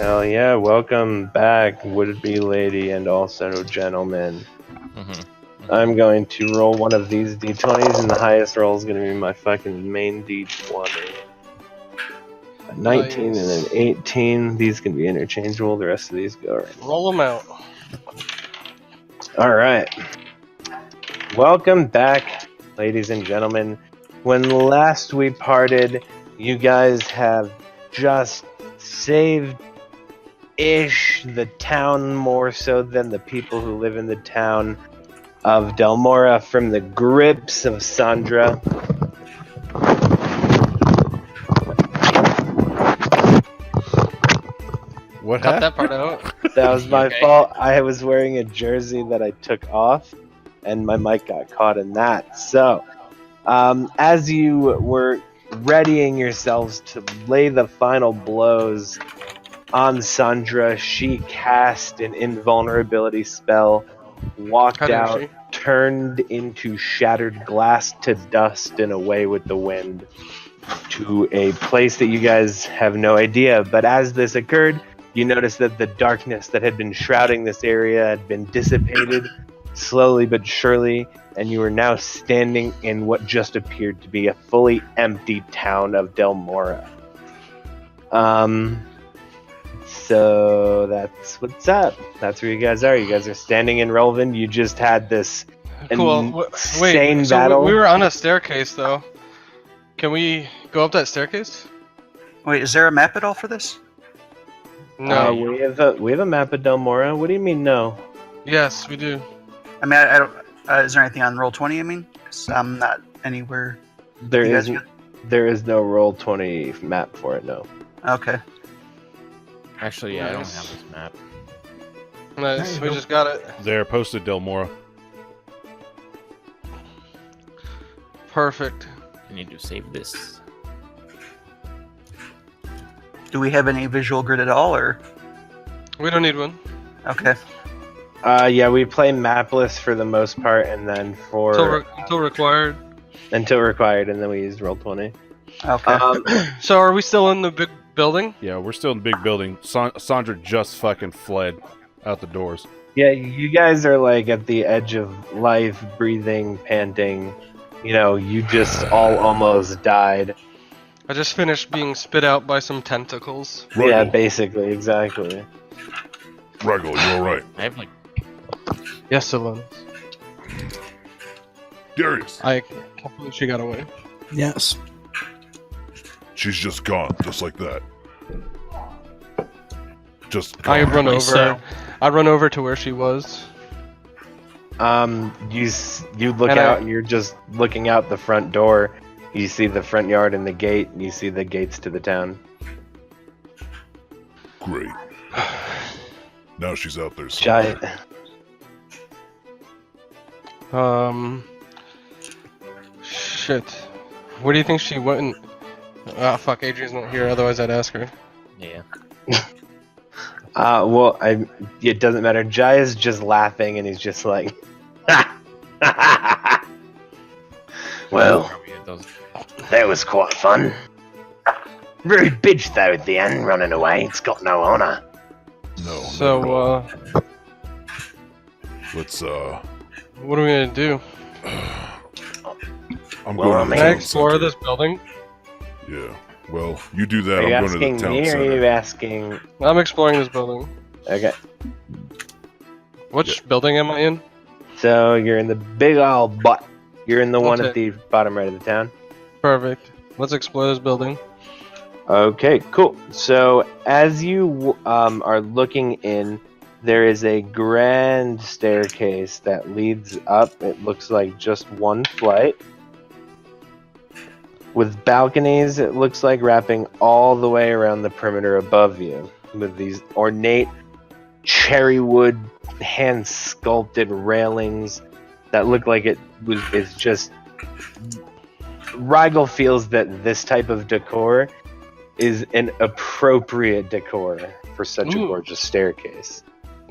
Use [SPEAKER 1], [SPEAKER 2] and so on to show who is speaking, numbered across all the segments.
[SPEAKER 1] Hell yeah, welcome back, would-be lady and also gentlemen. I'm going to roll one of these d20s, and the highest roll is going to be my fucking main d20. A 19
[SPEAKER 2] Nice.
[SPEAKER 1] and an 18. These can be interchangeable. The rest of these go right.
[SPEAKER 2] Roll them out.
[SPEAKER 1] Alright. Welcome back, ladies and gentlemen. When last we parted, you guys have just saved the town more so than the people who live in the town of Delmora from the grips of Sandra.
[SPEAKER 3] What
[SPEAKER 2] Cut
[SPEAKER 3] happened?
[SPEAKER 2] that part out.
[SPEAKER 1] That was my
[SPEAKER 4] Okay.
[SPEAKER 1] fault. I was wearing a jersey that I took off, and my mic got caught in that. So, as you were readying yourselves to lay the final blows on Sandra, she cast an invulnerability spell, walked
[SPEAKER 2] How did
[SPEAKER 1] out,
[SPEAKER 2] she?
[SPEAKER 1] turned into shattered glass to dust and away with the wind to a place that you guys have no idea. But as this occurred, you notice that the darkness that had been shrouding this area had been dissipated slowly but surely, and you are now standing in what just appeared to be a fully empty town of Delmora. So that's what's up. That's where you guys are. You guys are standing in Relvin. You just had this
[SPEAKER 2] Cool.
[SPEAKER 1] insane
[SPEAKER 2] Wait, so
[SPEAKER 1] battle.
[SPEAKER 2] we were on a staircase, though. Can we go up that staircase?
[SPEAKER 4] Wait, is there a map at all for this?
[SPEAKER 2] No.
[SPEAKER 1] We have a map of Delmora. What do you mean no?
[SPEAKER 2] Yes, we do.
[SPEAKER 4] I mean, I don't. Is there anything on Roll20? I mean, 'cause I'm not anywhere.
[SPEAKER 1] There
[SPEAKER 4] You guys
[SPEAKER 1] isn't. There is no Roll20 map for it. No.
[SPEAKER 4] Okay.
[SPEAKER 5] Actually, yeah, I don't
[SPEAKER 2] Nice.
[SPEAKER 5] have this map.
[SPEAKER 2] Nice.
[SPEAKER 3] Hey,
[SPEAKER 2] We
[SPEAKER 3] no-
[SPEAKER 2] just got it.
[SPEAKER 3] There, posted Delmora.
[SPEAKER 2] Perfect.
[SPEAKER 5] I need to save this.
[SPEAKER 4] Do we have any visual grid at all, or
[SPEAKER 2] We don't need one.
[SPEAKER 4] okay?
[SPEAKER 1] Yeah, we play mapless for the most part, and then
[SPEAKER 2] Until required.
[SPEAKER 1] until required, and then we use Roll20.
[SPEAKER 4] Okay.
[SPEAKER 2] So are we still in the big building?
[SPEAKER 3] Yeah, we're still in the big building. Sandra just fucking fled out the doors.
[SPEAKER 1] Yeah, you guys are like at the edge of life, breathing, panting. You know, you just all almost died.
[SPEAKER 2] I just finished being spit out by some tentacles.
[SPEAKER 1] Yeah, basically, exactly.
[SPEAKER 6] Raggle, you alright?
[SPEAKER 5] I have like
[SPEAKER 2] Yes, Sylvan.
[SPEAKER 6] Darius,
[SPEAKER 2] I can't believe she got away.
[SPEAKER 7] Yes.
[SPEAKER 6] she's just gone, just like that. Just
[SPEAKER 2] I
[SPEAKER 6] gone.
[SPEAKER 2] run over.
[SPEAKER 7] so-
[SPEAKER 2] I run over to where she was.
[SPEAKER 1] You look
[SPEAKER 2] And
[SPEAKER 1] out, and you're just looking out the front door. You see the front yard and the gate, and you see the gates to the town.
[SPEAKER 6] Great. Now she's out there somewhere.
[SPEAKER 1] Giant.
[SPEAKER 2] Shit. Where do you think she went? Ah, fuck. Adrian's not here. Otherwise, I'd ask her.
[SPEAKER 5] yeah.
[SPEAKER 1] Well, it doesn't matter. Jai is just laughing, and he's just like, well,
[SPEAKER 5] Probably it does.
[SPEAKER 1] that was quite fun. Rude bitch, though, at the end, running away. It's got no honor.
[SPEAKER 6] No.
[SPEAKER 2] So,
[SPEAKER 6] let's
[SPEAKER 2] what are we gonna do?
[SPEAKER 6] I'm
[SPEAKER 1] Well,
[SPEAKER 6] going
[SPEAKER 1] I
[SPEAKER 6] to
[SPEAKER 1] mean-
[SPEAKER 6] the
[SPEAKER 2] Can I
[SPEAKER 6] town
[SPEAKER 2] explore
[SPEAKER 6] center.
[SPEAKER 2] this building?
[SPEAKER 6] Yeah. Well, you do that.
[SPEAKER 1] Are you
[SPEAKER 6] I'm going to the
[SPEAKER 1] asking
[SPEAKER 6] town
[SPEAKER 1] me, or are
[SPEAKER 6] center.
[SPEAKER 1] you asking?
[SPEAKER 2] I'm exploring this building.
[SPEAKER 1] Okay,
[SPEAKER 2] Which building am I in?
[SPEAKER 1] so you're in the big old butt. You're in the one at
[SPEAKER 2] Okay.
[SPEAKER 1] the bottom right of the town.
[SPEAKER 2] Perfect. Let's explore this building.
[SPEAKER 1] Okay, cool. So as you are looking in, there is a grand staircase that leads up. It looks like just one flight. With balconies, it looks like wrapping all the way around the perimeter above you. With these ornate cherry wood hand sculpted railings that look like it's just. Rigel feels that this type of decor is an appropriate decor for such a
[SPEAKER 2] Ooh.
[SPEAKER 1] gorgeous staircase.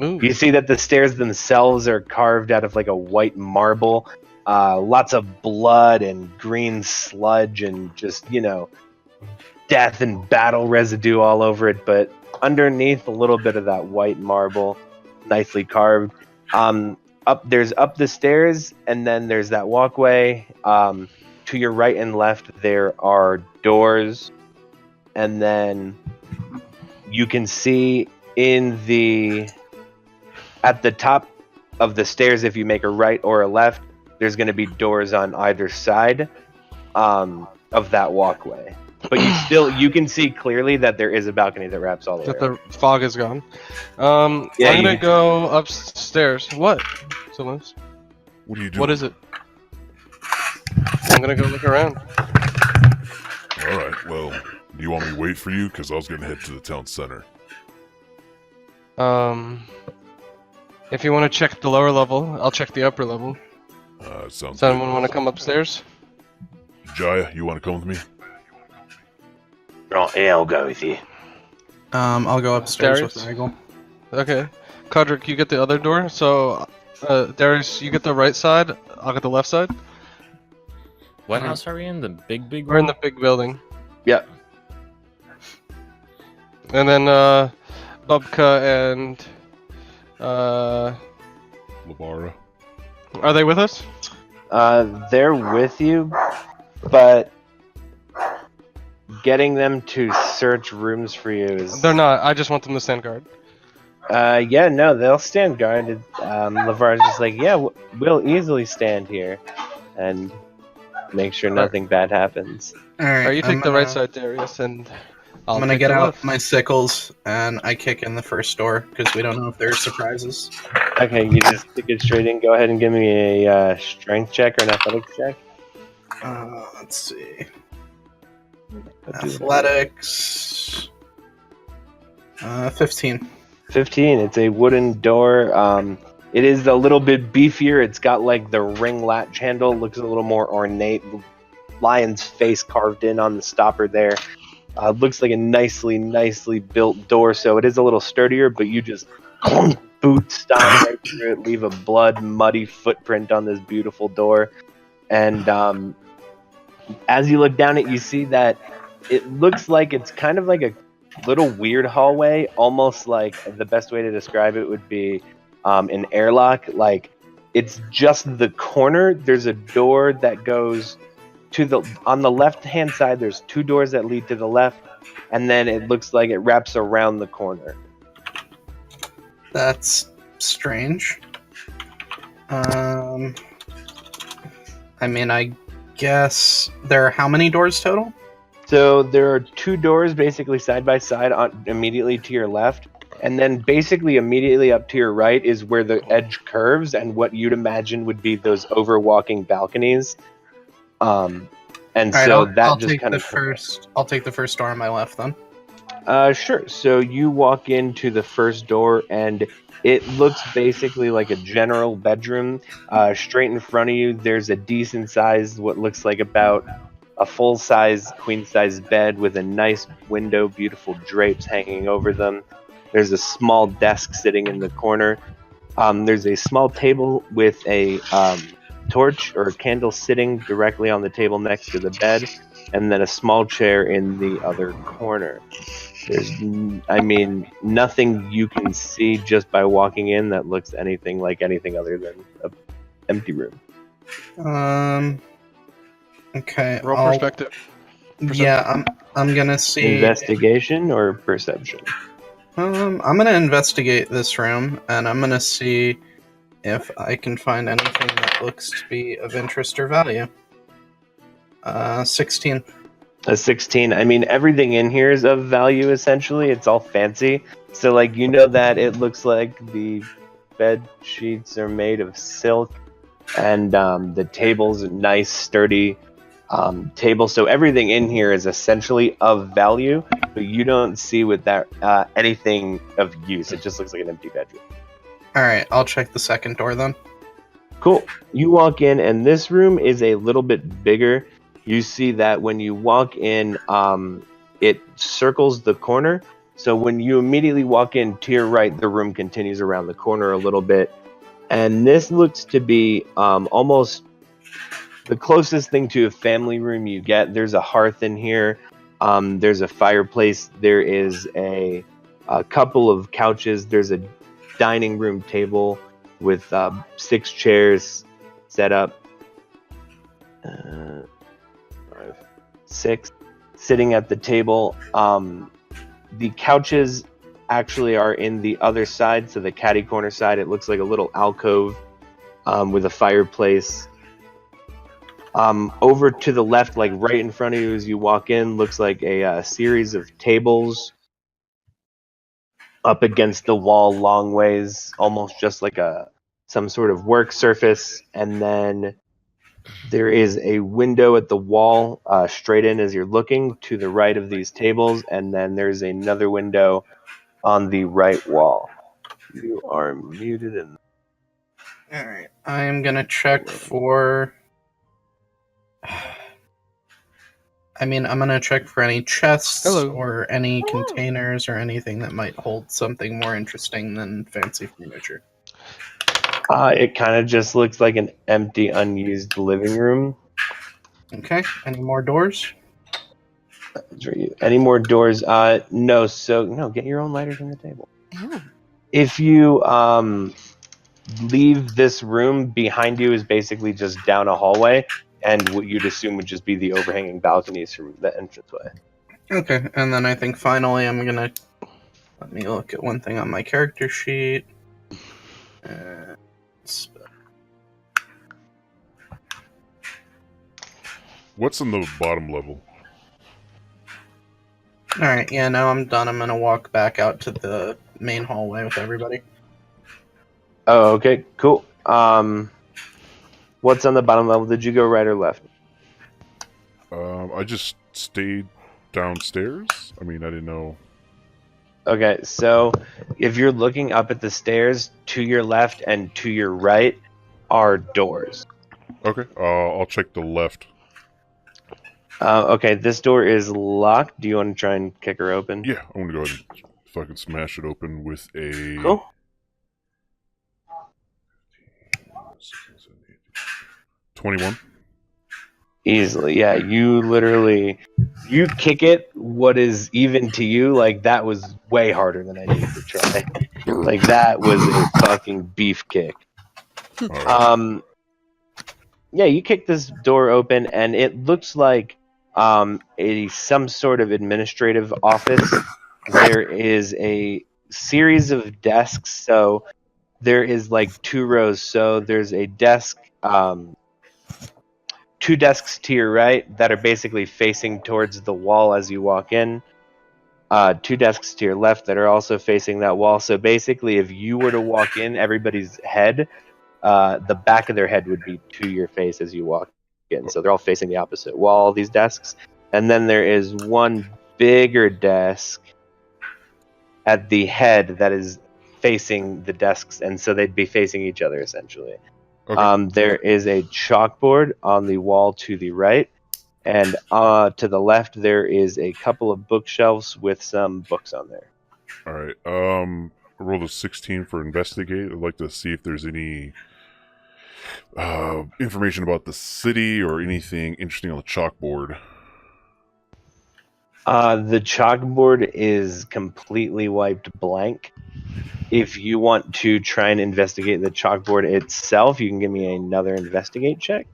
[SPEAKER 2] Ooh.
[SPEAKER 1] You see that the stairs themselves are carved out of like a white marble. Lots of blood and green sludge and just, death and battle residue all over it. But underneath a little bit of that white marble, nicely carved. Up the stairs, and then there's that walkway. To your right and left, there are doors, and then you can see at the top of the stairs, if you make a right or a left, there's going to be doors on either side of that walkway. But you can see clearly that there is a balcony that wraps all the way
[SPEAKER 2] That
[SPEAKER 1] around.
[SPEAKER 2] the fog is gone.
[SPEAKER 1] Yeah,
[SPEAKER 2] I'm gonna go upstairs. What? Someone's.
[SPEAKER 6] What are you doing?
[SPEAKER 2] What is it? I'm gonna go look around.
[SPEAKER 6] All right. Well, do you want me to wait for you? Because I was gonna head to the town center.
[SPEAKER 2] If you want to check the lower level, I'll check the upper level.
[SPEAKER 6] Sounds
[SPEAKER 2] Does anyone want to come upstairs?
[SPEAKER 6] good. Jaya, you want to come with me?
[SPEAKER 1] Oh, yeah, I'll go with you.
[SPEAKER 4] I'll go upstairs
[SPEAKER 2] Darius?
[SPEAKER 4] with Nigel.
[SPEAKER 2] Okay. Kodrick, you get the other door. So, Darius, you get the right side. I'll get the left side.
[SPEAKER 5] What house are we in? The big
[SPEAKER 2] We're in
[SPEAKER 5] one?
[SPEAKER 2] the big building.
[SPEAKER 1] Yep.
[SPEAKER 2] And then Bubka and
[SPEAKER 6] Labara.
[SPEAKER 2] are they with us?
[SPEAKER 1] They're with you, but getting them to search rooms for you is...
[SPEAKER 2] They're not. I just want them to stand guard.
[SPEAKER 1] Yeah, no, they'll stand guard. Lavar's just like, yeah, we'll easily stand here and make sure nothing bad happens.
[SPEAKER 4] Alright.
[SPEAKER 2] Or you take the right side, Darius, and I'll
[SPEAKER 4] I'm gonna
[SPEAKER 2] take
[SPEAKER 4] get
[SPEAKER 2] the
[SPEAKER 4] out
[SPEAKER 2] left.
[SPEAKER 4] my sickles and I kick in the first door because we don't know if there are surprises.
[SPEAKER 1] Okay, you just stick it straight in. Go ahead and give me a strength check or an athletics check.
[SPEAKER 4] Let's see.
[SPEAKER 1] I'll do it.
[SPEAKER 4] Athletics. 15.
[SPEAKER 1] 15. It's a wooden door. It is a little bit beefier. It's got like the ring latch handle. Looks a little more ornate. Lion's face carved in on the stopper there. Looks like a nicely built door. So it is a little sturdier, but you just boot stomp right through it, leave a muddy footprint on this beautiful door. And as you look down it, you see that it looks like it's kind of like a little weird hallway, almost like the best way to describe it would be an airlock. Like it's just the corner. There's a door that goes to on the left hand side. There's two doors that lead to the left, and then it looks like it wraps around the corner.
[SPEAKER 4] That's strange. I mean, I guess there are how many doors total?
[SPEAKER 1] So there are two doors basically side by side immediately to your left, and then basically immediately up to your right is where the edge curves and what you'd imagine would be those overwalking balconies. And
[SPEAKER 4] Alright,
[SPEAKER 1] so
[SPEAKER 4] I'll
[SPEAKER 1] just
[SPEAKER 4] take
[SPEAKER 1] kind
[SPEAKER 4] the
[SPEAKER 1] of
[SPEAKER 4] first. I'll take the first door on my left then.
[SPEAKER 1] Sure. So you walk into the first door, and it looks basically like a general bedroom. Straight in front of you, there's a decent sized, what looks like about a full-size, queen-size bed with a nice window, beautiful drapes hanging over them. There's a small desk sitting in the corner. There's a small table with a torch or a candle sitting directly on the table next to the bed, and then a small chair in the other corner. There's, nothing you can see just by walking in that looks anything like anything other than an empty room.
[SPEAKER 4] Okay.
[SPEAKER 2] Roll
[SPEAKER 4] I'll-
[SPEAKER 2] perspective.
[SPEAKER 4] Yeah, I'm gonna see.
[SPEAKER 1] Investigation or perception?
[SPEAKER 4] I'm gonna investigate this room, and I'm gonna see if I can find anything that looks to be of interest or value. 16.
[SPEAKER 1] A 16. Everything in here is of value, essentially. It's all fancy. So, that it looks like the bed sheets are made of silk, and the table's a nice, sturdy table. So everything in here is essentially of value, but you don't see with that anything of use. It just looks like an empty bedroom.
[SPEAKER 4] Alright, I'll check the second door then.
[SPEAKER 1] Cool. You walk in, and this room is a little bit bigger. You see that when you walk in, it circles the corner. So when you immediately walk in to your right, the room continues around the corner a little bit. And this looks to be almost the closest thing to a family room you get. There's a hearth in here. There's a fireplace. There is a a couple of couches. There's a dining room table with 6 chairs set up. 5, 6 sitting at the table. The couches actually are in the other side, so the catty corner side. It looks like a little alcove with a fireplace. Over to the left, like right in front of you as you walk in, looks like a series of tables up against the wall long ways, almost just like some sort of work surface. And then there is a window at the wall straight in as you're looking to the right of these tables, and then there's another window on the right wall. You are muted.
[SPEAKER 4] Alright, I am gonna check for... I'm gonna check for any chests or any containers or anything that might hold something more interesting than fancy furniture.
[SPEAKER 1] It kind of just looks like an empty, unused living room.
[SPEAKER 4] Okay, any more doors?
[SPEAKER 1] Any more doors? No. So, no, get your own lighter from the table.
[SPEAKER 7] Ew.
[SPEAKER 1] If you leave this room, behind you is basically just down a hallway, and what you'd assume would just be the overhanging balconies from the entranceway.
[SPEAKER 4] Okay, and then I think finally I'm gonna... Let me look at one thing on my character sheet.
[SPEAKER 6] What's in the bottom level?
[SPEAKER 4] Alright, yeah, now I'm done. I'm gonna walk back out to the main hallway with everybody.
[SPEAKER 1] Oh, okay, cool. What's on the bottom level? Did you go right or left?
[SPEAKER 6] I just stayed downstairs. I didn't know.
[SPEAKER 1] Okay, so if you're looking up at the stairs, to your left and to your right are doors.
[SPEAKER 6] Okay, I'll check the left.
[SPEAKER 1] Okay, this door is locked. Do you want to try and kick her open?
[SPEAKER 6] Yeah, I'm gonna go ahead and fucking smash it open with a...
[SPEAKER 1] Cool.
[SPEAKER 6] 21.
[SPEAKER 1] Easily, yeah. You kick it. What is even to you, like, that was way harder than I needed to try. Like, that was a fucking beef kick.
[SPEAKER 6] Right.
[SPEAKER 1] Yeah, you kick this door open, and it looks like some sort of administrative office. There is a series of desks, so there is like 2 rows. So there's a desk, 2 desks to your right that are basically facing towards the wall as you walk in. 2 desks to your left that are also facing that wall. So basically, if you were to walk in, everybody's head, the back of their head would be to your face as you walk in. So they're all facing the opposite wall, these desks. And then there is one bigger desk at the head that is facing the desks, and so they'd be facing each other essentially.
[SPEAKER 6] Okay.
[SPEAKER 1] There is a chalkboard on the wall to the right, and to the left there is a couple of bookshelves with some books on there.
[SPEAKER 6] Alright, I rolled a 16 for investigate. I'd like to see if there's any information about the city or anything interesting on the chalkboard.
[SPEAKER 1] The chalkboard is completely wiped blank. If you want to try and investigate the chalkboard itself, you can give me another investigate check.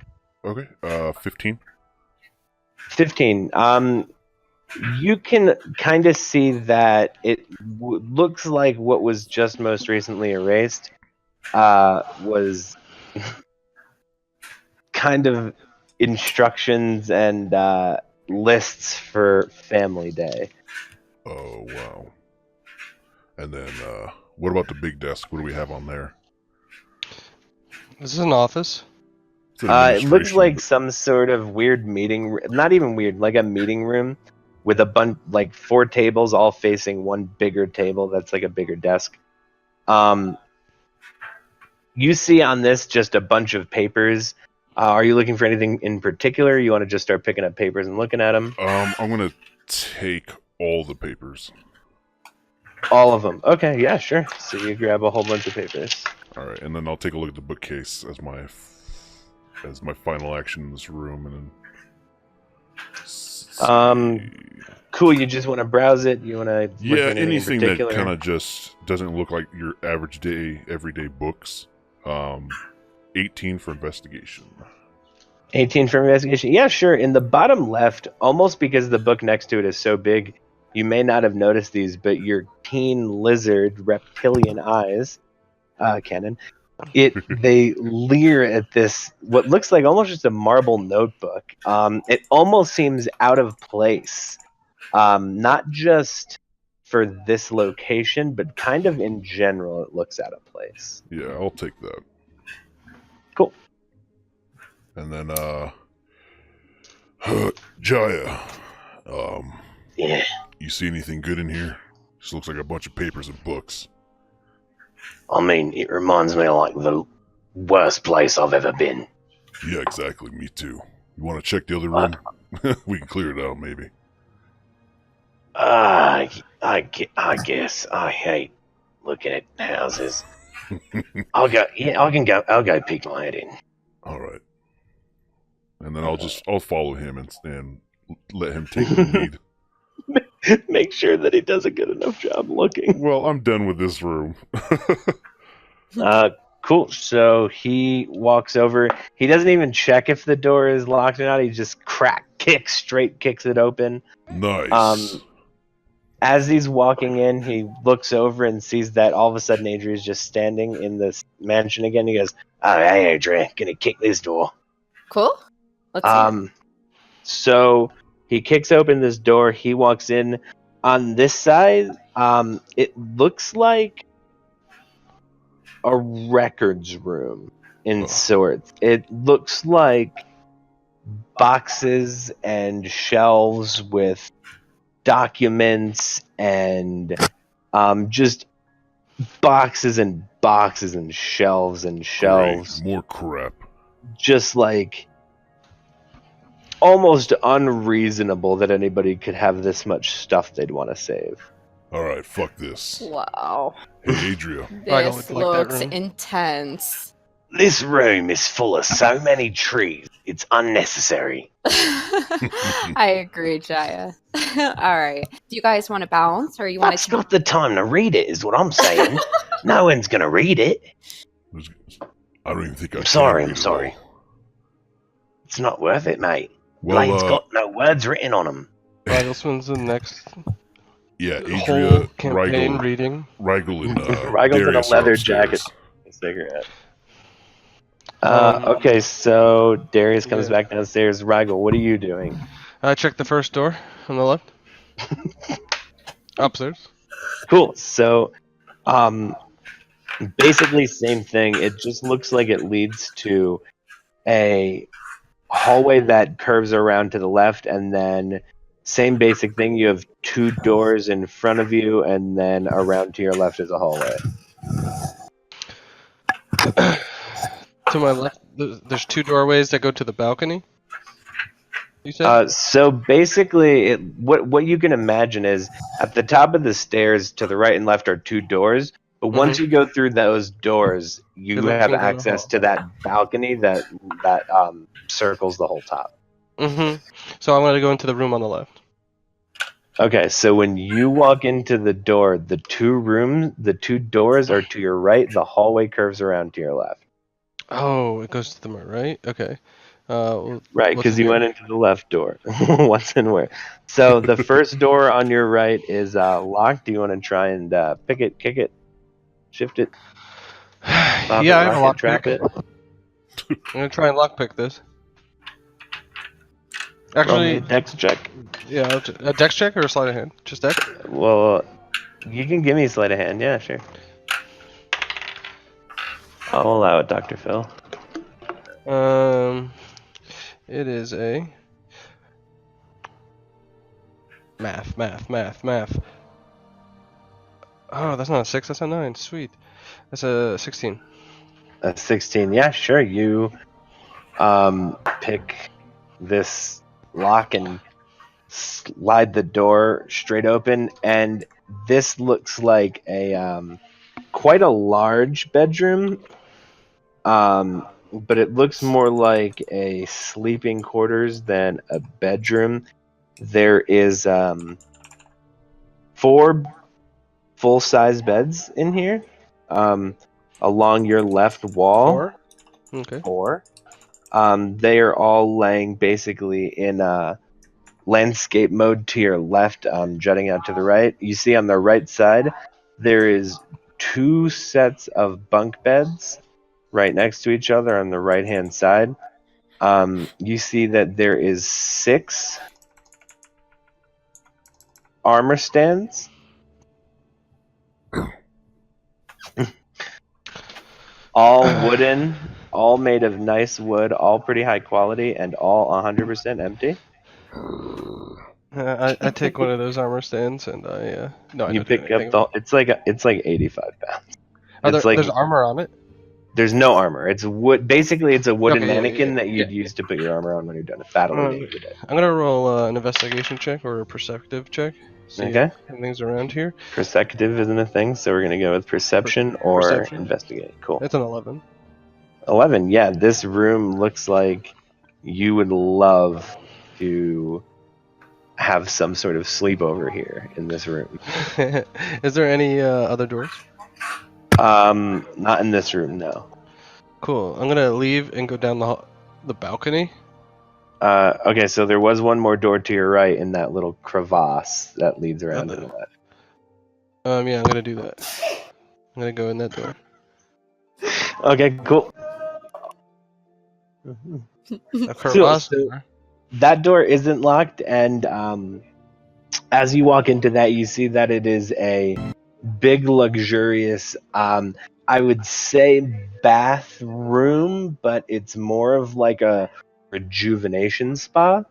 [SPEAKER 6] Okay, 15.
[SPEAKER 1] 15. You can kind of see that it looks like what was just most recently erased was kind of instructions and lists for Family Day.
[SPEAKER 6] Oh, wow. And then, what about the big desk? What do we have on there?
[SPEAKER 2] This is an office.
[SPEAKER 6] It's an
[SPEAKER 1] It looks
[SPEAKER 6] administration,
[SPEAKER 1] like
[SPEAKER 6] but-
[SPEAKER 1] some sort of weird meeting, not even weird, like a meeting room with a bunch, like 4 tables all facing one bigger table that's like a bigger desk. You see on this just a bunch of papers. Are you looking for anything in particular? You want to just start picking up papers and looking at them?
[SPEAKER 6] I'm gonna take all the papers.
[SPEAKER 1] All of them. Okay, yeah, sure. So you grab a whole bunch of papers.
[SPEAKER 6] Alright, and then I'll take a look at the bookcase as my final action in this room, and then...
[SPEAKER 1] Cool. You just want to browse it. You want to look
[SPEAKER 6] Yeah,
[SPEAKER 1] at anything
[SPEAKER 6] anything
[SPEAKER 1] in
[SPEAKER 6] that
[SPEAKER 1] particular.
[SPEAKER 6] kind of just doesn't look like your average everyday books. 18 for investigation.
[SPEAKER 1] 18 for investigation. Yeah, sure. In the bottom left, almost because the book next to it is so big, you may not have noticed these, but your keen lizard reptilian eyes, Canon, they leer at this what looks like almost just a marble notebook. It almost seems out of place, not just for this location, but kind of in general. It looks out of place.
[SPEAKER 6] Yeah, I'll take that.
[SPEAKER 1] Cool.
[SPEAKER 6] And then, Jaya,
[SPEAKER 1] Yeah.
[SPEAKER 6] you see anything good in here? This looks like a bunch of papers and books.
[SPEAKER 1] I mean, it reminds me of like the worst place I've ever been.
[SPEAKER 6] Yeah, exactly. Me too. You want to check the other room? We can clear it out, maybe.
[SPEAKER 1] I guess I hate looking at houses. I'll go. Yeah, I can go. I'll go peek my head in.
[SPEAKER 6] All right. And then I'll follow him and let him take the lead.
[SPEAKER 1] Make sure that he does a good enough job looking.
[SPEAKER 6] Well, I'm done with this room.
[SPEAKER 1] Cool. So he walks over. He doesn't even check if the door is locked or not. He just straight kicks it open.
[SPEAKER 6] Nice.
[SPEAKER 1] As he's walking in, he looks over and sees that all of a sudden Adria's just standing in this mansion again. He goes, "Oh, hey, Adria, gonna kick this door."
[SPEAKER 7] Cool. Let's see.
[SPEAKER 1] So he kicks open this door. He walks in. On this side, it looks like a records room in sorts. It looks like boxes and shelves with documents and just boxes and boxes and shelves and shelves.
[SPEAKER 6] Great. More crap.
[SPEAKER 1] Just like almost unreasonable that anybody could have this much stuff they'd want to save.
[SPEAKER 6] All right, fuck this.
[SPEAKER 7] Wow.
[SPEAKER 6] Hey, Adria.
[SPEAKER 2] I
[SPEAKER 7] This
[SPEAKER 2] don't like that
[SPEAKER 7] looks
[SPEAKER 2] room.
[SPEAKER 7] intense.
[SPEAKER 1] This room is full of so many trees. It's unnecessary.
[SPEAKER 7] I agree, Jaya. All right. Do you guys want to bounce, or you want
[SPEAKER 1] That's
[SPEAKER 7] to?
[SPEAKER 1] not the time to read it, is what I'm saying. No one's gonna read it.
[SPEAKER 6] I don't even think I
[SPEAKER 1] I'm sorry,
[SPEAKER 6] can
[SPEAKER 1] I'm
[SPEAKER 6] read it
[SPEAKER 1] sorry.
[SPEAKER 6] all.
[SPEAKER 1] It's not worth it, mate.
[SPEAKER 6] Well,
[SPEAKER 1] Lane's got no words written on them.
[SPEAKER 2] Ragglesman's the next
[SPEAKER 6] yeah,
[SPEAKER 2] whole
[SPEAKER 6] Adria,
[SPEAKER 2] campaign
[SPEAKER 6] Rigel,
[SPEAKER 2] reading.
[SPEAKER 6] Rigel, and
[SPEAKER 1] Rigel's in a
[SPEAKER 6] Darius are
[SPEAKER 1] leather
[SPEAKER 6] upstairs.
[SPEAKER 1] jacket. Cigarette.
[SPEAKER 2] Um,
[SPEAKER 1] Okay, so Darius comes
[SPEAKER 2] yeah.
[SPEAKER 1] back downstairs. Rigel, what are you doing?
[SPEAKER 2] I checked the first door on the left. Upstairs.
[SPEAKER 1] Cool. So, basically same thing. It just looks like it leads to a hallway that curves around to the left, and then same basic thing. You have two doors in front of you, and then around to your left is a hallway.
[SPEAKER 2] To my left, there's two doorways that go to the balcony. You said?
[SPEAKER 1] So basically, what you can imagine is at the top of the stairs to the right and left are two doors. But once you go through those doors, you
[SPEAKER 2] You're
[SPEAKER 1] have
[SPEAKER 2] looking down the
[SPEAKER 1] access
[SPEAKER 2] hall.
[SPEAKER 1] to that balcony that circles the whole top.
[SPEAKER 2] Mm-hmm. So I'm gonna go into the room on the left.
[SPEAKER 1] Okay, so when you walk into the door, the two doors are to your right. The hallway curves around to your left.
[SPEAKER 2] Oh, it goes to the right. Okay. Well,
[SPEAKER 1] Right,
[SPEAKER 2] what's
[SPEAKER 1] because
[SPEAKER 2] in
[SPEAKER 1] you
[SPEAKER 2] here?
[SPEAKER 1] went into the left door. What's in where? So the first door on your right is locked. Do you want to try and pick it, kick it, shift it? Pop
[SPEAKER 2] Yeah, I
[SPEAKER 1] it,
[SPEAKER 2] have a
[SPEAKER 1] lock it,
[SPEAKER 2] lockpick.
[SPEAKER 1] trap it?
[SPEAKER 2] I'm gonna try and lockpick this.
[SPEAKER 1] Roll me
[SPEAKER 2] Actually,
[SPEAKER 1] a dex check.
[SPEAKER 2] yeah, a dex check or a sleight of hand? Just dex.
[SPEAKER 1] Well, you can give me a sleight of hand. Yeah, sure. I'll allow it, Dr. Phil.
[SPEAKER 2] It is a math. Oh, that's not a 6, that's a 9. Sweet. That's a 16.
[SPEAKER 1] 16. Yeah, sure. You pick this lock and slide the door straight open, and this looks like a quite a large bedroom. But it looks more like a sleeping quarters than a bedroom. There is 4 full-size beds in here, along your left wall.
[SPEAKER 2] 4? Okay.
[SPEAKER 1] 4. They are all laying basically in landscape mode to your left, jutting out to the right. You see on the right side, there is 2 sets of bunk beds right next to each other on the right-hand side. You see that there is 6 armor stands. All wooden, all made of nice wood, all pretty high quality, and all 100% empty.
[SPEAKER 2] I take one of those armor stands and I no. I
[SPEAKER 1] You
[SPEAKER 2] don't do
[SPEAKER 1] pick up
[SPEAKER 2] anything.
[SPEAKER 1] it's like 85 pounds.
[SPEAKER 2] Are
[SPEAKER 1] It's like
[SPEAKER 2] there's armor on it?
[SPEAKER 1] there's no armor. It's wood. Basically, it's a wooden
[SPEAKER 2] Okay, yeah,
[SPEAKER 1] mannequin
[SPEAKER 2] yeah,
[SPEAKER 1] that you'd use to put your armor on when you're done battling every day.
[SPEAKER 2] I'm gonna roll an investigation check or a perceptive check. See
[SPEAKER 1] Okay.
[SPEAKER 2] if anything's around here.
[SPEAKER 1] Perceptive isn't a thing, so we're gonna go with perception or
[SPEAKER 2] Perception.
[SPEAKER 1] investigate. Cool.
[SPEAKER 2] It's an 11.
[SPEAKER 1] 11. Yeah, this room looks like you would love to have some sort of sleepover here in this room.
[SPEAKER 2] Is there any other doors?
[SPEAKER 1] Not in this room, no.
[SPEAKER 2] Cool. I'm gonna leave and go down the balcony.
[SPEAKER 1] Okay, so there was one more door to your right in that little crevasse that leads around to the left.
[SPEAKER 2] Yeah, I'm gonna do that. I'm gonna go in that door.
[SPEAKER 1] Okay, cool.
[SPEAKER 2] A crevasse
[SPEAKER 1] so-
[SPEAKER 2] door.
[SPEAKER 1] That door isn't locked, and as you walk into that, you see that it is a big, luxurious, I would say bathroom, but it's more of like a rejuvenation spa.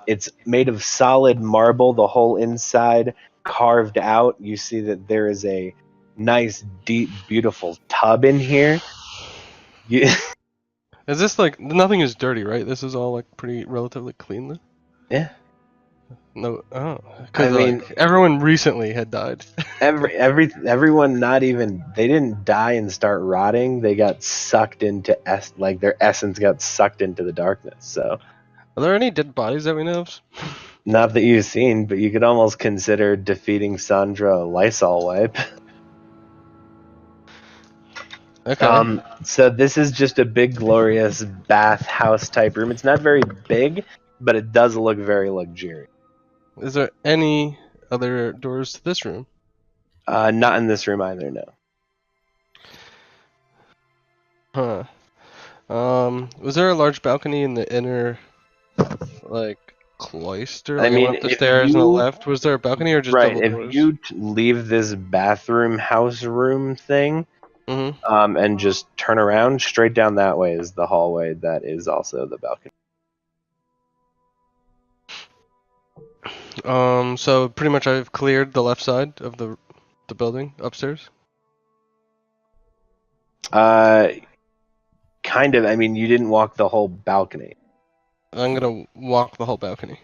[SPEAKER 1] It's made of solid marble, the whole inside carved out. You see that there is a nice, deep, beautiful tub in here.
[SPEAKER 2] Is this like nothing is dirty, right? This is all like pretty relatively clean then?
[SPEAKER 1] Yeah.
[SPEAKER 2] No,
[SPEAKER 1] I
[SPEAKER 2] because
[SPEAKER 1] mean-
[SPEAKER 2] everyone recently had died.
[SPEAKER 1] Everyone not even they didn't die and start rotting. They got sucked into like their essence got sucked into the darkness. So
[SPEAKER 2] Are there any dead bodies that we know of?
[SPEAKER 1] not that you've seen, but you could almost consider defeating Sandra a Lysol wipe.
[SPEAKER 2] Okay.
[SPEAKER 1] So this is just a big, glorious bathhouse type room. It's not very big, but it does look very luxurious.
[SPEAKER 2] Is there any other doors to this room?
[SPEAKER 1] Not in this room either, no.
[SPEAKER 2] Huh. Was there a large balcony in the inner, like, cloister?
[SPEAKER 1] I
[SPEAKER 2] Like,
[SPEAKER 1] mean,
[SPEAKER 2] went up the
[SPEAKER 1] if
[SPEAKER 2] stairs on the
[SPEAKER 1] you-
[SPEAKER 2] left. Was there a balcony or just
[SPEAKER 1] Right,
[SPEAKER 2] double
[SPEAKER 1] if
[SPEAKER 2] doors?
[SPEAKER 1] you leave this bathroom house room thing,
[SPEAKER 2] Mm-hmm.
[SPEAKER 1] and just turn around, straight down that way is the hallway that is also the balcony.
[SPEAKER 2] So pretty much I've cleared the left side of the building upstairs.
[SPEAKER 1] Kind of. I mean, you didn't walk the whole balcony.
[SPEAKER 2] I'm gonna walk the whole balcony.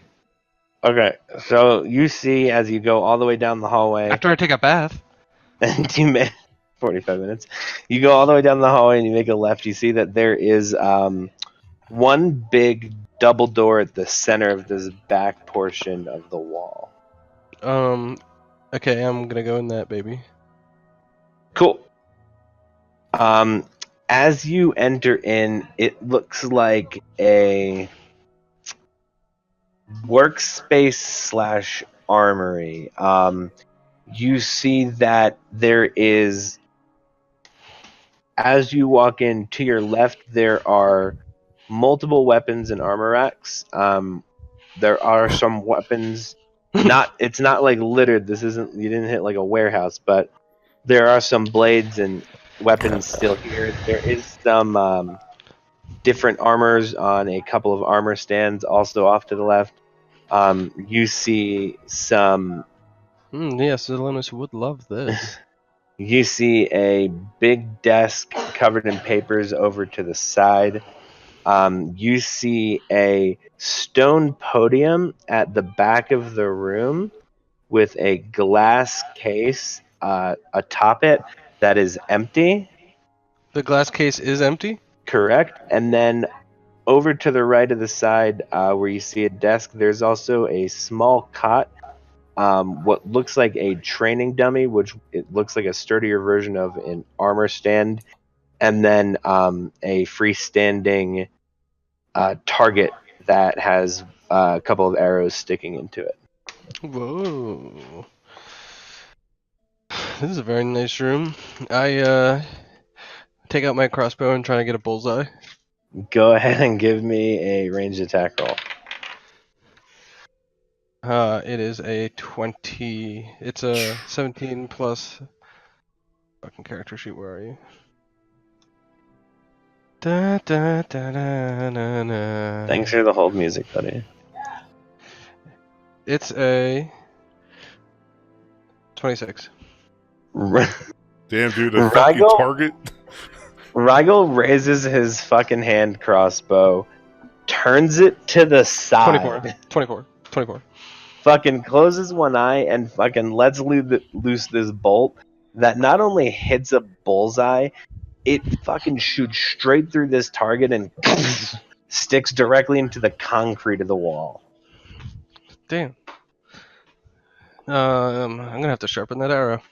[SPEAKER 1] Okay, so you see as you go all the way down the hallway,
[SPEAKER 2] After I take a bath.
[SPEAKER 1] and you make 45 minutes. You go all the way down the hallway and you make a left. You see that there is one big double door at the center of this back portion of the wall.
[SPEAKER 2] Okay, I'm gonna go in that baby.
[SPEAKER 1] Cool. As you enter in, it looks like a workspace / armory. You see that there is, as you walk in to your left, there are multiple weapons and armor racks. There are some weapons. It's not like littered. This isn't. You didn't hit like a warehouse, but there are some blades and weapons still here. There is some different armors on a couple of armor stands, also off to the left. You see some.
[SPEAKER 2] Yes, Zelenus would love this.
[SPEAKER 1] You see a big desk covered in papers over to the side. You see a stone podium at the back of the room with a glass case atop it that is empty.
[SPEAKER 2] The glass case is empty?
[SPEAKER 1] Correct. And then over to the right of the side where you see a desk, there's also a small cot what looks like a training dummy, which it looks like a sturdier version of an armor stand, and then a freestanding target that has a couple of arrows sticking into it.
[SPEAKER 2] Whoa. This is a very nice room. I take out my crossbow and try to get a bullseye.
[SPEAKER 1] Go ahead and give me a ranged attack roll.
[SPEAKER 2] It is a 20. It's a 17 plus. Fucking character sheet. Where are you? Da, da, da, da, da, da.
[SPEAKER 1] Thanks for the hold music, buddy.
[SPEAKER 2] It's a 26.
[SPEAKER 6] Damn, dude, a
[SPEAKER 1] Rygel?
[SPEAKER 6] fucking target.
[SPEAKER 1] Rygel raises his fucking hand crossbow, turns it to the side,
[SPEAKER 2] 24.
[SPEAKER 1] fucking closes one eye, and fucking lets loose this bolt that not only hits a bullseye, it fucking shoots straight through this target and sticks directly into the concrete of the wall.
[SPEAKER 2] Damn. I'm gonna have to sharpen that arrow.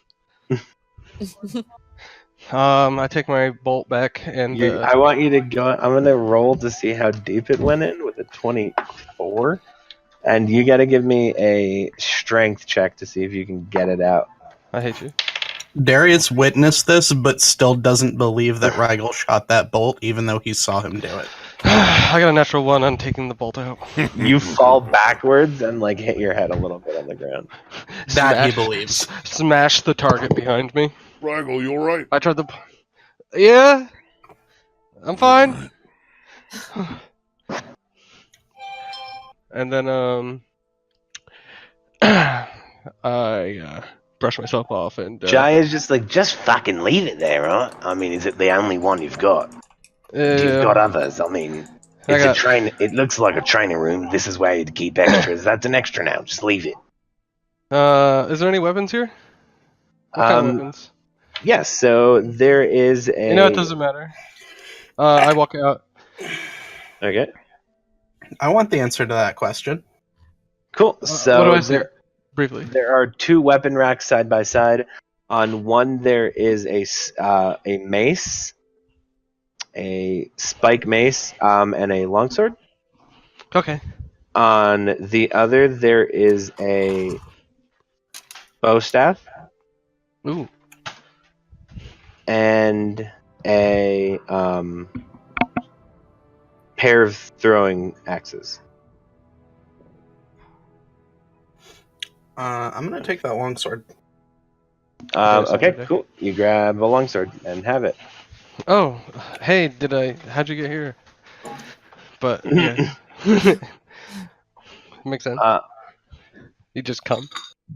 [SPEAKER 2] I take my bolt back and
[SPEAKER 1] I want you to go. I'm gonna roll to see how deep it went in with a 24, and you got to give me a strength check to see if you can get it out.
[SPEAKER 2] I hate you.
[SPEAKER 4] Darius witnessed this, but still doesn't believe that Rygel shot that bolt, even though he saw him do it.
[SPEAKER 2] I got a natural 1 on taking the bolt out.
[SPEAKER 1] You fall backwards and like hit your head a little bit on the ground.
[SPEAKER 4] That he believes.
[SPEAKER 2] Smash the target behind me.
[SPEAKER 6] Rygel, you alright?
[SPEAKER 2] I tried to. Yeah, I'm fine. And then I brush myself off and.
[SPEAKER 1] Jaya's just like, just fucking leave it there, right? I mean, is it the only one you've got? You've got others. I mean, it's a train. It looks like a training room. This is where you'd keep extras. That's an extra now. Just leave it.
[SPEAKER 2] Is there any weapons here? What kind of weapons?
[SPEAKER 1] Yes. So there is a.
[SPEAKER 2] You know, it doesn't matter. I walk out.
[SPEAKER 1] Okay.
[SPEAKER 4] I want the answer to that question.
[SPEAKER 1] Cool. So
[SPEAKER 2] what do I say? Briefly.
[SPEAKER 1] There are 2 weapon racks side by side. On one there is a mace, a spike mace, and a longsword.
[SPEAKER 2] Okay.
[SPEAKER 1] On the other there is a bow staff.
[SPEAKER 2] Ooh.
[SPEAKER 1] And a pair of throwing axes.
[SPEAKER 4] I'm gonna take that longsword.
[SPEAKER 1] Okay, cool. You grab a longsword and have it.
[SPEAKER 2] Oh, hey, how'd you get here? But, yeah. Makes sense. You just come.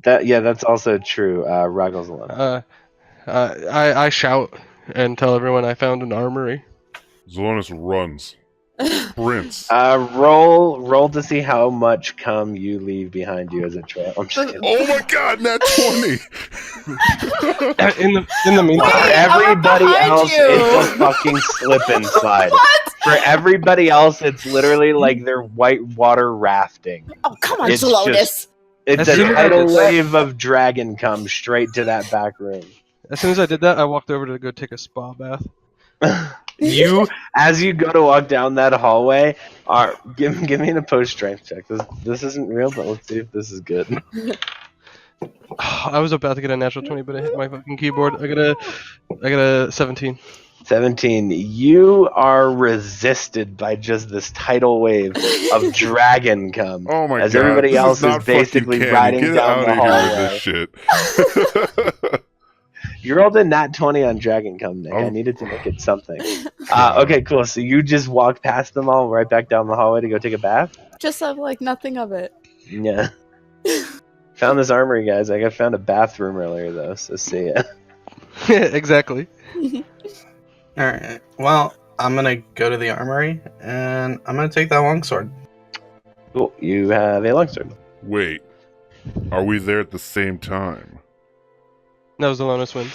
[SPEAKER 1] That's also true. Rygel's alone.
[SPEAKER 2] I shout and tell everyone I found an armory.
[SPEAKER 6] Zelonis runs. Sprints.
[SPEAKER 1] Roll to see how much cum you leave behind you as a trail. I'm just kidding.
[SPEAKER 6] Oh my god, nat 20!
[SPEAKER 2] in the meantime,
[SPEAKER 1] For everybody
[SPEAKER 7] behind
[SPEAKER 1] else,
[SPEAKER 7] you.
[SPEAKER 1] it's a fucking slip and slide.
[SPEAKER 7] What?
[SPEAKER 1] For everybody else, it's literally like they're whitewater rafting.
[SPEAKER 7] Oh, come on,
[SPEAKER 1] It's
[SPEAKER 7] Zelonis.
[SPEAKER 1] just- It's
[SPEAKER 2] As
[SPEAKER 1] a
[SPEAKER 2] soon as I
[SPEAKER 1] tidal
[SPEAKER 2] did that-
[SPEAKER 1] wave of dragon cum straight to that back room.
[SPEAKER 2] as soon as I did that, I walked over to go take a spa bath.
[SPEAKER 1] You, as you go to walk down that hallway, give me an opposed strength check. This isn't real, but let's see if this is good.
[SPEAKER 2] I was about to get a natural 20, but I hit my fucking keyboard. I got a 17.
[SPEAKER 1] 17. You are resisted by just this tidal wave of dragon cum.
[SPEAKER 6] Oh my
[SPEAKER 1] as
[SPEAKER 6] god.
[SPEAKER 1] everybody
[SPEAKER 6] this
[SPEAKER 1] else is
[SPEAKER 6] not fucking
[SPEAKER 1] basically
[SPEAKER 6] canon.
[SPEAKER 1] riding
[SPEAKER 6] Get
[SPEAKER 1] down
[SPEAKER 6] out
[SPEAKER 1] the
[SPEAKER 6] of here
[SPEAKER 1] hallway.
[SPEAKER 6] with this shit.
[SPEAKER 1] You rolled a nat 20 on dragon cum, Nick.
[SPEAKER 6] Oh.
[SPEAKER 1] I needed to make it something. Okay, cool. So you just walked past them all right back down the hallway to go take a bath?
[SPEAKER 7] Just have like nothing of it.
[SPEAKER 1] Yeah. Found this armory, guys. I found a bathroom earlier, though, so see ya.
[SPEAKER 2] Exactly.
[SPEAKER 4] Alright. Well, I'm gonna go to the armory, and I'm gonna take that longsword.
[SPEAKER 1] Cool. You have a longsword.
[SPEAKER 6] Wait. Are we there at the same time?
[SPEAKER 2] No, Zelonis wins.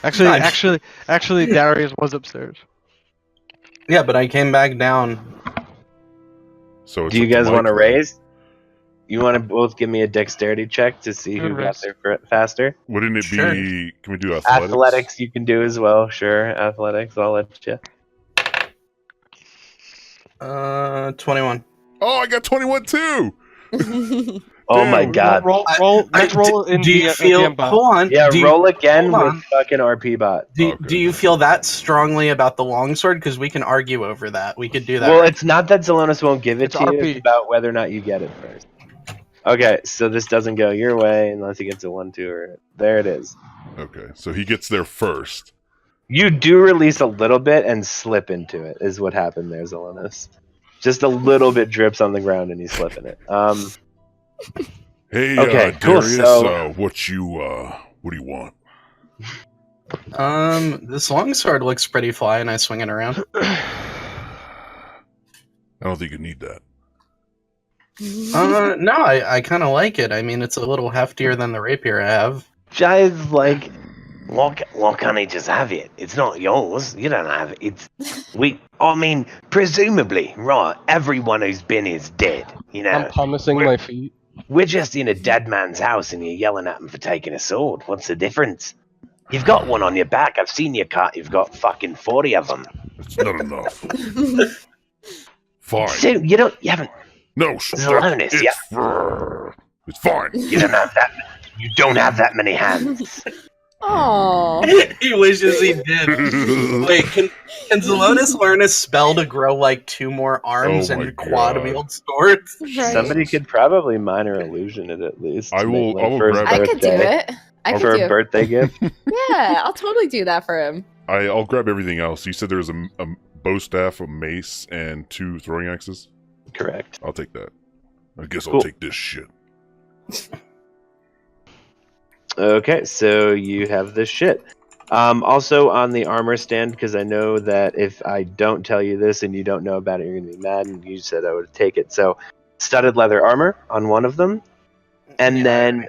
[SPEAKER 2] Actually,
[SPEAKER 4] Nice.
[SPEAKER 2] actually, Darius was upstairs.
[SPEAKER 4] Yeah, but I came back down.
[SPEAKER 6] So it's
[SPEAKER 1] Do you
[SPEAKER 6] up to
[SPEAKER 1] guys
[SPEAKER 6] Mike
[SPEAKER 1] want to
[SPEAKER 6] then.
[SPEAKER 1] raise? You want to both give me a dexterity check to see who got there faster?
[SPEAKER 6] Wouldn't it
[SPEAKER 4] Sure.
[SPEAKER 6] be? Can we do athletics?
[SPEAKER 1] Athletics you can do as well. Sure, athletics. I'll let you.
[SPEAKER 4] 21.
[SPEAKER 6] Oh, I got 21 too.
[SPEAKER 1] Oh
[SPEAKER 6] Damn,
[SPEAKER 1] my god.
[SPEAKER 2] Let's roll in
[SPEAKER 4] do you
[SPEAKER 2] the
[SPEAKER 4] feel?
[SPEAKER 2] DM bot.
[SPEAKER 4] Hold on.
[SPEAKER 1] Yeah,
[SPEAKER 4] do you,
[SPEAKER 1] roll again
[SPEAKER 4] hold
[SPEAKER 1] with
[SPEAKER 4] on.
[SPEAKER 1] fucking RP bot.
[SPEAKER 4] Do,
[SPEAKER 6] Okay.
[SPEAKER 4] do you feel that strongly about the longsword? Because we can argue over that. We could do that.
[SPEAKER 1] Well,
[SPEAKER 4] right
[SPEAKER 1] it's not that Zelonis won't give it
[SPEAKER 2] It's
[SPEAKER 1] to you.
[SPEAKER 2] RP.
[SPEAKER 1] It's about whether or not you get it first. Okay, so this doesn't go your way unless he gets a 1-2 or there it is.
[SPEAKER 6] Okay, so he gets there first.
[SPEAKER 1] You do release a little bit and slip into it. Is what happened there, Zelonis. Just a little bit drips on the ground and you slip in it.
[SPEAKER 6] Hey,
[SPEAKER 1] Okay, cool,
[SPEAKER 6] Darius,
[SPEAKER 1] so-
[SPEAKER 6] what do you want?
[SPEAKER 4] This longsword looks pretty fly, and I swing it around.
[SPEAKER 6] I don't think you need that.
[SPEAKER 4] No, I kind of like it. I mean, it's a little heftier than the rapier I have.
[SPEAKER 1] Jai's like, why can't he just have it? It's not yours. You don't have it. Presumably, right, everyone who's been is dead. You know,
[SPEAKER 2] I'm pumicing my feet.
[SPEAKER 1] we're just in a dead man's house and you're yelling at him for taking a sword. What's the difference? You've got one on your back. I've seen your cart. You've got fucking 40 of them.
[SPEAKER 6] It's not enough. Fine.
[SPEAKER 1] So you haven't.
[SPEAKER 6] No,
[SPEAKER 1] Zelonis,
[SPEAKER 6] it's,
[SPEAKER 1] yeah.
[SPEAKER 6] it's fine.
[SPEAKER 1] You don't have that. You don't have that many hands.
[SPEAKER 7] Oh.
[SPEAKER 4] He wishes he did. Wait, can Zelonis learn a spell to grow like 2 more arms
[SPEAKER 6] Oh my
[SPEAKER 4] and quad
[SPEAKER 6] God.
[SPEAKER 4] wield swords?
[SPEAKER 7] Right.
[SPEAKER 1] Somebody could probably minor illusion it at least.
[SPEAKER 6] I
[SPEAKER 1] to
[SPEAKER 6] will-
[SPEAKER 1] make,
[SPEAKER 6] I will
[SPEAKER 1] for his
[SPEAKER 6] grab
[SPEAKER 7] I could do
[SPEAKER 1] birthday.
[SPEAKER 7] it. I
[SPEAKER 1] Or
[SPEAKER 7] could
[SPEAKER 1] for
[SPEAKER 7] do
[SPEAKER 1] a
[SPEAKER 7] it.
[SPEAKER 1] birthday gift.
[SPEAKER 7] Yeah, I'll totally do that for him.
[SPEAKER 6] I'll grab everything else. You said there was a bow staff, a mace, and 2 throwing axes?
[SPEAKER 1] Correct.
[SPEAKER 6] I'll take that. I guess I'll
[SPEAKER 1] Cool.
[SPEAKER 6] take this shit.
[SPEAKER 1] Okay, so you have this shit. Also on the armor stand, because I know that if I don't tell you this and you don't know about it, you're gonna be mad. And you said I would take it. So, studded leather armor on one of them, and
[SPEAKER 4] Yeah,
[SPEAKER 1] then.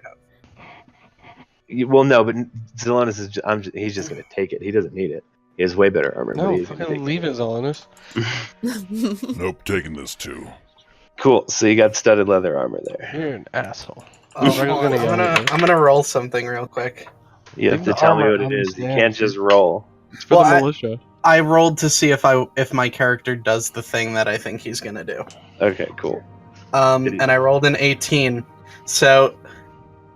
[SPEAKER 1] Well, no, but Zelonis is. He's just gonna take it. He doesn't need it. He has way better armor. but
[SPEAKER 2] No,
[SPEAKER 1] he's gonna
[SPEAKER 2] fucking
[SPEAKER 1] take
[SPEAKER 2] leave it, Zelonis.
[SPEAKER 6] Nope, taking this too.
[SPEAKER 1] Cool. So you got studded leather armor there.
[SPEAKER 2] You're an asshole.
[SPEAKER 4] Oh,
[SPEAKER 2] We're gonna get over it.
[SPEAKER 4] I'm gonna roll something real quick.
[SPEAKER 1] You have
[SPEAKER 2] Leave
[SPEAKER 1] to
[SPEAKER 2] the
[SPEAKER 1] tell me
[SPEAKER 2] armor
[SPEAKER 1] what it
[SPEAKER 2] on the
[SPEAKER 1] is. You
[SPEAKER 2] stand.
[SPEAKER 1] can't just roll.
[SPEAKER 2] It's for
[SPEAKER 4] Well,
[SPEAKER 2] the
[SPEAKER 4] I-
[SPEAKER 2] militia.
[SPEAKER 4] I rolled to see if my character does the thing that I think he's gonna do.
[SPEAKER 1] Okay, cool.
[SPEAKER 4] And I rolled an 18. So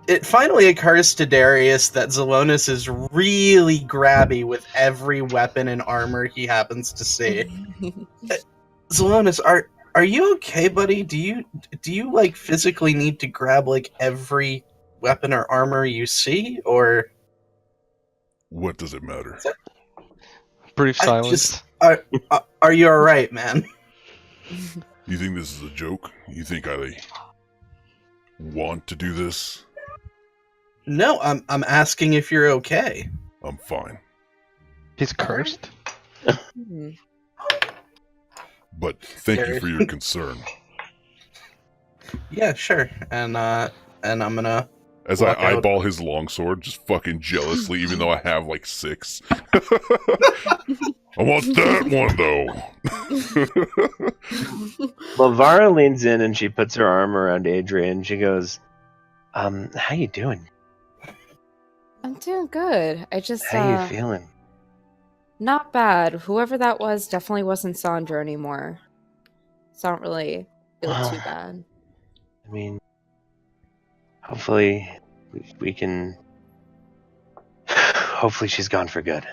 [SPEAKER 4] it finally occurs to Darius that Zelonis is really grabby with every weapon and armor he happens to see. Zelonis, are you okay, buddy? Do you like physically need to grab like every weapon or armor you see, or
[SPEAKER 6] What does it matter?
[SPEAKER 2] Brief
[SPEAKER 4] I
[SPEAKER 2] silence.
[SPEAKER 4] just- are you all right, man?
[SPEAKER 6] You think this is a joke? You think I want to do this?
[SPEAKER 4] No, I'm asking if you're okay.
[SPEAKER 6] I'm fine.
[SPEAKER 2] He's cursed.
[SPEAKER 7] Hmm.
[SPEAKER 6] But thank you for your concern.
[SPEAKER 4] Yeah, sure. And I'm gonna.
[SPEAKER 6] As I
[SPEAKER 4] Walk out.
[SPEAKER 6] eyeball his longsword, just fucking jealously, even though I have like 6. I want that one though.
[SPEAKER 1] Lavara leans in and she puts her arm around Adrian. She goes, how you doing?
[SPEAKER 7] I'm doing good. I just
[SPEAKER 1] How you feeling?
[SPEAKER 7] not bad. Whoever that was definitely wasn't Sandra anymore. So I don't really feel too bad.
[SPEAKER 1] I mean, hopefully we can. Hopefully she's gone for good.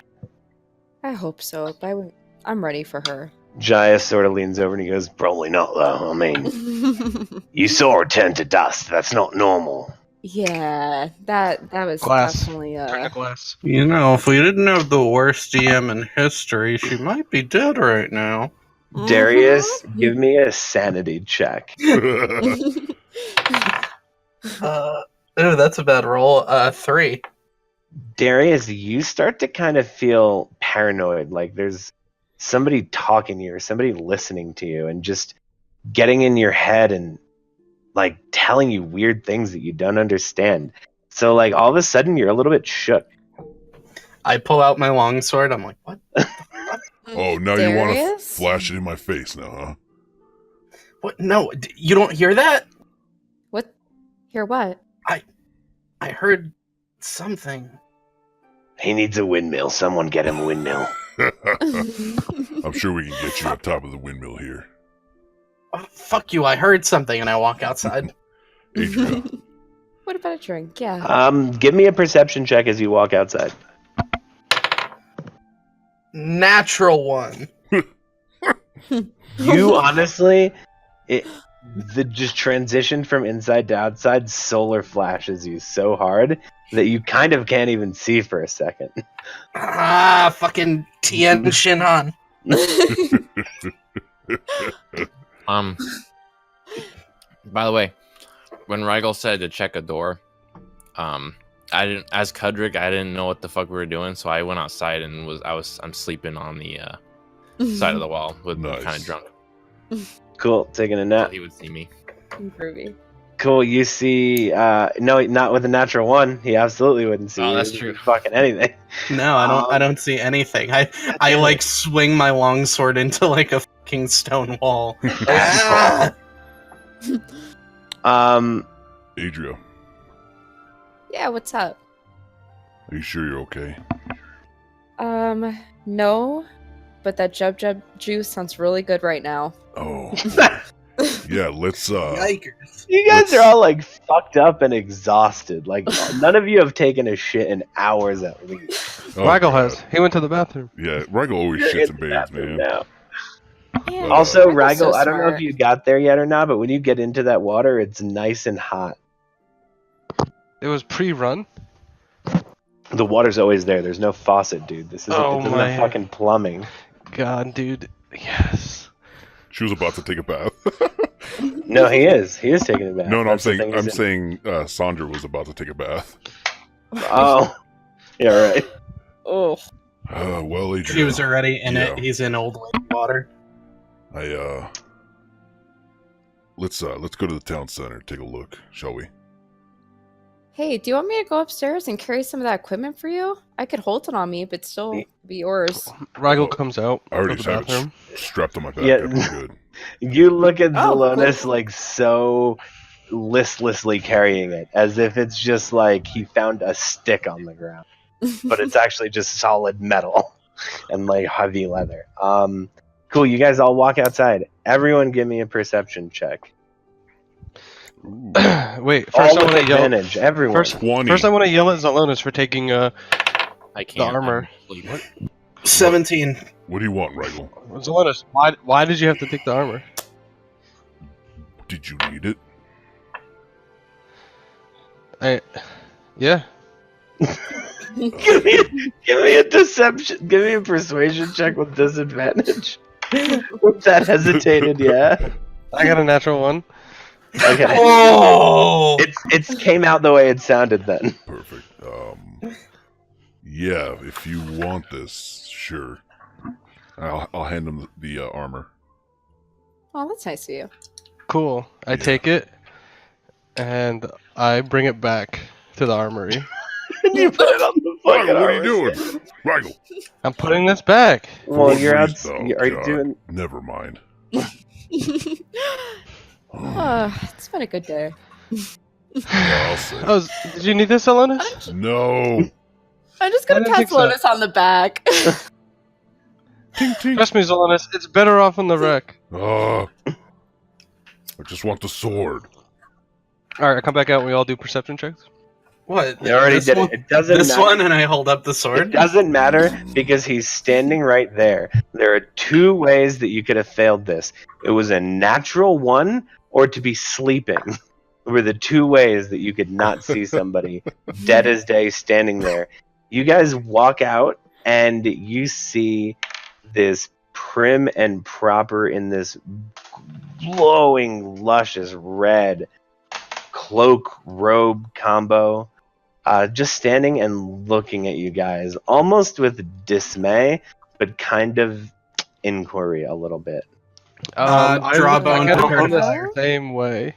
[SPEAKER 7] I hope so, but I'm ready for her.
[SPEAKER 1] Jaya sort of leans over and he goes, probably not though. I mean, you saw her turn to dust. That's not normal.
[SPEAKER 7] Yeah, that was
[SPEAKER 2] Glass.
[SPEAKER 7] definitely
[SPEAKER 2] Turn to glass.
[SPEAKER 4] You know, if we didn't have the worst DM in history, she might be dead right now.
[SPEAKER 1] Darius, give me a sanity check.
[SPEAKER 4] Oh, that's a bad roll. 3.
[SPEAKER 1] Darius, you start to kind of feel paranoid, like there's somebody talking to you or somebody listening to you and just getting in your head and like telling you weird things that you don't understand. So like all of a sudden you're a little bit shook.
[SPEAKER 4] I pull out my longsword. I'm like, what?
[SPEAKER 6] Oh, now you want to
[SPEAKER 7] Darius?
[SPEAKER 6] flash it in my face now, huh?
[SPEAKER 4] What? No, you don't hear that?
[SPEAKER 7] What Hear what?
[SPEAKER 4] I heard something.
[SPEAKER 1] He needs a windmill. Someone get him a windmill.
[SPEAKER 6] I'm sure we can get you on top of the windmill here.
[SPEAKER 4] Oh, fuck you! I heard something, and I walk outside.
[SPEAKER 6] Adria,
[SPEAKER 7] What about a drink? Yeah.
[SPEAKER 1] Give me a perception check as you walk outside.
[SPEAKER 4] Natural one.
[SPEAKER 1] You honestly, the just transition from inside to outside solar flashes you so hard that you kind of can't even see for a second.
[SPEAKER 4] Ah, fucking Tien Shinhan.
[SPEAKER 5] By the way, when Rigel said to check a door, I didn't. As Kudrick, I didn't know what the fuck we were doing, so I went outside and I'm sleeping on the side of the wall with
[SPEAKER 6] Nice.
[SPEAKER 5] kind of drunk.
[SPEAKER 1] Cool, taking a
[SPEAKER 5] So
[SPEAKER 1] nap.
[SPEAKER 5] he would see me.
[SPEAKER 7] Groovy.
[SPEAKER 1] Cool, you see, no, not with a natural one. He absolutely wouldn't see
[SPEAKER 5] Oh,
[SPEAKER 1] you.
[SPEAKER 5] that's
[SPEAKER 1] He'd
[SPEAKER 5] true.
[SPEAKER 1] see Fucking anything.
[SPEAKER 4] No, I don't see anything. I like swing my longsword into like a fucking stone wall. Ah!
[SPEAKER 6] Adria,
[SPEAKER 7] Yeah, what's up?
[SPEAKER 6] are you sure you're okay?
[SPEAKER 7] No, but that jub juice sounds really good right now.
[SPEAKER 6] Oh, yeah. Let's
[SPEAKER 4] Yikers.
[SPEAKER 1] You guys
[SPEAKER 6] Let's-
[SPEAKER 1] are all like fucked up and exhausted. Like none of you have taken a shit in hours at least.
[SPEAKER 6] Oh,
[SPEAKER 2] Rigel
[SPEAKER 6] God.
[SPEAKER 2] has. He went to the bathroom.
[SPEAKER 6] Yeah, Rigel always
[SPEAKER 1] You're
[SPEAKER 6] shits
[SPEAKER 1] in
[SPEAKER 6] and
[SPEAKER 1] the
[SPEAKER 6] bathes,
[SPEAKER 1] bathroom
[SPEAKER 6] man.
[SPEAKER 1] now.
[SPEAKER 7] Yeah,
[SPEAKER 1] Also,
[SPEAKER 7] Rigel's so
[SPEAKER 1] Rigel, I don't know if
[SPEAKER 7] smart.
[SPEAKER 1] you got there yet or not, but when you get into that water, it's nice and hot.
[SPEAKER 2] It was pre-run.
[SPEAKER 1] The water's always there. There's no faucet, dude. This isn't,
[SPEAKER 2] Oh
[SPEAKER 1] this isn't
[SPEAKER 2] my.
[SPEAKER 1] a fucking plumbing.
[SPEAKER 2] God, dude. Yes.
[SPEAKER 6] She was about to take a bath.
[SPEAKER 1] No, he is. He is taking a bath.
[SPEAKER 6] No, I'm
[SPEAKER 1] That's the
[SPEAKER 6] saying
[SPEAKER 1] thing, isn't it?
[SPEAKER 6] Sandra was about to take a bath.
[SPEAKER 1] Oh, yeah, right.
[SPEAKER 7] Oh,
[SPEAKER 6] Well, Adria,
[SPEAKER 4] She was already in
[SPEAKER 6] Yeah.
[SPEAKER 4] it. He's in old lady water.
[SPEAKER 6] let's go to the town center and take a look, shall we?
[SPEAKER 7] hey, do you want me to go upstairs and carry some of that equipment for you? I could hold it on me, but still be yours.
[SPEAKER 2] Rigel comes out
[SPEAKER 6] I already
[SPEAKER 2] of the
[SPEAKER 6] have
[SPEAKER 2] bathroom.
[SPEAKER 6] it strapped on my back.
[SPEAKER 1] Yeah.
[SPEAKER 6] I'm good.
[SPEAKER 1] You look at
[SPEAKER 7] Oh,
[SPEAKER 1] Zelonis
[SPEAKER 7] cool.
[SPEAKER 1] like so listlessly carrying it, as if it's just like he found a stick on the ground, but it's actually just solid metal and like heavy leather. Cool. You guys all walk outside. Everyone, give me a perception check.
[SPEAKER 2] Wait,
[SPEAKER 1] All
[SPEAKER 2] first I
[SPEAKER 1] with
[SPEAKER 2] want to yell.
[SPEAKER 1] advantage. Everyone.
[SPEAKER 2] First,
[SPEAKER 6] 20.
[SPEAKER 2] first I want to yell at Zelonis for taking
[SPEAKER 5] I can't.
[SPEAKER 2] armor.
[SPEAKER 5] I'm asleep.
[SPEAKER 4] 17.
[SPEAKER 6] What do you want, Rigel?
[SPEAKER 2] Zelonis, why did you have to take the armor?
[SPEAKER 6] Did you need it?
[SPEAKER 2] Yeah.
[SPEAKER 1] give me a deception. Give me a persuasion check with disadvantage. With that hesitated, yeah.
[SPEAKER 2] I got a natural one.
[SPEAKER 1] Okay.
[SPEAKER 4] Oh!
[SPEAKER 1] It's came out the way it sounded then.
[SPEAKER 6] Perfect. Yeah, if you want this, sure. I'll hand him the armor.
[SPEAKER 7] Oh, that's nice of you.
[SPEAKER 2] Cool. I
[SPEAKER 6] Yeah.
[SPEAKER 2] take it and I bring it back to the armory.
[SPEAKER 1] And you put it on the fucking
[SPEAKER 6] Rigel, what are you
[SPEAKER 1] armor.
[SPEAKER 6] doing? Rigel.
[SPEAKER 2] I'm putting this back.
[SPEAKER 1] Well,
[SPEAKER 6] what
[SPEAKER 1] you're out.
[SPEAKER 6] reason?
[SPEAKER 1] Are you
[SPEAKER 6] God.
[SPEAKER 1] doing?
[SPEAKER 6] Never mind.
[SPEAKER 7] It's been a good day.
[SPEAKER 6] I'll say.
[SPEAKER 2] Oh, did you need this, Zelonis?
[SPEAKER 6] No.
[SPEAKER 7] I'm just
[SPEAKER 2] I
[SPEAKER 7] gonna
[SPEAKER 2] didn't
[SPEAKER 7] pat
[SPEAKER 2] think so.
[SPEAKER 7] Lotus on the back.
[SPEAKER 6] Tink, tink.
[SPEAKER 2] Trust me, Zelonis, it's better off on the wreck.
[SPEAKER 6] I just want the sword.
[SPEAKER 2] Alright, I come back out and we all do perception checks.
[SPEAKER 4] What?
[SPEAKER 1] You already
[SPEAKER 4] This
[SPEAKER 1] did
[SPEAKER 4] one?
[SPEAKER 1] it. It doesn't
[SPEAKER 4] This
[SPEAKER 1] matter.
[SPEAKER 4] one, and I hold up the
[SPEAKER 1] It
[SPEAKER 4] sword?
[SPEAKER 1] doesn't matter because he's standing right there. There are two ways that you could have failed this. It was a natural one, or to be sleeping. Were the two ways that you could not see somebody dead as day standing there. You guys walk out and you see this prim and proper in this glowing, luscious red cloak robe combo. Just standing and looking at you guys, almost with dismay, but kind of inquiry a little bit.
[SPEAKER 2] I
[SPEAKER 4] Drawbone
[SPEAKER 2] look at him
[SPEAKER 4] prepare
[SPEAKER 2] in the
[SPEAKER 7] fire.
[SPEAKER 2] same way.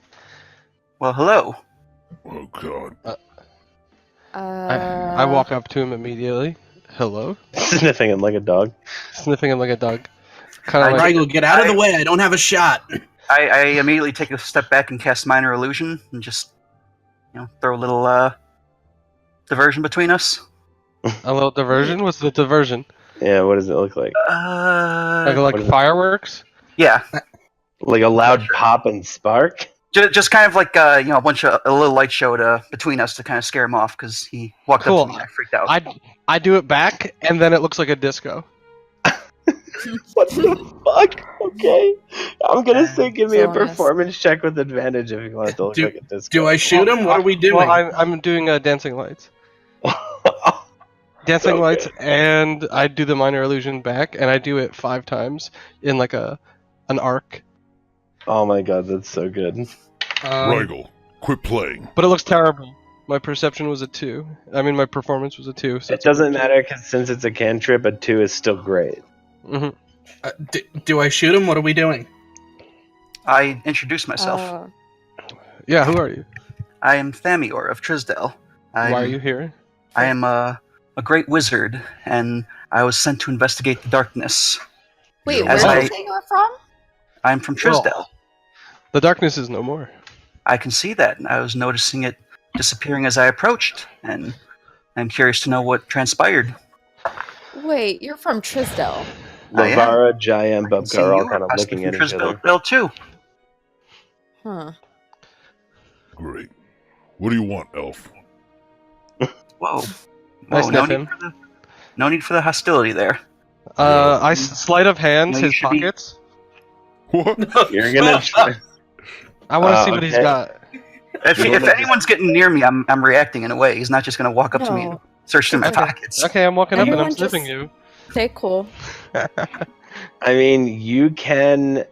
[SPEAKER 8] Well, hello.
[SPEAKER 6] Oh, God.
[SPEAKER 2] I walk up to him immediately. Hello?
[SPEAKER 1] Sniffing him like a dog.
[SPEAKER 2] Sniffing him like a dog. Kind of like,
[SPEAKER 4] Rigel, get out of the way. I don't have a shot.
[SPEAKER 8] I immediately take a step back and cast Minor Illusion and just throw a little diversion between us.
[SPEAKER 2] A little diversion? What's the diversion?
[SPEAKER 1] Yeah, what does it look like?
[SPEAKER 2] Like
[SPEAKER 1] what is it?
[SPEAKER 2] fireworks?
[SPEAKER 8] Yeah,
[SPEAKER 1] Like a loud pop and spark?
[SPEAKER 8] just kind of like a little light show between us to kind of scare him off because he walked
[SPEAKER 2] Cool.
[SPEAKER 8] up to me and I freaked out.
[SPEAKER 2] I do it back, and then it looks like a disco.
[SPEAKER 1] What the fuck? Okay. I'm gonna say give me a
[SPEAKER 7] Bonus.
[SPEAKER 1] performance check with advantage if you want it to look like a disco.
[SPEAKER 4] Do I shoot him? What are we doing?
[SPEAKER 2] Well, I'm doing dancing lights. Dancing
[SPEAKER 1] Okay.
[SPEAKER 2] lights, and I do the minor illusion back, and I do it 5 times in like an arc.
[SPEAKER 1] Oh my god, that's so good.
[SPEAKER 6] Rigel, quit playing.
[SPEAKER 2] But it looks terrible. My perception was a 2. I mean, my performance was a 2. So
[SPEAKER 1] It doesn't matter because since it's a cantrip, a 2 is still great.
[SPEAKER 2] Hmm.
[SPEAKER 4] Do I shoot him? What are we doing?
[SPEAKER 8] I introduced myself.
[SPEAKER 2] Yeah, who are you?
[SPEAKER 8] I am Thamior of Trisdale.
[SPEAKER 2] Why are you here?
[SPEAKER 8] I am a great wizard, and I was sent to investigate the darkness.
[SPEAKER 7] Wait,
[SPEAKER 8] As
[SPEAKER 7] where
[SPEAKER 8] I-
[SPEAKER 7] did you say you were from?
[SPEAKER 8] I'm from Trisdale.
[SPEAKER 2] The darkness is no more.
[SPEAKER 8] I can see that, and I was noticing it disappearing as I approached, and I'm curious to know what transpired.
[SPEAKER 7] Wait, you're from Trisdale.
[SPEAKER 8] I am.
[SPEAKER 1] Lavara, Jaya, and
[SPEAKER 8] I can see
[SPEAKER 1] Bubka are all
[SPEAKER 8] you
[SPEAKER 1] kind of
[SPEAKER 8] possibly
[SPEAKER 1] looking
[SPEAKER 8] from
[SPEAKER 1] at each other.
[SPEAKER 8] Trisdale too.
[SPEAKER 7] Huh.
[SPEAKER 6] Great. What do you want, Elf?
[SPEAKER 8] Whoa.
[SPEAKER 2] I
[SPEAKER 8] Whoa,
[SPEAKER 2] sniff him.
[SPEAKER 8] No need for the hostility there.
[SPEAKER 2] Sleight of hand
[SPEAKER 8] No, you
[SPEAKER 2] his
[SPEAKER 8] should be-
[SPEAKER 2] pockets.
[SPEAKER 6] What?
[SPEAKER 1] You're gonna try.
[SPEAKER 2] I want to see what he's
[SPEAKER 1] okay.
[SPEAKER 2] got.
[SPEAKER 8] If anyone's getting near me, I'm reacting in a way. He's not just going to walk up to me and
[SPEAKER 7] No.
[SPEAKER 8] search through my
[SPEAKER 2] Okay.
[SPEAKER 8] pockets.
[SPEAKER 2] Okay, I'm walking up and I'm
[SPEAKER 7] Everyone
[SPEAKER 2] sniffing
[SPEAKER 7] just-
[SPEAKER 2] you.
[SPEAKER 7] Stay cool.
[SPEAKER 1] I mean, you can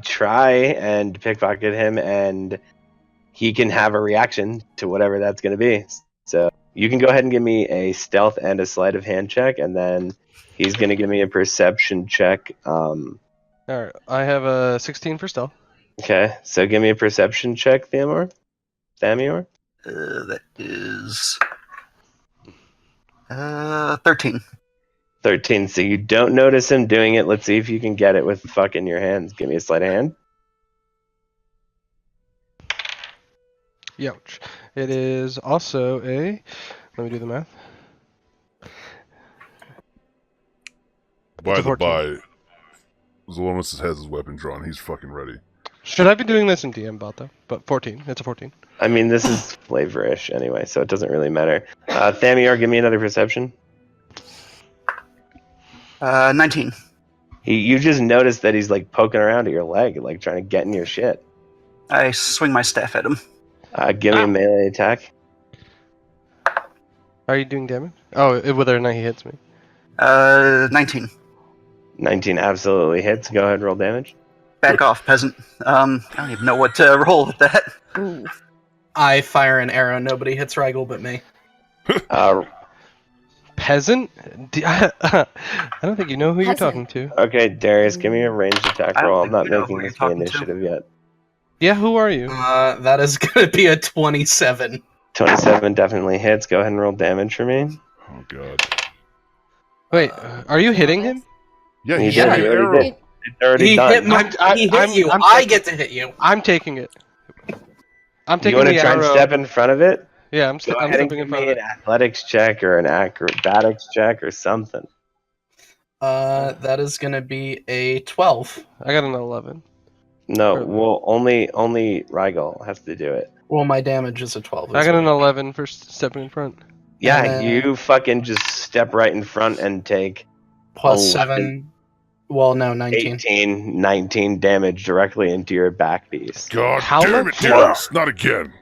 [SPEAKER 1] try and pickpocket him, and he can have a reaction to whatever that's going to be. So you can go ahead and give me a stealth and a sleight of hand check, and then he's going to give me a perception check.
[SPEAKER 2] Alright, I have a 16 for stealth.
[SPEAKER 1] Okay, so give me a perception check, Thamior.
[SPEAKER 8] That is 13.
[SPEAKER 1] 13. So you don't notice him doing it. Let's see if you can get it with fucking your hands. Give me a sleight of hand.
[SPEAKER 2] Youch. It is also a. Let me do the math.
[SPEAKER 6] By
[SPEAKER 2] It's a
[SPEAKER 6] the
[SPEAKER 2] 14.
[SPEAKER 6] by, Zelonis has his weapon drawn. He's fucking ready.
[SPEAKER 2] Should I be doing this in DM bot though? But 14. It's a 14.
[SPEAKER 1] I mean, this is flavorish anyway, so it doesn't really matter. Thamior, give me another perception.
[SPEAKER 8] 19.
[SPEAKER 1] You just noticed that he's like poking around at your leg, like trying to get in your shit.
[SPEAKER 8] I swing my staff at him.
[SPEAKER 1] Give me a melee attack.
[SPEAKER 2] Are you doing damage? Oh, whether or not he hits me.
[SPEAKER 8] 19.
[SPEAKER 1] 19 absolutely hits. Go ahead, roll damage.
[SPEAKER 8] Back off, peasant. I don't even know what to roll with that.
[SPEAKER 7] Ooh.
[SPEAKER 4] I fire an arrow. Nobody hits Rigel but me.
[SPEAKER 2] Peasant? I don't think you know who you're
[SPEAKER 7] Peasant.
[SPEAKER 2] talking to.
[SPEAKER 1] Okay, Darius, give me a ranged attack
[SPEAKER 8] I don't
[SPEAKER 1] roll. I'm
[SPEAKER 8] think
[SPEAKER 1] not
[SPEAKER 8] we know
[SPEAKER 1] making
[SPEAKER 8] who
[SPEAKER 1] this
[SPEAKER 8] you're
[SPEAKER 1] the
[SPEAKER 8] talking to.
[SPEAKER 1] initiative yet.
[SPEAKER 2] Yeah, who are you?
[SPEAKER 4] That is going to be a 27.
[SPEAKER 1] 27 definitely hits. Go ahead and roll damage for me.
[SPEAKER 6] Oh god.
[SPEAKER 2] Wait, are you hitting him?
[SPEAKER 6] Yeah,
[SPEAKER 1] You
[SPEAKER 6] he's
[SPEAKER 1] did,
[SPEAKER 6] got
[SPEAKER 1] you
[SPEAKER 6] an
[SPEAKER 1] already
[SPEAKER 6] arrow.
[SPEAKER 1] did. It's already
[SPEAKER 4] He
[SPEAKER 1] done.
[SPEAKER 4] hit you.
[SPEAKER 2] I'm
[SPEAKER 4] I
[SPEAKER 2] taking-
[SPEAKER 4] get to hit you.
[SPEAKER 2] I'm taking it. I'm
[SPEAKER 1] You
[SPEAKER 2] taking
[SPEAKER 1] want to
[SPEAKER 2] the
[SPEAKER 1] try and
[SPEAKER 2] arrow.
[SPEAKER 1] step in front of it?
[SPEAKER 2] Yeah, I'm
[SPEAKER 1] Go
[SPEAKER 2] stepping
[SPEAKER 1] ahead and
[SPEAKER 2] in
[SPEAKER 1] give
[SPEAKER 2] front
[SPEAKER 1] me
[SPEAKER 2] of
[SPEAKER 1] an
[SPEAKER 2] it.
[SPEAKER 1] athletics check or an acrobatics check or something.
[SPEAKER 4] That is going to be a 12.
[SPEAKER 2] I got an 11.
[SPEAKER 1] No,
[SPEAKER 2] Or-
[SPEAKER 1] well, only Rigel has to do it.
[SPEAKER 4] Well, my damage is a 12.
[SPEAKER 2] I got an 11 for stepping in front.
[SPEAKER 1] Yeah,
[SPEAKER 4] And then-
[SPEAKER 1] you fucking just step right in front and take
[SPEAKER 4] Plus
[SPEAKER 1] 11.
[SPEAKER 4] 7. Well, no, 19.
[SPEAKER 1] 19 damage directly into your back piece.
[SPEAKER 6] God
[SPEAKER 2] How
[SPEAKER 6] damn it,
[SPEAKER 2] much?
[SPEAKER 6] Darius! Not again.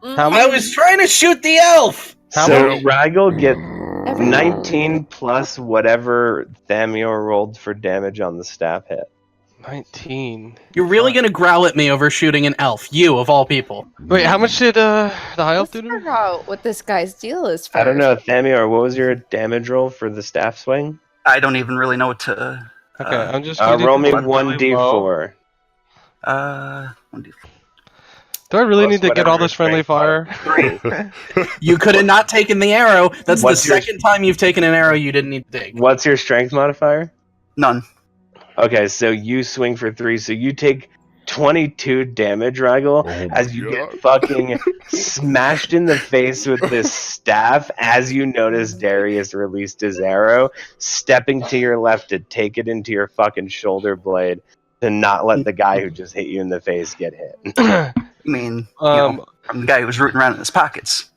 [SPEAKER 2] How
[SPEAKER 4] I
[SPEAKER 2] much?
[SPEAKER 4] was trying to shoot the elf!
[SPEAKER 2] How
[SPEAKER 1] So
[SPEAKER 6] much?
[SPEAKER 1] Rigel gets
[SPEAKER 7] Every-
[SPEAKER 1] 19 plus whatever Thamior rolled for damage on the staff hit.
[SPEAKER 2] 19.
[SPEAKER 4] You're really going to growl at me over shooting an elf. You, of all people.
[SPEAKER 2] Wait, how much did the high elf
[SPEAKER 7] Let's
[SPEAKER 2] do to me?
[SPEAKER 7] figure out what this guy's deal is first.
[SPEAKER 1] I don't know, Thamior, what was your damage roll for the staff swing?
[SPEAKER 8] I don't even really know what to.
[SPEAKER 2] Okay, I'm just.
[SPEAKER 1] Roll me
[SPEAKER 8] really
[SPEAKER 1] 1d4.
[SPEAKER 8] 1d4.
[SPEAKER 2] Do I really
[SPEAKER 1] Plus
[SPEAKER 2] need to get all
[SPEAKER 1] whatever
[SPEAKER 2] this friendly
[SPEAKER 1] strength
[SPEAKER 2] fire?
[SPEAKER 4] You could have not taken the arrow. That's
[SPEAKER 1] What's
[SPEAKER 4] the
[SPEAKER 1] your-
[SPEAKER 4] second time you've taken an arrow you didn't need to take.
[SPEAKER 1] What's your strength modifier?
[SPEAKER 8] None.
[SPEAKER 1] Okay, so you swing for 3, so you take 22 damage, Rigel,
[SPEAKER 6] Oh my
[SPEAKER 1] as you
[SPEAKER 6] God.
[SPEAKER 1] get fucking smashed in the face with this staff as you notice Darius released his arrow, stepping to your left to take it into your fucking shoulder blade to not let the guy who just hit you in the face get hit.
[SPEAKER 8] I mean, I'm the guy who was rooting around in his pockets.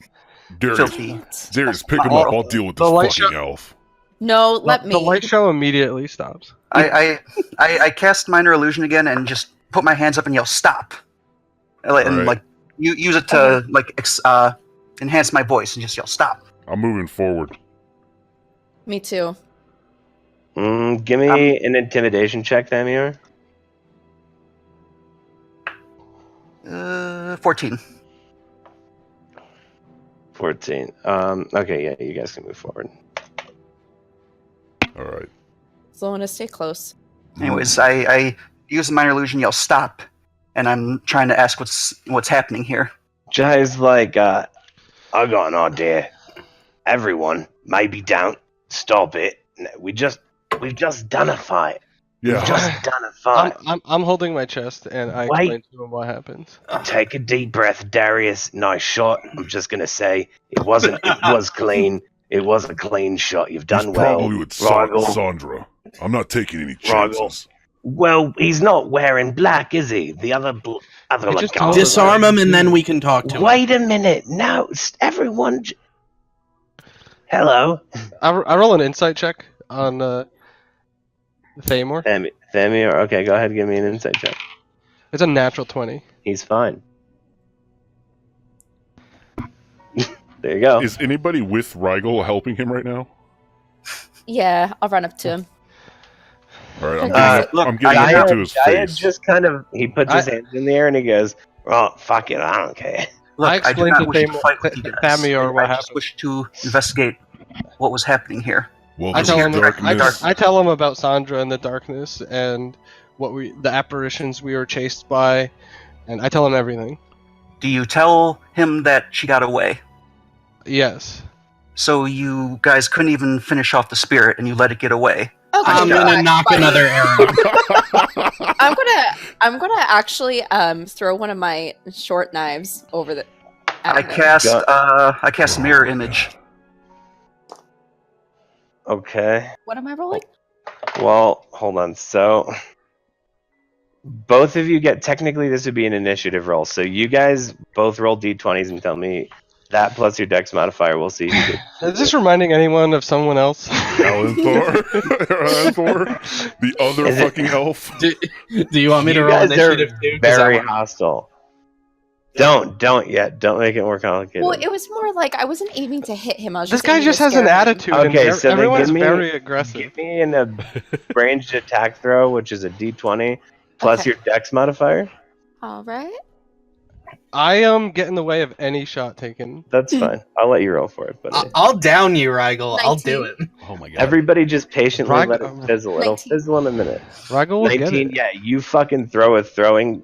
[SPEAKER 6] Darius,
[SPEAKER 8] Filthy.
[SPEAKER 6] Darius, pick him up. I'll deal with
[SPEAKER 2] The
[SPEAKER 6] this
[SPEAKER 2] light
[SPEAKER 6] fucking elf.
[SPEAKER 7] No, let me.
[SPEAKER 2] The light show immediately stops.
[SPEAKER 8] I cast minor illusion again and just put my hands up and yell stop, and
[SPEAKER 6] Alright.
[SPEAKER 8] like use it to enhance my voice and just yell stop.
[SPEAKER 6] I'm moving forward.
[SPEAKER 7] Me too.
[SPEAKER 1] Give me an intimidation check, Thamior.
[SPEAKER 8] 14.
[SPEAKER 1] 14. Okay, yeah, you guys can move forward.
[SPEAKER 6] All right.
[SPEAKER 7] Zelona, stay close.
[SPEAKER 8] Anyways, I use the minor illusion, yell stop, and I'm trying to ask what's happening here.
[SPEAKER 1] Jai's like, I got an idea. Everyone, maybe don't stop it. We've just done a fight.
[SPEAKER 6] Yeah.
[SPEAKER 1] We've just done a fight.
[SPEAKER 2] I'm holding my chest and I
[SPEAKER 1] Wait.
[SPEAKER 2] explain to him what happens.
[SPEAKER 1] Take a deep breath, Darius. Nice shot. I'm just gonna say it was clean. It was a clean shot. You've done
[SPEAKER 6] He's
[SPEAKER 1] well.
[SPEAKER 6] probably with
[SPEAKER 1] Rigel.
[SPEAKER 6] Sandra. I'm not taking any
[SPEAKER 1] Rigel.
[SPEAKER 6] chances.
[SPEAKER 1] Well, he's not wearing black, is he? The other
[SPEAKER 2] He
[SPEAKER 1] like,
[SPEAKER 2] just told us
[SPEAKER 4] Disarm him and then we can talk to him.
[SPEAKER 1] Wait a minute. No, everyone. Hello,
[SPEAKER 2] I roll an insight check on Thamor.
[SPEAKER 1] Thamior. Okay, go ahead. Give me an insight check.
[SPEAKER 2] It's a natural 20.
[SPEAKER 1] He's fine. There you go.
[SPEAKER 6] Is anybody with Rigel helping him right now?
[SPEAKER 7] Yeah, I'll run up to him.
[SPEAKER 6] All right, I'm
[SPEAKER 7] Look,
[SPEAKER 6] getting into his
[SPEAKER 1] Jaya
[SPEAKER 6] face.
[SPEAKER 1] just kind of he puts his hands in the air and he goes, "Oh fuck it, I don't care."
[SPEAKER 8] Look,
[SPEAKER 2] I
[SPEAKER 8] I do
[SPEAKER 2] explained
[SPEAKER 8] not
[SPEAKER 2] to
[SPEAKER 8] wish to
[SPEAKER 2] Thamior-
[SPEAKER 8] fight with you guys.
[SPEAKER 2] Thamior what
[SPEAKER 8] I just
[SPEAKER 2] happened.
[SPEAKER 8] wish to investigate what was happening here.
[SPEAKER 6] Well,
[SPEAKER 2] I
[SPEAKER 6] this
[SPEAKER 2] tell
[SPEAKER 6] is
[SPEAKER 2] him
[SPEAKER 6] darkness.
[SPEAKER 2] I tell him about Sandra in the darkness and the apparitions we were chased by, and I tell him everything.
[SPEAKER 8] Do you tell him that she got away?
[SPEAKER 2] Yes.
[SPEAKER 8] So you guys couldn't even finish off the spirit and you let it get away?
[SPEAKER 7] Okay,
[SPEAKER 4] I'm gonna
[SPEAKER 7] that's
[SPEAKER 4] knock
[SPEAKER 7] funny.
[SPEAKER 4] another arrow.
[SPEAKER 7] I'm gonna actually throw one of my short knives over the. at him.
[SPEAKER 8] I cast mirror image.
[SPEAKER 1] Okay.
[SPEAKER 7] What am I rolling?
[SPEAKER 1] Well, hold on. So both of you get technically this would be an initiative roll. So you guys both roll d20s and tell me that plus your dex modifier. We'll see who gets.
[SPEAKER 2] Is this reminding anyone of someone else?
[SPEAKER 6] Alanthor. Alanthor. The other
[SPEAKER 1] Is it-
[SPEAKER 6] fucking elf.
[SPEAKER 4] Do you want me to
[SPEAKER 1] You
[SPEAKER 4] roll
[SPEAKER 1] guys are
[SPEAKER 4] initiative too? 'Cause I
[SPEAKER 1] very
[SPEAKER 4] wanna-
[SPEAKER 1] hostile. Don't yet. Don't make it more complicated.
[SPEAKER 7] Well, it was more like I wasn't aiming to hit him. I was
[SPEAKER 2] This
[SPEAKER 7] just
[SPEAKER 2] guy
[SPEAKER 7] aiming
[SPEAKER 2] just
[SPEAKER 7] to
[SPEAKER 2] has an
[SPEAKER 7] scare him.
[SPEAKER 2] attitude.
[SPEAKER 1] Okay,
[SPEAKER 2] and
[SPEAKER 1] so then
[SPEAKER 2] everyone's
[SPEAKER 1] give me-
[SPEAKER 2] very aggressive.
[SPEAKER 1] Give me a ranged attack throw, which is a d20 plus
[SPEAKER 7] Okay.
[SPEAKER 1] your dex modifier.
[SPEAKER 7] All right.
[SPEAKER 2] I am get in the way of any shot taken.
[SPEAKER 1] That's fine. I'll let you roll for it, buddy.
[SPEAKER 4] I'll down you, Rigel. I'll do
[SPEAKER 7] 19.
[SPEAKER 4] it.
[SPEAKER 3] Oh my god.
[SPEAKER 1] Everybody just patiently
[SPEAKER 2] Rag-
[SPEAKER 1] let it fizzle. It'll
[SPEAKER 7] 19.
[SPEAKER 1] fizzle in a minute.
[SPEAKER 2] Ragul will get
[SPEAKER 1] 19,
[SPEAKER 2] it.
[SPEAKER 1] yeah, you fucking throw a throwing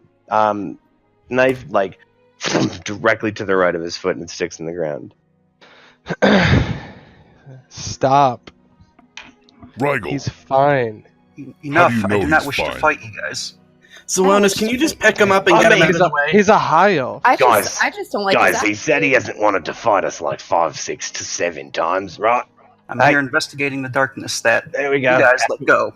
[SPEAKER 1] knife like directly to the right of his foot and it sticks in the ground.
[SPEAKER 2] Stop.
[SPEAKER 6] Rigel.
[SPEAKER 2] He's fine.
[SPEAKER 8] Enough.
[SPEAKER 6] you know
[SPEAKER 8] I do not
[SPEAKER 6] he's
[SPEAKER 8] wish
[SPEAKER 6] fine?
[SPEAKER 8] to fight you guys.
[SPEAKER 4] Salonis, can you just pick him up and
[SPEAKER 1] I
[SPEAKER 4] get him
[SPEAKER 1] mean,
[SPEAKER 4] out of the way?
[SPEAKER 2] He's a high elf.
[SPEAKER 7] I
[SPEAKER 1] Guys,
[SPEAKER 7] just don't like his
[SPEAKER 1] Guys, he said he hasn't wanted to fight us like 5, 6 to 7 times, right?
[SPEAKER 8] I'm
[SPEAKER 1] Hey.
[SPEAKER 8] here investigating the darkness that
[SPEAKER 1] There we
[SPEAKER 8] you
[SPEAKER 1] go.
[SPEAKER 8] guys let go.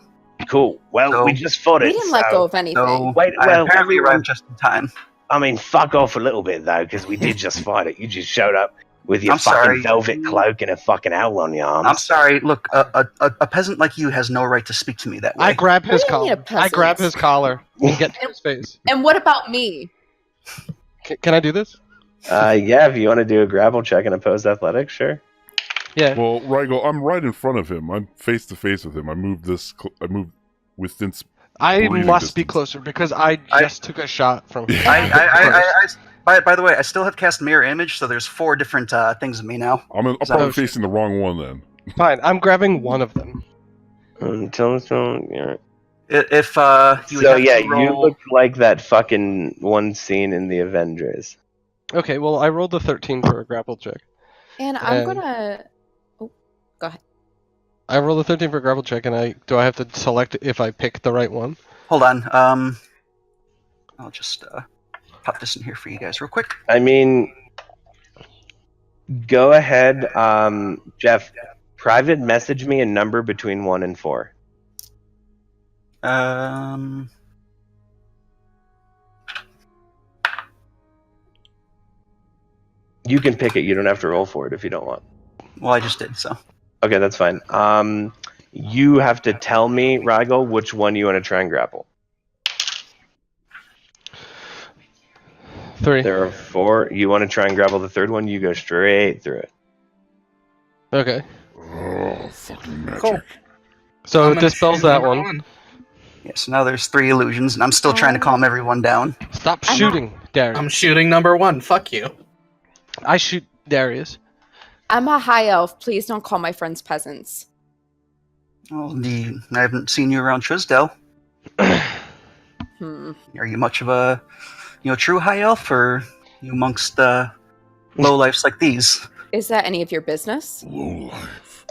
[SPEAKER 1] Cool. Well,
[SPEAKER 8] So-
[SPEAKER 1] we just fought it.
[SPEAKER 7] We didn't let
[SPEAKER 1] so-
[SPEAKER 7] go of anything.
[SPEAKER 8] So
[SPEAKER 1] Wait,
[SPEAKER 8] I
[SPEAKER 1] well,
[SPEAKER 8] apparently
[SPEAKER 1] everyone-
[SPEAKER 8] arrived just in time.
[SPEAKER 1] I mean, fuck off a little bit though, because we did just fight it. You just showed up with your
[SPEAKER 8] I'm
[SPEAKER 1] fucking
[SPEAKER 8] sorry.
[SPEAKER 1] velvet cloak and a fucking owl on your arms.
[SPEAKER 8] I'm sorry. Look, a peasant like you has no right to speak to me that way.
[SPEAKER 2] I grab his
[SPEAKER 7] What do you mean a
[SPEAKER 2] collar. I grab
[SPEAKER 7] peasant?
[SPEAKER 2] his collar and get to his face.
[SPEAKER 7] And what about me?
[SPEAKER 2] Can I do this?
[SPEAKER 1] Yeah, if you want to do a grapple check and opposed athletics, sure.
[SPEAKER 2] Yeah.
[SPEAKER 6] Well, Rigel, I'm right in front of him. I'm face to face with him. I moved I moved within.
[SPEAKER 2] I
[SPEAKER 6] breathing
[SPEAKER 2] must be
[SPEAKER 6] distance.
[SPEAKER 2] closer because I just took a shot from.
[SPEAKER 8] By the way, I still have cast mirror image, so there's 4 different things of me now.
[SPEAKER 6] I'm probably facing the wrong one then.
[SPEAKER 2] Fine, I'm grabbing one of them.
[SPEAKER 1] Tombstone. Yeah.
[SPEAKER 8] If you would
[SPEAKER 1] So
[SPEAKER 8] have
[SPEAKER 1] yeah,
[SPEAKER 8] to roll,
[SPEAKER 1] you look like that fucking one scene in the Avengers.
[SPEAKER 2] Okay, well I rolled a 13 for a grapple check.
[SPEAKER 7] And I'm
[SPEAKER 2] And-
[SPEAKER 7] gonna. Oh, go ahead.
[SPEAKER 2] I rolled a 13 for a grapple check, and do I have to select if I pick the right one?
[SPEAKER 8] Hold on. I'll just pop this in here for you guys real quick.
[SPEAKER 1] I mean, go ahead, Jeff. Private message me a number between 1 and 4. You can pick it. You don't have to roll for it if you don't want.
[SPEAKER 8] Well, I just did, so.
[SPEAKER 1] Okay, that's fine. You have to tell me, Rigel, which one you want to try and grapple.
[SPEAKER 2] 3.
[SPEAKER 1] There are 4. You want to try and grapple the third one, you go straight through it.
[SPEAKER 2] Okay.
[SPEAKER 6] Oh, fucking magic.
[SPEAKER 4] Cool.
[SPEAKER 2] So
[SPEAKER 4] I'm
[SPEAKER 2] it
[SPEAKER 4] gonna
[SPEAKER 2] dispels
[SPEAKER 4] shoot
[SPEAKER 2] that
[SPEAKER 4] number
[SPEAKER 2] one.
[SPEAKER 8] Yeah, so now there's 3 illusions, and I'm still trying to calm everyone down.
[SPEAKER 2] Stop
[SPEAKER 7] I'm
[SPEAKER 2] shooting, Darius.
[SPEAKER 4] I'm shooting number 1. Fuck you.
[SPEAKER 2] I shoot Darius.
[SPEAKER 7] I'm a high elf. Please don't call my friends peasants.
[SPEAKER 8] Well, I haven't seen you around Trisdale.
[SPEAKER 7] Hmm.
[SPEAKER 8] Are you much of a, true high elf, or you amongst lowlifes like these?
[SPEAKER 7] Is that any of your business?
[SPEAKER 6] Low life.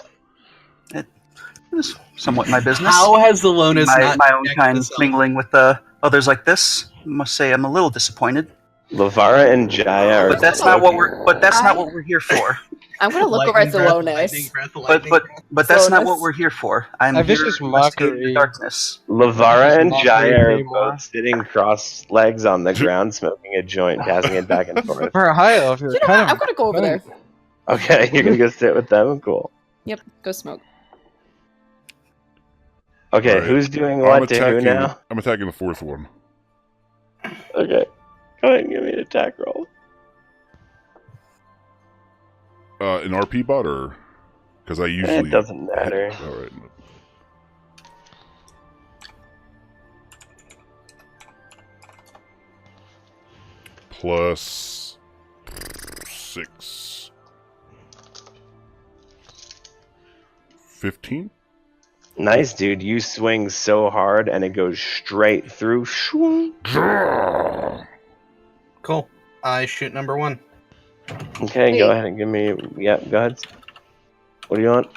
[SPEAKER 8] It's somewhat my business.
[SPEAKER 4] How has the Lonus not
[SPEAKER 8] my own
[SPEAKER 4] checked
[SPEAKER 8] kind
[SPEAKER 4] this out?
[SPEAKER 8] mingling with others like this? I must say I'm a little disappointed.
[SPEAKER 1] Lavara and Jaya are.
[SPEAKER 8] But that's not what we're here for.
[SPEAKER 7] I'm gonna look over at
[SPEAKER 4] Lightning breath,
[SPEAKER 7] Zelonis.
[SPEAKER 4] lightning breath,
[SPEAKER 8] But
[SPEAKER 4] lightning
[SPEAKER 8] but
[SPEAKER 4] breath.
[SPEAKER 8] but that's not
[SPEAKER 7] Slowness.
[SPEAKER 8] what we're here for. I'm
[SPEAKER 2] A
[SPEAKER 8] here
[SPEAKER 2] vicious
[SPEAKER 8] to investigate
[SPEAKER 2] mockery.
[SPEAKER 8] the darkness.
[SPEAKER 1] Lavara and
[SPEAKER 2] Mockery
[SPEAKER 1] Jaya are
[SPEAKER 2] anymore.
[SPEAKER 1] both sitting cross legs on the ground, smoking a joint, passing it back and forth.
[SPEAKER 2] For a high elf, you're
[SPEAKER 7] You know
[SPEAKER 2] kind
[SPEAKER 7] what?
[SPEAKER 2] of.
[SPEAKER 7] I'm gonna go over there.
[SPEAKER 1] Okay, you're gonna go sit with them. Cool.
[SPEAKER 7] Yep, go smoke.
[SPEAKER 1] Okay,
[SPEAKER 6] Alright.
[SPEAKER 1] who's doing what to who now?
[SPEAKER 6] I'm attacking the fourth one.
[SPEAKER 1] Okay, go ahead and give me an attack roll.
[SPEAKER 6] An RP bot, or because I usually
[SPEAKER 1] It doesn't matter.
[SPEAKER 6] All right. Plus 6. 15?
[SPEAKER 1] Nice, dude. You swing so hard and it goes straight through. Shoo.
[SPEAKER 4] Cool. I shoot number 1.
[SPEAKER 1] Okay, go
[SPEAKER 7] Wait.
[SPEAKER 1] ahead and give me. Yep, go ahead. What do you want?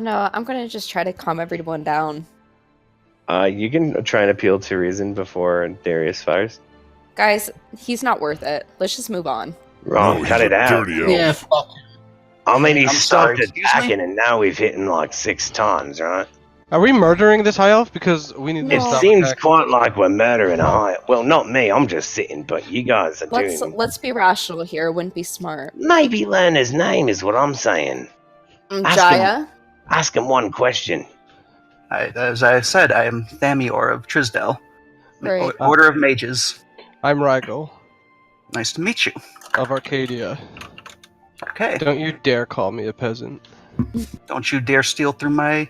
[SPEAKER 7] No, I'm gonna just try to calm everyone down.
[SPEAKER 1] You can try and appeal to reason before Darius fires.
[SPEAKER 7] Guys, he's not worth it. Let's just move on.
[SPEAKER 1] Wrong,
[SPEAKER 6] No,
[SPEAKER 1] cut
[SPEAKER 6] he's
[SPEAKER 1] it
[SPEAKER 6] a
[SPEAKER 1] out.
[SPEAKER 6] dirty elf.
[SPEAKER 4] Yeah, fuck.
[SPEAKER 1] I mean, he
[SPEAKER 8] I'm
[SPEAKER 1] stopped
[SPEAKER 8] sorry, excuse
[SPEAKER 1] attacking
[SPEAKER 8] me?
[SPEAKER 1] and now we've hit him like 6 times, right?
[SPEAKER 2] Are we murdering this high elf? Because we need to
[SPEAKER 1] It
[SPEAKER 7] No.
[SPEAKER 2] stop
[SPEAKER 1] seems
[SPEAKER 2] attacking.
[SPEAKER 1] quite like we're murdering a high. Well, not me, I'm just sitting, but you guys are doing.
[SPEAKER 7] Let's be rational here. It wouldn't be smart.
[SPEAKER 1] Maybe learn his name is what I'm saying. Ask
[SPEAKER 7] Jaya.
[SPEAKER 1] Ask him one question.
[SPEAKER 8] As I said, I am Thamior of Trisdale,
[SPEAKER 7] Right.
[SPEAKER 8] Order of Mages.
[SPEAKER 2] I'm Rigel
[SPEAKER 8] Nice to meet you.
[SPEAKER 2] of Arcadia.
[SPEAKER 8] Okay,
[SPEAKER 2] Don't you dare call me a peasant.
[SPEAKER 8] don't you dare steal from my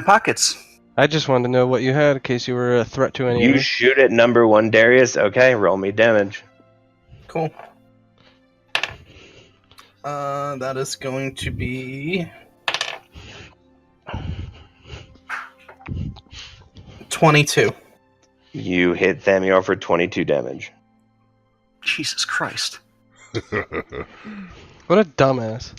[SPEAKER 8] pockets.
[SPEAKER 2] I just wanted to know what you had in case you were a threat to any
[SPEAKER 1] You
[SPEAKER 2] of us.
[SPEAKER 1] shoot at number 1, Darius. Okay, roll me damage.
[SPEAKER 4] Cool. That is going to be 22.
[SPEAKER 1] You hit Thamior for 22 damage.
[SPEAKER 8] Jesus Christ.
[SPEAKER 2] What a dumbass.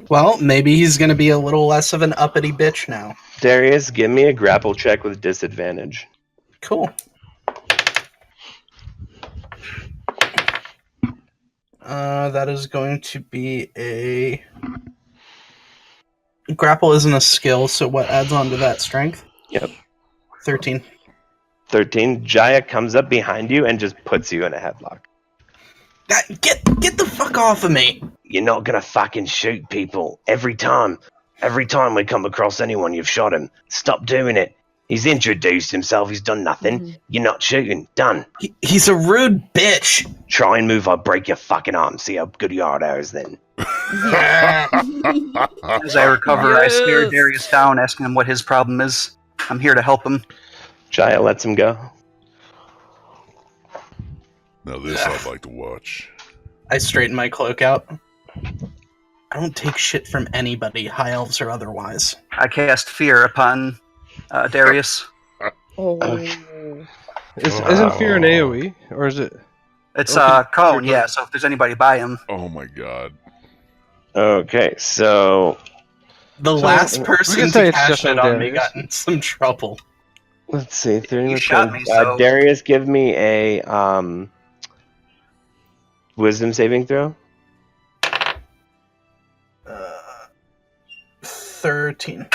[SPEAKER 4] Well, maybe he's going to be a little less of an uppity bitch now.
[SPEAKER 1] Darius, give me a grapple check with disadvantage.
[SPEAKER 4] Cool. That is going to be a... Grapple isn't a skill, so what adds on to that? Strength?
[SPEAKER 1] Yep.
[SPEAKER 4] 13.
[SPEAKER 1] 13. Jaya comes up behind you and just puts you in a headlock.
[SPEAKER 4] Get the fuck off of me!
[SPEAKER 1] You're not gonna fucking shoot people. Every time we come across anyone, you've shot him. Stop doing it. He's introduced himself, he's done nothing.
[SPEAKER 7] Mhm.
[SPEAKER 1] You're not shooting. Done.
[SPEAKER 4] He's a rude bitch!
[SPEAKER 1] Try and move, I'll break your fucking arm. See how good you are at ours then.
[SPEAKER 8] As I recover, I stare
[SPEAKER 7] Yes.
[SPEAKER 8] Darius down, asking him what his problem is. I'm here to help him.
[SPEAKER 1] Jaya lets him go.
[SPEAKER 6] Now this I'd like to watch.
[SPEAKER 4] I straighten my cloak out. I don't take shit from anybody, high elves or otherwise.
[SPEAKER 8] I cast fear upon Darius.
[SPEAKER 7] Oh.
[SPEAKER 2] Isn't fear an AoE? Or is it?
[SPEAKER 8] It's
[SPEAKER 2] Okay.
[SPEAKER 8] Cone, yeah, so if there's anybody by him.
[SPEAKER 6] Oh my god.
[SPEAKER 1] Okay, so
[SPEAKER 4] The
[SPEAKER 2] So,
[SPEAKER 4] last
[SPEAKER 2] we
[SPEAKER 4] person
[SPEAKER 2] can say
[SPEAKER 4] to
[SPEAKER 2] it's
[SPEAKER 4] cast
[SPEAKER 2] just
[SPEAKER 4] it
[SPEAKER 2] on
[SPEAKER 4] on me
[SPEAKER 2] Darius.
[SPEAKER 4] got in some trouble.
[SPEAKER 1] Let's see. 30
[SPEAKER 8] You shot me, so-
[SPEAKER 1] Darius, give me a wisdom saving throw.
[SPEAKER 4] 13.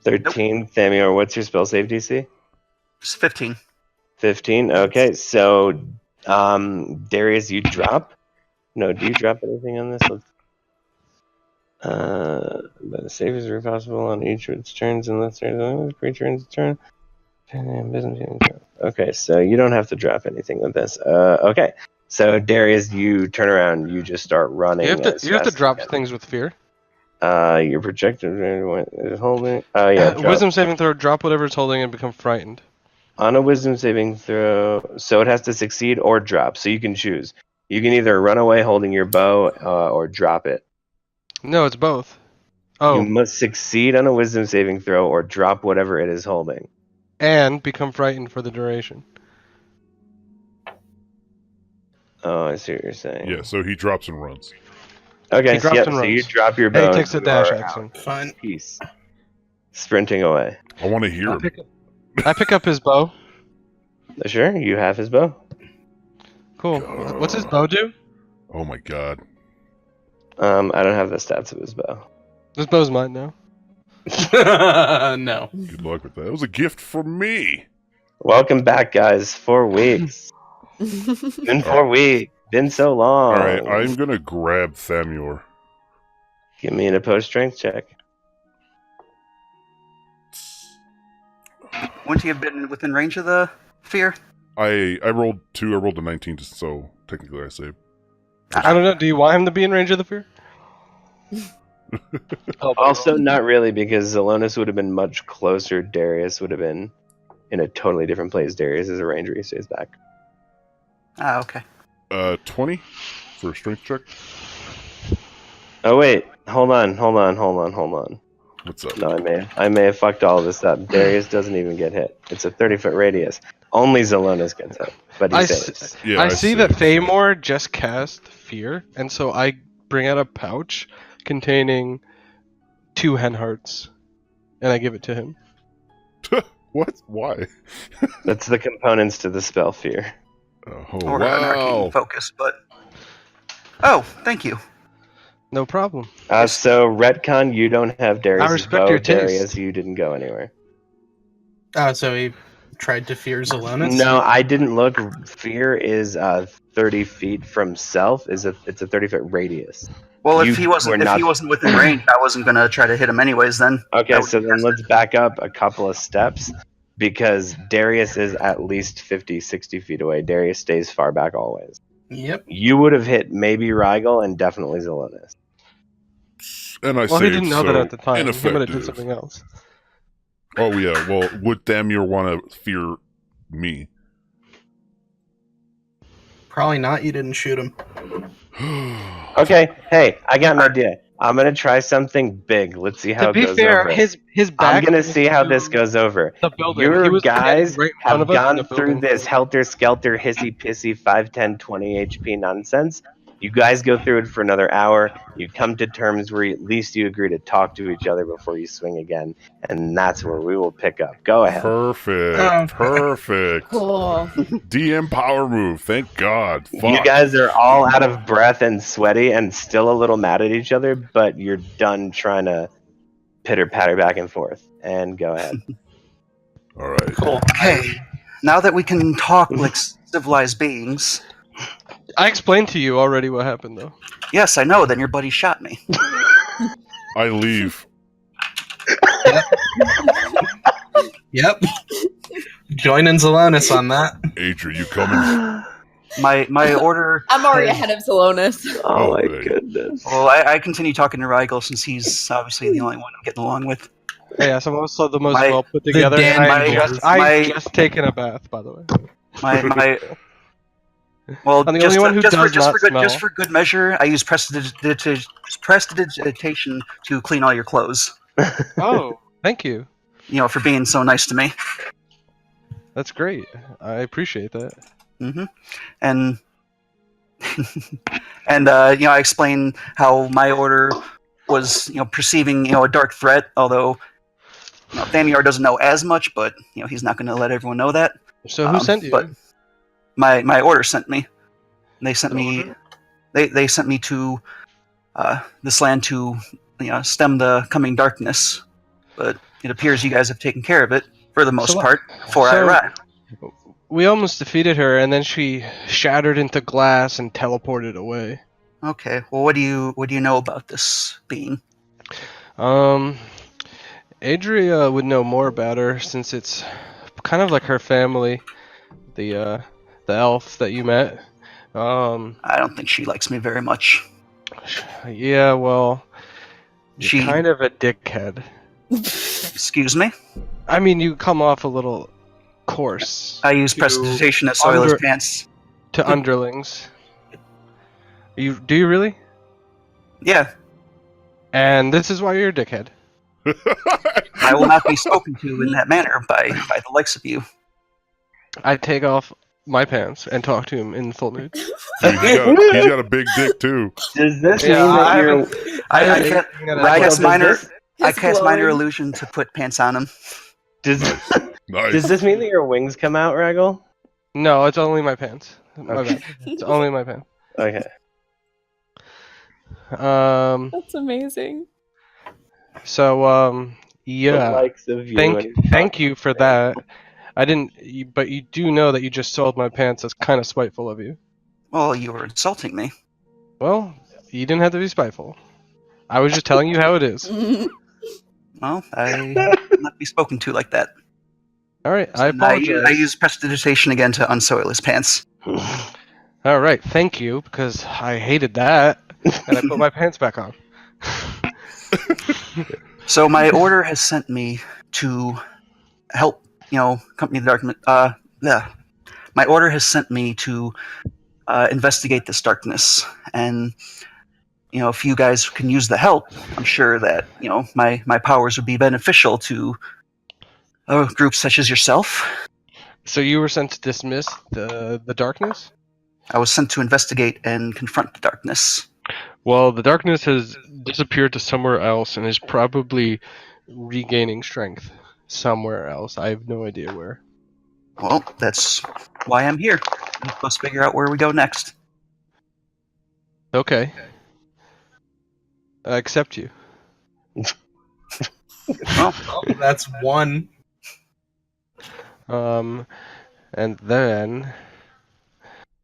[SPEAKER 1] 13. Thamior, what's your spell save DC?
[SPEAKER 8] It's 15.
[SPEAKER 1] 15. Okay, so Darius, you drop. No, do you drop anything on this? But the save is very possible on each of its turns unless there's another creature in its turn. Okay, so you don't have to drop anything with this. Okay, so Darius, you turn around, you just start running.
[SPEAKER 2] You have to
[SPEAKER 1] as fast as
[SPEAKER 2] drop
[SPEAKER 1] you can.
[SPEAKER 2] things with fear.
[SPEAKER 1] Your projected is holding. Yeah, drop.
[SPEAKER 2] Wisdom saving throw. Drop whatever it's holding and become frightened.
[SPEAKER 1] On a wisdom saving throw, so it has to succeed or drop. So you can choose. You can either run away holding your bow or drop it.
[SPEAKER 2] No, it's both. Oh,
[SPEAKER 1] You must succeed on a wisdom saving throw or drop whatever it is holding.
[SPEAKER 2] and become frightened for the duration.
[SPEAKER 1] Oh, I see what you're saying.
[SPEAKER 6] Yeah, so he drops and runs.
[SPEAKER 1] Okay,
[SPEAKER 2] He drops
[SPEAKER 1] yep,
[SPEAKER 2] and
[SPEAKER 1] so you
[SPEAKER 2] runs.
[SPEAKER 1] drop your
[SPEAKER 2] And
[SPEAKER 1] bow.
[SPEAKER 2] he takes a
[SPEAKER 1] and
[SPEAKER 2] dash
[SPEAKER 1] you are
[SPEAKER 2] action.
[SPEAKER 4] Fine.
[SPEAKER 1] out. Peace. Sprinting away.
[SPEAKER 6] I want to hear him.
[SPEAKER 2] I pick up his bow.
[SPEAKER 1] Sure, you have his bow.
[SPEAKER 2] Cool.
[SPEAKER 6] God.
[SPEAKER 2] What's his bow do?
[SPEAKER 6] Oh my god.
[SPEAKER 1] I don't have the stats of his bow.
[SPEAKER 2] His bow's mine now.
[SPEAKER 4] No.
[SPEAKER 6] Good luck with that. It was a gift from me.
[SPEAKER 1] Welcome back, guys. 4 weeks. Been 4 weeks. Been so long.
[SPEAKER 6] All right, I'm gonna grab Thamior.
[SPEAKER 1] Give me an opposed strength check.
[SPEAKER 8] Wouldn't he have been within range of the fear?
[SPEAKER 6] I rolled 2. I rolled a 19, so technically I saved.
[SPEAKER 2] I don't know. Do you want him to be in range of the fear?
[SPEAKER 1] Also, not really, because Zelonis would have been much closer. Darius would have been in a totally different place. Darius is a ranger. He stays back.
[SPEAKER 8] Ah, okay.
[SPEAKER 6] 20 for a strength check.
[SPEAKER 1] Oh, wait. Hold on.
[SPEAKER 6] What's up?
[SPEAKER 1] No, I may have fucked all of this up. Darius doesn't even get hit. It's a 30-foot radius. Only Zelonis gets hit, but he
[SPEAKER 2] I
[SPEAKER 1] saves.
[SPEAKER 6] Yeah,
[SPEAKER 2] I see that
[SPEAKER 6] saved.
[SPEAKER 2] Thamor just cast fear, and so I bring out a pouch containing 2 hen hearts, and I give it to him.
[SPEAKER 6] What? Why?
[SPEAKER 1] That's the components to the spell fear.
[SPEAKER 6] Oh
[SPEAKER 8] Or an
[SPEAKER 6] wow!
[SPEAKER 8] arcane focus, but. Oh, thank you.
[SPEAKER 2] No problem.
[SPEAKER 1] So retcon, you don't have Darius.
[SPEAKER 2] I respect your taste.
[SPEAKER 1] Darius, you didn't go anywhere.
[SPEAKER 4] Oh, so he tried to fear Zelonis?
[SPEAKER 1] No, I didn't look. Fear is 30 feet from self. It's a 30-foot radius.
[SPEAKER 8] Well,
[SPEAKER 1] You
[SPEAKER 8] if he wasn't
[SPEAKER 1] were not-
[SPEAKER 8] within range, I wasn't gonna try to hit him anyways. Then.
[SPEAKER 1] Okay,
[SPEAKER 8] That
[SPEAKER 1] so
[SPEAKER 8] would-
[SPEAKER 1] then let's back up a couple of steps because Darius is at least 50, 60 feet away. Darius stays far back always.
[SPEAKER 4] Yep.
[SPEAKER 1] You would have hit maybe Rigel and definitely Zelonis.
[SPEAKER 6] And I
[SPEAKER 2] Well,
[SPEAKER 6] saved,
[SPEAKER 2] he didn't know that
[SPEAKER 6] so
[SPEAKER 2] at the time. He might have did
[SPEAKER 6] ineffective.
[SPEAKER 2] something else.
[SPEAKER 6] Oh yeah. Well, would Thamir want to fear me?
[SPEAKER 4] Probably not. You didn't shoot him.
[SPEAKER 1] Okay, hey, I got an idea. I'm gonna try something big. Let's see how
[SPEAKER 2] To
[SPEAKER 1] it
[SPEAKER 2] be
[SPEAKER 1] goes
[SPEAKER 2] fair,
[SPEAKER 1] over.
[SPEAKER 2] his back.
[SPEAKER 1] I'm gonna
[SPEAKER 2] was
[SPEAKER 1] see how
[SPEAKER 2] to
[SPEAKER 1] this goes over.
[SPEAKER 2] The building. He
[SPEAKER 1] Your
[SPEAKER 2] was
[SPEAKER 1] guys
[SPEAKER 2] right in front
[SPEAKER 1] have
[SPEAKER 2] of us in
[SPEAKER 1] gone
[SPEAKER 2] the
[SPEAKER 1] through
[SPEAKER 2] building.
[SPEAKER 1] this helter-skelter, hissy-pissy 5, 10, 20 HP nonsense. You guys go through it for another hour. You come to terms where at least you agree to talk to each other before you swing again, and that's where we will pick up. Go ahead.
[SPEAKER 6] Perfect. Perfect.
[SPEAKER 7] Cool.
[SPEAKER 6] DM power move. Thank God. Fuck.
[SPEAKER 1] You guys are all out of breath and sweaty and still a little mad at each other, but you're done trying to pitter-patter back and forth. And go ahead.
[SPEAKER 6] All right.
[SPEAKER 4] Cool.
[SPEAKER 8] Okay. Now that we can talk like civilized beings.
[SPEAKER 2] I explained to you already what happened, though.
[SPEAKER 8] Yes, I know. Then your buddy shot me.
[SPEAKER 6] I leave.
[SPEAKER 4] Yep. Joining Zelonis on that.
[SPEAKER 6] Adria, you coming?
[SPEAKER 8] My order.
[SPEAKER 7] I'm already ahead of Zelonis.
[SPEAKER 1] Oh my
[SPEAKER 6] Okay.
[SPEAKER 1] goodness.
[SPEAKER 8] Well, I continue talking to Rigel since he's obviously the only one I'm getting along with.
[SPEAKER 2] Yeah, I'm also the most
[SPEAKER 8] My-
[SPEAKER 2] well put together.
[SPEAKER 4] Dan
[SPEAKER 2] and
[SPEAKER 4] Boys.
[SPEAKER 2] I just taken a bath, by the way.
[SPEAKER 8] My well,
[SPEAKER 2] I'm the
[SPEAKER 8] just,
[SPEAKER 2] only one who
[SPEAKER 8] just,
[SPEAKER 2] does
[SPEAKER 8] for, just,
[SPEAKER 2] not
[SPEAKER 8] for good,
[SPEAKER 2] smell.
[SPEAKER 8] just for good measure, I use prestidigitation to clean all your clothes.
[SPEAKER 2] Oh, thank you.
[SPEAKER 8] You know, for being so nice to me.
[SPEAKER 2] That's great. I appreciate that.
[SPEAKER 8] Hmm And and you know, I explain how my order was, you know, perceiving, you know, a dark threat, although Now, Thamiar doesn't know as much, but he's not going to let everyone know that.
[SPEAKER 2] So who sent you?
[SPEAKER 8] But my order sent me. They sent me. They sent me to this land to stem the coming darkness. But it appears you guys have taken care of it for the most part before I arrived.
[SPEAKER 2] We almost defeated her, and then she shattered into glass and teleported away.
[SPEAKER 8] Okay. Well, what do you know about this being?
[SPEAKER 2] Adria would know more about her since it's kind of like her family, the elf that you met.
[SPEAKER 8] I don't think she likes me very much.
[SPEAKER 2] Yeah, well,
[SPEAKER 8] She-
[SPEAKER 2] you're kind of a dickhead.
[SPEAKER 8] Excuse me?
[SPEAKER 2] I mean, you come off a little coarse
[SPEAKER 8] I use prestidigitation as soil as pants.
[SPEAKER 2] to underlings. Do you really?
[SPEAKER 8] Yeah.
[SPEAKER 2] And this is why you're a dickhead.
[SPEAKER 8] I will not be spoken to in that manner by the likes of you.
[SPEAKER 2] I take off my pants and talk to him in full nude.
[SPEAKER 6] Dude, he's got a big dick too.
[SPEAKER 1] Does this
[SPEAKER 2] Yeah,
[SPEAKER 1] mean that
[SPEAKER 2] I
[SPEAKER 1] you're?
[SPEAKER 8] I cast minor. I
[SPEAKER 7] It's
[SPEAKER 8] cast minor
[SPEAKER 7] glowing.
[SPEAKER 8] illusion to put pants on him.
[SPEAKER 1] Does
[SPEAKER 6] Nice.
[SPEAKER 1] does this mean that your wings come out, Raggle?
[SPEAKER 2] No, it's only my pants. My
[SPEAKER 1] Okay.
[SPEAKER 2] bad. It's only my pants.
[SPEAKER 1] Okay.
[SPEAKER 7] That's amazing.
[SPEAKER 2] So,
[SPEAKER 1] The
[SPEAKER 2] yeah.
[SPEAKER 1] likes of you and-
[SPEAKER 2] Thank you for that. I didn't, but you do know that you just sold my pants. That's kind of spiteful of you.
[SPEAKER 8] Well, you were insulting me.
[SPEAKER 2] Well, you didn't have to be spiteful. I was just telling you how it is.
[SPEAKER 8] Well, I will not be spoken to like that.
[SPEAKER 2] All right, I
[SPEAKER 8] And I
[SPEAKER 2] apologize.
[SPEAKER 8] use prestidigitation again to unsoil his pants.
[SPEAKER 2] All right, thank you, because I hated that, and I put my pants back on.
[SPEAKER 8] So my order has sent me to help, accompany the darkness. My order has sent me to investigate this darkness, and if you guys can use the help, I'm sure that my powers would be beneficial to groups such as yourself.
[SPEAKER 2] So you were sent to dismiss the darkness?
[SPEAKER 8] I was sent to investigate and confront the darkness.
[SPEAKER 2] Well, the darkness has disappeared to somewhere else and is probably regaining strength somewhere else. I have no idea where.
[SPEAKER 8] Well, that's why I'm here. I'm supposed to figure out where we go next.
[SPEAKER 2] Okay. I accept you.
[SPEAKER 8] Well,
[SPEAKER 4] That's one.
[SPEAKER 2] And then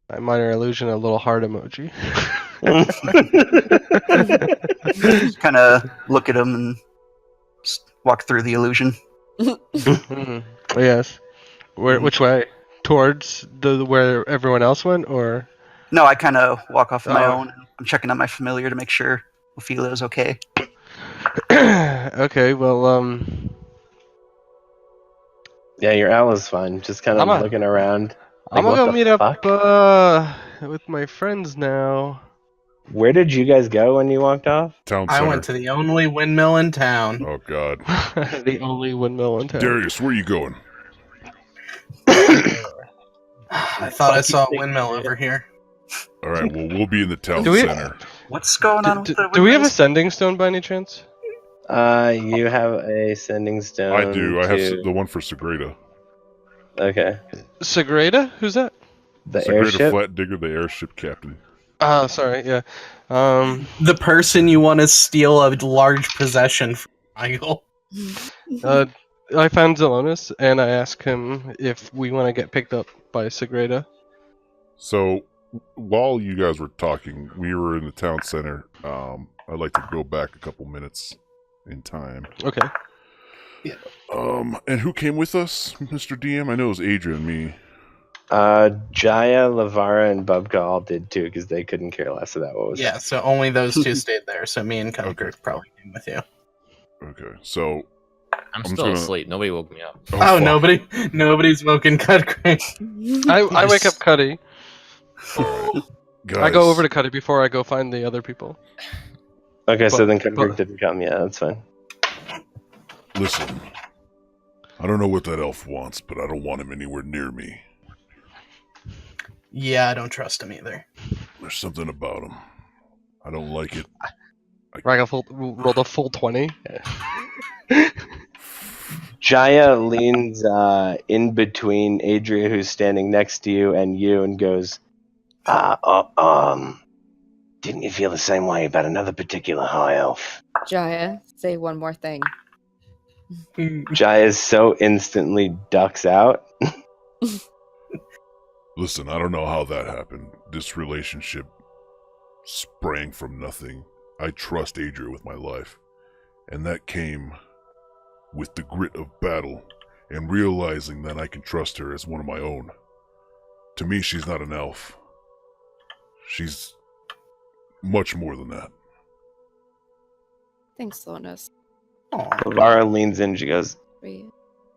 [SPEAKER 2] my minor illusion, a little heart emoji.
[SPEAKER 8] kind of look at him and just walk through the illusion.
[SPEAKER 2] Mhm. Yes. Which way? Towards where everyone else went, or?
[SPEAKER 8] No, I kind of walk off on my
[SPEAKER 2] Oh.
[SPEAKER 8] own. I'm checking on my familiar to make sure Ophelia is okay.
[SPEAKER 2] Okay. Well,
[SPEAKER 1] Yeah, your owl is fine. Just kind of
[SPEAKER 2] I'm a-
[SPEAKER 1] looking around.
[SPEAKER 2] I'm
[SPEAKER 1] Like,
[SPEAKER 2] gonna
[SPEAKER 1] what
[SPEAKER 2] go
[SPEAKER 1] the
[SPEAKER 2] meet
[SPEAKER 1] fuck?
[SPEAKER 2] up with my friends now.
[SPEAKER 1] Where did you guys go when you walked off?
[SPEAKER 6] Town
[SPEAKER 4] I
[SPEAKER 6] center.
[SPEAKER 4] went to the only windmill in town.
[SPEAKER 6] Oh God,
[SPEAKER 2] The only windmill in town.
[SPEAKER 6] Darius, where are you going?
[SPEAKER 4] I thought I saw a windmill over here.
[SPEAKER 6] All right, well, we'll be in the town
[SPEAKER 2] Do we-
[SPEAKER 6] center.
[SPEAKER 8] What's going on with the
[SPEAKER 2] Do we have a
[SPEAKER 8] windmills?
[SPEAKER 2] sending stone by any chance?
[SPEAKER 1] You have a sending stone.
[SPEAKER 6] I do. I have
[SPEAKER 1] to-
[SPEAKER 6] the one for Sagrada.
[SPEAKER 1] Okay.
[SPEAKER 2] Sagrada? Who's that?
[SPEAKER 1] The
[SPEAKER 6] Sagrada
[SPEAKER 1] airship.
[SPEAKER 6] Flat Digger, the airship captain.
[SPEAKER 2] Oh, sorry. Yeah.
[SPEAKER 4] The person you want to steal a large possession from, Michael.
[SPEAKER 2] I found Zelonis and I asked him if we want to get picked up by Sagrada.
[SPEAKER 6] So, while you guys were talking, we were in the town center. I'd like to go back a couple minutes in time.
[SPEAKER 2] Okay.
[SPEAKER 6] And who came with us, Mr. DM? I know it was Adria and me.
[SPEAKER 1] Jaya, Lavara, and Bubka all did too because they couldn't care less about what was.
[SPEAKER 4] Yeah, so only those two stayed there. So me and Kunkert probably came with you.
[SPEAKER 6] Okay, so
[SPEAKER 5] I'm
[SPEAKER 6] just
[SPEAKER 5] still
[SPEAKER 6] gonna-
[SPEAKER 5] asleep. Nobody woke me up.
[SPEAKER 4] Oh,
[SPEAKER 6] fuck.
[SPEAKER 4] nobody's woken Cutcrank.
[SPEAKER 2] I wake up Cuddy.
[SPEAKER 6] Alright. Guys,
[SPEAKER 2] I go over to Cuddy before I go find the other people.
[SPEAKER 1] Okay, so
[SPEAKER 2] But-
[SPEAKER 1] then Kubrick
[SPEAKER 2] but-
[SPEAKER 1] didn't come. Yeah, that's fine.
[SPEAKER 6] listen. I don't know what that elf wants, but I don't want him anywhere near me.
[SPEAKER 4] Yeah, I don't trust him either.
[SPEAKER 6] There's something about him. I don't like it.
[SPEAKER 2] Rolled a full 20.
[SPEAKER 1] Jaya leans in between Adria, who's standing next to you, and goes, didn't you feel the same way about another particular high elf?
[SPEAKER 7] Jaya, say one more thing.
[SPEAKER 1] Jaya so instantly ducks out.
[SPEAKER 6] Listen, I don't know how that happened. This relationship sprang from nothing. I trust Adria with my life. And that came with the grit of battle and realizing that I can trust her as one of my own. To me, she's not an elf. She's much more than that.
[SPEAKER 7] Thanks, Slowness.
[SPEAKER 1] Lara leans in. She goes,
[SPEAKER 7] Wait.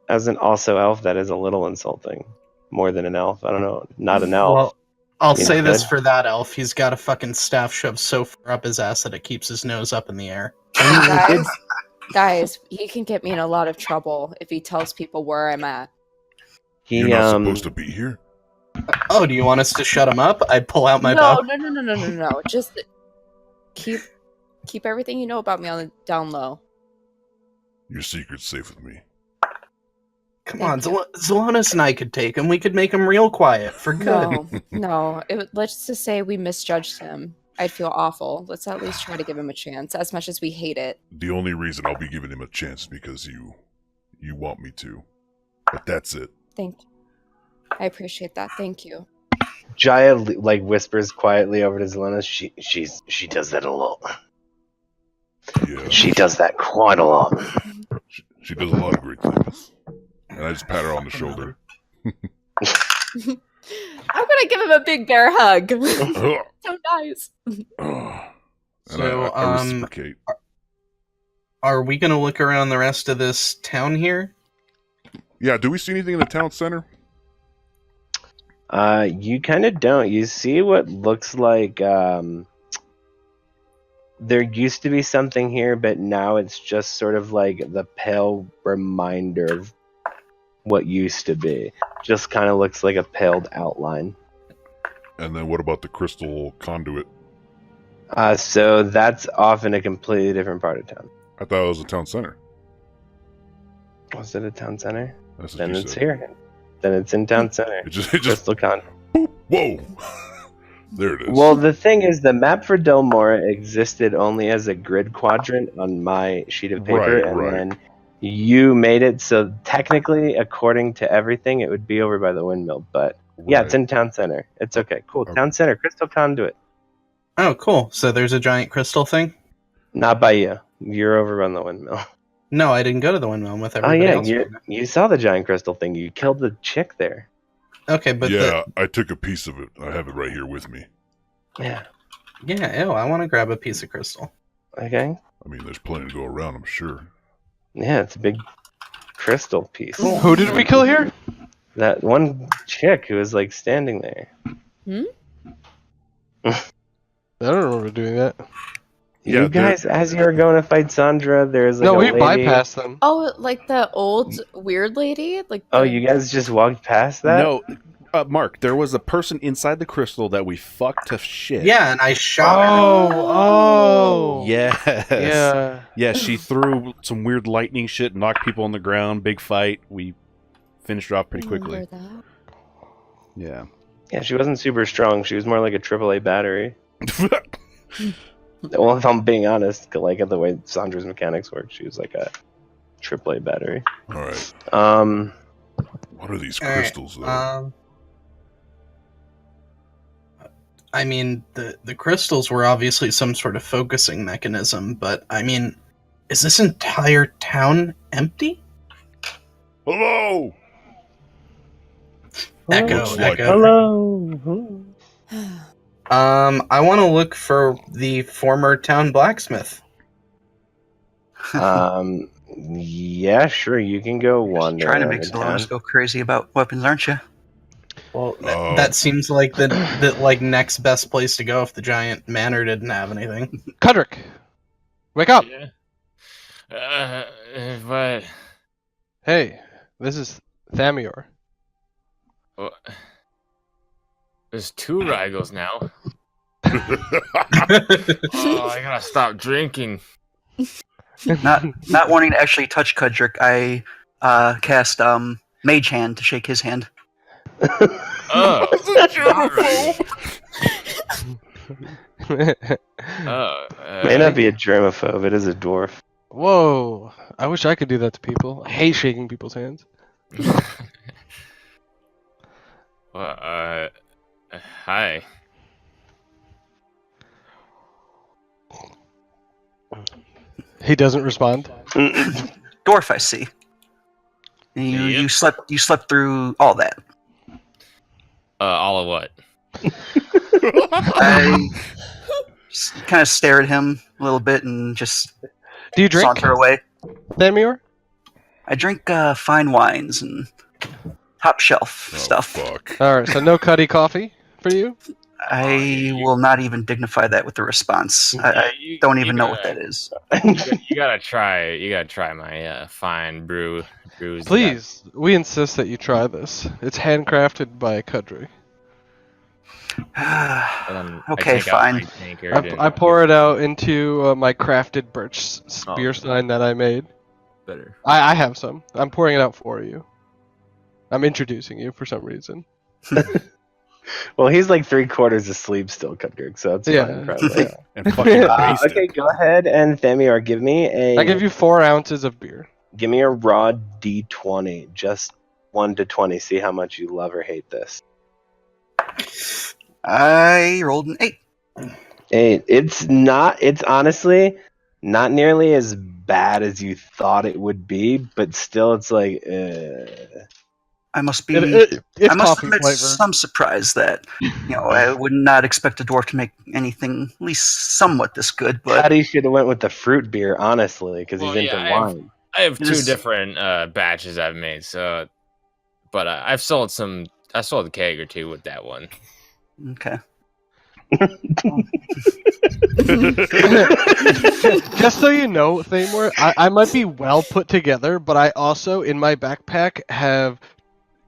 [SPEAKER 1] as an also elf, that is a little insulting. More than an elf. I don't know. Not an elf.
[SPEAKER 4] Well, I'll
[SPEAKER 1] You
[SPEAKER 4] say
[SPEAKER 1] know,
[SPEAKER 4] this
[SPEAKER 1] good.
[SPEAKER 4] for that elf. He's got a fucking staff shoved so far up his ass that it keeps his nose up in the air.
[SPEAKER 7] Guys, he can get me in a lot of trouble if he tells people where I'm at.
[SPEAKER 6] You're not supposed to be here?
[SPEAKER 4] Oh, do you want us to shut him up? I pull out my
[SPEAKER 7] No,
[SPEAKER 4] bow.
[SPEAKER 7] no. Just keep everything you know about me on the down low.
[SPEAKER 6] Your secret's safe with me.
[SPEAKER 4] Come on, Zelonis and I could take him. We could make him real quiet for good.
[SPEAKER 7] No. Let's just say we misjudged him. I'd feel awful. Let's at least try to give him a chance, as much as we hate it.
[SPEAKER 6] The only reason I'll be giving him a chance is because you want me to. But that's it.
[SPEAKER 7] Thank you. I appreciate that. Thank you.
[SPEAKER 1] Jaya whispers quietly over to Zelena. She does that a lot.
[SPEAKER 6] Yeah.
[SPEAKER 1] She does that quite a lot.
[SPEAKER 6] She does a lot of great things. And I just pat her on the shoulder.
[SPEAKER 7] I'm gonna give him a big bear hug. So nice.
[SPEAKER 4] So,
[SPEAKER 6] I reciprocate.
[SPEAKER 4] Are we gonna look around the rest of this town here?
[SPEAKER 6] Yeah, do we see anything in the town center?
[SPEAKER 1] You kind of don't. You see what looks like there used to be something here, but now it's just sort of like the pale reminder of what used to be. Just kind of looks like a paled outline.
[SPEAKER 6] And then what about the crystal conduit?
[SPEAKER 1] So that's off in a completely different part of town.
[SPEAKER 6] I thought it was a town center.
[SPEAKER 1] Was it a town center?
[SPEAKER 6] That's what
[SPEAKER 1] Then
[SPEAKER 6] you
[SPEAKER 1] it's
[SPEAKER 6] said.
[SPEAKER 1] here. Then it's in town center.
[SPEAKER 6] It just
[SPEAKER 1] Crystal Conduit.
[SPEAKER 6] whoa. There it is.
[SPEAKER 1] Well, the thing is, the map for Delmore existed only as a grid quadrant on my sheet of paper,
[SPEAKER 6] Right.
[SPEAKER 1] then you made it so technically, according to everything, it would be over by the windmill. But yeah, it's in town center. It's okay. Cool.
[SPEAKER 6] Okay.
[SPEAKER 1] Town center, Crystal Conduit.
[SPEAKER 4] Oh, cool. So there's a giant crystal thing?
[SPEAKER 1] Not by you. You're over on the windmill.
[SPEAKER 4] No, I didn't go to the windmill with
[SPEAKER 1] Oh
[SPEAKER 4] everybody
[SPEAKER 1] yeah,
[SPEAKER 4] else.
[SPEAKER 1] you saw the giant crystal thing. You killed the chick there.
[SPEAKER 4] Okay, but
[SPEAKER 6] yeah, I took a piece of it. I have it right here with me.
[SPEAKER 1] Yeah.
[SPEAKER 4] I want to grab a piece of crystal.
[SPEAKER 1] Okay.
[SPEAKER 6] I mean, there's plenty to go around, I'm sure.
[SPEAKER 1] Yeah, it's a big crystal piece.
[SPEAKER 2] Who did we kill here?
[SPEAKER 1] That one chick who was like standing there.
[SPEAKER 2] I don't remember doing that.
[SPEAKER 6] Yeah,
[SPEAKER 1] You guys, as you were going to fight Sandra, there's like
[SPEAKER 2] No,
[SPEAKER 1] a
[SPEAKER 2] we
[SPEAKER 1] lady.
[SPEAKER 2] bypassed them.
[SPEAKER 7] Oh, like the old weird lady? Like
[SPEAKER 1] Oh,
[SPEAKER 7] the-
[SPEAKER 1] you guys just walked past that?
[SPEAKER 3] No, Mark, there was a person inside the crystal that we fucked to shit.
[SPEAKER 4] Yeah, and I shot her.
[SPEAKER 2] Oh.
[SPEAKER 3] Yes.
[SPEAKER 2] Yeah.
[SPEAKER 3] Yeah, she threw some weird lightning shit, knocked people on the ground, big fight. We finished her off pretty quickly.
[SPEAKER 7] Remember that?
[SPEAKER 3] Yeah.
[SPEAKER 1] Yeah, she wasn't super strong. She was more like a AAA battery. Well, if I'm being honest, like the way Sandra's mechanics work, she was like a AAA battery.
[SPEAKER 6] All right. What are these
[SPEAKER 4] All right,
[SPEAKER 6] crystals, though?
[SPEAKER 4] I mean, the crystals were obviously some sort of focusing mechanism, but I mean, is this entire town empty?
[SPEAKER 6] Hello!
[SPEAKER 4] Echo,
[SPEAKER 6] Looks like
[SPEAKER 4] echo.
[SPEAKER 1] Hello.
[SPEAKER 4] I want to look for the former town blacksmith.
[SPEAKER 1] Yeah, sure. You can go wander.
[SPEAKER 8] Trying to
[SPEAKER 1] around
[SPEAKER 8] make
[SPEAKER 1] the
[SPEAKER 8] Solomon's
[SPEAKER 1] town.
[SPEAKER 8] go crazy about weapons, aren't you?
[SPEAKER 4] Well,
[SPEAKER 6] Oh.
[SPEAKER 4] that seems like the next best place to go if the giant manor didn't have anything.
[SPEAKER 2] Cudrick, wake up!
[SPEAKER 5] Yeah. But
[SPEAKER 2] Hey, this is Thamior.
[SPEAKER 5] there's two Rygos now. Oh, I gotta stop drinking.
[SPEAKER 8] Not wanting to actually touch Kudrick, I cast Mage Hand to shake his hand.
[SPEAKER 5] Oh,
[SPEAKER 1] May not be a germaphobe. It is a dwarf.
[SPEAKER 2] Whoa! I wish I could do that to people. I hate shaking people's hands.
[SPEAKER 5] Well, hi.
[SPEAKER 2] He doesn't respond.
[SPEAKER 8] Dwarf, I see. And you slept through all that.
[SPEAKER 5] All of what?
[SPEAKER 8] I just kind of stare at him a little bit and just
[SPEAKER 2] Do you drink,
[SPEAKER 8] saunter away.
[SPEAKER 2] Thamior?
[SPEAKER 8] I drink fine wines and top shelf
[SPEAKER 6] Oh,
[SPEAKER 8] stuff.
[SPEAKER 6] fuck.
[SPEAKER 2] Alright, so no cuddy coffee for you?
[SPEAKER 8] I will not even dignify that with a response. I don't even know what that is.
[SPEAKER 5] You gotta try. You gotta try my fine brews.
[SPEAKER 2] Please, we insist that you try this. It's handcrafted by Kudry.
[SPEAKER 8] Okay, fine.
[SPEAKER 2] I pour it out into my crafted birch spear sign that I made.
[SPEAKER 5] Better.
[SPEAKER 2] I have some. I'm pouring it out for you. I'm introducing you for some reason.
[SPEAKER 1] Well, he's like 3/4 asleep still, Cutgirk, so it's
[SPEAKER 2] Yeah.
[SPEAKER 1] fine, probably.
[SPEAKER 3] And fucking taste
[SPEAKER 1] Okay,
[SPEAKER 3] it.
[SPEAKER 1] go ahead and Thamior, give me
[SPEAKER 2] I give you 4 ounces of beer.
[SPEAKER 1] give me a raw D20, just 1 to 20. See how much you love or hate this.
[SPEAKER 8] I rolled an 8.
[SPEAKER 1] 8. It's honestly not nearly as bad as you thought it would be, but still, it's like.
[SPEAKER 8] I must be.
[SPEAKER 2] It's
[SPEAKER 8] I must
[SPEAKER 2] coffee
[SPEAKER 8] admit
[SPEAKER 2] flavored.
[SPEAKER 8] some surprise that I would not expect a dwarf to make anything at least somewhat this good. But
[SPEAKER 1] Patty should have went with the fruit beer, honestly, because
[SPEAKER 5] Well,
[SPEAKER 1] he's into
[SPEAKER 5] yeah,
[SPEAKER 1] wine.
[SPEAKER 5] I have
[SPEAKER 8] It
[SPEAKER 5] 2
[SPEAKER 8] is-
[SPEAKER 5] different batches I've made, so. But I've sold some. I sold a keg or 2 with that one.
[SPEAKER 8] okay,
[SPEAKER 2] Just so you know, Thamor, I might be well put together, but I also, in my backpack, have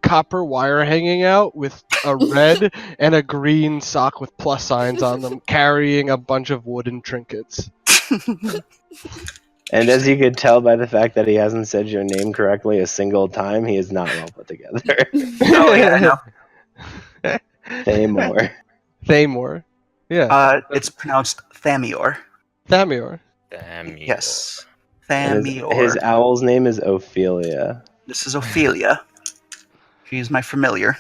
[SPEAKER 2] copper wire hanging out with a red and a green sock with plus signs on them, carrying a bunch of wooden trinkets.
[SPEAKER 1] And as you could tell by the fact that he hasn't said your name correctly a single time, he is not well put together.
[SPEAKER 8] oh yeah, I know.
[SPEAKER 1] Thamor.
[SPEAKER 2] Thamor. Yeah.
[SPEAKER 8] It's pronounced Thamior.
[SPEAKER 2] Thamior.
[SPEAKER 5] Damn you.
[SPEAKER 8] Yes,
[SPEAKER 1] And
[SPEAKER 8] Thamior.
[SPEAKER 1] his owl's name is Ophelia.
[SPEAKER 8] This is Ophelia. She's my familiar.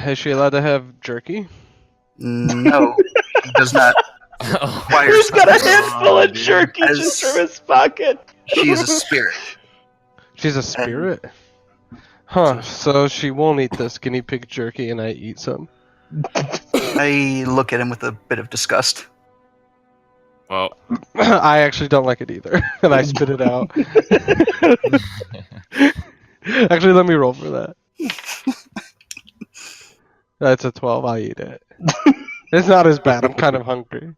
[SPEAKER 2] Is she allowed to have jerky?
[SPEAKER 8] No, she does not.
[SPEAKER 5] Oh,
[SPEAKER 8] Wire
[SPEAKER 1] He's got a
[SPEAKER 8] something.
[SPEAKER 1] handful of jerky
[SPEAKER 8] As-
[SPEAKER 1] just from his pocket.
[SPEAKER 8] She is a spirit.
[SPEAKER 2] She's a spirit? Huh, so she won't eat this guinea pig jerky and I eat some.
[SPEAKER 8] I look at him with a bit of disgust.
[SPEAKER 5] well,
[SPEAKER 2] I actually don't like it either, and I spit it out. Actually, let me roll for that. That's a 12. I eat it. It's not as bad. I'm kind of hungry.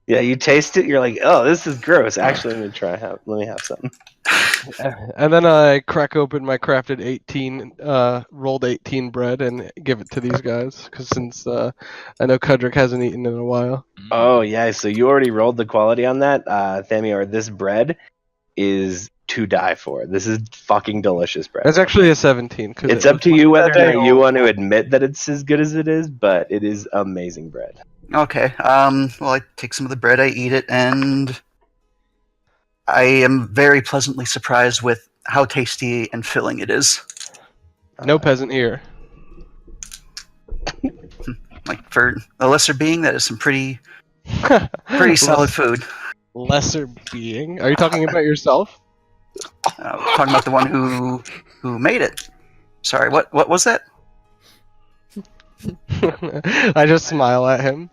[SPEAKER 1] Yeah, you taste it, you're like, oh, this is gross. Actually, let me have some.
[SPEAKER 2] And then I crack open my crafted 18, rolled 18 bread and give it to these guys. Because since I know Kudrick hasn't eaten in a while.
[SPEAKER 1] Oh, yeah, so you already rolled the quality on that. Thamior, this bread is to die for. This is fucking delicious bread.
[SPEAKER 2] It's actually a 17. Cause
[SPEAKER 1] It's
[SPEAKER 2] it
[SPEAKER 1] up to you whether or not you want to admit that it's as good as it is, but it is amazing bread.
[SPEAKER 8] Okay. Well, I take some of the bread, I eat it, and I am very pleasantly surprised with how tasty and filling it is.
[SPEAKER 2] No peasant here.
[SPEAKER 8] Like for a lesser being, that is some pretty solid food.
[SPEAKER 2] Lesser being? Are you talking about yourself?
[SPEAKER 8] Talking about the one who made it. Sorry, what was that?
[SPEAKER 2] I just smile at him.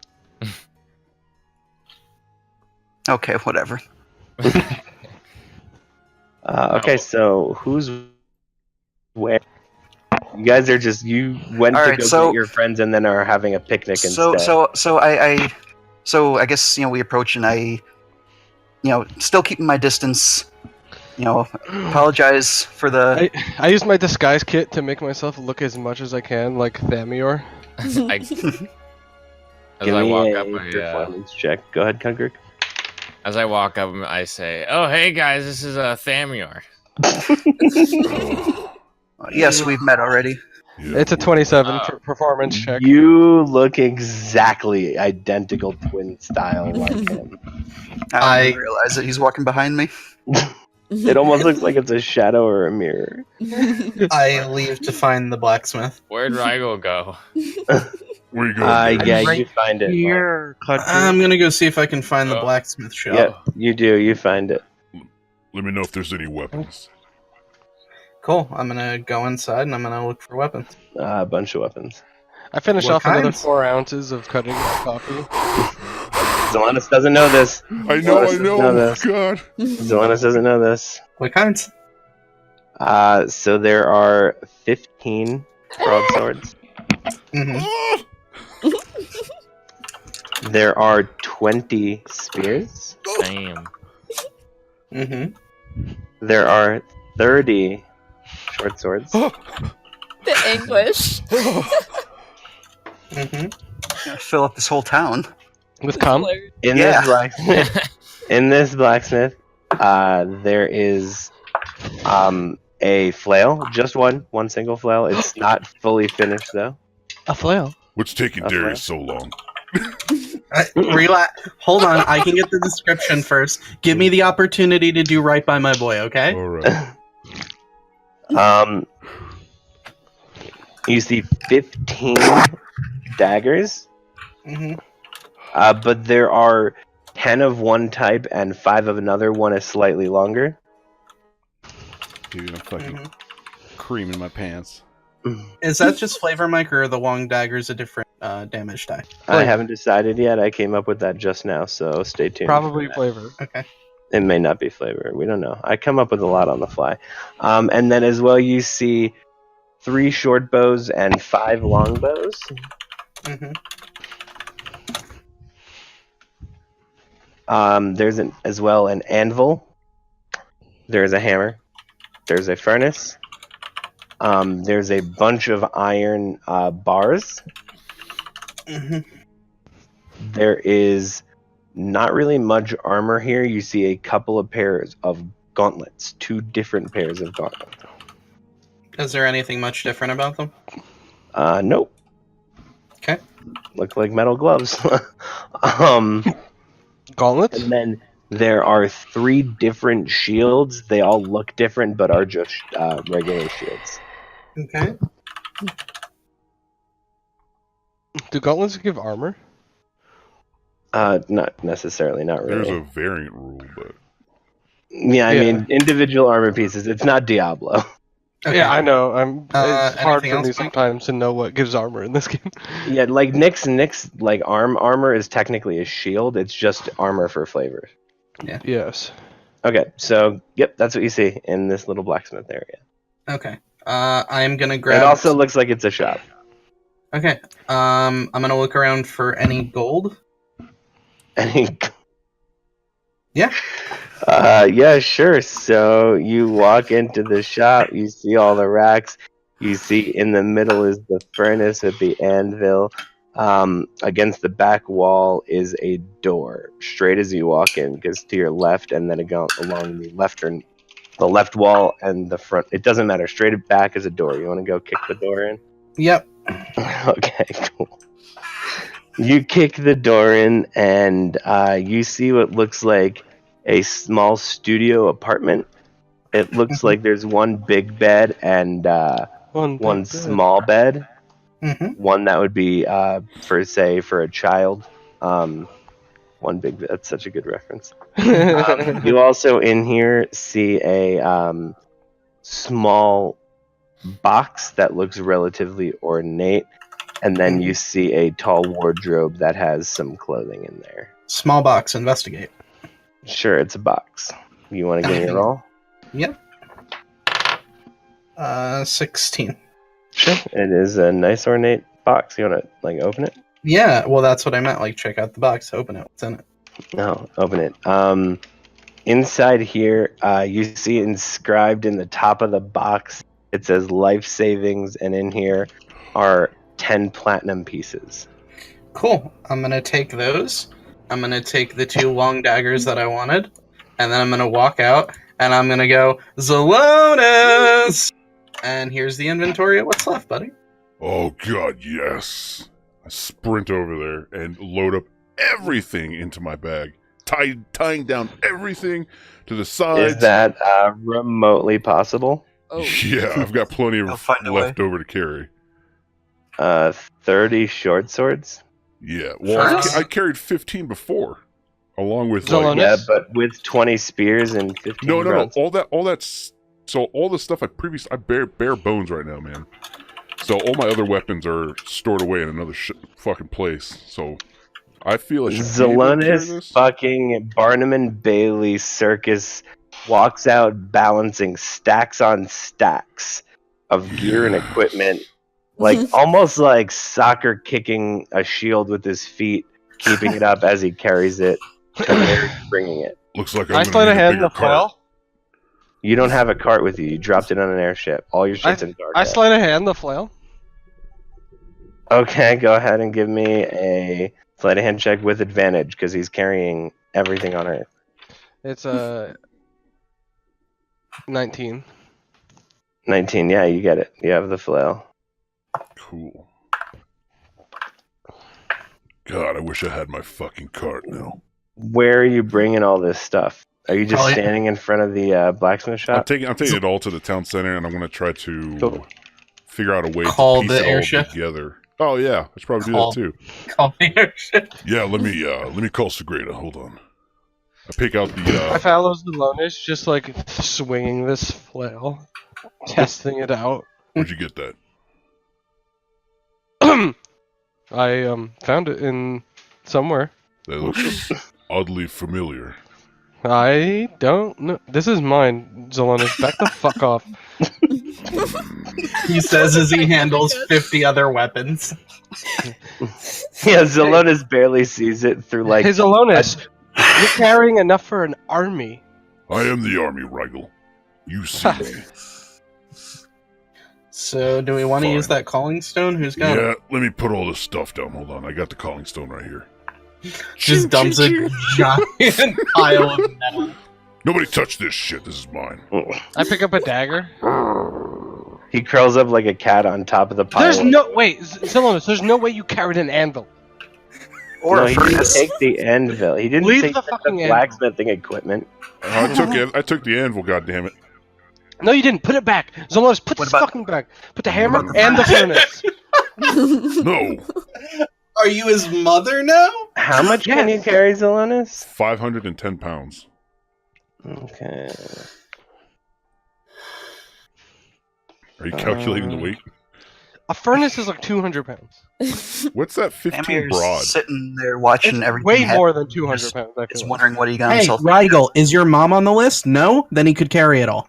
[SPEAKER 8] Okay, whatever.
[SPEAKER 1] Okay, so who's where? You guys are just you went
[SPEAKER 8] All
[SPEAKER 1] to
[SPEAKER 8] right,
[SPEAKER 1] go
[SPEAKER 8] so-
[SPEAKER 1] get your friends and then are having a picnic
[SPEAKER 8] So
[SPEAKER 1] instead.
[SPEAKER 8] I guess we approach and I still keeping my distance. Apologize for the.
[SPEAKER 2] I use my disguise kit to make myself look as much as I can like Thamior.
[SPEAKER 5] as
[SPEAKER 1] Give
[SPEAKER 5] I
[SPEAKER 1] me
[SPEAKER 5] walk
[SPEAKER 1] a
[SPEAKER 5] up,
[SPEAKER 1] performance check. Go ahead, Kunkirk.
[SPEAKER 5] as I walk up, I say, "Oh, hey guys, this is Thamior."
[SPEAKER 6] Oh,
[SPEAKER 8] Yes, we've met already.
[SPEAKER 6] yeah,
[SPEAKER 2] It's a
[SPEAKER 6] we're-
[SPEAKER 2] 27 for performance check.
[SPEAKER 1] You look exactly identical twin style like him.
[SPEAKER 8] I didn't realize that he's walking behind me.
[SPEAKER 1] It almost looks like it's a shadow or a mirror.
[SPEAKER 4] I leave to find the blacksmith.
[SPEAKER 5] Where'd Rygo go?
[SPEAKER 6] Where you going? Dave?
[SPEAKER 1] Yeah,
[SPEAKER 2] right
[SPEAKER 1] you find it. Mark.
[SPEAKER 2] Here,
[SPEAKER 4] I'm gonna go see if I can find the
[SPEAKER 5] Oh.
[SPEAKER 4] blacksmith shop.
[SPEAKER 1] Yep, you do. You find it.
[SPEAKER 6] Let me know if there's any weapons.
[SPEAKER 4] Cool. I'm gonna go inside and I'm gonna look for weapons.
[SPEAKER 1] A bunch of weapons.
[SPEAKER 2] I finished
[SPEAKER 4] What
[SPEAKER 2] off another
[SPEAKER 4] kinds?
[SPEAKER 2] 4 ounces of cutting coffee.
[SPEAKER 1] Zelenis doesn't know this.
[SPEAKER 6] I know.
[SPEAKER 1] Know this.
[SPEAKER 6] God.
[SPEAKER 1] Zelenis doesn't know this.
[SPEAKER 4] What kinds?
[SPEAKER 1] So there are 15 broadswords.
[SPEAKER 4] Mm-hmm.
[SPEAKER 6] Ah!
[SPEAKER 1] There are 20 spears.
[SPEAKER 5] Damn.
[SPEAKER 4] Mm-hmm.
[SPEAKER 1] There are 30 short swords.
[SPEAKER 7] The anguish.
[SPEAKER 4] Mm-hmm.
[SPEAKER 8] Gonna fill up this whole town.
[SPEAKER 2] With cum?
[SPEAKER 1] In
[SPEAKER 8] Yeah.
[SPEAKER 1] this blacksmith, there is a flail, just one single flail. It's not fully finished though.
[SPEAKER 2] A flail.
[SPEAKER 6] What's taking
[SPEAKER 1] Okay.
[SPEAKER 6] Darius so long?
[SPEAKER 4] Relax. Hold on. I can get the description first. Give me the opportunity to do right by my boy, okay?
[SPEAKER 6] All right.
[SPEAKER 1] You see 15 daggers,
[SPEAKER 4] Mm-hmm.
[SPEAKER 1] but there are 10 of one type and 5 of another. One is slightly longer.
[SPEAKER 3] Dude, I'm fucking
[SPEAKER 4] Mhm.
[SPEAKER 3] cream in my pants.
[SPEAKER 4] Is that just flavor, Mike, or are the long daggers a different damage die?
[SPEAKER 1] I haven't decided yet. I came up with that just now, so stay tuned.
[SPEAKER 2] Probably flavor.
[SPEAKER 4] Okay.
[SPEAKER 1] It may not be flavor. We don't know. I come up with a lot on the fly. And then as well, you see 3 short bows and 5 long bows.
[SPEAKER 4] Mm-hmm.
[SPEAKER 1] There's as well an anvil. There's a hammer. There's a furnace. There's a bunch of iron bars.
[SPEAKER 4] Mm-hmm.
[SPEAKER 1] There is not really much armor here. You see a couple of pairs of gauntlets. 2 different pairs of gauntlets.
[SPEAKER 4] Is there anything much different about them?
[SPEAKER 1] Nope.
[SPEAKER 4] Okay.
[SPEAKER 1] Look like metal gloves.
[SPEAKER 2] Gauntlets?
[SPEAKER 1] And then there are 3 different shields. They all look different, but are just regular shields.
[SPEAKER 4] Okay.
[SPEAKER 2] Do gauntlets give armor?
[SPEAKER 1] Not necessarily, not really.
[SPEAKER 6] There's a variant rule, but
[SPEAKER 1] Yeah, I
[SPEAKER 2] Yeah.
[SPEAKER 1] mean, individual armor pieces. It's not Diablo.
[SPEAKER 4] Okay.
[SPEAKER 2] Yeah, I know. It's hard
[SPEAKER 4] anything
[SPEAKER 2] for
[SPEAKER 4] else,
[SPEAKER 2] me
[SPEAKER 4] Mike?
[SPEAKER 2] sometimes to know what gives armor in this game.
[SPEAKER 1] Yeah, like Nyx's like armor is technically a shield. It's just armor for flavor.
[SPEAKER 2] Yes.
[SPEAKER 1] Okay, so yep, that's what you see in this little blacksmith area.
[SPEAKER 4] Okay. I'm gonna grab.
[SPEAKER 1] It also looks like it's a shop.
[SPEAKER 4] Okay. I'm gonna look around for any gold.
[SPEAKER 1] Any
[SPEAKER 4] Yeah.
[SPEAKER 1] Yeah, sure. So you walk into the shop, you see all the racks. You see in the middle is the furnace with the anvil. Against the back wall is a door, straight as you walk in, because to your left, and then along the left wall and the front. It doesn't matter. Straight back is a door. You want to go kick the door in?
[SPEAKER 4] Yep.
[SPEAKER 1] Okay, cool. You kick the door in, and you see what looks like a small studio apartment. It looks like there's one big bed and one
[SPEAKER 2] big bed.
[SPEAKER 1] small bed.
[SPEAKER 4] Mm-hmm.
[SPEAKER 1] One that would be for a child. One big bed. That's such a good reference. You also in here see a small box that looks relatively ornate, and then you see a tall wardrobe that has some clothing in there.
[SPEAKER 4] Small box. Investigate.
[SPEAKER 1] Sure, it's a box. You want to give me a roll?
[SPEAKER 4] Yep. 16.
[SPEAKER 1] Sure. It is a nice ornate box. You want to open it?
[SPEAKER 4] Yeah. Well, that's what I meant. Like, check out the box. Open it. What's in it?
[SPEAKER 1] No, open it. Inside here, you see inscribed in the top of the box. It says life savings, and in here are 10 platinum pieces.
[SPEAKER 4] Cool. I'm gonna take those. I'm gonna take the 2 long daggers that I wanted, and then I'm gonna walk out, And I'm gonna go, Zelonis! And here's the inventory of what's left, buddy.
[SPEAKER 6] Oh god, yes. I sprint over there and load up everything into my bag, tying down everything to the sides.
[SPEAKER 1] Is that remotely possible?
[SPEAKER 7] Oh.
[SPEAKER 6] Yeah, I've got plenty
[SPEAKER 8] I'll
[SPEAKER 6] of
[SPEAKER 8] find a
[SPEAKER 6] left over to carry.
[SPEAKER 1] 30 short swords?
[SPEAKER 6] Yeah, well,
[SPEAKER 4] First?
[SPEAKER 6] I carried 15 before, along with
[SPEAKER 2] Zelonis?
[SPEAKER 6] like,
[SPEAKER 1] Yeah, but with 20 spears and 15
[SPEAKER 6] no,
[SPEAKER 1] bronze.
[SPEAKER 6] all that's so all the stuff I bare bones right now, man. So all my other weapons are stored away in another fucking place. So I feel I should be able to carry
[SPEAKER 1] Zelonis
[SPEAKER 6] this.
[SPEAKER 1] fucking Barnum and Bailey circus walks out balancing stacks on stacks of gear and equipment, like almost like soccer kicking a shield with his feet, keeping it up as he carries it, bringing it.
[SPEAKER 6] Looks like
[SPEAKER 2] I
[SPEAKER 6] I'm
[SPEAKER 2] sleight
[SPEAKER 6] gonna
[SPEAKER 2] of
[SPEAKER 6] need a
[SPEAKER 2] hand
[SPEAKER 6] bigger
[SPEAKER 2] the
[SPEAKER 6] cart.
[SPEAKER 2] flail.
[SPEAKER 1] You don't have a cart with you. You dropped it on an airship. All your shit's in dark.
[SPEAKER 2] I sleight of hand the flail.
[SPEAKER 1] Okay, go ahead and give me a sleight of hand check with advantage because he's carrying everything on Earth.
[SPEAKER 2] It's 19.
[SPEAKER 1] 19, yeah, you get it. You have the flail.
[SPEAKER 6] Cool. God, I wish I had my fucking cart now.
[SPEAKER 1] Where are you bringing all this stuff? Are you just
[SPEAKER 4] Oh, yeah.
[SPEAKER 1] standing in front of the blacksmith
[SPEAKER 6] I'm
[SPEAKER 1] shop?
[SPEAKER 6] taking it all to the town center, and I'm gonna try to
[SPEAKER 1] Cool.
[SPEAKER 6] figure out a way
[SPEAKER 4] Call
[SPEAKER 6] to
[SPEAKER 4] the
[SPEAKER 6] piece it all
[SPEAKER 4] airship?
[SPEAKER 6] together. Oh yeah, I should probably
[SPEAKER 4] Call-
[SPEAKER 6] do that too.
[SPEAKER 4] Call the airship.
[SPEAKER 6] Yeah, let me call Sagrada. Hold on. I pick out
[SPEAKER 2] I
[SPEAKER 6] the
[SPEAKER 2] follows the Zelonis just like swinging this flail, testing it out.
[SPEAKER 6] where'd you get that?
[SPEAKER 2] I found it in somewhere.
[SPEAKER 6] That looks oddly familiar.
[SPEAKER 2] I don't know. This is mine, Zelonis. Back the fuck off.
[SPEAKER 4] He says as he handles 50 other weapons.
[SPEAKER 1] Yeah, Zelonis barely sees it through like.
[SPEAKER 2] Hey, Zelonis, you're carrying enough for an army.
[SPEAKER 6] I am the army, Rigel. You see me.
[SPEAKER 4] So, do we want to
[SPEAKER 6] Fine.
[SPEAKER 4] use that calling stone? Who's got
[SPEAKER 6] Yeah,
[SPEAKER 4] it?
[SPEAKER 6] let me put all this stuff down. Hold on, I got the calling stone right here.
[SPEAKER 4] Just dumps a giant pile of metal.
[SPEAKER 6] Nobody touch this shit. This is mine.
[SPEAKER 2] I pick up a dagger.
[SPEAKER 1] He curls up like a cat on top of the pile.
[SPEAKER 2] There's no wait, Zelonis. There's no way you carried an anvil.
[SPEAKER 8] Or
[SPEAKER 1] No,
[SPEAKER 8] a
[SPEAKER 1] he didn't
[SPEAKER 8] furnace.
[SPEAKER 1] take the anvil. He didn't
[SPEAKER 2] Leave
[SPEAKER 1] take
[SPEAKER 2] the
[SPEAKER 1] the
[SPEAKER 2] fucking anvil.
[SPEAKER 1] blacksmithing equipment.
[SPEAKER 6] I took the anvil. God damn it!
[SPEAKER 2] No, you didn't. Put it back, Zelonis. Put
[SPEAKER 8] What
[SPEAKER 2] this
[SPEAKER 8] about-
[SPEAKER 2] fucking back. Put the hammer
[SPEAKER 8] about the
[SPEAKER 2] and the furnace.
[SPEAKER 6] No,
[SPEAKER 4] Are you his mother now?
[SPEAKER 1] How much can you carry, Zelonis?
[SPEAKER 6] 510 pounds.
[SPEAKER 1] Okay.
[SPEAKER 6] Are you calculating the weight?
[SPEAKER 2] A furnace is like 200 pounds.
[SPEAKER 6] What's that? 15
[SPEAKER 8] Amir's
[SPEAKER 6] broad.
[SPEAKER 8] sitting there watching
[SPEAKER 2] It's
[SPEAKER 8] everything
[SPEAKER 2] way
[SPEAKER 8] happen,
[SPEAKER 2] more than 200 pounds. I
[SPEAKER 8] is
[SPEAKER 2] feel like.
[SPEAKER 8] wondering what he got
[SPEAKER 4] Hey,
[SPEAKER 8] himself.
[SPEAKER 4] Rigel, is your mom on the list? No? Then he could carry it all.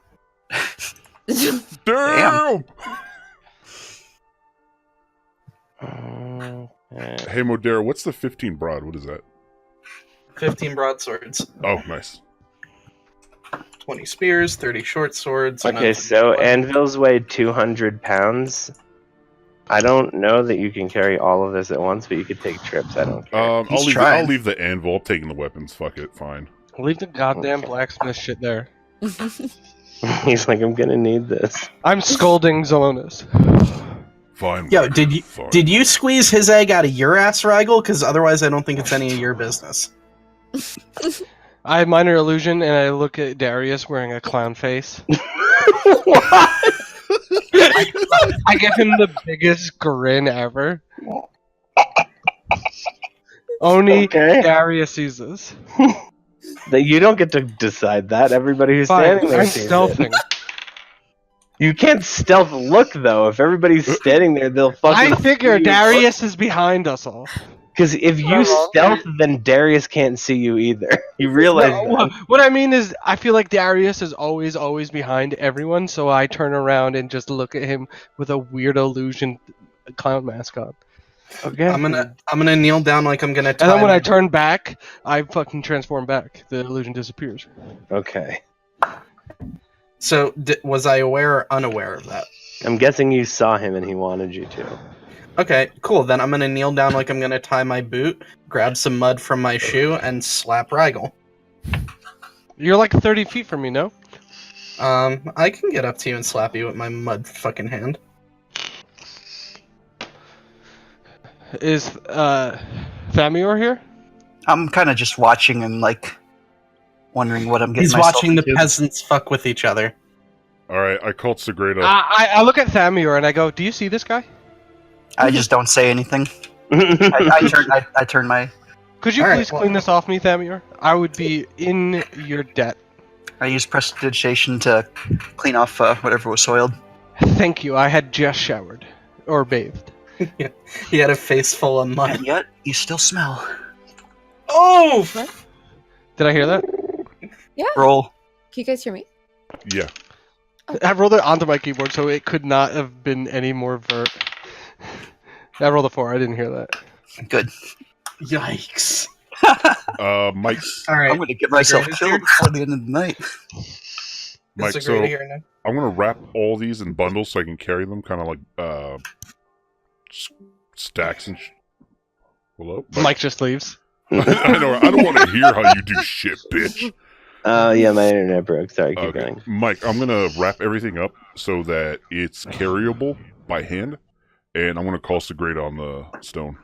[SPEAKER 6] Damn!
[SPEAKER 1] Okay.
[SPEAKER 6] Hey, Modera, what's the 15 broad? What is that?
[SPEAKER 4] 15 broadswords,
[SPEAKER 6] Oh, nice.
[SPEAKER 4] 20 spears, 30 short swords. and
[SPEAKER 1] Okay,
[SPEAKER 4] a-
[SPEAKER 1] so anvils weigh 200 pounds. I don't know that you can carry all of this at once, but you could take trips. I don't care.
[SPEAKER 8] He's
[SPEAKER 6] I'll
[SPEAKER 8] trying.
[SPEAKER 6] leave the anvil. I'm taking the weapons. Fuck it. Fine.
[SPEAKER 2] Leave the goddamn
[SPEAKER 1] Okay.
[SPEAKER 2] blacksmith shit there.
[SPEAKER 1] He's like, I'm gonna need this.
[SPEAKER 2] I'm scolding Zelonis.
[SPEAKER 6] Fine.
[SPEAKER 4] Yo,
[SPEAKER 6] whatever,
[SPEAKER 4] did
[SPEAKER 6] fine.
[SPEAKER 4] you squeeze his egg out of your ass, Rigel? Because otherwise I don't think it's any of your business.
[SPEAKER 2] I have minor illusion, and I look at Darius wearing a clown face. I give him the biggest grin ever. Only
[SPEAKER 1] Okay.
[SPEAKER 2] Darius sees this.
[SPEAKER 1] That you don't get to decide that. Everybody who's
[SPEAKER 2] Fine,
[SPEAKER 1] standing there
[SPEAKER 2] I'm
[SPEAKER 1] sees it.
[SPEAKER 2] stealthing.
[SPEAKER 1] You can't stealth look though. If everybody's standing there, they'll fucking.
[SPEAKER 2] I figure Darius is behind us all.
[SPEAKER 1] Because if you stealth, then Darius can't see you either. You realize
[SPEAKER 2] No,
[SPEAKER 1] that?
[SPEAKER 2] what I mean is, I feel like Darius is always behind everyone, so I turn around and just look at him with a weird illusion clown mask on.
[SPEAKER 1] Okay.
[SPEAKER 4] I'm gonna kneel down like I'm gonna.
[SPEAKER 2] And then when
[SPEAKER 4] tie
[SPEAKER 2] I turn back, I fucking transform back. The illusion disappears.
[SPEAKER 1] Okay.
[SPEAKER 4] So was I aware or unaware of that?
[SPEAKER 1] I'm guessing you saw him and he wanted you to.
[SPEAKER 4] Okay, cool. Then I'm gonna kneel down like I'm gonna tie my boot, grab some mud from my shoe, and slap Rigel.
[SPEAKER 2] You're like 30 feet from me, no?
[SPEAKER 4] I can get up to you and slap you with my mud fucking hand.
[SPEAKER 2] Is Thamior here?
[SPEAKER 8] I'm kind of just watching and like wondering what I'm getting
[SPEAKER 4] He's
[SPEAKER 8] myself
[SPEAKER 4] watching the
[SPEAKER 8] into.
[SPEAKER 4] peasants fuck with each other.
[SPEAKER 6] All right, I called Sagrada.
[SPEAKER 2] I look at Thamior and I go, "Do you see this guy?
[SPEAKER 8] I just don't say anything. I turn my.
[SPEAKER 2] Could you
[SPEAKER 4] All right,
[SPEAKER 2] please
[SPEAKER 4] well-
[SPEAKER 2] clean this off me, Thamior? I would be in your debt.
[SPEAKER 8] I use prestidigitation to clean off whatever was soiled.
[SPEAKER 2] Thank you. I had just showered or bathed.
[SPEAKER 4] He had a face full of mud.
[SPEAKER 8] And yet, you still smell.
[SPEAKER 4] Oh!
[SPEAKER 2] Did I hear that?
[SPEAKER 7] Yeah.
[SPEAKER 8] Roll.
[SPEAKER 7] Can you guys hear me?
[SPEAKER 6] Yeah.
[SPEAKER 2] I rolled it onto my keyboard, so it could not have been any more vert. I rolled a 4. I didn't hear that.
[SPEAKER 8] Good.
[SPEAKER 4] Yikes.
[SPEAKER 6] Mike.
[SPEAKER 4] All right.
[SPEAKER 8] I'm going to get myself
[SPEAKER 4] Great.
[SPEAKER 8] killed before the end of the night.
[SPEAKER 6] Mike,
[SPEAKER 4] It's a
[SPEAKER 6] so
[SPEAKER 4] great here now.
[SPEAKER 6] I'm gonna wrap all these in bundles so I can carry them, kind of like stacks and. Hello.
[SPEAKER 2] Mike just leaves.
[SPEAKER 6] I don't want to hear how you do shit, bitch.
[SPEAKER 1] Yeah, my internet broke. Sorry, keep
[SPEAKER 6] Okay,
[SPEAKER 1] going.
[SPEAKER 6] Mike, I'm gonna wrap everything up so that it's carryable by hand, and I'm gonna call Sagrada on the stone.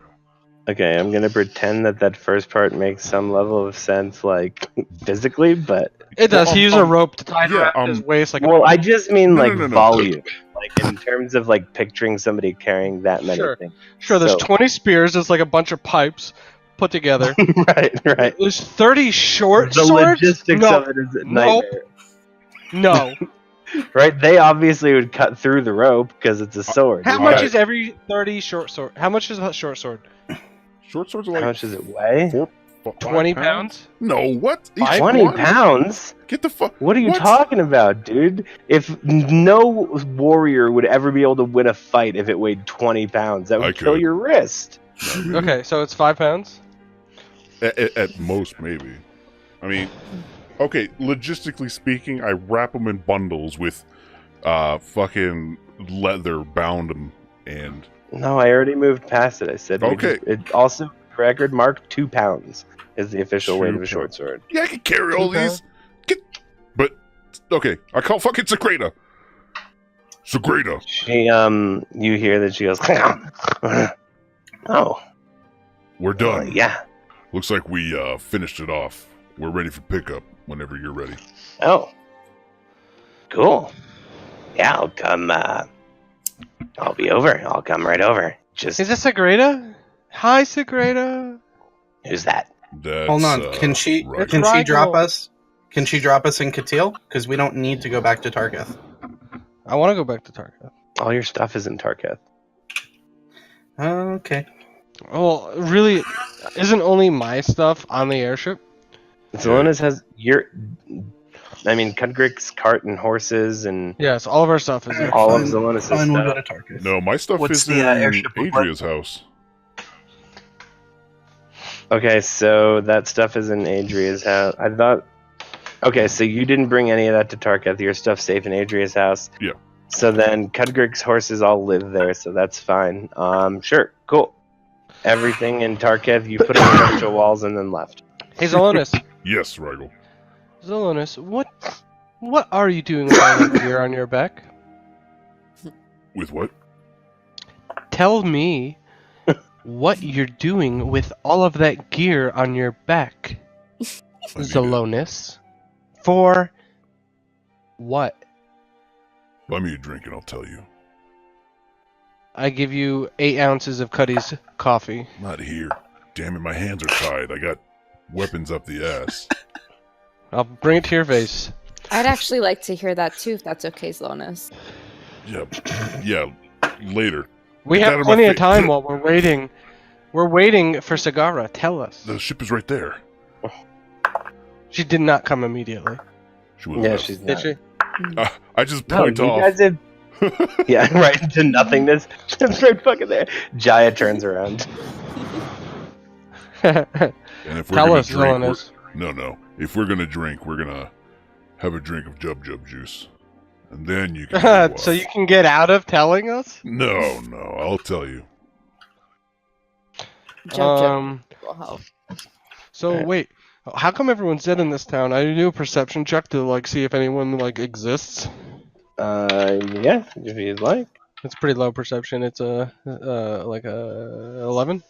[SPEAKER 1] Okay, I'm gonna pretend that first part makes some level of sense, like physically, but
[SPEAKER 2] It does. He used a rope to tie it
[SPEAKER 6] yeah,
[SPEAKER 2] around his waist. Like,
[SPEAKER 1] well, I just mean
[SPEAKER 6] No,
[SPEAKER 1] like
[SPEAKER 6] no.
[SPEAKER 1] volume, like in terms of like picturing somebody carrying that many
[SPEAKER 2] Sure.
[SPEAKER 1] things.
[SPEAKER 2] sure, there's
[SPEAKER 1] so-
[SPEAKER 2] 20 spears. There's like a bunch of pipes put together.
[SPEAKER 1] right.
[SPEAKER 2] There's 30 short
[SPEAKER 1] The
[SPEAKER 2] swords.
[SPEAKER 1] logistics
[SPEAKER 2] No,
[SPEAKER 1] of it is a
[SPEAKER 2] Nope.
[SPEAKER 1] nightmare,
[SPEAKER 2] no.
[SPEAKER 1] right? They obviously would cut through the rope because it's a sword.
[SPEAKER 2] How
[SPEAKER 6] Right.
[SPEAKER 2] much is every 30 short sword? How much is a short sword?
[SPEAKER 6] Short swords are
[SPEAKER 1] How
[SPEAKER 6] like
[SPEAKER 1] much does it weigh?
[SPEAKER 2] 20 pounds?
[SPEAKER 6] No, what? Each
[SPEAKER 1] 20
[SPEAKER 6] one?
[SPEAKER 1] pounds?
[SPEAKER 6] Get the fuck.
[SPEAKER 1] What are you talking about, dude? If no warrior would ever be able to win a fight if it weighed 20 pounds, that would
[SPEAKER 6] I
[SPEAKER 1] kill
[SPEAKER 6] could.
[SPEAKER 1] your wrist.
[SPEAKER 2] Okay, so it's 5 pounds?
[SPEAKER 6] At most, maybe. I mean, okay. Logistically speaking, I wrap them in bundles with fucking leather, bound them, and
[SPEAKER 1] No, I already moved past it. I said we
[SPEAKER 6] Okay.
[SPEAKER 1] just- it also record mark 2 pounds is the official weight
[SPEAKER 6] 2
[SPEAKER 1] of a short sword.
[SPEAKER 6] yeah, I can carry all these. But okay, I call fucking Sagrada. Sagrada.
[SPEAKER 1] She you hear that she goes oh
[SPEAKER 6] We're done.
[SPEAKER 1] yeah.
[SPEAKER 6] Looks like we finished it off. We're ready for pickup whenever you're ready.
[SPEAKER 1] Oh. Cool. Yeah, I'll come I'll be over. I'll come right over. Just
[SPEAKER 2] Is this Sagrada? Hi, Sagrada.
[SPEAKER 1] who's that?
[SPEAKER 6] That's,
[SPEAKER 4] Hold on. Can she
[SPEAKER 6] right.
[SPEAKER 4] can she drop
[SPEAKER 2] Rigel.
[SPEAKER 4] us? Can she drop us in Katil? Because we don't need to go back to Tarketh.
[SPEAKER 2] I want to go back to Tarka.
[SPEAKER 1] All your stuff is in Tarketh.
[SPEAKER 4] Okay.
[SPEAKER 2] Well, really, isn't only my stuff on the airship?
[SPEAKER 1] Zelonis has your I mean Kudrik's cart and horses and
[SPEAKER 2] Yes, all of our stuff is there.
[SPEAKER 1] all of
[SPEAKER 4] Fine.
[SPEAKER 1] Zelonis'
[SPEAKER 4] Fine, we'll go
[SPEAKER 1] stuff.
[SPEAKER 4] to Tarketh.
[SPEAKER 6] No, my stuff
[SPEAKER 8] What's
[SPEAKER 6] is
[SPEAKER 8] the,
[SPEAKER 6] in
[SPEAKER 8] airship look like?
[SPEAKER 6] Adria's house.
[SPEAKER 1] Okay, so that stuff is in Adria's house. I thought. Okay, so you didn't bring any of that to Tarketh. Your stuff's safe in Adria's house.
[SPEAKER 6] Yeah.
[SPEAKER 1] So then Kudrik's horses all live there, so that's fine. Sure, cool. Everything in Tarketh, you put up a bunch of walls and then left.
[SPEAKER 2] Hey, Zelonis.
[SPEAKER 6] Yes, Rigel.
[SPEAKER 2] Zelonis, what are you doing with all that gear on your back?
[SPEAKER 6] With what?
[SPEAKER 2] Tell me what you're doing with all of that gear on your back,
[SPEAKER 6] I need it.
[SPEAKER 2] Zelonis. For what?
[SPEAKER 6] Buy me a drink and I'll tell you.
[SPEAKER 2] I give you 8 ounces of Cuddy's coffee.
[SPEAKER 6] Not here. Damn it, my hands are tied. I got weapons up the ass.
[SPEAKER 2] I'll bring it to your face.
[SPEAKER 7] I'd actually like to hear that too, if that's okay, Slowness.
[SPEAKER 6] Yeah, later.
[SPEAKER 2] We
[SPEAKER 6] Get out
[SPEAKER 2] have
[SPEAKER 6] of my
[SPEAKER 2] plenty of
[SPEAKER 6] face.
[SPEAKER 2] time while we're waiting. We're waiting for Sagara. Tell us.
[SPEAKER 6] The ship is right there.
[SPEAKER 2] She did not come immediately.
[SPEAKER 6] She would
[SPEAKER 1] Yeah,
[SPEAKER 6] have.
[SPEAKER 1] she's
[SPEAKER 2] Did
[SPEAKER 1] not.
[SPEAKER 2] she?
[SPEAKER 6] I just
[SPEAKER 1] No,
[SPEAKER 6] point
[SPEAKER 1] you
[SPEAKER 6] off.
[SPEAKER 1] guys have. Yeah, right to nothingness. Ship's right fucking there. Jaya turns around.
[SPEAKER 6] And if we're
[SPEAKER 2] Tell
[SPEAKER 6] gonna
[SPEAKER 2] us,
[SPEAKER 6] drink,
[SPEAKER 2] Zelonis.
[SPEAKER 6] no. If we're gonna drink, we're gonna have a drink of Jub Jub juice, and then you can. go
[SPEAKER 2] So
[SPEAKER 6] off.
[SPEAKER 2] you can get out of telling us?
[SPEAKER 6] No, I'll tell you.
[SPEAKER 7] Jump
[SPEAKER 2] Um.
[SPEAKER 7] will help.
[SPEAKER 2] So
[SPEAKER 1] Alright.
[SPEAKER 2] wait. How come everyone's dead in this town? I do a perception check to like see if anyone like exists.
[SPEAKER 1] Yeah, if you'd like.
[SPEAKER 2] It's pretty low perception. It's like a 11.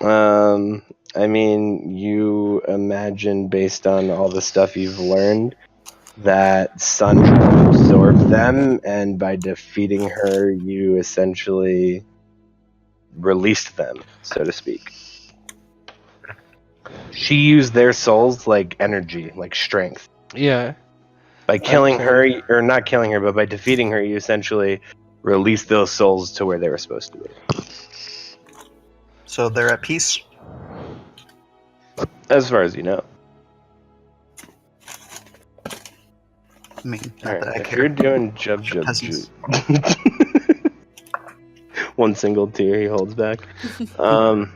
[SPEAKER 1] I mean, you imagine based on all the stuff you've learned that Sun absorbed them, and by defeating her, you essentially released them, so to speak. She used their souls like energy, like strength.
[SPEAKER 2] Yeah.
[SPEAKER 1] By killing her, or not killing her, but by defeating her, you essentially released those souls to where they were supposed to be.
[SPEAKER 8] So they're at peace.
[SPEAKER 1] As far as you know.
[SPEAKER 8] I mean, not
[SPEAKER 1] Alright,
[SPEAKER 8] that I
[SPEAKER 1] if
[SPEAKER 8] care.
[SPEAKER 1] you're doing jub
[SPEAKER 8] Peasants.
[SPEAKER 1] one single tear he holds back.
[SPEAKER 7] Nah.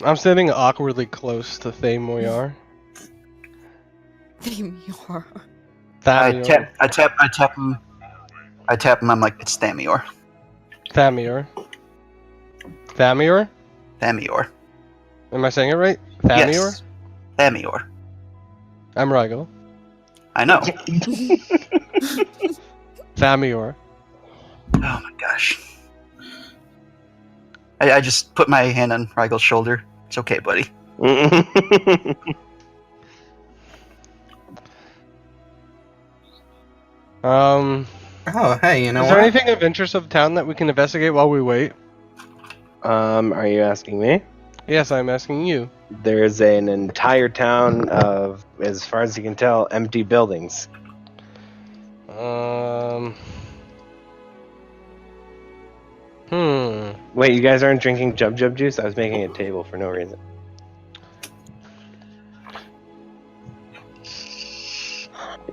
[SPEAKER 2] I'm standing awkwardly close to Thamoyar.
[SPEAKER 7] Thamior.
[SPEAKER 8] I tap him. I'm like, it's Thamior.
[SPEAKER 2] Thamior. Thamior?
[SPEAKER 8] Thamior.
[SPEAKER 2] Am I saying it right? Thamior?
[SPEAKER 8] Yes. Thamior.
[SPEAKER 2] I'm Rigel.
[SPEAKER 8] I know.
[SPEAKER 2] Thamior.
[SPEAKER 8] Oh my gosh. I just put my hand on Rigel's shoulder. It's okay, buddy.
[SPEAKER 4] Oh, hey, you know
[SPEAKER 2] Is there
[SPEAKER 4] what?
[SPEAKER 2] anything of interest of town that we can investigate while we wait?
[SPEAKER 1] Are you asking me?
[SPEAKER 2] Yes, I'm asking you.
[SPEAKER 1] There's an entire town of, as far as you can tell, empty buildings. Wait, you guys aren't drinking Jub juice? I was making a table for no reason.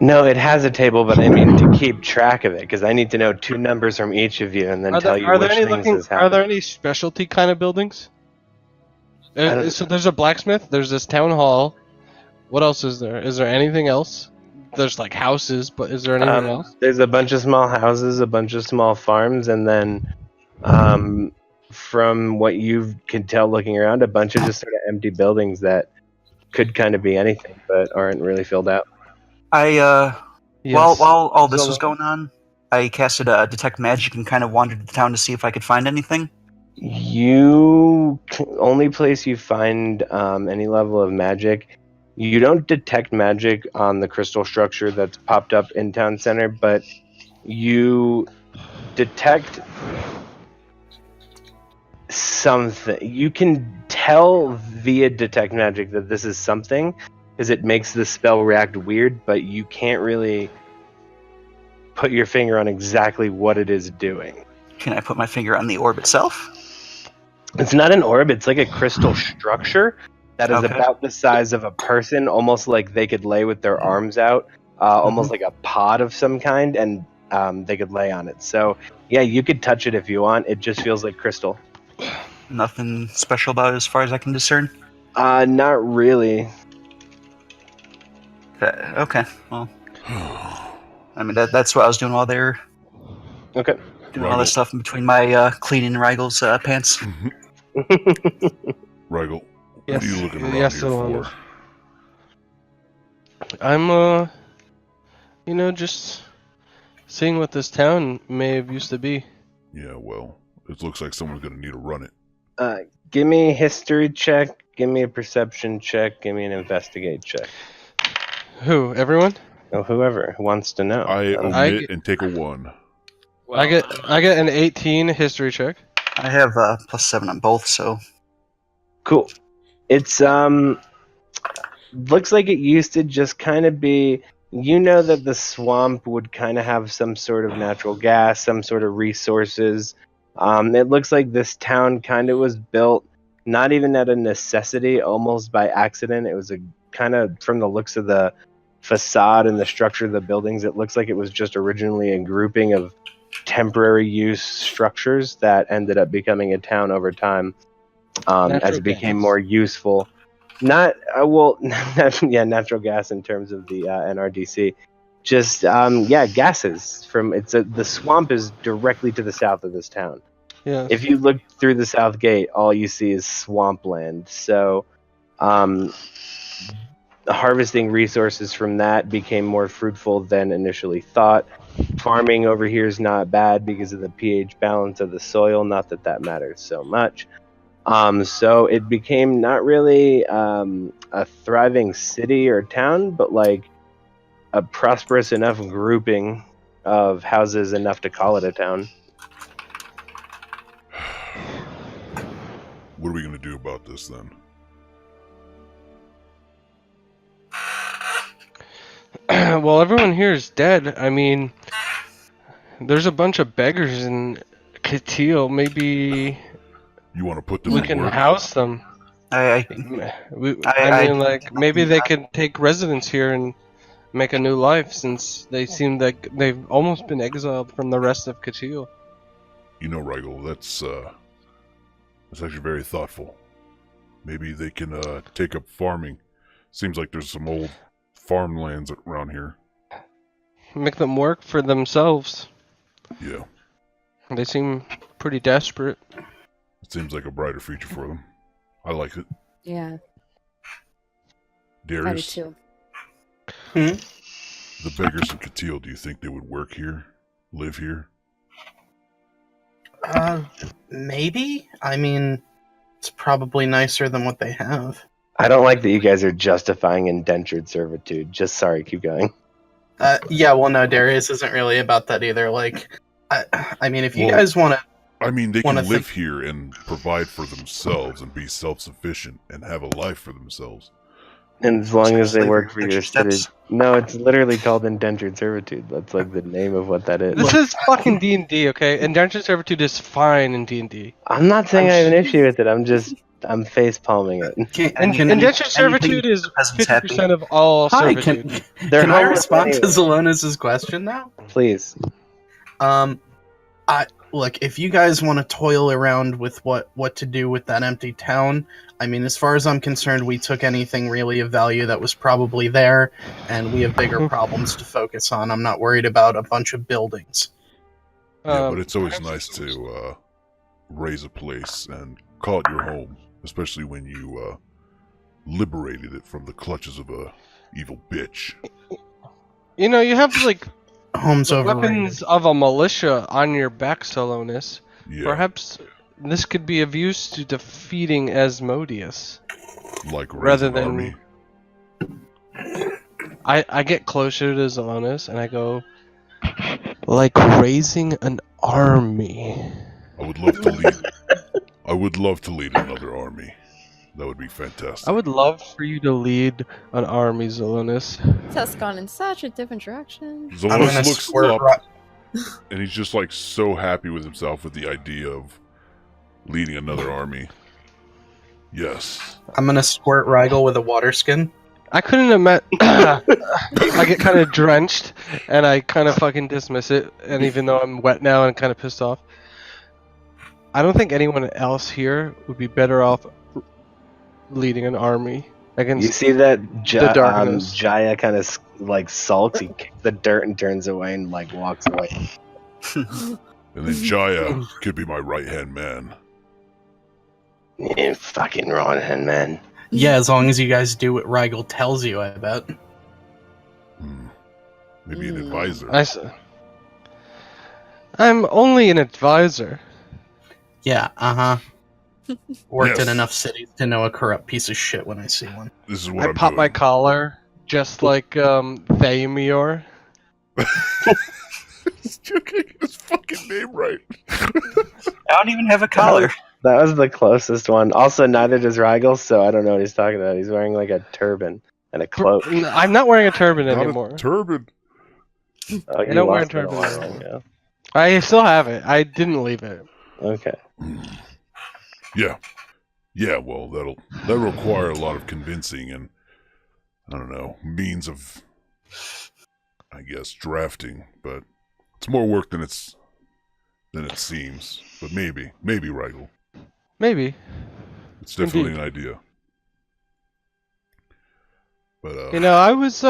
[SPEAKER 1] No, it has a table, but I mean to keep track of it, because I need to know 2 numbers from each of you and then tell you which things has happened.
[SPEAKER 2] Are there any specialty kind of buildings? So there's a blacksmith, there's this town hall. What else is there? Is there anything else? There's like houses, but is there anything else?
[SPEAKER 1] There's a bunch of small houses, a bunch of small farms, and then from what you can tell looking around, a bunch of just sort of empty buildings that could kind of be anything, but aren't really filled out.
[SPEAKER 8] While all this
[SPEAKER 2] So-
[SPEAKER 8] was going on, I casted a detect magic and kind of wandered the town to see if I could find anything.
[SPEAKER 1] Only place you find any level of magic, you don't detect magic on the crystal structure that's popped up in town center, but you detect something. You can tell via detect magic that this is something, because it makes the spell react weird, but you can't really put your finger on exactly what it is doing.
[SPEAKER 8] Can I put my finger on the orb itself?
[SPEAKER 1] It's not an orb, it's like a crystal structure that is
[SPEAKER 8] Okay.
[SPEAKER 1] about the size of a person, almost like they could lay with their arms out, almost like a pod of some kind, and they could lay on it. So, yeah, you could touch it if you want. It just feels like crystal.
[SPEAKER 8] Nothing special about it as far as I can discern.
[SPEAKER 1] Not really.
[SPEAKER 8] Okay, well. I mean, that's what I was doing while they were
[SPEAKER 1] Okay.
[SPEAKER 8] doing all this stuff in between my cleaning Rigel's pants.
[SPEAKER 6] Rigel,
[SPEAKER 2] Yes.
[SPEAKER 6] what are you looking around
[SPEAKER 2] Yes,
[SPEAKER 6] here
[SPEAKER 2] Alana.
[SPEAKER 6] for?
[SPEAKER 2] I'm just seeing what this town may have used to be.
[SPEAKER 6] Yeah, well, it looks like someone's gonna need to run it.
[SPEAKER 1] Give me a history check, give me a perception check, give me an investigate check.
[SPEAKER 2] Who? Everyone?
[SPEAKER 1] Oh, whoever wants to know.
[SPEAKER 6] I omit
[SPEAKER 2] I-
[SPEAKER 6] and take a 1.
[SPEAKER 2] I get an 18 history check.
[SPEAKER 8] I have +7 on both, so
[SPEAKER 1] Cool. It's looks like it used to just kind of be, you know, that the swamp would kind of have some sort of natural gas, some sort of resources. It looks like this town kind of was built not even out of necessity, almost by accident. It was a kind of, from the looks of the facade and the structure of the buildings, it looks like it was just originally a grouping of temporary use structures that ended up becoming a town over time, as
[SPEAKER 2] Natural
[SPEAKER 1] it became
[SPEAKER 2] gas.
[SPEAKER 1] more useful. Not natural gas in terms of the NRDC. Just gases from the swamp is directly to the south of this town.
[SPEAKER 2] Yes.
[SPEAKER 1] If you look through the south gate, all you see is swampland. So, harvesting resources from that became more fruitful than initially thought. Farming over here is not bad because of the pH balance of the soil. Not that that matters so much. So it became not really a thriving city or town, but like a prosperous enough grouping of houses enough to call it a town.
[SPEAKER 6] What are we going to do about this then?
[SPEAKER 2] Well, everyone here is dead. I mean, there's a bunch of beggars in Katil. Maybe
[SPEAKER 6] You want to put them
[SPEAKER 2] we
[SPEAKER 6] to
[SPEAKER 2] can
[SPEAKER 6] work?
[SPEAKER 2] house them.
[SPEAKER 8] I
[SPEAKER 2] I mean, like, maybe they could take residence here and make a new life, since they seem like they've almost been exiled from the rest of Katil.
[SPEAKER 6] You know, Rigel, that's actually very thoughtful. Maybe they can take up farming. Seems like there's some old farmlands around here.
[SPEAKER 2] Make them work for themselves.
[SPEAKER 6] Yeah,
[SPEAKER 2] They seem pretty desperate.
[SPEAKER 6] it seems like a brighter future for them. I like it.
[SPEAKER 7] Yeah, I do
[SPEAKER 6] Darius,
[SPEAKER 7] too.
[SPEAKER 6] the beggars in Katil, do you think they would work here? Live here?
[SPEAKER 4] Maybe. I mean, it's probably nicer than what they have.
[SPEAKER 1] I don't like that you guys are justifying indentured servitude. Just sorry, keep going.
[SPEAKER 4] Yeah, well, no, Darius isn't really about that either. Like, I mean, if you
[SPEAKER 6] Well,
[SPEAKER 4] guys want to,
[SPEAKER 6] I mean, they can
[SPEAKER 4] Wanna
[SPEAKER 6] live
[SPEAKER 4] think-
[SPEAKER 6] here and provide for themselves and be self-sufficient and have a life for themselves.
[SPEAKER 1] And as long as they
[SPEAKER 8] Slavery,
[SPEAKER 1] work for your
[SPEAKER 8] steps.
[SPEAKER 1] city. No, it's literally called indentured servitude. That's like the name of what that is.
[SPEAKER 2] This is fucking D&D, okay? Indentured servitude is fine in D&D.
[SPEAKER 1] I'm not saying I have an issue with it. I'm face palming it.
[SPEAKER 2] Indentured servitude is
[SPEAKER 8] peasants happy?
[SPEAKER 2] 50% of all
[SPEAKER 4] Hi,
[SPEAKER 2] servitude.
[SPEAKER 1] They're
[SPEAKER 4] can I
[SPEAKER 1] homeless
[SPEAKER 4] respond to
[SPEAKER 1] anyway.
[SPEAKER 4] Zelonis' question now?
[SPEAKER 1] Please.
[SPEAKER 4] I look, if you guys want to toil around with what to do with that empty town, I mean, as far as I'm concerned, we took anything really of value that was probably there, and we have bigger problems to focus on. I'm not worried about a bunch of buildings.
[SPEAKER 6] Yeah, but it's always nice to raise a place and call it your home, especially when you liberated it from the clutches of a evil bitch.
[SPEAKER 2] You know, you have, like,
[SPEAKER 4] Home's
[SPEAKER 2] the
[SPEAKER 4] overrated.
[SPEAKER 2] weapons of a militia on your back, Solonis.
[SPEAKER 6] Yeah,
[SPEAKER 2] Perhaps this could be of use to defeating Asmodeus.
[SPEAKER 6] like
[SPEAKER 2] rather
[SPEAKER 6] raise an
[SPEAKER 2] than-
[SPEAKER 6] army.
[SPEAKER 2] I get closer to Solonis and I go, like raising an army.
[SPEAKER 6] I would love to lead. I would love to lead another army. That would be fantastic.
[SPEAKER 2] I would love for you to lead an army, Solonis.
[SPEAKER 7] This has gone in such a different direction.
[SPEAKER 4] I'm
[SPEAKER 6] Zelonis
[SPEAKER 4] gonna
[SPEAKER 6] looks
[SPEAKER 4] squirt
[SPEAKER 6] up, and he's just like so happy with himself with the idea of leading another army. Yes.
[SPEAKER 4] I'm gonna squirt Rigel with a water skin.
[SPEAKER 2] I couldn't have met. I get kind of drenched, and I kind of fucking dismiss it. And even though I'm wet now and kind of pissed off, I don't think anyone else here would be better off leading an army against.
[SPEAKER 1] You see that
[SPEAKER 2] The darkness.
[SPEAKER 1] Jaya kind of like sulks. He kicks the dirt and turns away and like walks away.
[SPEAKER 6] And then Jaya could be my right-hand man.
[SPEAKER 1] Yeah, fucking Ronan, man.
[SPEAKER 4] Yeah, as long as you guys do what Rigel tells you, I bet.
[SPEAKER 6] Maybe an
[SPEAKER 7] Mm.
[SPEAKER 6] advisor.
[SPEAKER 2] I'm only an advisor.
[SPEAKER 4] Yeah, Worked
[SPEAKER 6] Yes.
[SPEAKER 4] in enough cities to know a corrupt piece of shit when I see one.
[SPEAKER 6] This is what
[SPEAKER 2] I
[SPEAKER 6] I'm
[SPEAKER 2] pop
[SPEAKER 6] doing.
[SPEAKER 2] my collar, just like Thamior.
[SPEAKER 6] He's getting his fucking name right.
[SPEAKER 8] I don't even have a collar.
[SPEAKER 1] That was the closest one. Also, neither does Rigel, so I don't know what he's talking about. He's wearing like a turban and a cloak.
[SPEAKER 2] I'm not wearing a turban
[SPEAKER 6] Not
[SPEAKER 2] anymore.
[SPEAKER 6] a turban.
[SPEAKER 1] Oh, you
[SPEAKER 2] don't wear a
[SPEAKER 1] lost it
[SPEAKER 2] turban
[SPEAKER 1] while
[SPEAKER 2] anymore.
[SPEAKER 1] ago.
[SPEAKER 2] I still have it. I didn't leave it.
[SPEAKER 1] Okay.
[SPEAKER 6] Yeah. Yeah, well, that'll require a lot of convincing and, I don't know, means of, I guess, drafting, but it's more work than it seems. But maybe, Rigel.
[SPEAKER 2] Maybe.
[SPEAKER 6] It's definitely
[SPEAKER 2] Indeed.
[SPEAKER 6] an idea. But,
[SPEAKER 2] You know, I was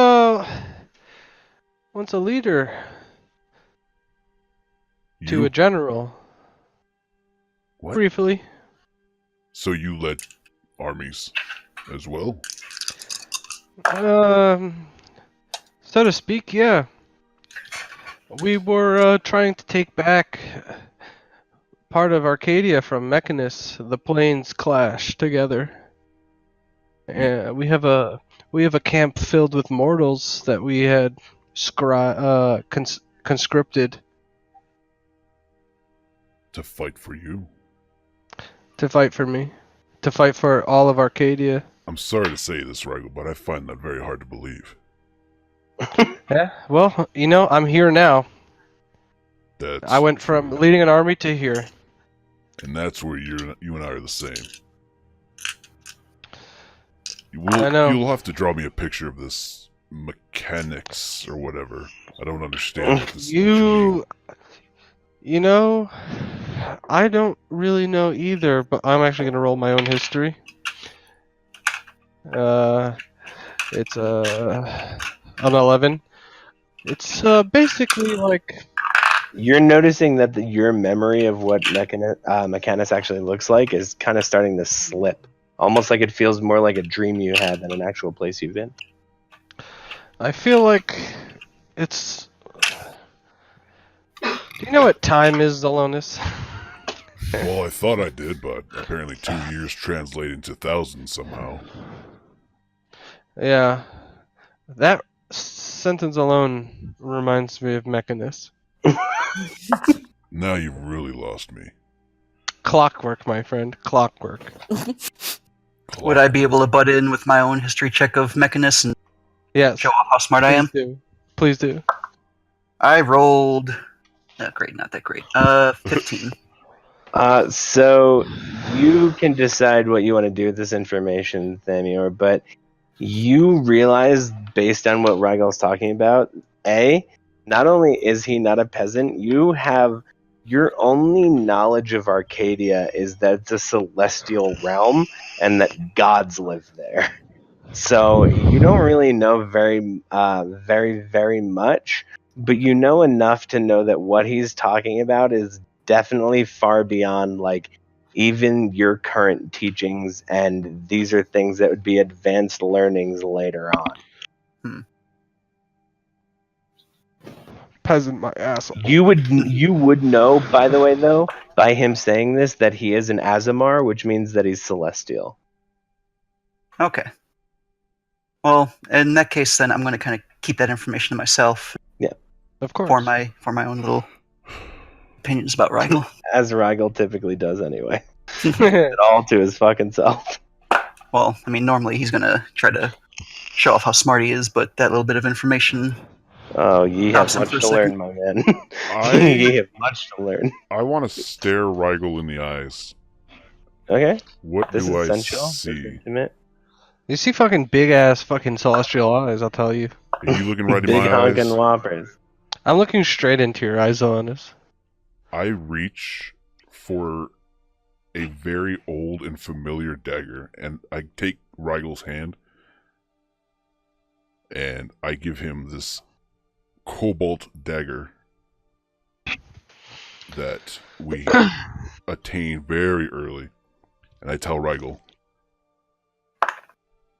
[SPEAKER 2] once a leader to
[SPEAKER 6] you,
[SPEAKER 2] a general.
[SPEAKER 6] What?
[SPEAKER 2] Briefly.
[SPEAKER 6] So you led armies as well?
[SPEAKER 2] So to speak, yeah. We were trying to take back part of Arcadia from Mechanus. The planes clash together. We have a camp filled with mortals that we had conscripted
[SPEAKER 6] To fight for you?
[SPEAKER 2] to fight for me, to fight for all of Arcadia.
[SPEAKER 6] I'm sorry to say this, Rigel, but I find that very hard to believe.
[SPEAKER 2] Yeah, well, I'm here now.
[SPEAKER 6] That's
[SPEAKER 2] I went from leading an army to here.
[SPEAKER 6] And that's where you and I are the same.
[SPEAKER 2] I know.
[SPEAKER 6] You'll have to draw me a picture of this mechanics or whatever. I don't understand what this
[SPEAKER 2] You know, I don't really know either, but I'm actually going to roll my own history. It's an 11. It's basically like...
[SPEAKER 1] You're noticing that your memory of what Mechanus actually looks like is kind of starting to slip. Almost like it feels more like a dream you had than an actual place you've been.
[SPEAKER 2] I feel like it's... Do you know what time is, Zalonis?
[SPEAKER 6] Well, I thought I did, but apparently 2 years translate into thousands somehow.
[SPEAKER 2] Yeah. That sentence alone reminds me of Mechanus.
[SPEAKER 6] Now you've really lost me.
[SPEAKER 2] Clockwork, my friend. Clockwork.
[SPEAKER 8] Would I be able to butt in with my own history check of Mechanus and
[SPEAKER 2] Yes.
[SPEAKER 8] show off how smart I am?
[SPEAKER 2] Please do.
[SPEAKER 8] I rolled... great, not that great. 15.
[SPEAKER 1] So you can decide what you want to do with this information, Thamior, but you realize, based on what Rygal's talking about, not only is he not a peasant, your only knowledge of Arcadia is that it's a celestial realm and that gods live there. So you don't really know very, very much, but you know enough to know that what he's talking about is definitely far beyond, like, even your current teachings, and these are things that would be advanced learnings later on.
[SPEAKER 2] Peasant, my asshole.
[SPEAKER 1] You would know, by the way, though, by him saying this, that he is an Azamar, which means that he's celestial.
[SPEAKER 8] Okay. Well, in that case, then I'm going to kind of keep that information to myself
[SPEAKER 2] Of course.
[SPEAKER 8] for my own little opinions about Rigel.
[SPEAKER 1] As Rigel typically does anyway. It all to his fucking self.
[SPEAKER 8] Well, I mean, normally he's going to try to show off how smart he is, but that little bit of information...
[SPEAKER 1] Oh, ye have
[SPEAKER 8] Awesome,
[SPEAKER 1] much
[SPEAKER 8] for a
[SPEAKER 1] to learn, my man. Ye have much to learn.
[SPEAKER 6] I want to stare Rigel in the eyes.
[SPEAKER 1] Okay.
[SPEAKER 6] What
[SPEAKER 1] This is
[SPEAKER 6] do I
[SPEAKER 1] essential. This is
[SPEAKER 6] see?
[SPEAKER 1] intimate.
[SPEAKER 2] You see fucking big ass fucking celestial eyes, I'll tell you.
[SPEAKER 6] Are you looking right in
[SPEAKER 1] Big
[SPEAKER 6] my eyes?
[SPEAKER 1] honkin' whoppers.
[SPEAKER 2] I'm looking straight into your eyes, Zalonis.
[SPEAKER 6] I reach for a very old and familiar dagger, and I take Rigel's hand, and I give him this cobalt dagger that we attained very early. And I tell Rigel,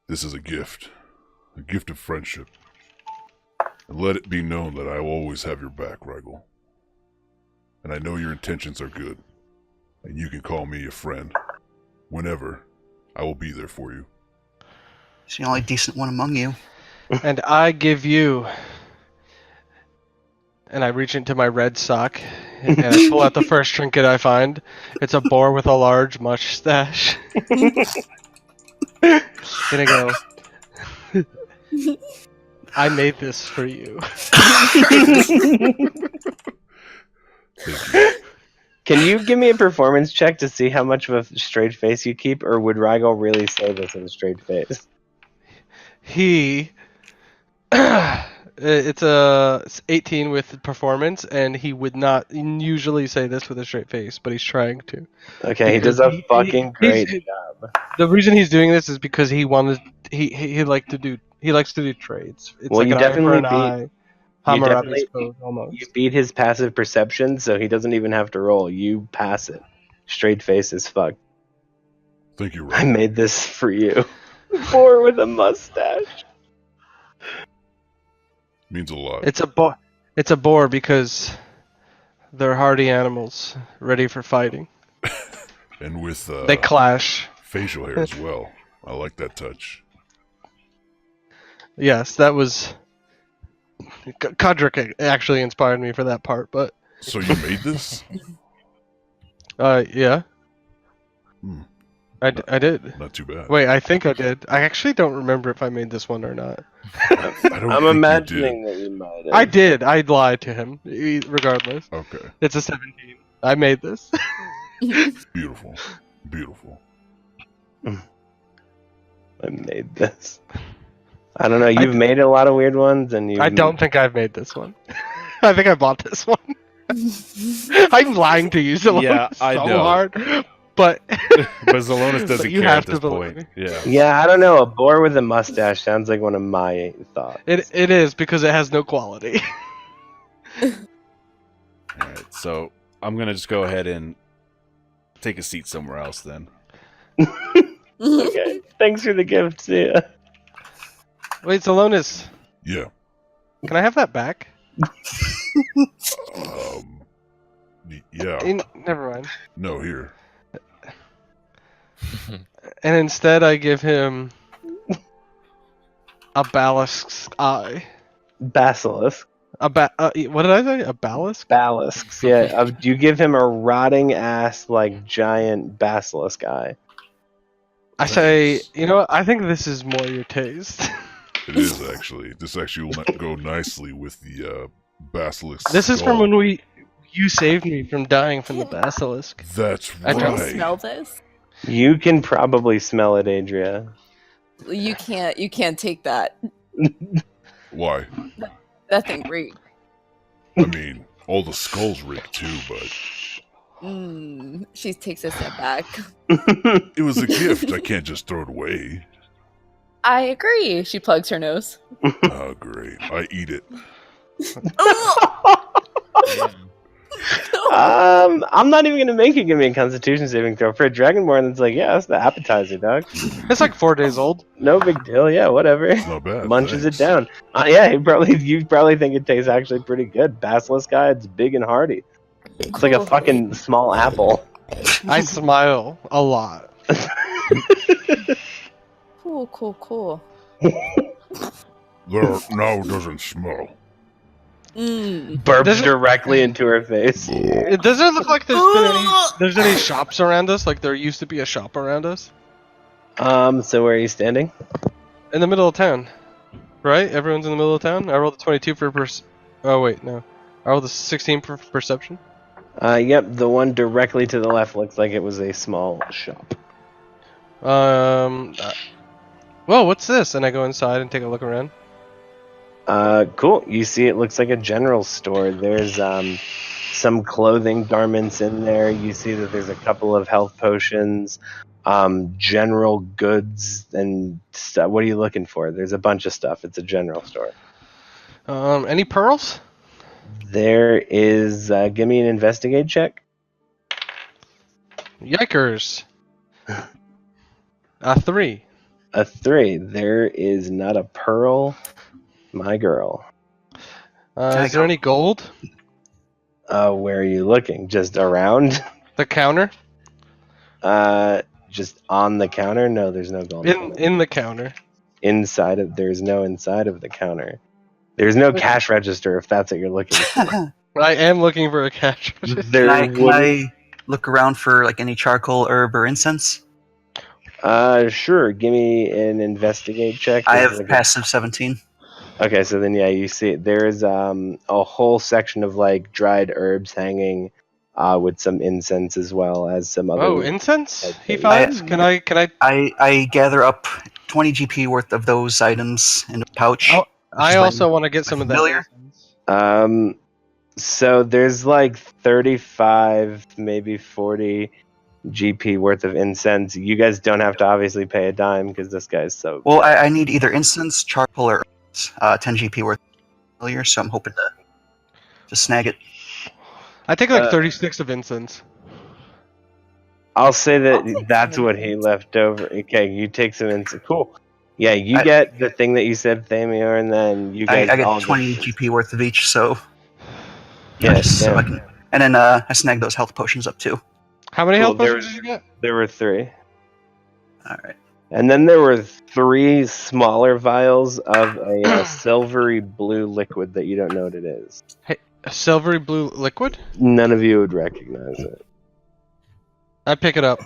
[SPEAKER 6] this is a gift of friendship. And let it be known that I will always have your back, Rigel. And I know your intentions are good. And you can call me a friend. Whenever, I will be there for you.
[SPEAKER 8] He's the only decent one among you.
[SPEAKER 2] And I give you... And I reach into my red sock, and I pull out the first trinket I find. It's a boar with a large mustache. And I go, I made this for you.
[SPEAKER 6] Thank you.
[SPEAKER 1] Can you give me a performance check to see how much of a straight face you keep, or would Rigel really say this with a straight face?
[SPEAKER 2] He... It's 18 with performance, and he would not usually say this with a straight face, but he's trying to.
[SPEAKER 1] Okay, he does a fucking great job.
[SPEAKER 2] The reason he's doing this is because he likes to do trades. It's
[SPEAKER 1] Well,
[SPEAKER 2] like
[SPEAKER 1] you
[SPEAKER 2] an eye for an
[SPEAKER 1] definitely
[SPEAKER 2] eye. Hammurabi's
[SPEAKER 1] definitely-
[SPEAKER 2] code, almost.
[SPEAKER 1] You beat his passive perception, so he doesn't even have to roll. You pass it. straight face as fuck.
[SPEAKER 6] Thank you,
[SPEAKER 1] I
[SPEAKER 6] Ryan.
[SPEAKER 1] made this for you. Boar with a mustache.
[SPEAKER 6] Means a lot.
[SPEAKER 2] It's a boar. It's a boar because they're hardy animals, ready for fighting.
[SPEAKER 6] And with
[SPEAKER 2] They clash.
[SPEAKER 6] facial hair as well. I like that touch.
[SPEAKER 2] Yes, that was. Codric actually inspired me for that part, but
[SPEAKER 6] So you made this?
[SPEAKER 2] yeah,
[SPEAKER 6] Hmm,
[SPEAKER 2] I did.
[SPEAKER 6] not too bad.
[SPEAKER 2] Wait, I think I did. I actually don't remember if I made this one or not.
[SPEAKER 6] I don't
[SPEAKER 1] I'm
[SPEAKER 6] think
[SPEAKER 1] imagining that you might have.
[SPEAKER 2] I did. I lied to him. Regardless,
[SPEAKER 6] you did. Okay.
[SPEAKER 2] it's a 17. I made this.
[SPEAKER 6] Beautiful. Beautiful.
[SPEAKER 1] I made this. I don't know. You've made a lot of weird ones, and you.
[SPEAKER 2] I don't think I've made this one. I think I bought this one. I'm lying to you, Zalonis,
[SPEAKER 3] Yeah, I
[SPEAKER 2] so
[SPEAKER 3] know.
[SPEAKER 2] hard. But
[SPEAKER 3] But Zalonis doesn't
[SPEAKER 2] But you
[SPEAKER 3] care
[SPEAKER 2] have
[SPEAKER 3] at
[SPEAKER 2] to
[SPEAKER 3] this
[SPEAKER 2] believe
[SPEAKER 3] point.
[SPEAKER 2] me.
[SPEAKER 3] Yeah.
[SPEAKER 1] Yeah, I don't know. A boar with a mustache sounds like one of my thoughts.
[SPEAKER 2] it is because it has no quality.
[SPEAKER 3] Alright, so I'm gonna just go ahead and take a seat somewhere else then.
[SPEAKER 1] Okay. Thanks for the gift. See ya.
[SPEAKER 2] Wait, Zalonis,
[SPEAKER 6] Yeah.
[SPEAKER 2] can I have that back?
[SPEAKER 6] Yeah.
[SPEAKER 2] Never mind.
[SPEAKER 6] No, here.
[SPEAKER 2] And instead, I give him a basilisk's eye.
[SPEAKER 1] Basilisk.
[SPEAKER 2] What did I say? A basilisk?
[SPEAKER 1] Basilisks. Yeah. You give him a rotting ass, like giant basilisk eye.
[SPEAKER 2] I say, you know what? I think this is more your taste.
[SPEAKER 6] It is actually. This actually will go nicely with the basilisk.
[SPEAKER 2] This is
[SPEAKER 6] skull.
[SPEAKER 2] from when you saved me from dying from the basilisk.
[SPEAKER 6] That's
[SPEAKER 2] I don't
[SPEAKER 6] right.
[SPEAKER 7] Smell this?
[SPEAKER 1] You can probably smell it, Adria.
[SPEAKER 7] You can't take that.
[SPEAKER 6] Why?
[SPEAKER 7] That thing reek.
[SPEAKER 6] I mean, all the skulls reek too, but
[SPEAKER 7] She takes a step back.
[SPEAKER 6] it was a gift. I can't just throw it away.
[SPEAKER 7] I agree. She plugs her nose.
[SPEAKER 6] Oh, great. I eat it.
[SPEAKER 1] I'm not even gonna make you give me a Constitution saving throw for a Dragonborn. That's like, yeah, that's the appetizer, dog.
[SPEAKER 2] It's like 4 days old.
[SPEAKER 1] No big deal. Yeah, whatever.
[SPEAKER 6] It's not bad.
[SPEAKER 1] Munches
[SPEAKER 6] thanks.
[SPEAKER 1] it down. Yeah, you probably think it tastes actually pretty good. Basilisk guy, it's big and hearty. It's like a fucking small apple.
[SPEAKER 2] I smile a lot.
[SPEAKER 7] Cool.
[SPEAKER 6] There now doesn't smell.
[SPEAKER 1] Burps
[SPEAKER 2] Does it-
[SPEAKER 1] directly into her face.
[SPEAKER 2] It doesn't look like there's any shops around us. Like there used to be a shop around us
[SPEAKER 1] So where are you standing?
[SPEAKER 2] in the middle of town, right? Everyone's in the middle of town. I rolled a 22 for Oh wait, no. I rolled a 16 for perception.
[SPEAKER 1] Yep, the one directly to the left looks like it was a small shop.
[SPEAKER 2] Whoa, what's this? And I go inside and take a look around.
[SPEAKER 1] Cool. You see, it looks like a general store. There's some clothing garments in there. You see that there's a couple of health potions, general goods, and stuff. What are you looking for? There's a bunch of stuff. It's a general store.
[SPEAKER 2] Any pearls?
[SPEAKER 1] There is. Give me an investigate check.
[SPEAKER 2] Yikers. 3.
[SPEAKER 1] A 3. There is not a pearl, my girl.
[SPEAKER 2] Is there any gold?
[SPEAKER 1] Where are you looking? Just around?
[SPEAKER 2] The counter?
[SPEAKER 1] Just on the counter? No, there's no gold.
[SPEAKER 2] In the counter.
[SPEAKER 1] There's no inside of the counter. There's no cash register if that's what you're looking for.
[SPEAKER 2] I am looking for a cash register.
[SPEAKER 1] There
[SPEAKER 8] Can
[SPEAKER 1] wouldn't-
[SPEAKER 8] I look around for like any charcoal, herb, or incense?
[SPEAKER 1] Sure. Give me an investigate check.
[SPEAKER 8] I
[SPEAKER 1] There's
[SPEAKER 8] have
[SPEAKER 1] like
[SPEAKER 8] passive 17.
[SPEAKER 1] Okay, so then yeah, you see it. There's a whole section of like dried herbs hanging, with some incense as well as some other.
[SPEAKER 2] Oh, incense? He
[SPEAKER 1] Okay.
[SPEAKER 2] finds? Can I?
[SPEAKER 8] I gather up 20 GP worth of those items in a pouch.
[SPEAKER 2] Oh, I
[SPEAKER 8] Just
[SPEAKER 2] also
[SPEAKER 8] like-
[SPEAKER 2] want to get some of that.
[SPEAKER 8] familiar?
[SPEAKER 2] incense.
[SPEAKER 1] So there's like 35, maybe 40 GP worth of incense. You guys don't have to obviously pay a dime because this guy's so.
[SPEAKER 8] Well, I need either incense, charcoal, or herbs. 10 GP worth familiar, so I'm hoping to snag it.
[SPEAKER 2] I take like 36 of incense.
[SPEAKER 1] I'll say that that's what he left over. Okay, you take some insight. Cool. Yeah, you get the thing that you said, Thamior, and then you guys
[SPEAKER 8] I
[SPEAKER 1] all
[SPEAKER 8] get 20
[SPEAKER 1] get
[SPEAKER 8] GP worth of each, so
[SPEAKER 1] Yeah,
[SPEAKER 8] so I
[SPEAKER 1] yeah.
[SPEAKER 8] can. And then I snag those health potions up too.
[SPEAKER 2] How many
[SPEAKER 1] Cool,
[SPEAKER 2] health
[SPEAKER 1] there
[SPEAKER 2] potions did you get?
[SPEAKER 1] There were 3.
[SPEAKER 8] All right.
[SPEAKER 1] And then there were 3 smaller vials of a silvery blue liquid that you don't know what it is.
[SPEAKER 2] A silvery blue liquid?
[SPEAKER 1] None of you would recognize it.
[SPEAKER 2] I pick it up.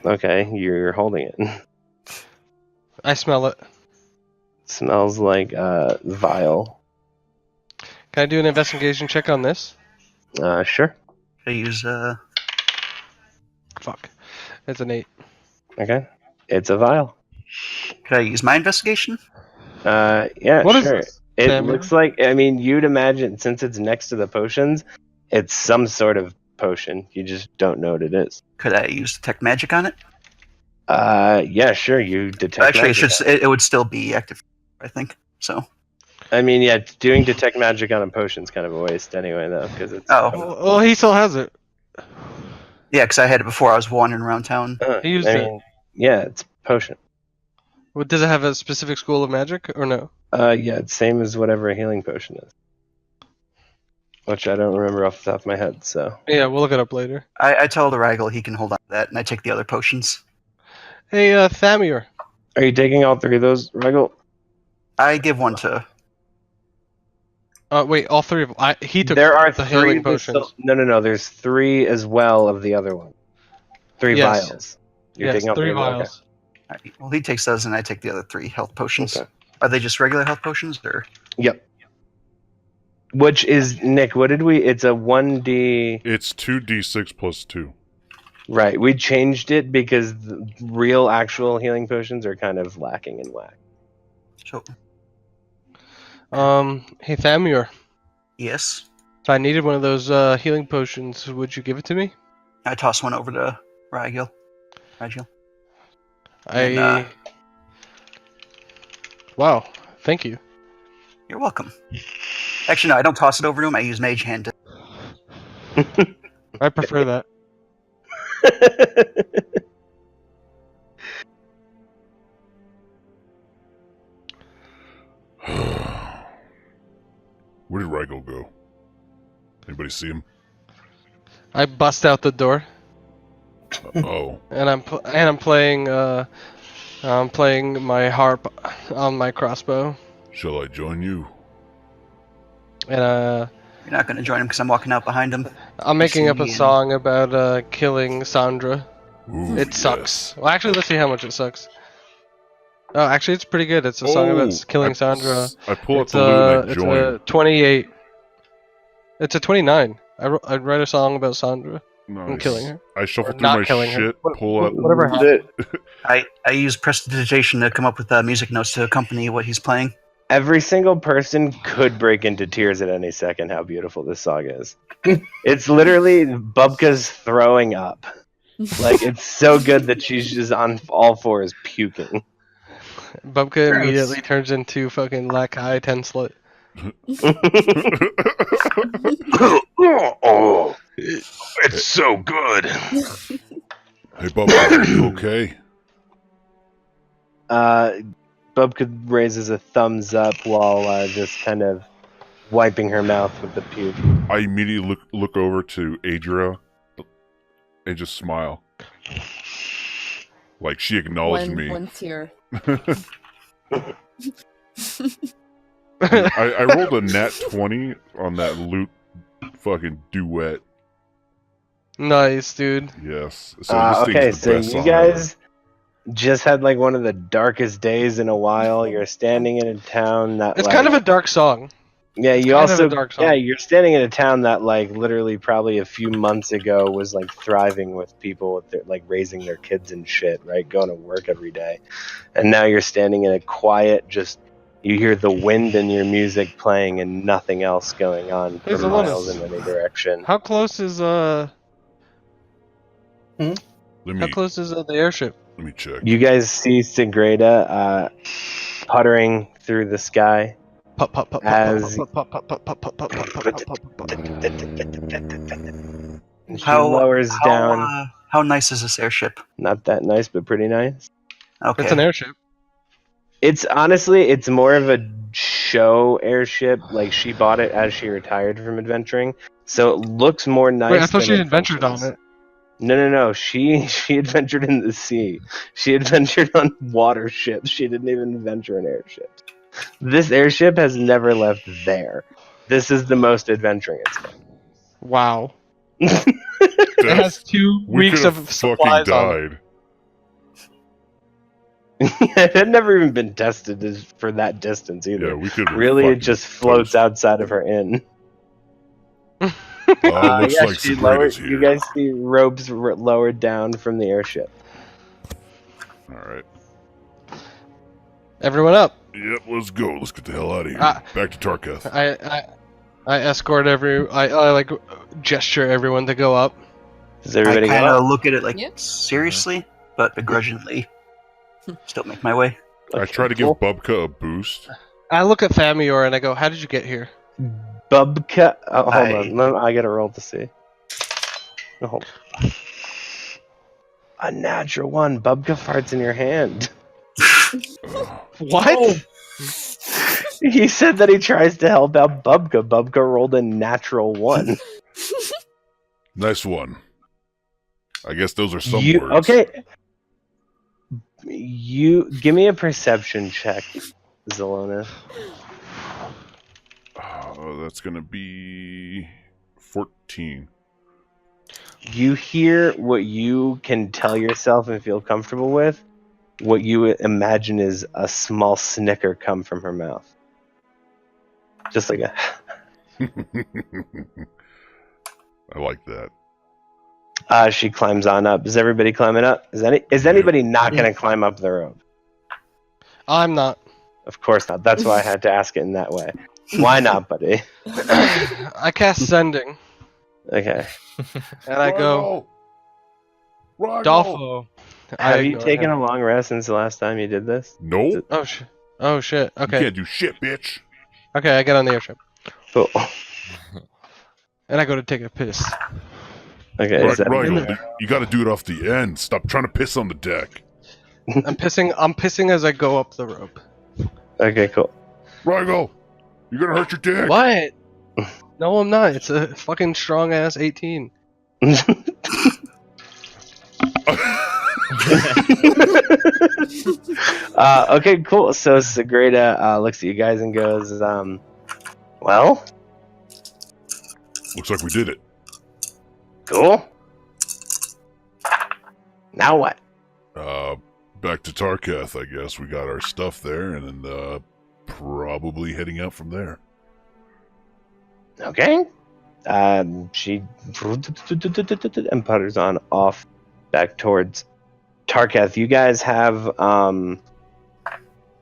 [SPEAKER 1] Okay, you're holding it.
[SPEAKER 2] I smell it.
[SPEAKER 1] Smells like vile.
[SPEAKER 2] Can I do an investigation check on this?
[SPEAKER 1] Sure.
[SPEAKER 8] I use
[SPEAKER 2] Fuck. It's an 8.
[SPEAKER 1] Okay. It's a vial.
[SPEAKER 8] Could I use my investigation?
[SPEAKER 1] Yeah,
[SPEAKER 2] What is
[SPEAKER 1] sure.
[SPEAKER 2] this,
[SPEAKER 1] It
[SPEAKER 2] Samuel?
[SPEAKER 1] looks like, I mean, you'd imagine since it's next to the potions, it's some sort of potion. You just don't know what it is.
[SPEAKER 8] Could I use detect magic on it?
[SPEAKER 1] Yeah, sure. You detect.
[SPEAKER 8] Actually, it
[SPEAKER 1] magic.
[SPEAKER 8] should. It would still be active, I think. So.
[SPEAKER 1] I mean, yeah, doing detect magic on a potion's kind of a waste anyway, though, because it's.
[SPEAKER 8] Oh.
[SPEAKER 2] Well, he still has it.
[SPEAKER 8] Yeah, because I had it before. I was wandering around town.
[SPEAKER 2] He used
[SPEAKER 1] I
[SPEAKER 2] it.
[SPEAKER 1] mean, yeah, it's potion.
[SPEAKER 2] Well, does it have a specific school of magic or no?
[SPEAKER 1] Yeah, it's same as whatever a healing potion is. Which I don't remember off the top of my head, so.
[SPEAKER 2] Yeah, we'll look it up later.
[SPEAKER 8] I tell the Raggle he can hold on to that, and I take the other potions.
[SPEAKER 2] Hey, Thamior.
[SPEAKER 1] Are you taking all 3 of those, Regal?
[SPEAKER 8] I give one to.
[SPEAKER 2] Wait, all 3 of them. He took
[SPEAKER 1] There are
[SPEAKER 2] the
[SPEAKER 1] 3
[SPEAKER 2] healing potions.
[SPEAKER 1] No. There's 3 as well of the other one. 3
[SPEAKER 2] Yes.
[SPEAKER 1] vials. You're
[SPEAKER 2] Yes,
[SPEAKER 1] taking all
[SPEAKER 2] 3
[SPEAKER 1] of them? Okay.
[SPEAKER 2] vials.
[SPEAKER 8] Alright, well, he takes those, and I take the other 3 health potions.
[SPEAKER 1] Okay.
[SPEAKER 8] Are they just regular health potions, or?
[SPEAKER 1] Yep. Which is, Nick, what did we? It's a 1d.
[SPEAKER 6] It's 2d6 plus 2.
[SPEAKER 1] Right, we changed it because the real actual healing potions are kind of lacking in whack.
[SPEAKER 8] So,
[SPEAKER 2] Hey, Thamior.
[SPEAKER 8] yes.
[SPEAKER 2] If I needed one of those healing potions, would you give it to me?
[SPEAKER 8] I toss one over to Ragil. Ragil.
[SPEAKER 2] I. Wow, thank you.
[SPEAKER 8] You're welcome. Actually, no, I don't toss it over to him. I use Mage Hand to.
[SPEAKER 2] I prefer that.
[SPEAKER 6] Where did Rygel go? Anybody see him?
[SPEAKER 2] I bust out the door
[SPEAKER 6] Oh,
[SPEAKER 2] and I'm playing my harp on my crossbow
[SPEAKER 6] shall I join you?
[SPEAKER 2] and
[SPEAKER 8] You're not going to join him because I'm walking out behind him.
[SPEAKER 2] I'm making up a
[SPEAKER 8] See,
[SPEAKER 2] song about killing Sandra.
[SPEAKER 6] Ooh,
[SPEAKER 2] It sucks. Well, actually, let's see how much it sucks. Oh, actually, it's pretty good. It's a song about killing Sandra.
[SPEAKER 6] I pull up
[SPEAKER 2] It's
[SPEAKER 6] the loot and I
[SPEAKER 2] it's
[SPEAKER 6] join.
[SPEAKER 2] a 28. It's a 29. I'd write a song about Sandra and
[SPEAKER 6] Nice.
[SPEAKER 2] killing her.
[SPEAKER 6] I shuffle
[SPEAKER 2] Or
[SPEAKER 6] through
[SPEAKER 2] not
[SPEAKER 6] my
[SPEAKER 2] killing her.
[SPEAKER 6] shit, pull up.
[SPEAKER 2] Whatever happened.
[SPEAKER 8] I use prestidigitation to come up with music notes to accompany what he's playing.
[SPEAKER 1] Every single person could break into tears at any second how beautiful this song is. It's literally Bubka's throwing up. Like, it's so good that she's just on all fours puking.
[SPEAKER 2] Bubka
[SPEAKER 4] Gross.
[SPEAKER 2] immediately turns into fucking Lakai Tenslet.
[SPEAKER 1] Oh, it's so good.
[SPEAKER 6] Hey, Bubba, are you okay?
[SPEAKER 1] Bubka raises a thumbs up while just kind of wiping her mouth with the puke.
[SPEAKER 6] I immediately look over to Adria and just smile. Like she acknowledged me.
[SPEAKER 7] One tear.
[SPEAKER 6] I rolled a nat 20 on that loot fucking duet.
[SPEAKER 2] Nice, dude.
[SPEAKER 6] Yes. So this
[SPEAKER 1] Okay,
[SPEAKER 6] thing's the
[SPEAKER 1] so
[SPEAKER 6] best
[SPEAKER 1] you
[SPEAKER 6] song
[SPEAKER 1] guys just had like one of the darkest days in a while. You're standing in a town that
[SPEAKER 2] It's
[SPEAKER 1] like,
[SPEAKER 2] kind of a dark song.
[SPEAKER 1] yeah. You
[SPEAKER 2] kind of
[SPEAKER 1] also
[SPEAKER 2] a dark song.
[SPEAKER 1] yeah. You're standing in a town that like literally probably a few months ago was like thriving with people with their, like raising their kids and shit, right? Going to work every day, and now you're standing in a quiet, just you hear the wind and your music playing and nothing else going on for
[SPEAKER 2] Hey,
[SPEAKER 1] miles
[SPEAKER 2] Zalonis.
[SPEAKER 1] in any direction.
[SPEAKER 2] How close is
[SPEAKER 6] Let
[SPEAKER 2] the airship?
[SPEAKER 6] me check.
[SPEAKER 1] You guys see Sigrada puttering through the sky.
[SPEAKER 2] Pop, pop, pop,
[SPEAKER 1] As-
[SPEAKER 2] pop, pop, pop, pop, pop, pop, pop, pop, pop, pop, pop, pop.
[SPEAKER 1] She lowers down.
[SPEAKER 8] How nice is this airship?
[SPEAKER 1] Not that nice, but pretty nice.
[SPEAKER 8] Okay.
[SPEAKER 2] It's an airship.
[SPEAKER 1] It's honestly, it's more of a show airship. Like she bought it as she retired from adventuring, so it looks more nice.
[SPEAKER 2] Wait, I thought
[SPEAKER 1] than
[SPEAKER 2] she
[SPEAKER 1] it
[SPEAKER 2] adventured on
[SPEAKER 1] functions.
[SPEAKER 2] it.
[SPEAKER 1] No. She adventured in the sea. She adventured on water ships. She didn't even adventure in airships. This airship has never left there. This is the most adventuring it's been.
[SPEAKER 2] Wow. It has 2
[SPEAKER 6] We
[SPEAKER 2] weeks
[SPEAKER 6] could
[SPEAKER 2] of
[SPEAKER 6] have fucking
[SPEAKER 2] supplies on it.
[SPEAKER 6] died.
[SPEAKER 1] It had never even been tested for that distance either.
[SPEAKER 6] Yeah, we could have
[SPEAKER 1] Really, it
[SPEAKER 6] fucking
[SPEAKER 1] just floats
[SPEAKER 6] toast.
[SPEAKER 1] outside of her inn.
[SPEAKER 6] Oh, looks
[SPEAKER 1] Yeah,
[SPEAKER 6] like
[SPEAKER 1] she
[SPEAKER 6] Sabrina's
[SPEAKER 1] lowered,
[SPEAKER 6] here.
[SPEAKER 1] you guys see ropes lowered down from the airship.
[SPEAKER 6] Alright.
[SPEAKER 2] Everyone up.
[SPEAKER 6] Yep, let's go. Let's get the hell out of here.
[SPEAKER 2] Ah.
[SPEAKER 6] Back to Tarketh.
[SPEAKER 2] I escort I like gesture everyone to go up.
[SPEAKER 1] Does
[SPEAKER 8] I
[SPEAKER 1] everybody
[SPEAKER 8] kind
[SPEAKER 1] go?
[SPEAKER 8] of look at it like
[SPEAKER 7] Yep.
[SPEAKER 8] seriously, but begrudgingly. Still make my way.
[SPEAKER 6] I try to give
[SPEAKER 1] Cool.
[SPEAKER 6] Bubka a boost.
[SPEAKER 2] I look at Thamior and I go, "How did you get here?"
[SPEAKER 1] Bubka. Oh, hold
[SPEAKER 8] I-
[SPEAKER 1] on. I gotta roll to see. Oh, hold on. A natural one. Bubka farts in your hand.
[SPEAKER 2] What?
[SPEAKER 1] He said that he tries to help out Bubka. Bubka rolled a natural one.
[SPEAKER 6] Nice one. I guess those are some
[SPEAKER 1] You
[SPEAKER 6] words.
[SPEAKER 1] okay? You give me a perception check, Zelona.
[SPEAKER 6] Oh, that's gonna be 14.
[SPEAKER 1] You hear what you can tell yourself and feel comfortable with. What you imagine is a small snicker come from her mouth. Just like a.
[SPEAKER 6] I like that.
[SPEAKER 1] She climbs on up. Is everybody climbing up? Is anybody not going to climb up the rope?
[SPEAKER 2] I'm not.
[SPEAKER 1] Of course not. That's why I had to ask it in that way. Why not, buddy?
[SPEAKER 2] I cast sending
[SPEAKER 1] Okay.
[SPEAKER 2] and I go,
[SPEAKER 6] Rigo!
[SPEAKER 2] Dolpho. I
[SPEAKER 1] Have you
[SPEAKER 2] ignore
[SPEAKER 1] taken
[SPEAKER 2] him.
[SPEAKER 1] a long rest since the last time you did this?
[SPEAKER 6] Nope.
[SPEAKER 2] Oh shit.
[SPEAKER 6] You
[SPEAKER 2] Okay.
[SPEAKER 6] can't do shit, bitch.
[SPEAKER 2] Okay, I get on the airship
[SPEAKER 1] Cool.
[SPEAKER 2] and I go to take a piss.
[SPEAKER 1] Okay.
[SPEAKER 6] Right,
[SPEAKER 1] Is that
[SPEAKER 6] Rigo, you gotta do it off the end. Stop trying to piss on the deck.
[SPEAKER 2] I'm pissing as I go up the rope.
[SPEAKER 1] Okay, cool.
[SPEAKER 6] Rigo, you're gonna hurt your dick.
[SPEAKER 2] What? No, I'm not. It's a fucking strong ass 18.
[SPEAKER 1] Okay, cool. So Sagrada looks at you guys and goes, well,
[SPEAKER 6] Looks like we did it.
[SPEAKER 1] cool. Now what?
[SPEAKER 6] Back to Tarketh, I guess. We got our stuff there, and then probably heading out from there.
[SPEAKER 1] Okay. She and putters on off back towards Tarketh. You guys have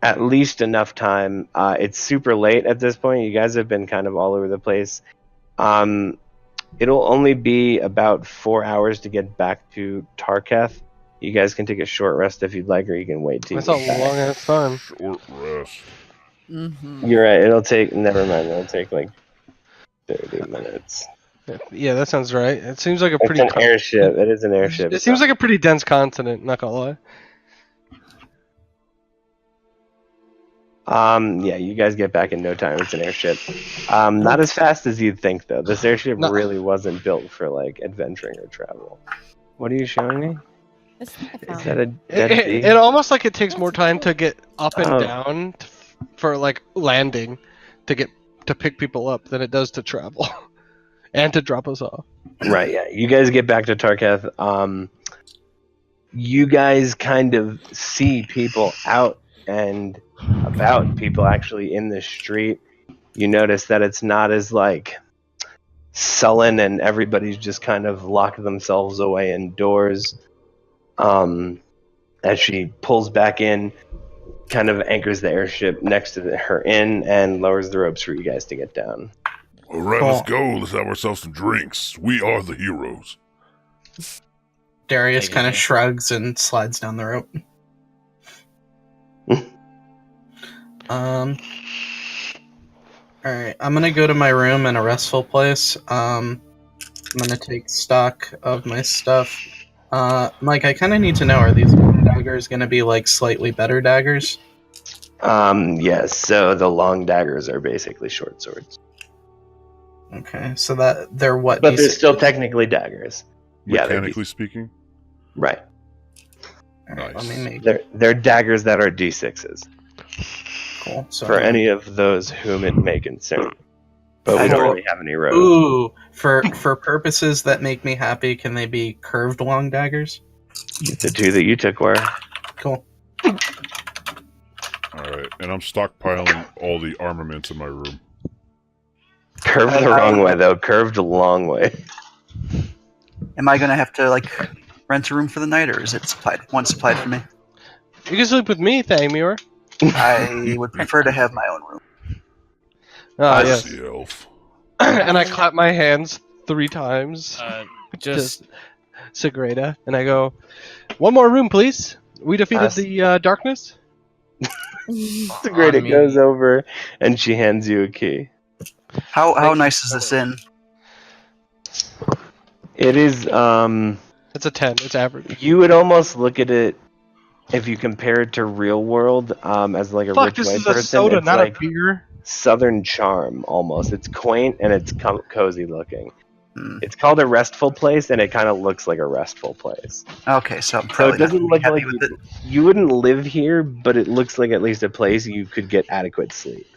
[SPEAKER 1] at least enough time. It's super late at this point. You guys have been kind of all over the place. It'll only be about 4 hours to get back to Tarketh. You guys can take a short rest if you'd like, or you can wait till you
[SPEAKER 2] That's a
[SPEAKER 1] get back.
[SPEAKER 2] long ass time.
[SPEAKER 6] Short rest.
[SPEAKER 7] Mm-hmm.
[SPEAKER 1] You're right. It'll take. Never mind. It'll take like 30 minutes.
[SPEAKER 2] Yeah, that sounds right. It seems like a
[SPEAKER 1] It's
[SPEAKER 2] pretty.
[SPEAKER 1] an airship. It is an airship.
[SPEAKER 2] It seems like a pretty dense continent. Not gonna lie.
[SPEAKER 1] Yeah, you guys get back in no time. It's an airship. Not as fast as you'd think, though. This airship
[SPEAKER 2] No.
[SPEAKER 1] really wasn't built for like adventuring or travel. What are you showing me?
[SPEAKER 7] That's not
[SPEAKER 1] Is
[SPEAKER 7] fun.
[SPEAKER 1] that a dead bee?
[SPEAKER 2] It almost like it takes more time to get up and
[SPEAKER 1] Oh.
[SPEAKER 2] down for like landing to pick people up than it does to travel and to drop us off.
[SPEAKER 1] Right, yeah. You guys get back to Tarketh. You guys kind of see people out and about, people actually in the street. You notice that it's not as like sullen and everybody's just kind of locked themselves away indoors. As she pulls back in, kind of anchors the airship next to her inn and lowers the ropes for you guys to get down.
[SPEAKER 6] All right, let's go. Let's have ourselves some drinks. We are the heroes.
[SPEAKER 4] Darius
[SPEAKER 5] Take it,
[SPEAKER 4] kind
[SPEAKER 5] yeah.
[SPEAKER 4] of shrugs and slides down the rope. Alright, I'm gonna go to my room in a restful place. I'm gonna take stock of my stuff. Mike, I kind of need to know: are these daggers going to be like slightly better daggers?
[SPEAKER 1] Yes. So the long daggers are basically short swords,
[SPEAKER 4] Okay, so that they're what?
[SPEAKER 1] but they're
[SPEAKER 4] D6?
[SPEAKER 1] still technically daggers. Yeah, they're
[SPEAKER 6] Mechanically speaking.
[SPEAKER 1] Right.
[SPEAKER 4] All right, let
[SPEAKER 6] Nice.
[SPEAKER 4] me make
[SPEAKER 1] They're daggers that are d6s
[SPEAKER 4] cool. So
[SPEAKER 1] for any of those whom it may concern. But we
[SPEAKER 8] I
[SPEAKER 1] don't
[SPEAKER 8] know-
[SPEAKER 1] really have any roads.
[SPEAKER 4] Ooh, for purposes that make me happy, can they be curved long daggers?
[SPEAKER 1] The two that you took were.
[SPEAKER 4] Cool.
[SPEAKER 6] All right, and I'm stockpiling all the armaments in my room.
[SPEAKER 1] Curved the wrong way, though. Curved a long way.
[SPEAKER 8] Am I gonna have to like rent a room for the night, or is it supplied? One supplied for me.
[SPEAKER 2] You can sleep with me, Thamur.
[SPEAKER 8] I would prefer to have my own room.
[SPEAKER 2] Oh,
[SPEAKER 6] I
[SPEAKER 2] yes.
[SPEAKER 6] see, elf.
[SPEAKER 2] And I clap my hands 3 times.
[SPEAKER 5] Just
[SPEAKER 2] Sagrada, and I go, "One more room, please. We defeated the darkness."
[SPEAKER 1] Sagrada
[SPEAKER 5] me.
[SPEAKER 1] goes over and she hands you a key.
[SPEAKER 8] How
[SPEAKER 2] Thank you
[SPEAKER 8] nice is
[SPEAKER 2] so
[SPEAKER 8] this inn?
[SPEAKER 1] It is,
[SPEAKER 2] It's a 10. It's average.
[SPEAKER 1] you would almost look at it, if you compare it to real world, as like a
[SPEAKER 2] Fuck,
[SPEAKER 1] rich
[SPEAKER 2] this
[SPEAKER 1] white
[SPEAKER 2] is a
[SPEAKER 1] person.
[SPEAKER 2] soda,
[SPEAKER 1] it's
[SPEAKER 2] not
[SPEAKER 1] like
[SPEAKER 2] a beer.
[SPEAKER 1] Southern charm, almost. It's quaint and it's cozy looking.
[SPEAKER 8] Hmm.
[SPEAKER 1] It's called a restful place, and it kind of looks like a restful place.
[SPEAKER 8] Okay, so I'm
[SPEAKER 1] So it
[SPEAKER 8] probably not
[SPEAKER 1] doesn't
[SPEAKER 8] gonna be
[SPEAKER 1] look
[SPEAKER 8] happy
[SPEAKER 1] like
[SPEAKER 8] with it.
[SPEAKER 1] you wouldn't live here, but it looks like at least a place you could get adequate sleep.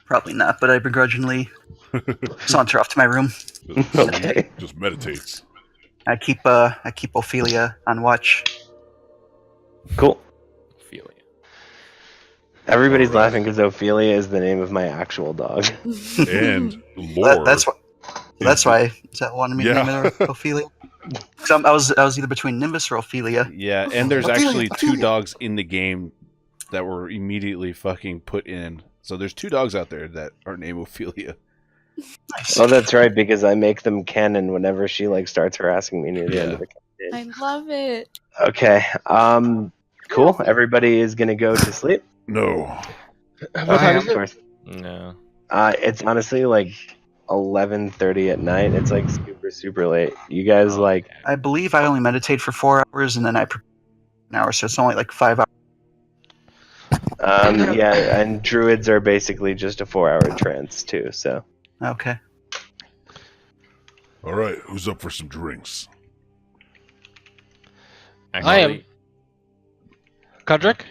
[SPEAKER 8] Probably not, but I begrudgingly saunter off to my room.
[SPEAKER 1] Okay.
[SPEAKER 6] Just meditates.
[SPEAKER 8] I keep Ophelia on watch.
[SPEAKER 1] Cool.
[SPEAKER 5] feel it.
[SPEAKER 1] Everybody's
[SPEAKER 6] Alright.
[SPEAKER 1] laughing because Ophelia is the name of my actual dog.
[SPEAKER 6] And lore.
[SPEAKER 8] That's why. That's why. Is that one me
[SPEAKER 6] Yeah.
[SPEAKER 8] naming her Ophelia? So I was either between Nimbus or Ophelia.
[SPEAKER 3] Yeah, and there's
[SPEAKER 8] Ophelia,
[SPEAKER 3] actually 2
[SPEAKER 8] Ophelia.
[SPEAKER 3] dogs in the game that were immediately fucking put in. So there's 2 dogs out there that are named Ophelia.
[SPEAKER 8] Nice.
[SPEAKER 1] Oh, that's right, because I make them canon whenever she starts harassing me near the end of the campaign.
[SPEAKER 7] I love it.
[SPEAKER 1] Okay. Cool. Everybody is gonna go to sleep.
[SPEAKER 6] No.
[SPEAKER 2] What time is
[SPEAKER 1] Of
[SPEAKER 2] it?
[SPEAKER 1] course.
[SPEAKER 5] No.
[SPEAKER 1] It's honestly like 11:30 at night. It's like super late. You guys like
[SPEAKER 8] I believe I only meditate for 4 hours and then I prepare an hour, so it's only like 5 hours.
[SPEAKER 1] yeah, and druids are basically just a 4-hour trance too. So
[SPEAKER 8] Okay.
[SPEAKER 6] All right, who's up for some drinks?
[SPEAKER 2] I am. Kodrick?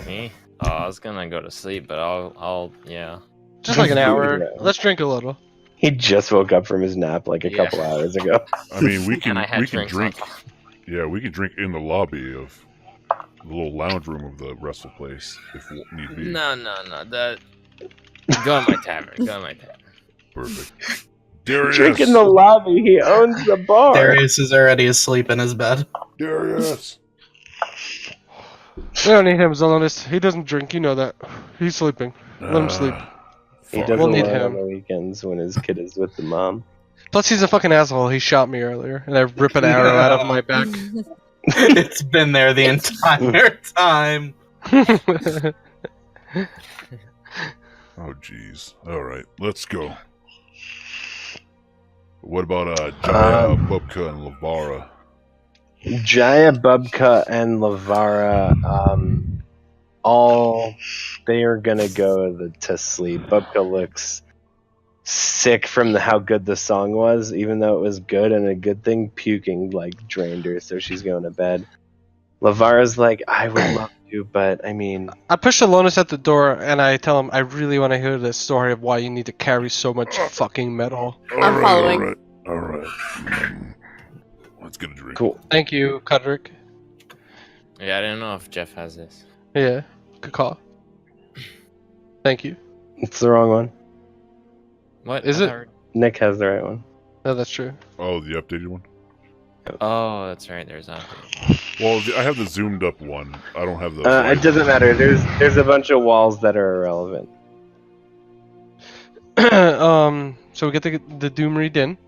[SPEAKER 5] Me? Oh, I was gonna go to sleep, but I'll yeah.
[SPEAKER 2] Just like an hour.
[SPEAKER 1] Yeah.
[SPEAKER 2] Let's drink a little.
[SPEAKER 1] he just woke up from his nap like a
[SPEAKER 5] Yeah.
[SPEAKER 1] couple hours ago.
[SPEAKER 6] I mean, we can
[SPEAKER 5] And I had
[SPEAKER 6] we can
[SPEAKER 5] drinks
[SPEAKER 6] drink.
[SPEAKER 5] on-
[SPEAKER 6] Yeah, we can drink in the lobby of the little lounge room of the wrestle place if need be.
[SPEAKER 5] No. That. Go in my tavern. Go in my tavern.
[SPEAKER 6] Perfect. Darius.
[SPEAKER 1] Drink in the lobby. He owns the bar.
[SPEAKER 4] Darius is already asleep in his bed.
[SPEAKER 6] Darius.
[SPEAKER 2] We don't need him, Zelonis. He doesn't drink, you know that. He's sleeping. Let him sleep.
[SPEAKER 1] He
[SPEAKER 6] Fuck.
[SPEAKER 1] doesn't
[SPEAKER 2] We'll need
[SPEAKER 1] learn on
[SPEAKER 2] him.
[SPEAKER 1] the weekends when his kid is with the mom.
[SPEAKER 2] Plus, he's a fucking asshole. He shot me earlier, and I rip an arrow out of my back.
[SPEAKER 4] It's been there the entire time.
[SPEAKER 6] Oh, jeez. All right, let's go. What about Jaya, Bubka, and Lavara?
[SPEAKER 1] Jaya, Bubka, and Lavara, all they are gonna go to sleep. Bubka looks sick from how good the song was, even though it was good and a good thing. Puking like drained her, so she's going to bed. Lavara's like, I would love to, but I mean,
[SPEAKER 2] I push Zelonis at the door, and I tell him, I really want to hear the story of why you need to carry so much fucking metal.
[SPEAKER 7] I'm following.
[SPEAKER 6] All right. Let's get a drink.
[SPEAKER 1] cool.
[SPEAKER 2] Thank you, Kodrick.
[SPEAKER 5] Yeah, I didn't know if Jeff has this.
[SPEAKER 2] Yeah, good call. Thank you.
[SPEAKER 1] It's the wrong one.
[SPEAKER 5] What
[SPEAKER 2] Is
[SPEAKER 5] I
[SPEAKER 2] it?
[SPEAKER 5] thought-
[SPEAKER 1] Nick has the right one.
[SPEAKER 2] No, that's true.
[SPEAKER 6] Oh, the updated one?
[SPEAKER 5] Oh, that's right. There's that.
[SPEAKER 6] Well, I have the zoomed up one. I don't have the.
[SPEAKER 1] It doesn't matter. There's a bunch of walls that are irrelevant.
[SPEAKER 2] So we get the Doomry Din.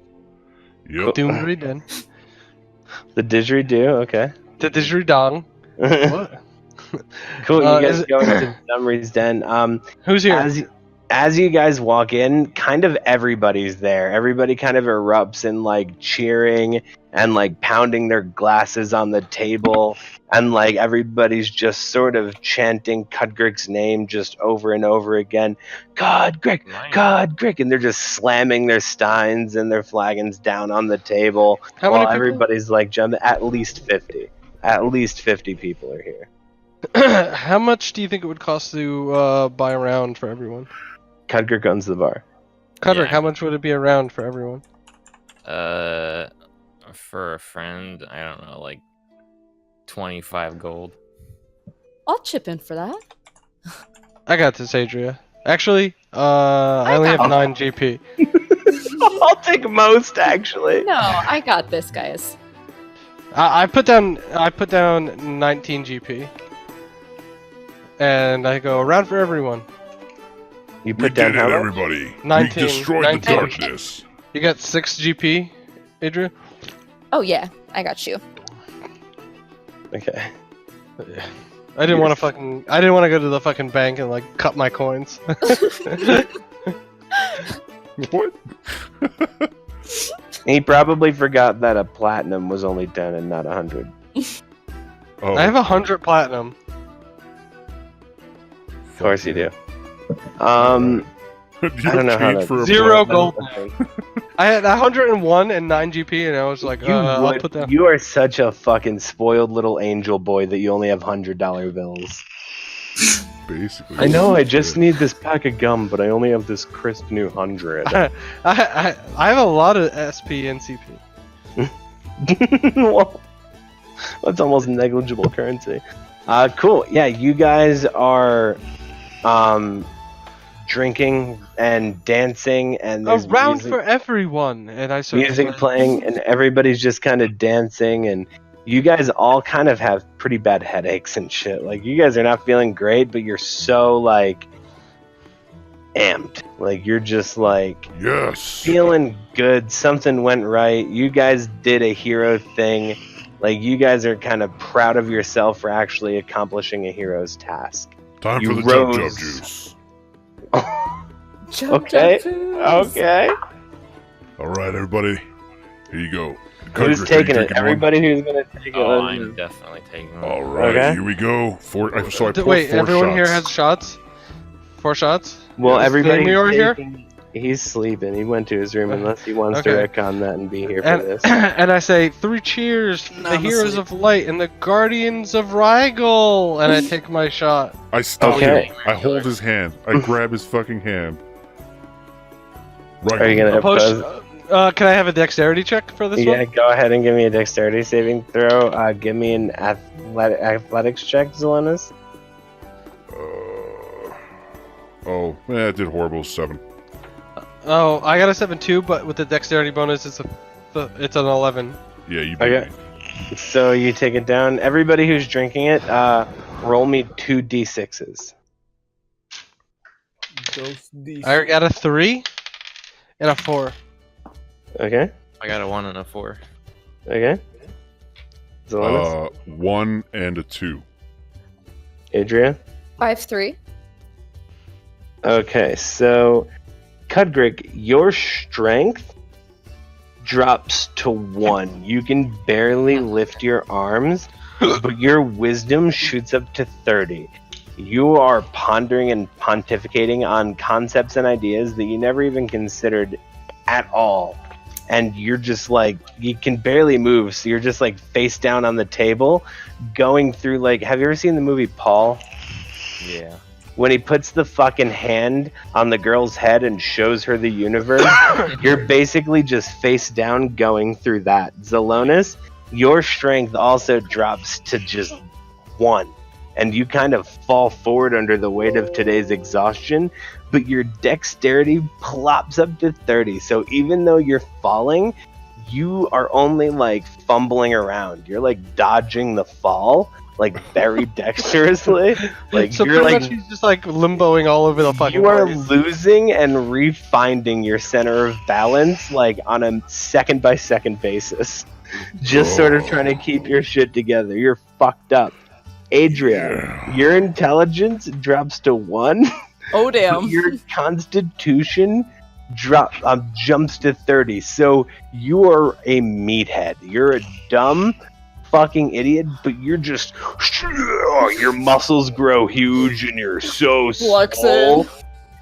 [SPEAKER 6] Yep.
[SPEAKER 2] Doomry Din.
[SPEAKER 1] The didgeridoo, okay.
[SPEAKER 2] The Didgeridong. What?
[SPEAKER 1] Cool, you
[SPEAKER 2] Is
[SPEAKER 1] guys
[SPEAKER 2] it-
[SPEAKER 1] going to Dumry's Den.
[SPEAKER 2] Who's here?
[SPEAKER 1] as you guys walk in, kind of everybody's there. Everybody kind of erupts in like cheering and like pounding their glasses on the table, and like everybody's just sort of chanting Cudgrig's name just over and over again. Cudgrig, Cudgrig, and they're just slamming their steins and their flagons down on the table.
[SPEAKER 2] How
[SPEAKER 1] while
[SPEAKER 2] many people?
[SPEAKER 1] everybody's like jumping. At least 50. At least 50 people are here.
[SPEAKER 2] How much do you think it would cost to buy a round for everyone?
[SPEAKER 1] Cudgrig owns the bar.
[SPEAKER 2] Cudrick,
[SPEAKER 5] Yeah.
[SPEAKER 2] how much would it be a round for everyone?
[SPEAKER 5] For a friend, I don't know, like 25 gold.
[SPEAKER 7] I'll chip in for that.
[SPEAKER 2] I got this, Adria. Actually, I only have
[SPEAKER 7] got
[SPEAKER 2] 9 GP.
[SPEAKER 1] I'll take most, actually.
[SPEAKER 7] No, I got this, guys.
[SPEAKER 2] I put down 19 GP, and I go a round for everyone.
[SPEAKER 1] You
[SPEAKER 6] We
[SPEAKER 1] put down
[SPEAKER 6] did it,
[SPEAKER 1] how much?
[SPEAKER 6] everybody.
[SPEAKER 2] 19,
[SPEAKER 6] We destroyed
[SPEAKER 2] 19.
[SPEAKER 6] the darkness.
[SPEAKER 2] You got 6 GP, Adria?
[SPEAKER 7] Oh yeah, I got you.
[SPEAKER 1] Okay.
[SPEAKER 2] I didn't want to go to the fucking bank and like cut my coins.
[SPEAKER 6] What?
[SPEAKER 1] He probably forgot that a platinum was only 10 and not 100.
[SPEAKER 6] Oh,
[SPEAKER 2] I have 100 platinum.
[SPEAKER 1] Of course you do.
[SPEAKER 6] do you
[SPEAKER 1] I don't know how
[SPEAKER 6] change
[SPEAKER 1] that-
[SPEAKER 6] for a
[SPEAKER 2] Zero
[SPEAKER 6] platinum?
[SPEAKER 2] gold. I had 101 and 9 GP, and I was like, I'll put that.
[SPEAKER 1] You are such a fucking spoiled little angel boy that you only have $100 bills.
[SPEAKER 6] Basically.
[SPEAKER 1] I know, I just need this pack of gum, but I only have this crisp new 100.
[SPEAKER 2] I have a lot of SP and CP.
[SPEAKER 1] Well, that's almost negligible currency. Cool. Yeah, you guys are drinking and dancing, and
[SPEAKER 2] A
[SPEAKER 1] there's
[SPEAKER 2] round
[SPEAKER 1] music,
[SPEAKER 2] for everyone, and I sort of
[SPEAKER 1] music playing, and everybody's just kind of dancing, and you guys all kind of have pretty bad headaches and shit. Like, you guys are not feeling great, but you're so, like, amped. Like, you're just, like,
[SPEAKER 6] Yes.
[SPEAKER 1] feeling good. Something went right. You guys did a hero thing. Like, you guys are kind of proud of yourself for actually accomplishing a hero's task.
[SPEAKER 6] Time
[SPEAKER 1] You
[SPEAKER 6] for the jump
[SPEAKER 1] rose.
[SPEAKER 6] juice.
[SPEAKER 1] Okay. Okay.
[SPEAKER 6] All right, everybody. Here you go.
[SPEAKER 1] Who's
[SPEAKER 6] Cudrick, are you
[SPEAKER 1] taking it?
[SPEAKER 6] drinking one?
[SPEAKER 1] Everybody who's gonna take it.
[SPEAKER 5] Oh,
[SPEAKER 1] let me
[SPEAKER 5] I'm
[SPEAKER 1] know.
[SPEAKER 5] definitely taking one.
[SPEAKER 6] All right,
[SPEAKER 1] Okay.
[SPEAKER 6] here we go. So I poured
[SPEAKER 2] Wait,
[SPEAKER 6] 4
[SPEAKER 2] everyone
[SPEAKER 6] shots.
[SPEAKER 2] here has shots? 4 shots?
[SPEAKER 1] Well,
[SPEAKER 2] Is
[SPEAKER 1] everybody
[SPEAKER 2] Jamie over here?
[SPEAKER 1] He's sleeping. He went to his room unless he wants to
[SPEAKER 2] Okay.
[SPEAKER 1] retcon that and be here for
[SPEAKER 2] And,
[SPEAKER 1] this.
[SPEAKER 2] and I say, 3 cheers for
[SPEAKER 4] No,
[SPEAKER 2] the
[SPEAKER 4] I'm
[SPEAKER 2] heroes
[SPEAKER 4] asleep.
[SPEAKER 2] of light and the guardians of Rigel! And I take my shot.
[SPEAKER 6] I stop
[SPEAKER 1] Okay.
[SPEAKER 6] him. I hold his hand. I grab his fucking hand. Right.
[SPEAKER 1] Are you gonna
[SPEAKER 2] Post-
[SPEAKER 1] oppose?
[SPEAKER 2] can I have a dexterity check for this
[SPEAKER 1] Yeah,
[SPEAKER 2] one?
[SPEAKER 1] go ahead and give me a dexterity saving throw. Give me an athletics check, Zelonis.
[SPEAKER 6] Oh, I did horrible. 7.
[SPEAKER 2] Oh, I got a 7 too, but with the dexterity bonus, it's an 11.
[SPEAKER 6] Yeah, you beat
[SPEAKER 1] Okay.
[SPEAKER 6] me.
[SPEAKER 1] So you take it down. Everybody who's drinking it, roll me 2 d6s.
[SPEAKER 2] I got a 3 and a 4.
[SPEAKER 1] Okay.
[SPEAKER 5] I got a 1 and a 4.
[SPEAKER 1] Okay. Zelonis,
[SPEAKER 6] 1 and a 2.
[SPEAKER 1] Adria.
[SPEAKER 7] 5-3.
[SPEAKER 1] Okay, so Cudgrig, your strength drops to 1. You can barely lift your arms, but your wisdom shoots up to 30. You are pondering and pontificating on concepts and ideas that you never even considered at all. And you're just like, you can barely move, so you're just like face down on the table, going through like, have you ever seen the movie Paul?
[SPEAKER 5] Yeah.
[SPEAKER 1] When he puts the fucking hand on the girl's head and shows her the universe, you're basically just face down going through that. Zelonis, your strength also drops to just 1. And you kind of fall forward under the weight of today's exhaustion, but your dexterity plops up to 30. So even though you're falling, you are only like fumbling around. You're like dodging the fall, like very dexterously. Like
[SPEAKER 2] So
[SPEAKER 1] you're
[SPEAKER 2] pretty
[SPEAKER 1] like
[SPEAKER 2] much he's just like limboing all over the fucking
[SPEAKER 1] you are
[SPEAKER 2] place.
[SPEAKER 1] losing and refinding your center of balance like on a second by second basis. Just sort of trying to keep your shit together. You're fucked up. Adria, your intelligence drops to 1,
[SPEAKER 7] Oh damn!
[SPEAKER 1] Your constitution jumps to 30. So you are a meathead. You're a dumb fucking idiot, but you're just your muscles grow huge and you're so small.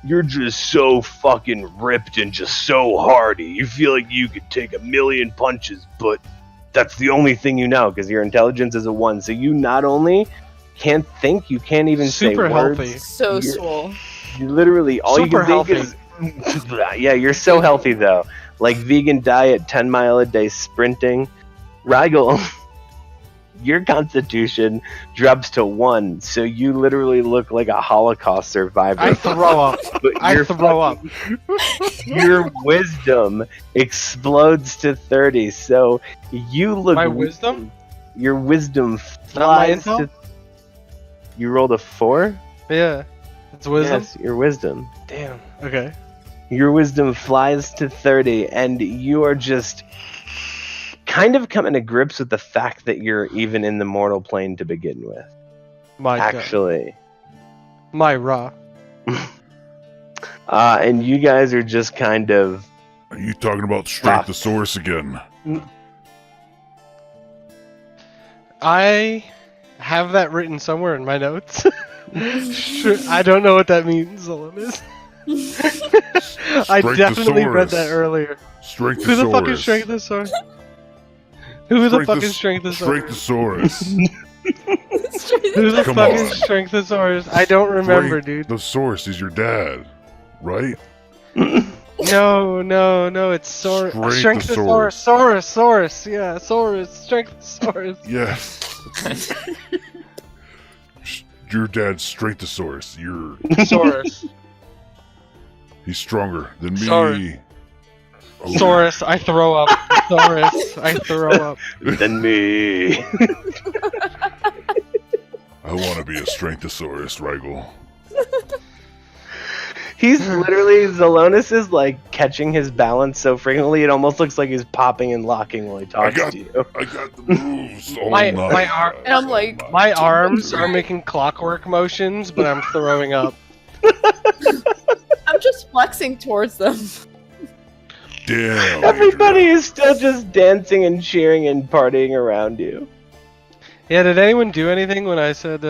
[SPEAKER 1] You're just so fucking ripped and just so hardy. You feel like you could take 1,000,000 punches, but that's the only thing you know because your intelligence is a 1. So you not only can't think, you can't even
[SPEAKER 2] Super
[SPEAKER 1] say words.
[SPEAKER 2] healthy.
[SPEAKER 7] So swole.
[SPEAKER 1] You literally all
[SPEAKER 2] Super
[SPEAKER 1] you can think is yeah, you're so healthy though. Like vegan diet, 10 mile a day sprinting. Rigel, your constitution drops to 1, so you literally look like a Holocaust survivor.
[SPEAKER 2] I throw up.
[SPEAKER 1] But
[SPEAKER 2] I throw up.
[SPEAKER 1] Your wisdom explodes to 30, so you look.
[SPEAKER 2] My wisdom?
[SPEAKER 1] Your wisdom
[SPEAKER 2] Not my
[SPEAKER 1] flies
[SPEAKER 2] intel?
[SPEAKER 1] to. You rolled a 4?
[SPEAKER 2] Yeah. It's wisdom?
[SPEAKER 1] Yes, your wisdom.
[SPEAKER 2] Damn. Okay.
[SPEAKER 1] Your wisdom flies to 30, and you are just kind of coming to grips with the fact that you're even in the mortal plane to begin with.
[SPEAKER 2] My God.
[SPEAKER 1] Actually.
[SPEAKER 2] My raw.
[SPEAKER 1] And you guys are just kind of.
[SPEAKER 6] Are you talking about Strengthosaurus again?
[SPEAKER 2] I have that written somewhere in my notes. Sure, I don't know what that means, Zolonis. I definitely read that earlier.
[SPEAKER 6] Strengthosaurus.
[SPEAKER 2] Who the fuck is Strengthosaurus? Who the fuck is Strengthosaurus?
[SPEAKER 6] Strengthosaurus.
[SPEAKER 2] Who the
[SPEAKER 6] Come
[SPEAKER 2] fuck
[SPEAKER 6] on.
[SPEAKER 2] is Strengthosaurus? I don't remember, dude.
[SPEAKER 6] The source is your dad, right?
[SPEAKER 2] No, it's Strengthosaurus. Saurus, yeah, Saurus, Strengthosaurus.
[SPEAKER 6] Yes. Your dad's Strengthosaurus. You're.
[SPEAKER 2] Saurus.
[SPEAKER 6] He's stronger than me.
[SPEAKER 2] Sorry.
[SPEAKER 6] Oh.
[SPEAKER 2] Saurus, I throw up. Saurus, I throw up.
[SPEAKER 1] Than me.
[SPEAKER 6] I want to be a Strengthosaurus, Rigel.
[SPEAKER 1] He's literally, Zolonis is like catching his balance so frequently it almost looks like he's popping and locking while he talks to you.
[SPEAKER 6] I got the moves all
[SPEAKER 2] My
[SPEAKER 6] night.
[SPEAKER 7] And I'm like,
[SPEAKER 2] My arms are making clockwork motions, but I'm throwing up.
[SPEAKER 7] I'm just flexing towards them.
[SPEAKER 6] Damn.
[SPEAKER 1] Everybody is still just dancing and cheering and partying around you.
[SPEAKER 2] Yeah, did anyone do anything when I said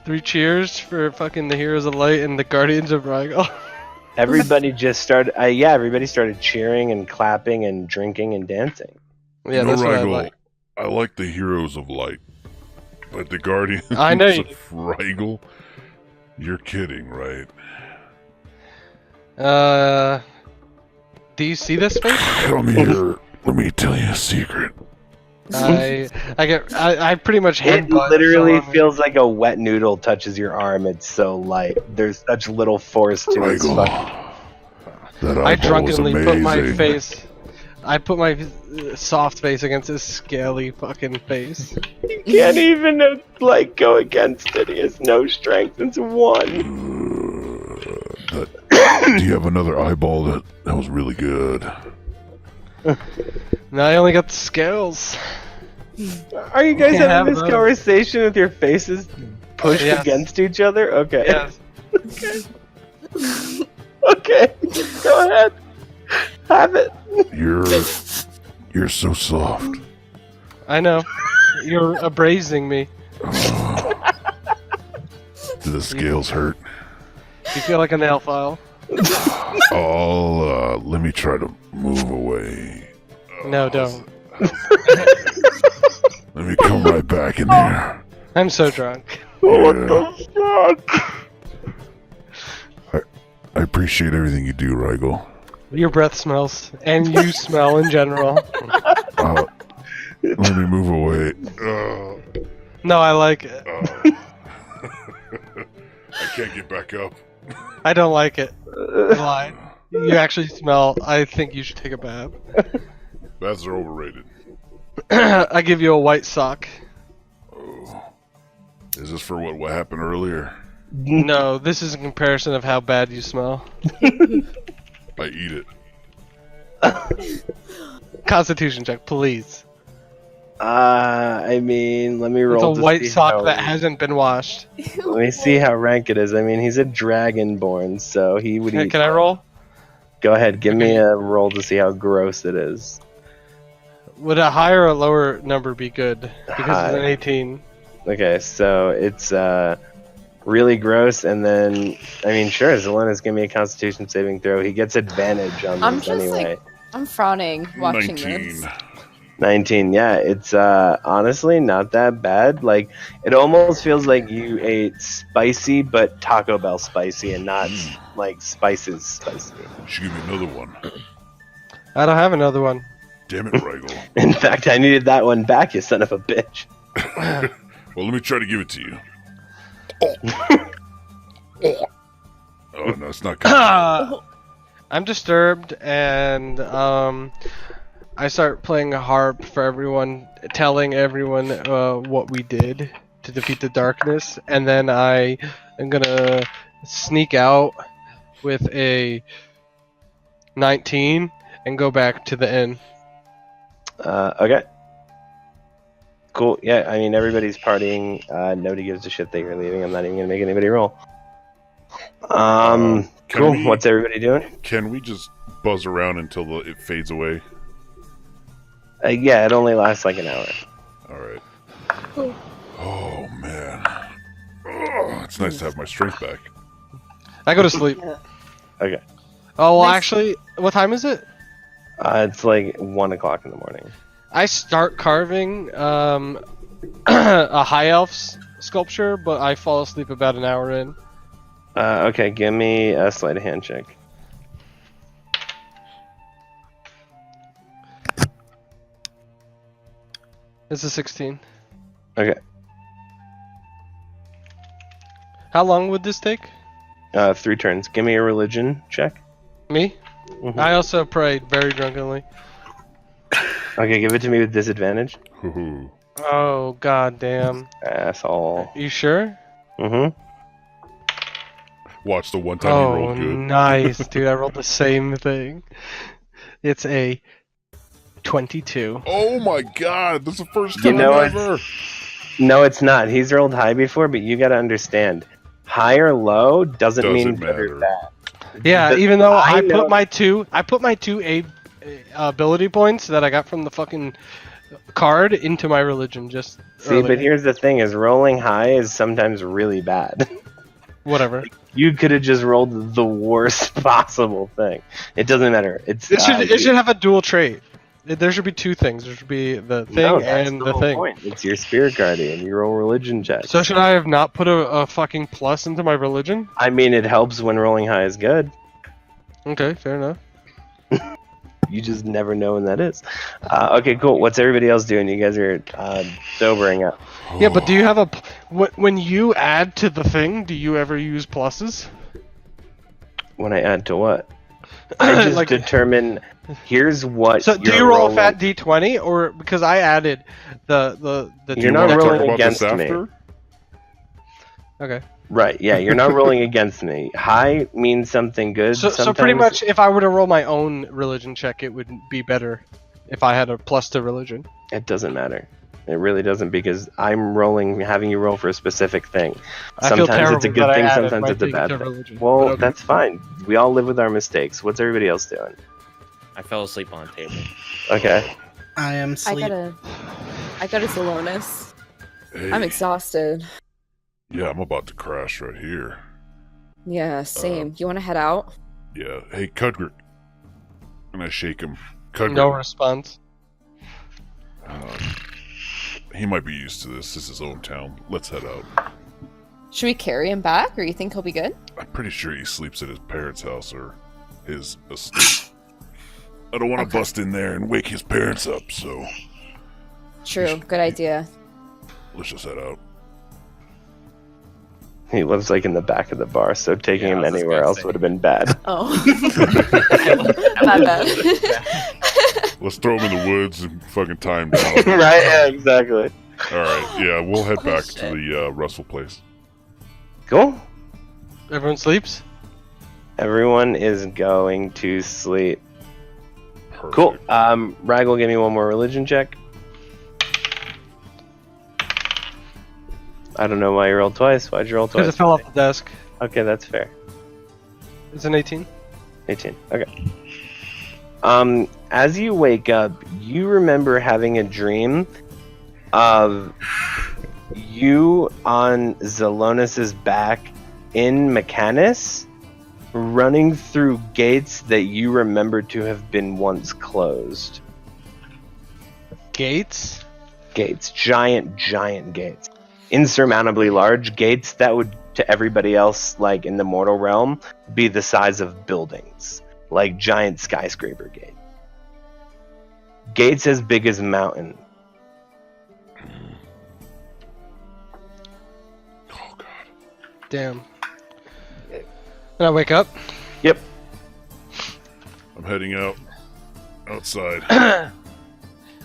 [SPEAKER 2] 3 cheers for fucking the Heroes of Light and the Guardians of Rigel?
[SPEAKER 1] Everybody just started, everybody started cheering and clapping and drinking and dancing.
[SPEAKER 2] Yeah,
[SPEAKER 6] No,
[SPEAKER 2] that's what I
[SPEAKER 6] Rigel,
[SPEAKER 2] like.
[SPEAKER 6] I like the Heroes of Light, but the Guardians
[SPEAKER 2] I know you
[SPEAKER 6] of Rigel, you're kidding, right?
[SPEAKER 2] Do you see this face?
[SPEAKER 6] Come here. Let me tell you a secret.
[SPEAKER 2] I pretty much
[SPEAKER 1] It
[SPEAKER 2] headbutt
[SPEAKER 1] literally
[SPEAKER 2] someone.
[SPEAKER 1] feels like a wet noodle touches your arm. It's so light. There's such little force to it. It's
[SPEAKER 6] Rigel,
[SPEAKER 1] fucking-
[SPEAKER 6] that
[SPEAKER 2] I
[SPEAKER 6] eyeball was
[SPEAKER 2] drunkenly put my
[SPEAKER 6] amazing.
[SPEAKER 2] face. I put my soft face against his scaly fucking face.
[SPEAKER 1] You can't even go against it. He has no strength. It's 1.
[SPEAKER 6] Do you have another eyeball that was really good?
[SPEAKER 2] Now I only got the scales.
[SPEAKER 1] Are you guys
[SPEAKER 2] Can't
[SPEAKER 1] having
[SPEAKER 2] have
[SPEAKER 1] this
[SPEAKER 2] those.
[SPEAKER 1] conversation with your faces pushed
[SPEAKER 2] Yes.
[SPEAKER 1] against each other? Okay.
[SPEAKER 2] Yes.
[SPEAKER 1] Okay. Go ahead. Have it.
[SPEAKER 6] You're so soft.
[SPEAKER 2] I know. You're abrasing me.
[SPEAKER 6] Do the scales hurt?
[SPEAKER 2] You feel like a nail file.
[SPEAKER 6] Let me try to move away.
[SPEAKER 2] No, don't.
[SPEAKER 6] Let me come right back in there.
[SPEAKER 2] I'm so drunk.
[SPEAKER 6] Yeah. I appreciate everything you do, Rigel.
[SPEAKER 2] Your breath smells, and you smell in general.
[SPEAKER 6] Let me move away.
[SPEAKER 2] No, I like it.
[SPEAKER 6] I can't get back up.
[SPEAKER 2] I don't like it. I lied. You actually smell. I think you should take a bath.
[SPEAKER 6] Baths are overrated.
[SPEAKER 2] I give you a white sock.
[SPEAKER 6] Oh. Is this for what happened earlier?
[SPEAKER 2] No, this is a comparison of how bad you smell.
[SPEAKER 6] I eat it.
[SPEAKER 2] Constitution check, please.
[SPEAKER 1] I mean, let me
[SPEAKER 2] It's
[SPEAKER 1] roll.
[SPEAKER 2] a
[SPEAKER 1] to
[SPEAKER 2] white
[SPEAKER 1] see
[SPEAKER 2] sock
[SPEAKER 1] how-
[SPEAKER 2] that hasn't been washed.
[SPEAKER 1] Let me see how rank it is. I mean, he's a dragonborn, so he would eat.
[SPEAKER 2] Can I roll?
[SPEAKER 1] Go ahead, give me a roll to see how gross it is.
[SPEAKER 2] Would a higher or lower number be good? Because it's an
[SPEAKER 1] High.
[SPEAKER 2] 18.
[SPEAKER 1] Okay, so it's really gross, and then I mean, sure, Zelonis, give me a Constitution saving throw. He gets advantage on
[SPEAKER 7] I'm
[SPEAKER 1] this
[SPEAKER 7] just
[SPEAKER 1] anyway.
[SPEAKER 7] like, I'm frowning watching
[SPEAKER 6] 19.
[SPEAKER 7] this.
[SPEAKER 1] 19, yeah, it's honestly not that bad. Like, it almost feels like you ate spicy, but Taco Bell spicy, and not like spices spicy.
[SPEAKER 6] Should give me another one.
[SPEAKER 2] I don't have another one.
[SPEAKER 6] Damn it, Rigel.
[SPEAKER 1] In fact, I needed that one back, you son of a bitch.
[SPEAKER 6] Well, let me try to give it to you. Oh no, it's not good.
[SPEAKER 2] I'm disturbed, and I start playing a harp for everyone, telling everyone what we did to defeat the darkness, and then I am gonna sneak out with a 19 and go back to the inn.
[SPEAKER 1] Okay. Cool. Yeah, I mean, everybody's partying. Nobody gives a shit that you're leaving. I'm not even gonna make anybody roll.
[SPEAKER 6] Can
[SPEAKER 1] Cool.
[SPEAKER 6] we-
[SPEAKER 1] What's everybody doing?
[SPEAKER 6] Can we just buzz around until it fades away?
[SPEAKER 1] Yeah, it only lasts like an hour.
[SPEAKER 6] All right. Oh man. Oh, it's nice to have my strength back.
[SPEAKER 2] I go to sleep.
[SPEAKER 1] Okay.
[SPEAKER 2] Oh, well,
[SPEAKER 7] Nice.
[SPEAKER 2] actually, what time is it?
[SPEAKER 1] It's like 1 o'clock in the morning.
[SPEAKER 2] I start carving a high elf sculpture, but I fall asleep about an hour in.
[SPEAKER 1] Okay, give me a sleight of hand check.
[SPEAKER 2] It's a 16.
[SPEAKER 1] Okay.
[SPEAKER 2] How long would this take?
[SPEAKER 1] 3 turns. Give me a religion check.
[SPEAKER 2] Me?
[SPEAKER 1] Mhm.
[SPEAKER 2] I also prayed very drunkenly.
[SPEAKER 1] Okay, give it to me with disadvantage.
[SPEAKER 6] Hoo-hoo.
[SPEAKER 2] Oh, god damn.
[SPEAKER 1] Asshole.
[SPEAKER 2] You sure?
[SPEAKER 1] Mm-hmm.
[SPEAKER 6] Watch the one time you
[SPEAKER 2] Oh,
[SPEAKER 6] rolled good.
[SPEAKER 2] nice, dude. I rolled the same thing. It's a 22.
[SPEAKER 6] Oh my god, that's the first
[SPEAKER 1] You
[SPEAKER 6] time
[SPEAKER 1] know what?
[SPEAKER 6] ever.
[SPEAKER 1] No, it's not. He's rolled high before, but you gotta understand. High or low doesn't mean
[SPEAKER 6] Doesn't
[SPEAKER 1] good or
[SPEAKER 6] matter.
[SPEAKER 1] bad.
[SPEAKER 2] Yeah,
[SPEAKER 1] The-
[SPEAKER 2] even though I
[SPEAKER 1] know-
[SPEAKER 2] put my two ability points that I got from the fucking card into my religion just
[SPEAKER 1] See,
[SPEAKER 2] earlier.
[SPEAKER 1] but here's the thing: is rolling high is sometimes really bad.
[SPEAKER 2] Whatever.
[SPEAKER 1] You could have just rolled the worst possible thing. It doesn't matter. It's
[SPEAKER 2] It should have a dual trait. There should be two things. There should be the thing
[SPEAKER 1] no, that's
[SPEAKER 2] and
[SPEAKER 1] the
[SPEAKER 2] the
[SPEAKER 1] whole
[SPEAKER 2] thing.
[SPEAKER 1] point. It's your spirit guardian. You roll religion check.
[SPEAKER 2] So should I have not put a fucking plus into my religion?
[SPEAKER 1] I mean, it helps when rolling high is good.
[SPEAKER 2] Okay, fair enough.
[SPEAKER 1] You just never know when that is. Okay, cool. What's everybody else doing? You guys are sobering up.
[SPEAKER 2] Yeah, but do you have when you add to the thing? Do you ever use pluses?
[SPEAKER 1] When I add to what? I just
[SPEAKER 2] Like-
[SPEAKER 1] determine. Here's what.
[SPEAKER 2] So do
[SPEAKER 1] you're
[SPEAKER 2] you roll a
[SPEAKER 1] rolling.
[SPEAKER 2] fat d20 or because I added the
[SPEAKER 1] You're
[SPEAKER 2] two
[SPEAKER 1] not
[SPEAKER 6] Wanna
[SPEAKER 2] extra-
[SPEAKER 6] talk
[SPEAKER 1] rolling
[SPEAKER 6] about this
[SPEAKER 1] against me.
[SPEAKER 6] after?
[SPEAKER 2] Okay.
[SPEAKER 1] Right? Yeah, you're not rolling against me. High means something good.
[SPEAKER 2] So pretty
[SPEAKER 1] sometimes-
[SPEAKER 2] much, if I were to roll my own religion check, it would be better if I had a plus to religion.
[SPEAKER 1] It doesn't matter. It really doesn't because I'm having you roll for a specific thing.
[SPEAKER 2] I feel
[SPEAKER 1] Sometimes it's a
[SPEAKER 2] terrible
[SPEAKER 1] good
[SPEAKER 2] that I
[SPEAKER 1] thing,
[SPEAKER 2] added
[SPEAKER 1] sometimes
[SPEAKER 2] my
[SPEAKER 1] it's a
[SPEAKER 2] thing
[SPEAKER 1] bad
[SPEAKER 2] to
[SPEAKER 1] thing.
[SPEAKER 2] religion.
[SPEAKER 1] Well,
[SPEAKER 2] But okay.
[SPEAKER 1] that's fine. We all live with our mistakes. What's everybody else doing?
[SPEAKER 5] I fell asleep on the table.
[SPEAKER 1] Okay.
[SPEAKER 4] I am
[SPEAKER 7] I
[SPEAKER 4] sleep.
[SPEAKER 7] gotta Zelonis.
[SPEAKER 6] Hey,
[SPEAKER 7] I'm exhausted.
[SPEAKER 6] yeah, I'm about to crash right here.
[SPEAKER 7] Yeah, same. You wanna head out?
[SPEAKER 6] Yeah. Hey, Cudrick. And I shake him. Cudrick.
[SPEAKER 2] No response.
[SPEAKER 6] He might be used to this. This is his own town. Let's head out.
[SPEAKER 7] Should we carry him back, or you think he'll be good?
[SPEAKER 6] I'm pretty sure he sleeps at his parents' house or his estate. I don't want to
[SPEAKER 7] Okay.
[SPEAKER 6] bust in there and wake his parents up, so
[SPEAKER 7] True. Good idea.
[SPEAKER 6] let's just head out.
[SPEAKER 1] He lives like in the back of the bar, so taking
[SPEAKER 5] Yeah, I
[SPEAKER 1] him
[SPEAKER 5] was just
[SPEAKER 1] anywhere
[SPEAKER 5] gonna
[SPEAKER 1] else
[SPEAKER 5] say.
[SPEAKER 1] would have been bad.
[SPEAKER 7] Oh. My bad.
[SPEAKER 6] Let's throw him in the woods and fucking tie him down.
[SPEAKER 1] Right? Yeah, exactly.
[SPEAKER 6] All right, yeah, we'll head back to
[SPEAKER 7] shit.
[SPEAKER 6] the Russell place.
[SPEAKER 1] Cool.
[SPEAKER 2] Everyone sleeps.
[SPEAKER 1] Everyone is going to sleep.
[SPEAKER 6] Perfect.
[SPEAKER 1] Cool. Raggle, give me one more religion check. I don't know why you rolled twice. Why'd you roll
[SPEAKER 2] Because
[SPEAKER 1] twice?
[SPEAKER 2] it fell off the desk.
[SPEAKER 1] Okay, that's fair.
[SPEAKER 2] It's an 18.
[SPEAKER 1] 18. Okay. As you wake up, you remember having a dream of you on Zelonis's back in Mechanus, running through gates that you remember to have been once closed.
[SPEAKER 2] Gates?
[SPEAKER 1] Gates. Giant gates. Insurmountably large gates that would, to everybody else, like in the mortal realm, be the size of buildings. Like giant skyscraper gates. Gates as big as a mountain.
[SPEAKER 6] Oh god.
[SPEAKER 2] Damn. And I wake up.
[SPEAKER 1] Yep.
[SPEAKER 6] I'm heading outside.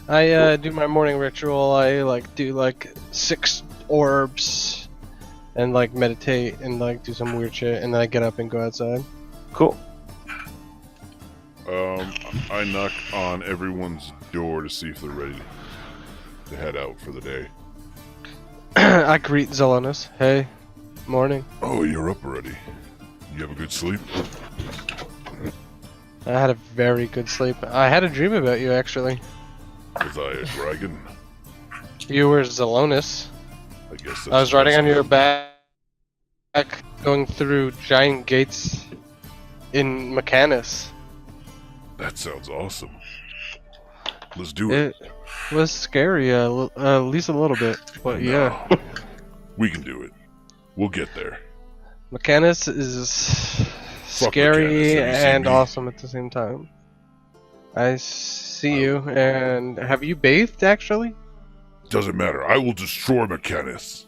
[SPEAKER 2] I do my morning ritual. I do 6 orbs and meditate and do some weird shit, and then I get up and go outside.
[SPEAKER 1] Cool.
[SPEAKER 6] I knock on everyone's door to see if they're ready to head out for the day.
[SPEAKER 2] I greet Zelonis. Hey, morning.
[SPEAKER 6] Oh, you're up already. You have a good sleep?
[SPEAKER 2] I had a very good sleep. I had a dream about you, actually.
[SPEAKER 6] Was I a dragon?
[SPEAKER 2] You were Zelonis.
[SPEAKER 6] I guess that's
[SPEAKER 2] I was riding on your
[SPEAKER 6] possible.
[SPEAKER 2] back, going through giant gates in Mechanus.
[SPEAKER 6] That sounds awesome. Let's do it.
[SPEAKER 2] It was scary, at least a little bit, but yeah.
[SPEAKER 6] No. We can do it. We'll get there.
[SPEAKER 2] Mechanus is scary
[SPEAKER 6] Mechanus, have you seen
[SPEAKER 2] and
[SPEAKER 6] me?
[SPEAKER 2] awesome at the same time. I see you, and have you bathed, actually?
[SPEAKER 6] Doesn't matter. I will destroy Mechanus.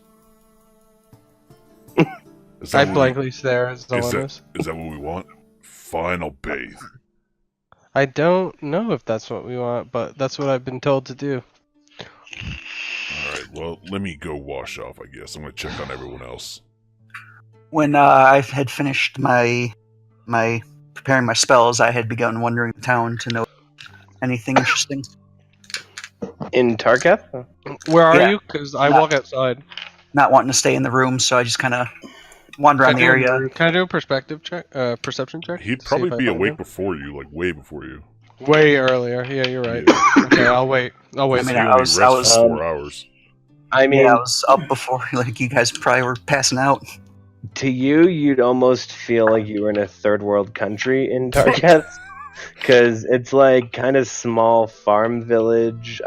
[SPEAKER 6] Is
[SPEAKER 2] I
[SPEAKER 6] that what
[SPEAKER 2] blankly stare at
[SPEAKER 6] is
[SPEAKER 2] Zelonis.
[SPEAKER 6] is that what we want? Fine, I'll bathe.
[SPEAKER 2] I don't know if that's what we want, but that's what I've been told to do.
[SPEAKER 6] Alright, well, let me go wash off, I guess. I'm gonna check on everyone else.
[SPEAKER 8] When I had finished my preparing my spells, I had begun wandering the town to know anything interesting.
[SPEAKER 1] In Tarketh?
[SPEAKER 2] Where are
[SPEAKER 8] Yeah.
[SPEAKER 2] you? Because I
[SPEAKER 8] Not-
[SPEAKER 2] walk outside.
[SPEAKER 8] Not wanting to stay in the room, so I just kind of wander around the area.
[SPEAKER 2] Can I do a perspective check? Perception check?
[SPEAKER 6] He'd
[SPEAKER 2] See
[SPEAKER 6] probably
[SPEAKER 2] if I
[SPEAKER 6] be
[SPEAKER 2] find
[SPEAKER 6] awake
[SPEAKER 2] him?
[SPEAKER 6] before you, like way before you.
[SPEAKER 2] Way earlier. Yeah, you're right. Okay, I'll wait.
[SPEAKER 8] I mean,
[SPEAKER 6] So
[SPEAKER 8] I
[SPEAKER 6] you only
[SPEAKER 8] was-
[SPEAKER 6] rest
[SPEAKER 8] I was-
[SPEAKER 6] for 4 hours.
[SPEAKER 1] I mean,
[SPEAKER 8] Yeah, I was up before like you guys probably were passing out.
[SPEAKER 1] to you, you'd almost feel like you were in a third world country in Tarketh. Because it's like kind of small farm village.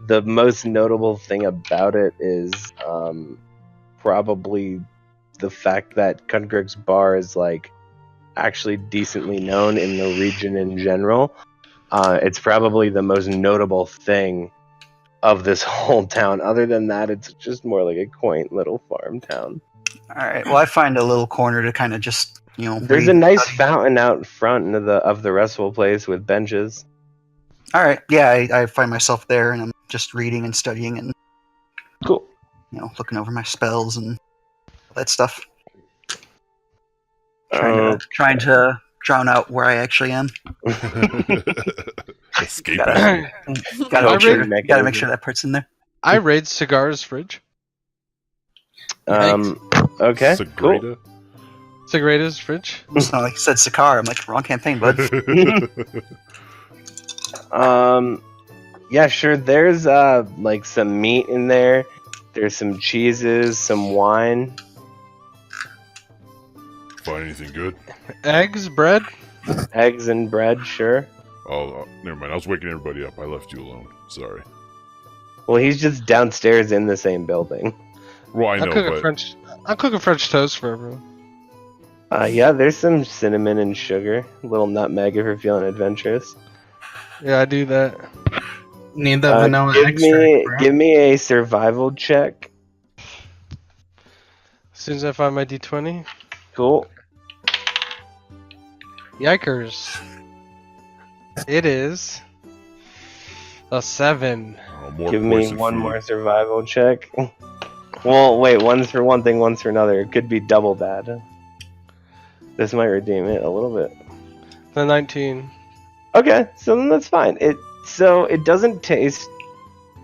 [SPEAKER 1] The most notable thing about it is probably the fact that Kundrik's bar is like actually decently known in the region in general. It's probably the most notable thing of this whole town. Other than that, it's just more like a quaint little farm town.
[SPEAKER 8] All right. Well, I find a little corner to kind of just
[SPEAKER 1] There's
[SPEAKER 8] read.
[SPEAKER 1] a nice fountain out front of the restful place with benches.
[SPEAKER 8] All right. Yeah, I find myself there, and I'm just reading and studying and
[SPEAKER 1] Cool.
[SPEAKER 8] looking over my spells and all that stuff.
[SPEAKER 1] Uh,
[SPEAKER 8] Trying to drown out where I actually am.
[SPEAKER 6] Escape.
[SPEAKER 8] Gotta
[SPEAKER 1] Alright.
[SPEAKER 8] gotta make sure that part's in there.
[SPEAKER 2] I raid Cigar's fridge.
[SPEAKER 1] Okay, cool.
[SPEAKER 6] Sagrada?
[SPEAKER 2] Cigar's fridge.
[SPEAKER 8] It's not like you said Sakar. I'm like, wrong campaign, bud.
[SPEAKER 1] Yeah, sure. There's like some meat in there. There's some cheeses, some wine.
[SPEAKER 6] Find anything good?
[SPEAKER 2] Eggs, bread.
[SPEAKER 1] Eggs and bread, sure.
[SPEAKER 6] Oh, never mind. I was waking everybody up. I left you alone. Sorry.
[SPEAKER 1] Well, he's just downstairs in the same building.
[SPEAKER 6] Well, I
[SPEAKER 2] I'll
[SPEAKER 6] know,
[SPEAKER 2] cook a
[SPEAKER 6] but
[SPEAKER 2] French. I'll cook a French toast for everyone.
[SPEAKER 1] Yeah, there's some cinnamon and sugar, a little nutmeg if you're feeling adventurous.
[SPEAKER 2] Yeah, I do that.
[SPEAKER 4] Need the vanilla
[SPEAKER 1] give
[SPEAKER 4] extract, bro.
[SPEAKER 1] give me a survival check.
[SPEAKER 2] As soon as I find my D20.
[SPEAKER 1] Cool.
[SPEAKER 2] Yikers. It is a 7.
[SPEAKER 6] more
[SPEAKER 1] Give me
[SPEAKER 6] poison
[SPEAKER 1] one
[SPEAKER 6] food.
[SPEAKER 1] more survival check. Well, wait, one's for one thing, one's for another. It could be double bad. This might redeem it a little bit.
[SPEAKER 2] The 19.
[SPEAKER 1] Okay, so then that's fine. It doesn't taste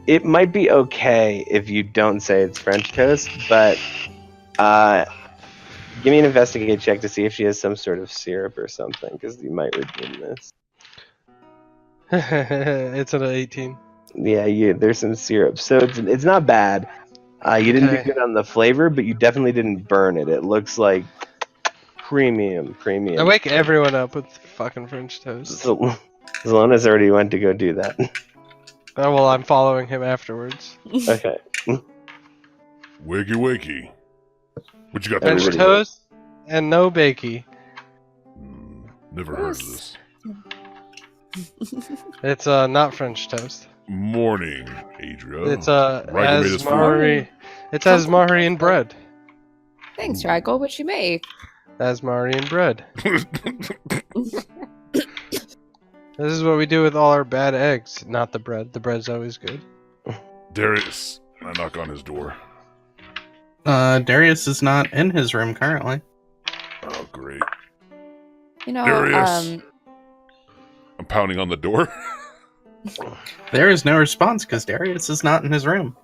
[SPEAKER 1] It might be okay if you don't say it's French toast, but give me an investigate check to see if she has some sort of syrup or something, because you might redeem this.
[SPEAKER 2] It's an 18.
[SPEAKER 1] Yeah, there's some syrup, so it's not bad. You didn't do
[SPEAKER 2] Okay.
[SPEAKER 1] good on the flavor, but you definitely didn't burn it. It looks like premium.
[SPEAKER 2] I wake everyone up with fucking French toast.
[SPEAKER 1] So, Zelonis already went to go do that.
[SPEAKER 2] Oh, well, I'm following him afterwards.
[SPEAKER 1] Okay.
[SPEAKER 6] Wakey, wakey. What you got there?
[SPEAKER 2] French
[SPEAKER 1] Everybody-
[SPEAKER 2] toast and no bakey.
[SPEAKER 6] Never heard of this.
[SPEAKER 2] It's not French toast.
[SPEAKER 6] Morning, Adria.
[SPEAKER 2] It's
[SPEAKER 6] Rigel made us food.
[SPEAKER 2] asmari. It's asmarian bread.
[SPEAKER 7] Thanks, Rigel. What you make?
[SPEAKER 2] Asmarian bread. This is what we do with all our bad eggs, not the bread. The bread's always good.
[SPEAKER 6] Darius. I knock on his door.
[SPEAKER 4] Darius is not in his room currently.
[SPEAKER 6] Oh, great.
[SPEAKER 7] You know,
[SPEAKER 6] Darius. I'm pounding on the door.
[SPEAKER 4] There is no response because Darius is not in his room.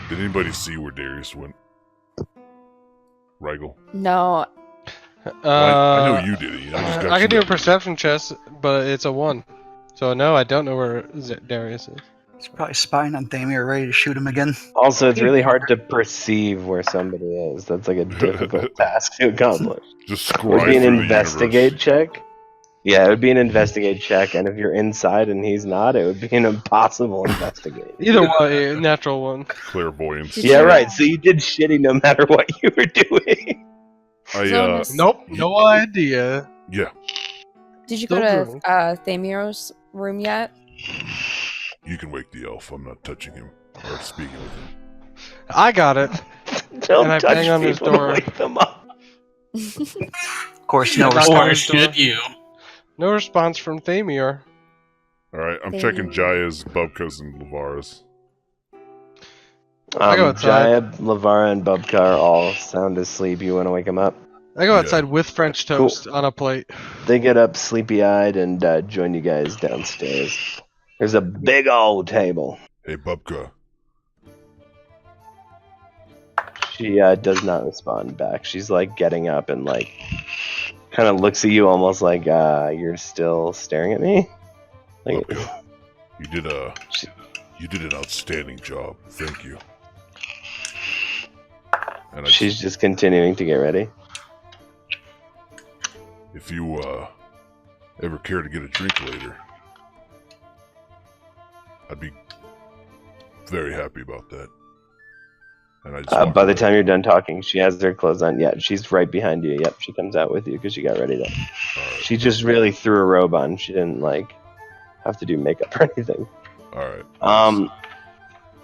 [SPEAKER 6] Did anybody see where Darius went? Rigel.
[SPEAKER 7] no.
[SPEAKER 6] I know you did it.
[SPEAKER 2] I can do a perception check, but it's a 1. So no, I don't know where Darius is.
[SPEAKER 8] He's probably spying on Thamir, ready to shoot him again.
[SPEAKER 1] Also, it's really hard to perceive where somebody is. That's like a difficult task to accomplish.
[SPEAKER 6] Just
[SPEAKER 1] It would
[SPEAKER 6] scry
[SPEAKER 1] be an
[SPEAKER 6] through the
[SPEAKER 1] investigate
[SPEAKER 6] universe.
[SPEAKER 1] check. Yeah, it would be an investigate check, and if you're inside and he's not, it would be an impossible investigate.
[SPEAKER 2] Either way, natural 1.
[SPEAKER 6] Clairvoyance.
[SPEAKER 1] Yeah, right. So you did shitty no matter what you were doing.
[SPEAKER 7] Zonus,
[SPEAKER 2] Nope, no idea.
[SPEAKER 6] Yeah,
[SPEAKER 7] did you go
[SPEAKER 2] Still
[SPEAKER 7] to
[SPEAKER 2] brewing.
[SPEAKER 7] Thamiro's room yet?
[SPEAKER 6] you can wake the elf. I'm not touching him or speaking with him.
[SPEAKER 2] I got it.
[SPEAKER 1] Don't
[SPEAKER 2] And I
[SPEAKER 1] touch
[SPEAKER 2] bang on his
[SPEAKER 1] people to
[SPEAKER 2] door.
[SPEAKER 1] wake them up.
[SPEAKER 8] Of course, no
[SPEAKER 2] Or
[SPEAKER 8] response.
[SPEAKER 4] should you?
[SPEAKER 2] No response from Thamir.
[SPEAKER 6] All right, I'm
[SPEAKER 7] Thank
[SPEAKER 6] checking
[SPEAKER 7] you.
[SPEAKER 6] Jaya's, Bubka's, and Lavara's.
[SPEAKER 2] I go outside.
[SPEAKER 1] Jaya, Lavara, and Bubka are all sound asleep. You want to wake them up?
[SPEAKER 2] I go
[SPEAKER 6] Yeah.
[SPEAKER 2] outside with French toast on a plate.
[SPEAKER 1] They get up sleepy-eyed and join you guys downstairs. There's a big old table.
[SPEAKER 6] Hey, Bubka.
[SPEAKER 1] She does not respond back. She's like getting up and like kind of looks at you almost like you're still staring at me. Like,
[SPEAKER 6] Bubka. You did an outstanding job. Thank you. And
[SPEAKER 1] she's just continuing to get ready.
[SPEAKER 6] if you ever care to get a drink later, I'd be very happy about that. And I just walked
[SPEAKER 1] By the
[SPEAKER 6] away.
[SPEAKER 1] time you're done talking, she has her clothes on. Yeah, she's right behind you. Yep, she comes out with you because she got ready to.
[SPEAKER 6] All right.
[SPEAKER 1] She just really threw a robe on. She didn't like have to do makeup or anything.
[SPEAKER 6] All right.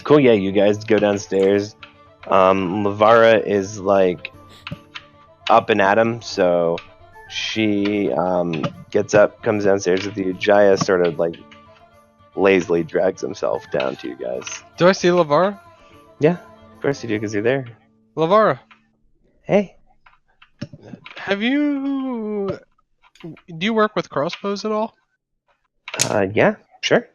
[SPEAKER 1] Cool. Yeah, you guys go downstairs. Lavara is like up and at him, so she gets up, comes downstairs with you. Jaya sort of like lazily drags himself down to you guys.
[SPEAKER 2] Do I see Lavara?
[SPEAKER 1] Yeah, of course you do because you're there.
[SPEAKER 2] Lavara,
[SPEAKER 1] Hey.
[SPEAKER 2] have you... Do you work with crossbows at all?
[SPEAKER 1] Yeah, sure.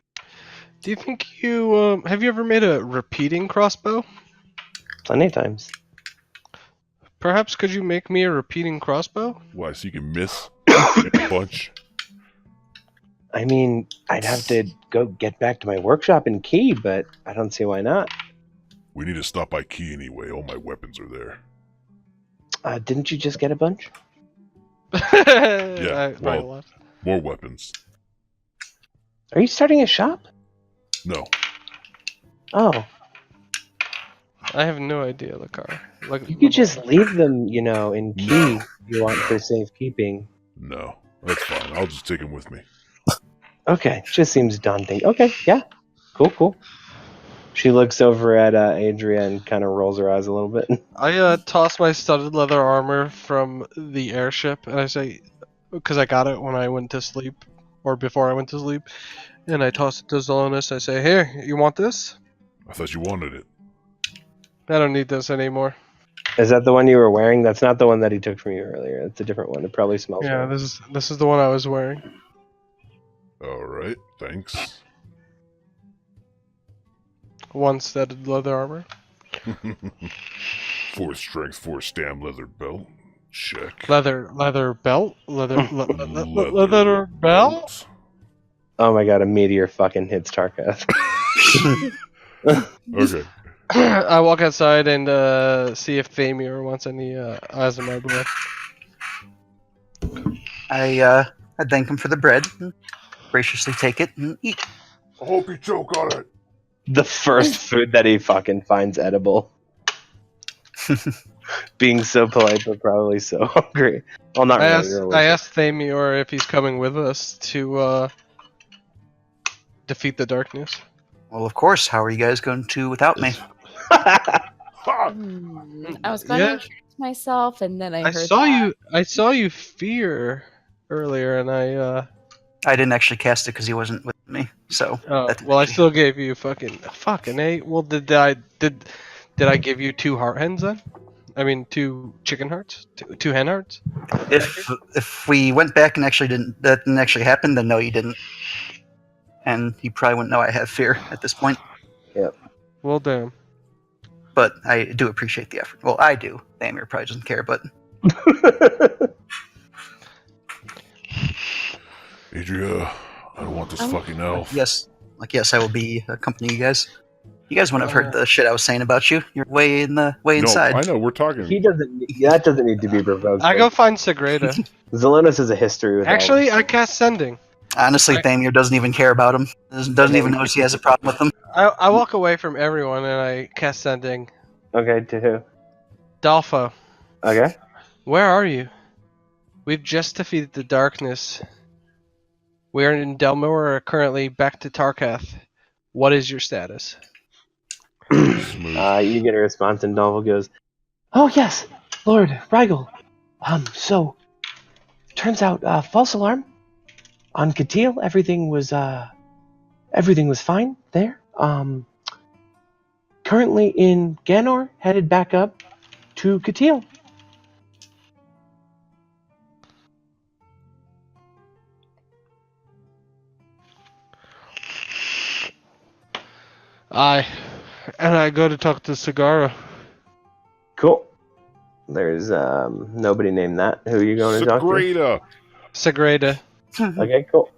[SPEAKER 2] Do you think you... have you ever made a repeating crossbow?
[SPEAKER 1] Plenty of times.
[SPEAKER 2] Perhaps could you make me a repeating crossbow?
[SPEAKER 6] Why? So you can miss a bunch?
[SPEAKER 1] I mean, I'd have to go get back to my workshop in Key, but I don't see why not.
[SPEAKER 6] We need to stop by Key anyway. All my weapons are there.
[SPEAKER 1] Didn't you just get a bunch?
[SPEAKER 2] Yeah,
[SPEAKER 6] well- More weapons.
[SPEAKER 1] Are you starting a shop?
[SPEAKER 6] No.
[SPEAKER 1] Oh,
[SPEAKER 2] I have no idea, Lakar.
[SPEAKER 1] you could just leave them, in Key if you want for safekeeping.
[SPEAKER 6] No. That's fine. I'll just take them with me.
[SPEAKER 1] Okay, just seems daunting. Okay, yeah. Cool. She looks over at Adria and kind of rolls her eyes a little bit.
[SPEAKER 2] I toss my studded leather armor from the airship, and I say, because I got it when I went to sleep, or before I went to sleep, and I toss it to Zelonis. I say, here, you want this?
[SPEAKER 6] I thought you wanted it.
[SPEAKER 2] I don't need this anymore.
[SPEAKER 1] Is that the one you were wearing? That's not the one that he took from you earlier. It's a different one. It probably smells
[SPEAKER 2] Yeah,
[SPEAKER 1] right.
[SPEAKER 2] this is the one I was wearing.
[SPEAKER 6] All right. Thanks.
[SPEAKER 2] 1 studded leather armor.
[SPEAKER 6] 4 strength, 4 stam leather belt. Check.
[SPEAKER 2] Leather belt? Leather belt?
[SPEAKER 1] Oh my god, a meteor fucking hits Tarkath.
[SPEAKER 6] Okay.
[SPEAKER 2] I walk outside and see if Thamir wants any Azamar blood.
[SPEAKER 8] I thank him for the bread, and graciously take it and eat.
[SPEAKER 6] I hope you choke on it.
[SPEAKER 1] The first food that he fucking finds edible. Being so polite, but probably so hungry. Well, not really.
[SPEAKER 2] I asked Thamir if he's coming with us to defeat the darkness.
[SPEAKER 8] Well, of course. How are you guys going to without me?
[SPEAKER 7] I was going to
[SPEAKER 2] Yeah.
[SPEAKER 7] introduce myself, and then I heard
[SPEAKER 2] I saw you fear earlier, and I
[SPEAKER 8] didn't actually cast it because he wasn't with me. So that's
[SPEAKER 2] well, I still gave you fucking A. Well, did I give you 2 heart hens then? I mean, 2 chicken hearts, 2 hen hearts.
[SPEAKER 8] if we went back and that didn't actually happen, then no, you didn't. And you probably wouldn't know I have fear at this point.
[SPEAKER 2] Well, damn.
[SPEAKER 8] But I do appreciate the effort. Well, I do. Thamir probably doesn't care, but
[SPEAKER 6] Adria, I don't want this fucking elf.
[SPEAKER 8] yes, I will be accompanying you guys. You guys wouldn't have heard the shit I was saying about you. You're way inside.
[SPEAKER 6] No, I know, we're talking.
[SPEAKER 1] That doesn't need to be provoked.
[SPEAKER 2] I go find Sagrada.
[SPEAKER 1] Zelenos has a history with
[SPEAKER 2] Actually,
[SPEAKER 1] elves.
[SPEAKER 2] I cast Sending.
[SPEAKER 8] Honestly, Thamir doesn't even care about him. Doesn't even notice he has a problem with him.
[SPEAKER 2] I walk away from everyone and I cast Sending.
[SPEAKER 1] Okay, to who?
[SPEAKER 2] Dalfo,
[SPEAKER 1] Okay.
[SPEAKER 2] where are you? We've just defeated the darkness. We are in Delmore, currently back to Tarkath. What is your status?
[SPEAKER 6] Smooth.
[SPEAKER 1] You get a response, and Dolvo goes, "Oh yes, Lord Rigel. So turns out, false alarm on Katil. Everything was fine there. Currently in Ganor, headed back up to Katil."
[SPEAKER 2] And I go to talk to Sagara.
[SPEAKER 1] Cool. There's nobody named that. Who are you going to talk to?
[SPEAKER 6] Sagrada.
[SPEAKER 2] Sagrada.
[SPEAKER 1] Okay, cool.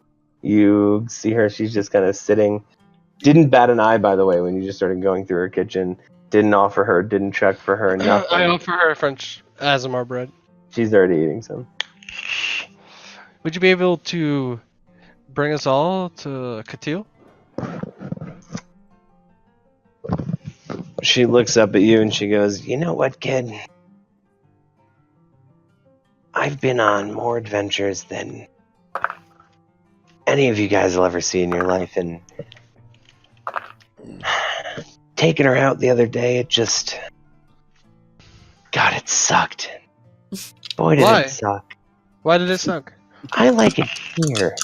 [SPEAKER 1] You see her, she's just kind of sitting. Didn't bat an eye, by the way, when you just started going through her kitchen. Didn't offer her, didn't check for her, nothing.
[SPEAKER 2] I offer her French Azamar bread.
[SPEAKER 1] She's already eating some.
[SPEAKER 2] Would you be able to bring us all to Katil?
[SPEAKER 1] She looks up at you and she goes, "You know what, kid? I've been on more adventures than any of you guys will ever see in your life, and taking her out the other day, it just... God, it sucked. Boy, did
[SPEAKER 2] Why?
[SPEAKER 1] it suck.
[SPEAKER 2] Why did it suck?
[SPEAKER 1] I like it here.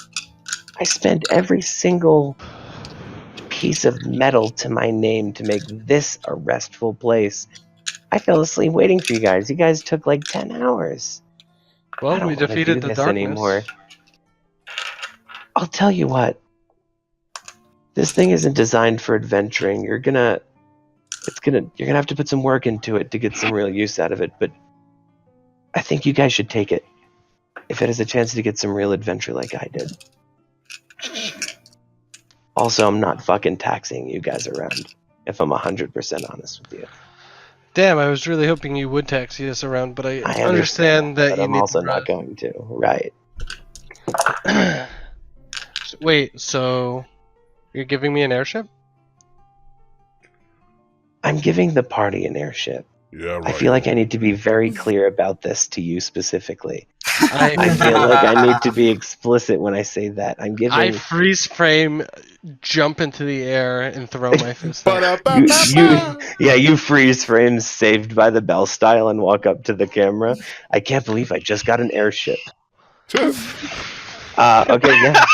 [SPEAKER 1] I spent every single piece of metal to my name to make this a restful place. I fell asleep waiting for you guys. You guys took like 10 hours. I
[SPEAKER 2] Well,
[SPEAKER 1] don't
[SPEAKER 2] we
[SPEAKER 1] wanna
[SPEAKER 2] defeated
[SPEAKER 1] do
[SPEAKER 2] the
[SPEAKER 1] this
[SPEAKER 2] darkness.
[SPEAKER 1] anymore. I'll tell you what. This thing isn't designed for adventuring. You're gonna have to put some work into it to get some real use out of it, but I think you guys should take it. If it has a chance to get some real adventure like I did. Also, I'm not fucking taxing you guys around, if I'm 100% honest with you.
[SPEAKER 2] Damn, I was really hoping you would taxi us around, but I understand that
[SPEAKER 1] but
[SPEAKER 2] you
[SPEAKER 1] I'm
[SPEAKER 2] need
[SPEAKER 1] also
[SPEAKER 2] the
[SPEAKER 1] not
[SPEAKER 2] bread.
[SPEAKER 1] going to. Right.
[SPEAKER 2] Wait, so you're giving me an airship?
[SPEAKER 1] I'm giving the party an airship.
[SPEAKER 6] Yeah, right.
[SPEAKER 1] I feel like I need to be very clear about this to you specifically. I
[SPEAKER 2] I
[SPEAKER 1] feel like I need to be explicit when I say that. I'm giving...
[SPEAKER 2] I freeze frame, jump into the air, and throw my fist up.
[SPEAKER 1] you freeze frame Saved by the Bell style and walk up to the camera. I can't believe I just got an airship. Okay, yeah.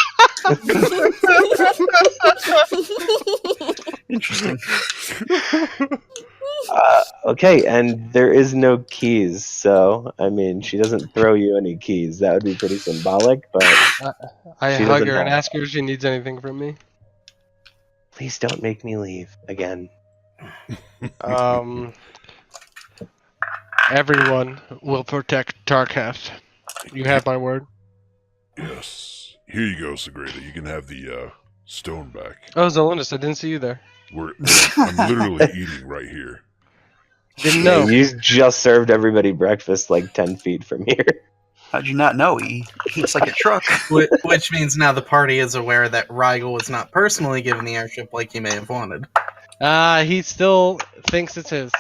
[SPEAKER 8] Interesting.
[SPEAKER 1] Okay, and there is no keys, so, I mean, she doesn't throw you any keys. That would be pretty symbolic, but
[SPEAKER 2] I
[SPEAKER 1] She
[SPEAKER 2] hug
[SPEAKER 1] doesn't
[SPEAKER 2] her and
[SPEAKER 1] have-
[SPEAKER 2] ask her if she needs anything from me.
[SPEAKER 1] Please don't make me leave again.
[SPEAKER 2] Everyone will protect Tarkath. You have my word.
[SPEAKER 6] Yes. Here you go, Sagrada. You can have the stone back.
[SPEAKER 2] Oh, Zelonis, I didn't see you there.
[SPEAKER 6] I'm literally eating right here.
[SPEAKER 2] Didn't
[SPEAKER 1] Yeah,
[SPEAKER 2] know.
[SPEAKER 1] you just served everybody breakfast like 10 feet from here.
[SPEAKER 8] How'd you not know? He eats like a truck.
[SPEAKER 4] Which means now the party is aware that Rigel was not personally given the airship like he may have wanted.
[SPEAKER 2] He still thinks it's his.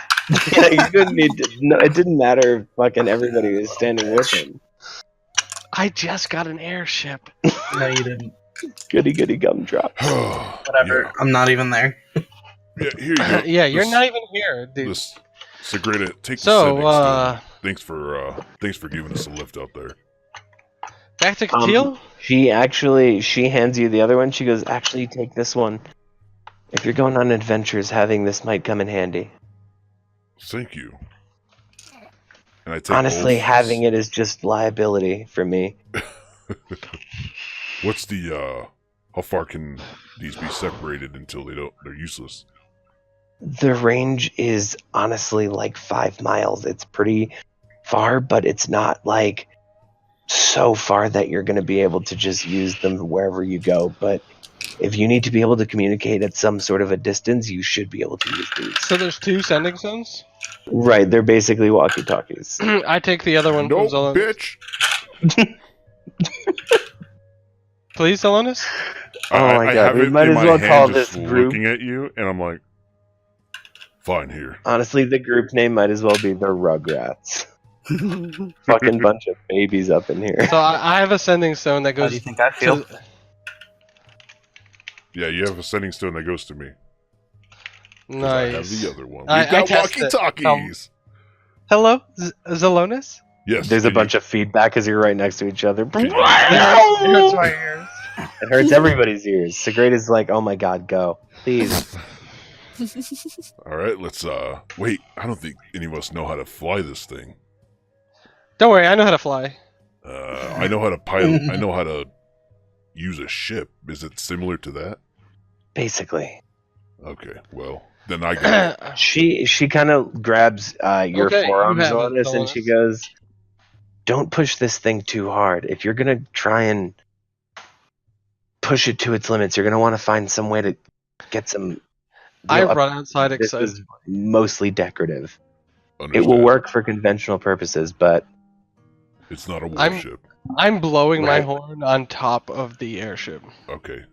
[SPEAKER 1] Yeah, you didn't need to. No, it didn't matter if fucking everybody was standing with him.
[SPEAKER 2] I just got an airship.
[SPEAKER 4] No, you didn't.
[SPEAKER 1] Goody goody gumdrop.
[SPEAKER 4] Whatever.
[SPEAKER 6] Yeah.
[SPEAKER 4] I'm not even there.
[SPEAKER 6] Yeah, here you go.
[SPEAKER 2] Yeah, you're
[SPEAKER 6] This-
[SPEAKER 2] not even here, dude.
[SPEAKER 6] This Sagrada, take the
[SPEAKER 2] So,
[SPEAKER 6] sending stone. Thanks for giving us a lift out there.
[SPEAKER 2] Back to Katil?
[SPEAKER 1] She hands you the other one. She goes, actually, take this one. If you're going on adventures, having this might come in handy.
[SPEAKER 6] Thank you. And I take
[SPEAKER 1] Honestly,
[SPEAKER 6] both.
[SPEAKER 1] having it is just liability for me.
[SPEAKER 6] What's the how far can these be separated until they're useless?
[SPEAKER 1] The range is honestly like 5 miles. It's pretty far, but it's not like so far that you're going to be able to just use them wherever you go. But if you need to be able to communicate at some sort of a distance, you should be able to use these.
[SPEAKER 2] So there's 2 sending stones?
[SPEAKER 1] Right, they're basically walkie-talkies.
[SPEAKER 2] I take the other one
[SPEAKER 6] Nope,
[SPEAKER 2] from Zelonis.
[SPEAKER 6] bitch.
[SPEAKER 2] Please, Zelonis?
[SPEAKER 1] Oh my
[SPEAKER 6] I
[SPEAKER 1] God,
[SPEAKER 6] have
[SPEAKER 1] we
[SPEAKER 6] it
[SPEAKER 1] might
[SPEAKER 6] in
[SPEAKER 1] as
[SPEAKER 6] my
[SPEAKER 1] well
[SPEAKER 6] hand
[SPEAKER 1] call
[SPEAKER 6] just
[SPEAKER 1] this group-
[SPEAKER 6] looking at you, and I'm like, fine, here.
[SPEAKER 1] Honestly, the group name might as well be the Rugrats. Fucking bunch of babies up in here.
[SPEAKER 2] So I have a sending stone that
[SPEAKER 8] How
[SPEAKER 2] goes
[SPEAKER 8] do you think I feel?
[SPEAKER 2] to...
[SPEAKER 6] Yeah, you have a sending stone that goes to me. 'Cause I have
[SPEAKER 2] Nice.
[SPEAKER 6] the other one. We've
[SPEAKER 2] I
[SPEAKER 6] got
[SPEAKER 2] test it.
[SPEAKER 6] walkie-talkies.
[SPEAKER 2] Hello, Zelonis?
[SPEAKER 6] Yes.
[SPEAKER 1] There's a
[SPEAKER 6] can
[SPEAKER 1] bunch of feedback because you're right next to each other.
[SPEAKER 6] Can you-
[SPEAKER 2] It hurts my ears.
[SPEAKER 1] It hurts everybody's ears. Sagrada's like, oh my God, go. Please.
[SPEAKER 6] All right, let's wait. I don't think any of us know how to fly this thing.
[SPEAKER 2] Don't worry, I know how to fly.
[SPEAKER 6] I know how to pilot. I know how to use a ship. Is it similar to that?
[SPEAKER 1] Basically.
[SPEAKER 6] Okay, well then I got it.
[SPEAKER 1] She kind of grabs your
[SPEAKER 2] Okay, you
[SPEAKER 1] forearms
[SPEAKER 2] have it,
[SPEAKER 1] on this and she
[SPEAKER 2] Zelonis.
[SPEAKER 1] goes, don't push this thing too hard. If you're going to try and push it to its limits, you're going to want to find some way to get some...
[SPEAKER 2] I
[SPEAKER 1] you know,
[SPEAKER 2] run outside
[SPEAKER 1] this
[SPEAKER 2] excited.
[SPEAKER 1] is mostly decorative. It
[SPEAKER 6] Understand.
[SPEAKER 1] will work for conventional purposes, but
[SPEAKER 6] It's not a
[SPEAKER 2] I'm-
[SPEAKER 6] warship.
[SPEAKER 2] I'm blowing my
[SPEAKER 1] Right.
[SPEAKER 2] horn on top of the airship.
[SPEAKER 6] Okay.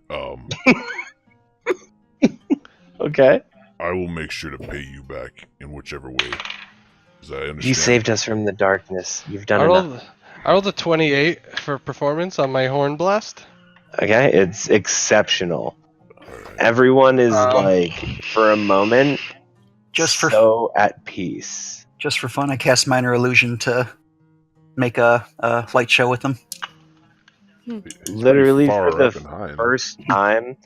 [SPEAKER 1] okay.
[SPEAKER 6] I will make sure to pay you back in whichever way. As I understand.
[SPEAKER 1] You saved us from the darkness. You've done
[SPEAKER 2] I
[SPEAKER 1] enough.
[SPEAKER 2] rolled a 28 for performance on my horn blast.
[SPEAKER 1] Okay, it's exceptional.
[SPEAKER 6] Alright.
[SPEAKER 1] Everyone is like, for a moment,
[SPEAKER 8] Just for
[SPEAKER 1] so at peace.
[SPEAKER 8] just for fun, I cast minor illusion to make a light show with them.
[SPEAKER 6] He's pretty
[SPEAKER 1] Literally
[SPEAKER 6] far
[SPEAKER 1] for the
[SPEAKER 6] up and high.
[SPEAKER 1] first time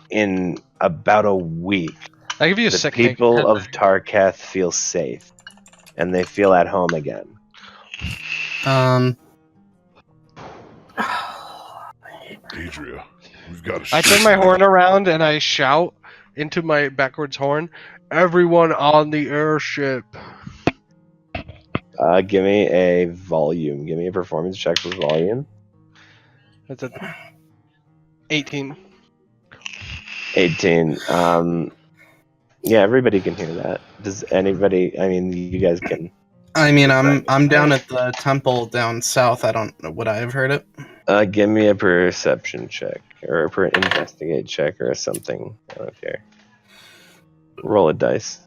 [SPEAKER 1] in about a week,
[SPEAKER 2] I give you a
[SPEAKER 1] the
[SPEAKER 2] sick
[SPEAKER 1] people
[SPEAKER 2] take.
[SPEAKER 1] of Tarketh feel safe, and they feel at home again.
[SPEAKER 6] Adria, we've got
[SPEAKER 2] I turn my horn around and I shout into my backwards horn, "Everyone on the airship!"
[SPEAKER 1] Give me a volume. Give me a performance check for volume.
[SPEAKER 2] That's a 18.
[SPEAKER 1] 18. Yeah, everybody can hear that. Does anybody? I mean, you guys can.
[SPEAKER 4] I mean, I'm down at the temple down south. I don't know. Would I have heard it?
[SPEAKER 1] Give me a perception check or investigate check or something. I don't care. Roll a dice.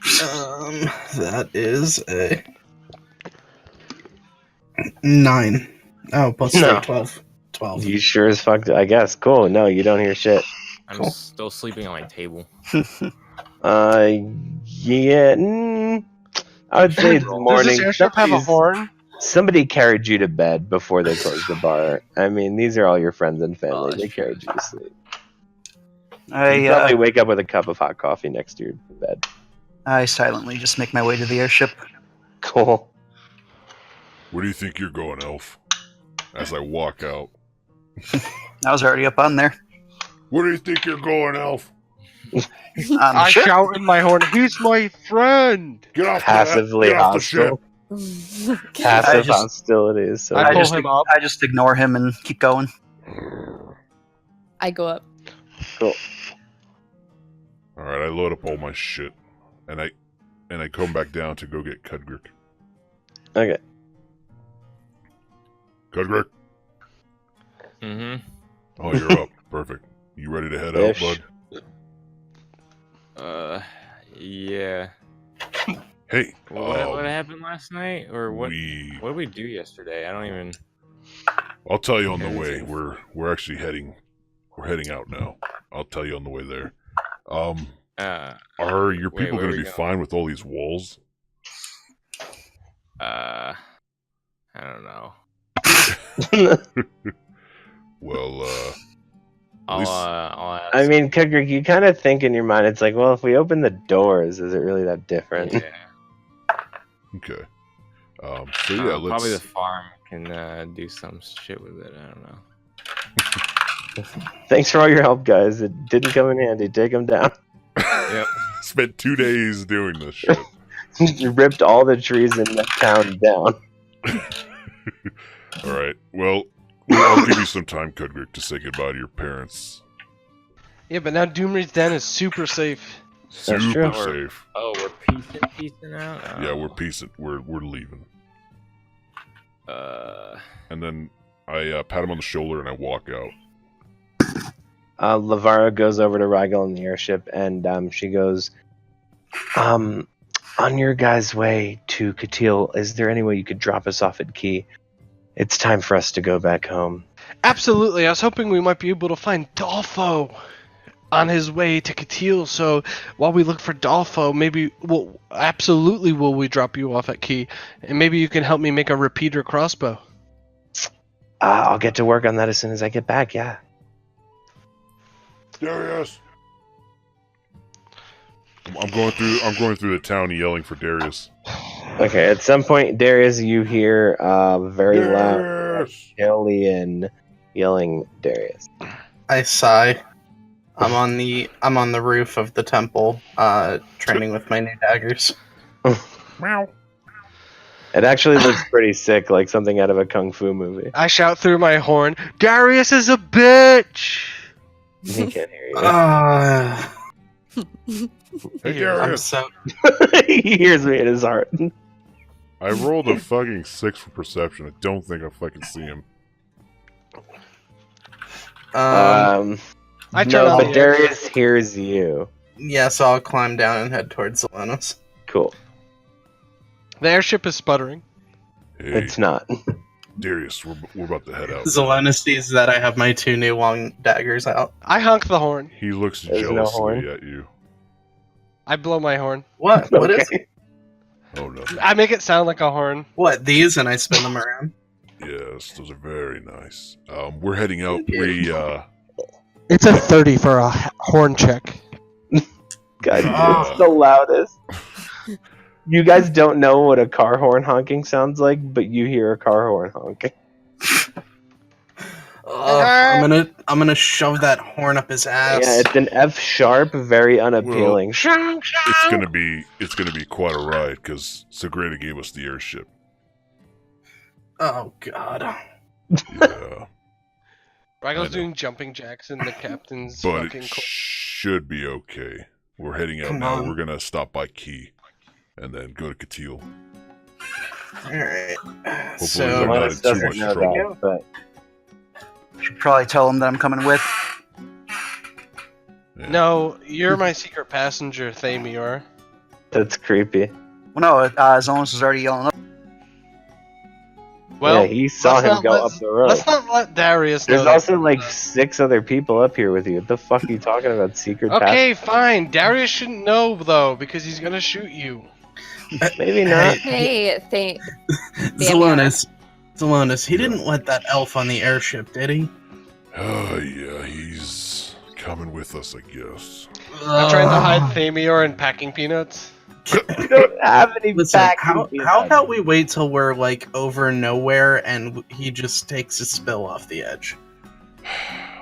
[SPEAKER 4] That is a 9. Oh, plus
[SPEAKER 1] No.
[SPEAKER 4] 12. 12.
[SPEAKER 1] You sure as fuck. I guess. Cool. No, you don't hear shit.
[SPEAKER 5] I'm
[SPEAKER 4] Cool.
[SPEAKER 5] still sleeping on my table.
[SPEAKER 1] Yeah. I would say it's
[SPEAKER 2] Does
[SPEAKER 1] morning.
[SPEAKER 2] this airship have a
[SPEAKER 1] Somebody's-
[SPEAKER 2] horn?
[SPEAKER 1] Somebody carried you to bed before they closed the bar. I mean, these are all your friends and family.
[SPEAKER 2] that's
[SPEAKER 1] They
[SPEAKER 2] true.
[SPEAKER 1] carried you to sleep. You
[SPEAKER 8] I
[SPEAKER 1] probably wake up with a cup of hot coffee next to your bed.
[SPEAKER 8] I silently just make my way to the airship.
[SPEAKER 1] Cool.
[SPEAKER 6] Where do you think you're going, Elf? As I walk out.
[SPEAKER 8] I was already up on there.
[SPEAKER 6] Where do you think you're going, Elf?
[SPEAKER 2] I
[SPEAKER 8] Ship?
[SPEAKER 2] shout in my horn, he's my friend!
[SPEAKER 6] Get off
[SPEAKER 1] Passively
[SPEAKER 6] get off the ship.
[SPEAKER 1] hostile.
[SPEAKER 7] Okay.
[SPEAKER 1] Passive
[SPEAKER 8] just-
[SPEAKER 1] hostilities. So
[SPEAKER 2] I
[SPEAKER 8] I
[SPEAKER 2] pull
[SPEAKER 8] just,
[SPEAKER 2] him up.
[SPEAKER 8] I just ignore him and keep going.
[SPEAKER 7] I go up.
[SPEAKER 1] cool.
[SPEAKER 6] All right, I load up all my shit, and I come back down to go get Cudgrick.
[SPEAKER 1] Okay.
[SPEAKER 6] Cudgrick.
[SPEAKER 5] Mm-hmm.
[SPEAKER 6] Oh, you're up. Perfect. You ready to head out,
[SPEAKER 1] Ish.
[SPEAKER 6] bud?
[SPEAKER 5] Yeah.
[SPEAKER 6] Hey.
[SPEAKER 5] What happened last night, or what?
[SPEAKER 6] We.
[SPEAKER 5] What did we do yesterday? I don't even.
[SPEAKER 6] I'll tell you on the
[SPEAKER 5] Okay.
[SPEAKER 6] way. We're actually heading. We're heading out now. I'll tell you on the way there. Are your
[SPEAKER 5] Wait,
[SPEAKER 6] people
[SPEAKER 5] where
[SPEAKER 6] going
[SPEAKER 5] are
[SPEAKER 6] to
[SPEAKER 5] we
[SPEAKER 6] be fine with all these walls?
[SPEAKER 5] I don't know.
[SPEAKER 6] Well,
[SPEAKER 5] I'll
[SPEAKER 6] least-
[SPEAKER 5] I'll ask.
[SPEAKER 1] I mean, Kegrick, you kind of think in your mind, it's like, well, if we open the doors, is it really that different?
[SPEAKER 5] yeah.
[SPEAKER 6] okay. So yeah, let's.
[SPEAKER 5] Probably the farm can do some shit with it. I don't know.
[SPEAKER 1] Thanks for all your help, guys. It didn't come in handy. Take them down.
[SPEAKER 5] Yep.
[SPEAKER 6] Spent 2 days doing this shit.
[SPEAKER 1] You ripped all the trees in the town down.
[SPEAKER 6] All right. Well, I'll give you some time, Cudgrick, to say goodbye to your parents.
[SPEAKER 2] Yeah, but now Doomry's Den is super safe.
[SPEAKER 1] That's
[SPEAKER 6] Super
[SPEAKER 1] true.
[SPEAKER 6] safe.
[SPEAKER 5] Oh, we're piecing out. Oh.
[SPEAKER 6] Yeah, we're piecing. We're leaving. And then I pat him on the shoulder and I walk out.
[SPEAKER 1] Lavara goes over to Rigel in the airship, and she goes, on your guys' way to Katil, is there any way you could drop us off at Key? It's time for us to go back home.
[SPEAKER 2] Absolutely, I was hoping we might be able to find Dolfo on his way to Katil, so while we look for Dolfo, maybe, well, absolutely will we drop you off at Key, and maybe you can help me make a repeater crossbow.
[SPEAKER 1] I'll get to work on that as soon as I get back, yeah.
[SPEAKER 6] Darius. I'm going through the town yelling for Darius.
[SPEAKER 1] Okay, at some point, Darius, you hear very loud
[SPEAKER 6] Darius!
[SPEAKER 1] Killian yelling Darius.
[SPEAKER 4] I sigh. I'm on the roof of the temple, training with my new daggers.
[SPEAKER 6] Meow.
[SPEAKER 1] It actually looks pretty sick, like something out of a kung fu movie.
[SPEAKER 2] I shout through my horn, Darius is a bitch!
[SPEAKER 1] He can't hear you.
[SPEAKER 6] Hey,
[SPEAKER 2] Here,
[SPEAKER 4] I'm
[SPEAKER 6] Darius.
[SPEAKER 4] so
[SPEAKER 1] He hears me in his heart.
[SPEAKER 6] I rolled a fucking 6 for perception. I don't think I fucking see him.
[SPEAKER 1] I
[SPEAKER 2] I turn
[SPEAKER 1] no,
[SPEAKER 2] on
[SPEAKER 1] but
[SPEAKER 2] the
[SPEAKER 1] Darius hears you.
[SPEAKER 4] yeah, so I'll climb down and head towards Zelenos.
[SPEAKER 1] Cool.
[SPEAKER 2] The airship is sputtering.
[SPEAKER 6] Hey,
[SPEAKER 1] It's not.
[SPEAKER 6] Darius, we're about to head out.
[SPEAKER 4] Zelenos sees that I have my two new long daggers out.
[SPEAKER 2] I honk the horn.
[SPEAKER 6] He looks
[SPEAKER 1] There's no
[SPEAKER 6] jealously
[SPEAKER 1] horn.
[SPEAKER 6] at you.
[SPEAKER 2] I blow my horn.
[SPEAKER 4] What? What is
[SPEAKER 1] Okay.
[SPEAKER 6] Oh no.
[SPEAKER 2] I make it sound like a horn.
[SPEAKER 4] what? These, and I spin them around.
[SPEAKER 6] Yes, those are very nice. We're heading out. We
[SPEAKER 2] It's a 30 for a horn check.
[SPEAKER 1] God,
[SPEAKER 4] Ah.
[SPEAKER 1] it's the loudest. You guys don't know what a car horn honking sounds like, but you hear a car horn honking.
[SPEAKER 4] I'm gonna shove that horn up his ass.
[SPEAKER 1] Yeah, it's an F sharp, very unappealing.
[SPEAKER 6] it's gonna be quite a ride because Sagrada gave us the airship.
[SPEAKER 4] Oh god.
[SPEAKER 6] Yeah, I know.
[SPEAKER 2] Rigo's doing jumping jacks in the captain's
[SPEAKER 6] but
[SPEAKER 2] fucking
[SPEAKER 6] it
[SPEAKER 2] co-
[SPEAKER 6] should be okay. We're heading out
[SPEAKER 4] Come
[SPEAKER 6] now.
[SPEAKER 4] on.
[SPEAKER 6] We're gonna stop by Key, and then go to Katil.
[SPEAKER 4] Alright.
[SPEAKER 6] they're
[SPEAKER 4] So
[SPEAKER 6] not
[SPEAKER 1] Lois
[SPEAKER 6] in too
[SPEAKER 1] doesn't
[SPEAKER 6] much
[SPEAKER 1] know
[SPEAKER 6] trouble.
[SPEAKER 1] that, but
[SPEAKER 8] Should probably tell him that I'm coming with.
[SPEAKER 6] Yeah.
[SPEAKER 2] No, you're my secret passenger, Thamior.
[SPEAKER 1] that's creepy.
[SPEAKER 8] Well, no, Zelenos is already yelling up.
[SPEAKER 2] Well,
[SPEAKER 1] yeah, he saw
[SPEAKER 2] let's
[SPEAKER 1] him
[SPEAKER 2] not
[SPEAKER 1] go
[SPEAKER 2] let-
[SPEAKER 1] up the road.
[SPEAKER 2] let's not let Darius know.
[SPEAKER 1] There's
[SPEAKER 2] that.
[SPEAKER 1] also like 6 other people up here with you. What the fuck are you talking about? Secret
[SPEAKER 2] Okay, fine. Darius shouldn't know though because he's gonna shoot you.
[SPEAKER 1] pass? Maybe not.
[SPEAKER 7] Hey,
[SPEAKER 4] Zelenos, he didn't let that elf on the airship, did he?
[SPEAKER 6] Oh yeah, he's coming with us, I guess.
[SPEAKER 2] I'm trying to hide Thamior and packing peanuts.
[SPEAKER 1] You don't have any
[SPEAKER 4] Listen,
[SPEAKER 1] back.
[SPEAKER 4] how about we wait till we're like over nowhere and he just takes a spill off the edge?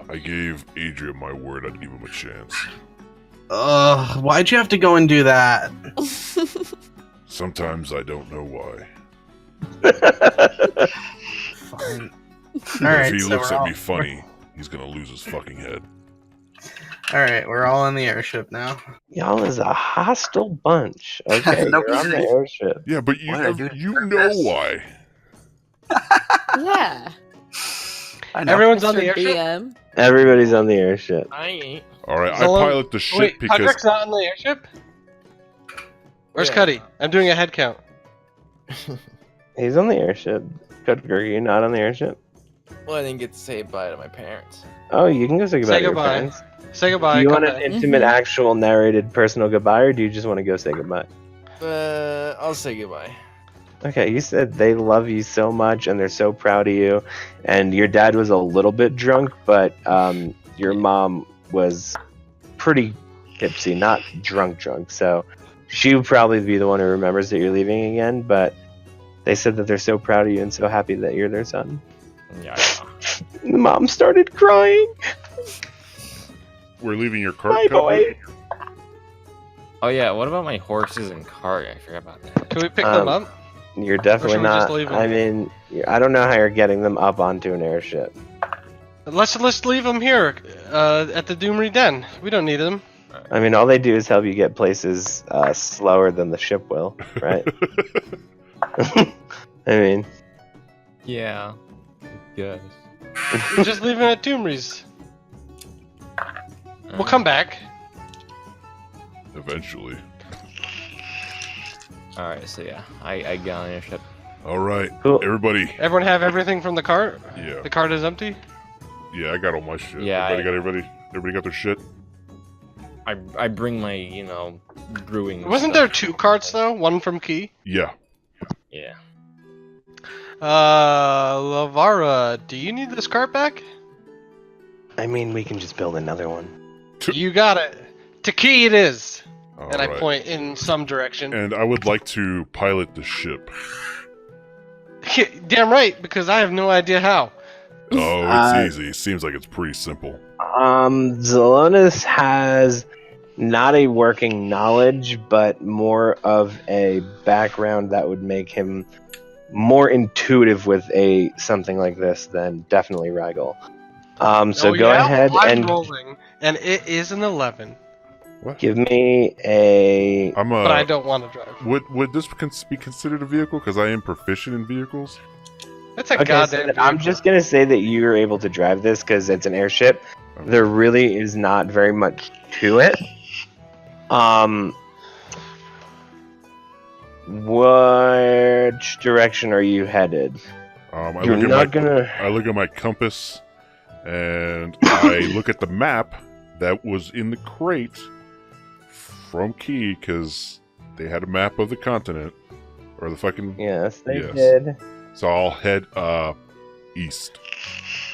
[SPEAKER 6] I gave Adrian my word I'd give him a chance.
[SPEAKER 4] Ugh, why'd you have to go and do that?
[SPEAKER 6] Sometimes I don't know why.
[SPEAKER 4] Fine.
[SPEAKER 6] If
[SPEAKER 4] Alright,
[SPEAKER 6] he
[SPEAKER 4] so
[SPEAKER 6] looks
[SPEAKER 4] we're
[SPEAKER 6] at
[SPEAKER 4] all,
[SPEAKER 6] me funny, he's gonna lose his fucking head.
[SPEAKER 4] Alright, we're all in the airship now.
[SPEAKER 1] Y'all is a hostile bunch. Okay,
[SPEAKER 8] No
[SPEAKER 1] you're on the
[SPEAKER 8] kidding.
[SPEAKER 1] airship.
[SPEAKER 6] Yeah, but
[SPEAKER 8] What did I do to
[SPEAKER 6] you
[SPEAKER 8] deserve
[SPEAKER 6] know
[SPEAKER 8] this?
[SPEAKER 6] why.
[SPEAKER 7] Yeah.
[SPEAKER 8] I know.
[SPEAKER 2] Everyone's on the
[SPEAKER 7] Mr.
[SPEAKER 2] airship.
[SPEAKER 7] DM.
[SPEAKER 1] Everybody's on the airship.
[SPEAKER 5] I ain't.
[SPEAKER 6] All right, I
[SPEAKER 2] Zalon-
[SPEAKER 6] pilot the ship
[SPEAKER 2] Wait,
[SPEAKER 6] because
[SPEAKER 2] Cudrick's not on the airship? Where's
[SPEAKER 5] Yeah.
[SPEAKER 2] Cuddy? I'm doing a head count.
[SPEAKER 1] He's on the airship. Are you not on the airship?
[SPEAKER 5] Well, I didn't get to say bye to my parents.
[SPEAKER 1] Oh, you can go say goodbye
[SPEAKER 2] Say
[SPEAKER 1] to your
[SPEAKER 2] goodbye.
[SPEAKER 1] parents.
[SPEAKER 2] Say
[SPEAKER 1] Do
[SPEAKER 2] goodbye.
[SPEAKER 1] you
[SPEAKER 2] Come
[SPEAKER 1] want an
[SPEAKER 2] back.
[SPEAKER 1] intimate, actual, narrated, personal goodbye, or do you just want to go say goodbye?
[SPEAKER 5] I'll say goodbye.
[SPEAKER 1] Okay, you said they love you so much and they're so proud of you, and your dad was a little bit drunk, but your mom was pretty tipsy, not drunk, so she would probably be the one who remembers that you're leaving again, but they said that they're so proud of you and so happy that you're their son.
[SPEAKER 5] Yeah.
[SPEAKER 1] The mom started crying.
[SPEAKER 6] we're leaving your cart.
[SPEAKER 1] My boy.
[SPEAKER 5] Oh yeah. What about my horses and cart? I forgot about that.
[SPEAKER 2] Can we pick them
[SPEAKER 1] Um,
[SPEAKER 2] up?
[SPEAKER 1] You're definitely
[SPEAKER 2] should we just
[SPEAKER 1] not.
[SPEAKER 2] leave 'em?
[SPEAKER 1] I mean, I don't know how you're getting them up onto an airship.
[SPEAKER 2] Let's leave them here at the Doomry Den. We don't need them.
[SPEAKER 1] I mean, all they do is help you get places slower than the ship will, right? I mean,
[SPEAKER 5] Yeah. Yes.
[SPEAKER 2] Just leave them at Doomry's. We'll come back.
[SPEAKER 6] Eventually.
[SPEAKER 5] All right. So yeah, I get on the airship.
[SPEAKER 6] All right,
[SPEAKER 1] Cool.
[SPEAKER 6] everybody.
[SPEAKER 2] Everyone have everything from the cart?
[SPEAKER 6] Yeah,
[SPEAKER 2] The cart is empty?
[SPEAKER 6] yeah, I got all my shit.
[SPEAKER 5] Yeah,
[SPEAKER 6] Everybody got their shit.
[SPEAKER 5] I bring my brewing.
[SPEAKER 2] Wasn't
[SPEAKER 5] stuff.
[SPEAKER 2] there two carts though? One from Key?
[SPEAKER 6] Yeah.
[SPEAKER 5] Yeah.
[SPEAKER 2] Lavara, do you need this cart back?
[SPEAKER 1] I mean, we can just build another one.
[SPEAKER 2] You got it. To Key it is.
[SPEAKER 6] All
[SPEAKER 2] And I
[SPEAKER 6] right.
[SPEAKER 2] point in some direction.
[SPEAKER 6] And I would like to pilot the ship.
[SPEAKER 2] Damn right, because I have no idea how.
[SPEAKER 6] Oh,
[SPEAKER 1] Uh,
[SPEAKER 6] it's easy. Seems like it's pretty simple.
[SPEAKER 1] Zelonis has not a working knowledge, but more of a background that would make him more intuitive with something like this than definitely Ragel. So
[SPEAKER 2] Oh,
[SPEAKER 1] go
[SPEAKER 2] yeah?
[SPEAKER 1] ahead
[SPEAKER 2] I'm
[SPEAKER 1] and
[SPEAKER 2] rolling, and it is an 11,
[SPEAKER 1] give me a.
[SPEAKER 6] I'm
[SPEAKER 2] but I don't want to drive.
[SPEAKER 6] Would this be considered a vehicle? Because I am proficient in vehicles.
[SPEAKER 2] That's a
[SPEAKER 1] Okay, so
[SPEAKER 2] goddamn.
[SPEAKER 1] then I'm just gonna say that you're able to drive this because it's an airship. There really is not very much to it. Which direction are you headed?
[SPEAKER 6] I
[SPEAKER 1] You're
[SPEAKER 6] look
[SPEAKER 1] not
[SPEAKER 6] at my
[SPEAKER 1] gonna.
[SPEAKER 6] I look at my compass, and I look at the map that was in the crate from Key because they had a map of the continent or the fucking.
[SPEAKER 1] Yes, they
[SPEAKER 6] Yes.
[SPEAKER 1] did.
[SPEAKER 6] So I'll head east,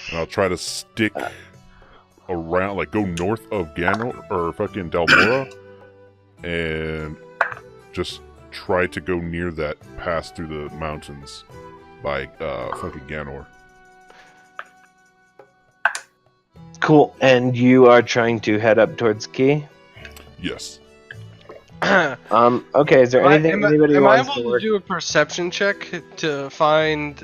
[SPEAKER 6] and I'll try to stick around, like go north of Ganor or fucking Delmora, and just try to go near that pass through the mountains by fucking Ganor.
[SPEAKER 1] Cool. And you are trying to head up towards Key.
[SPEAKER 6] Yes.
[SPEAKER 1] Okay. Is there anything anybody
[SPEAKER 2] am I
[SPEAKER 1] wants
[SPEAKER 2] able
[SPEAKER 1] to
[SPEAKER 2] to
[SPEAKER 1] work?
[SPEAKER 2] do a perception check to find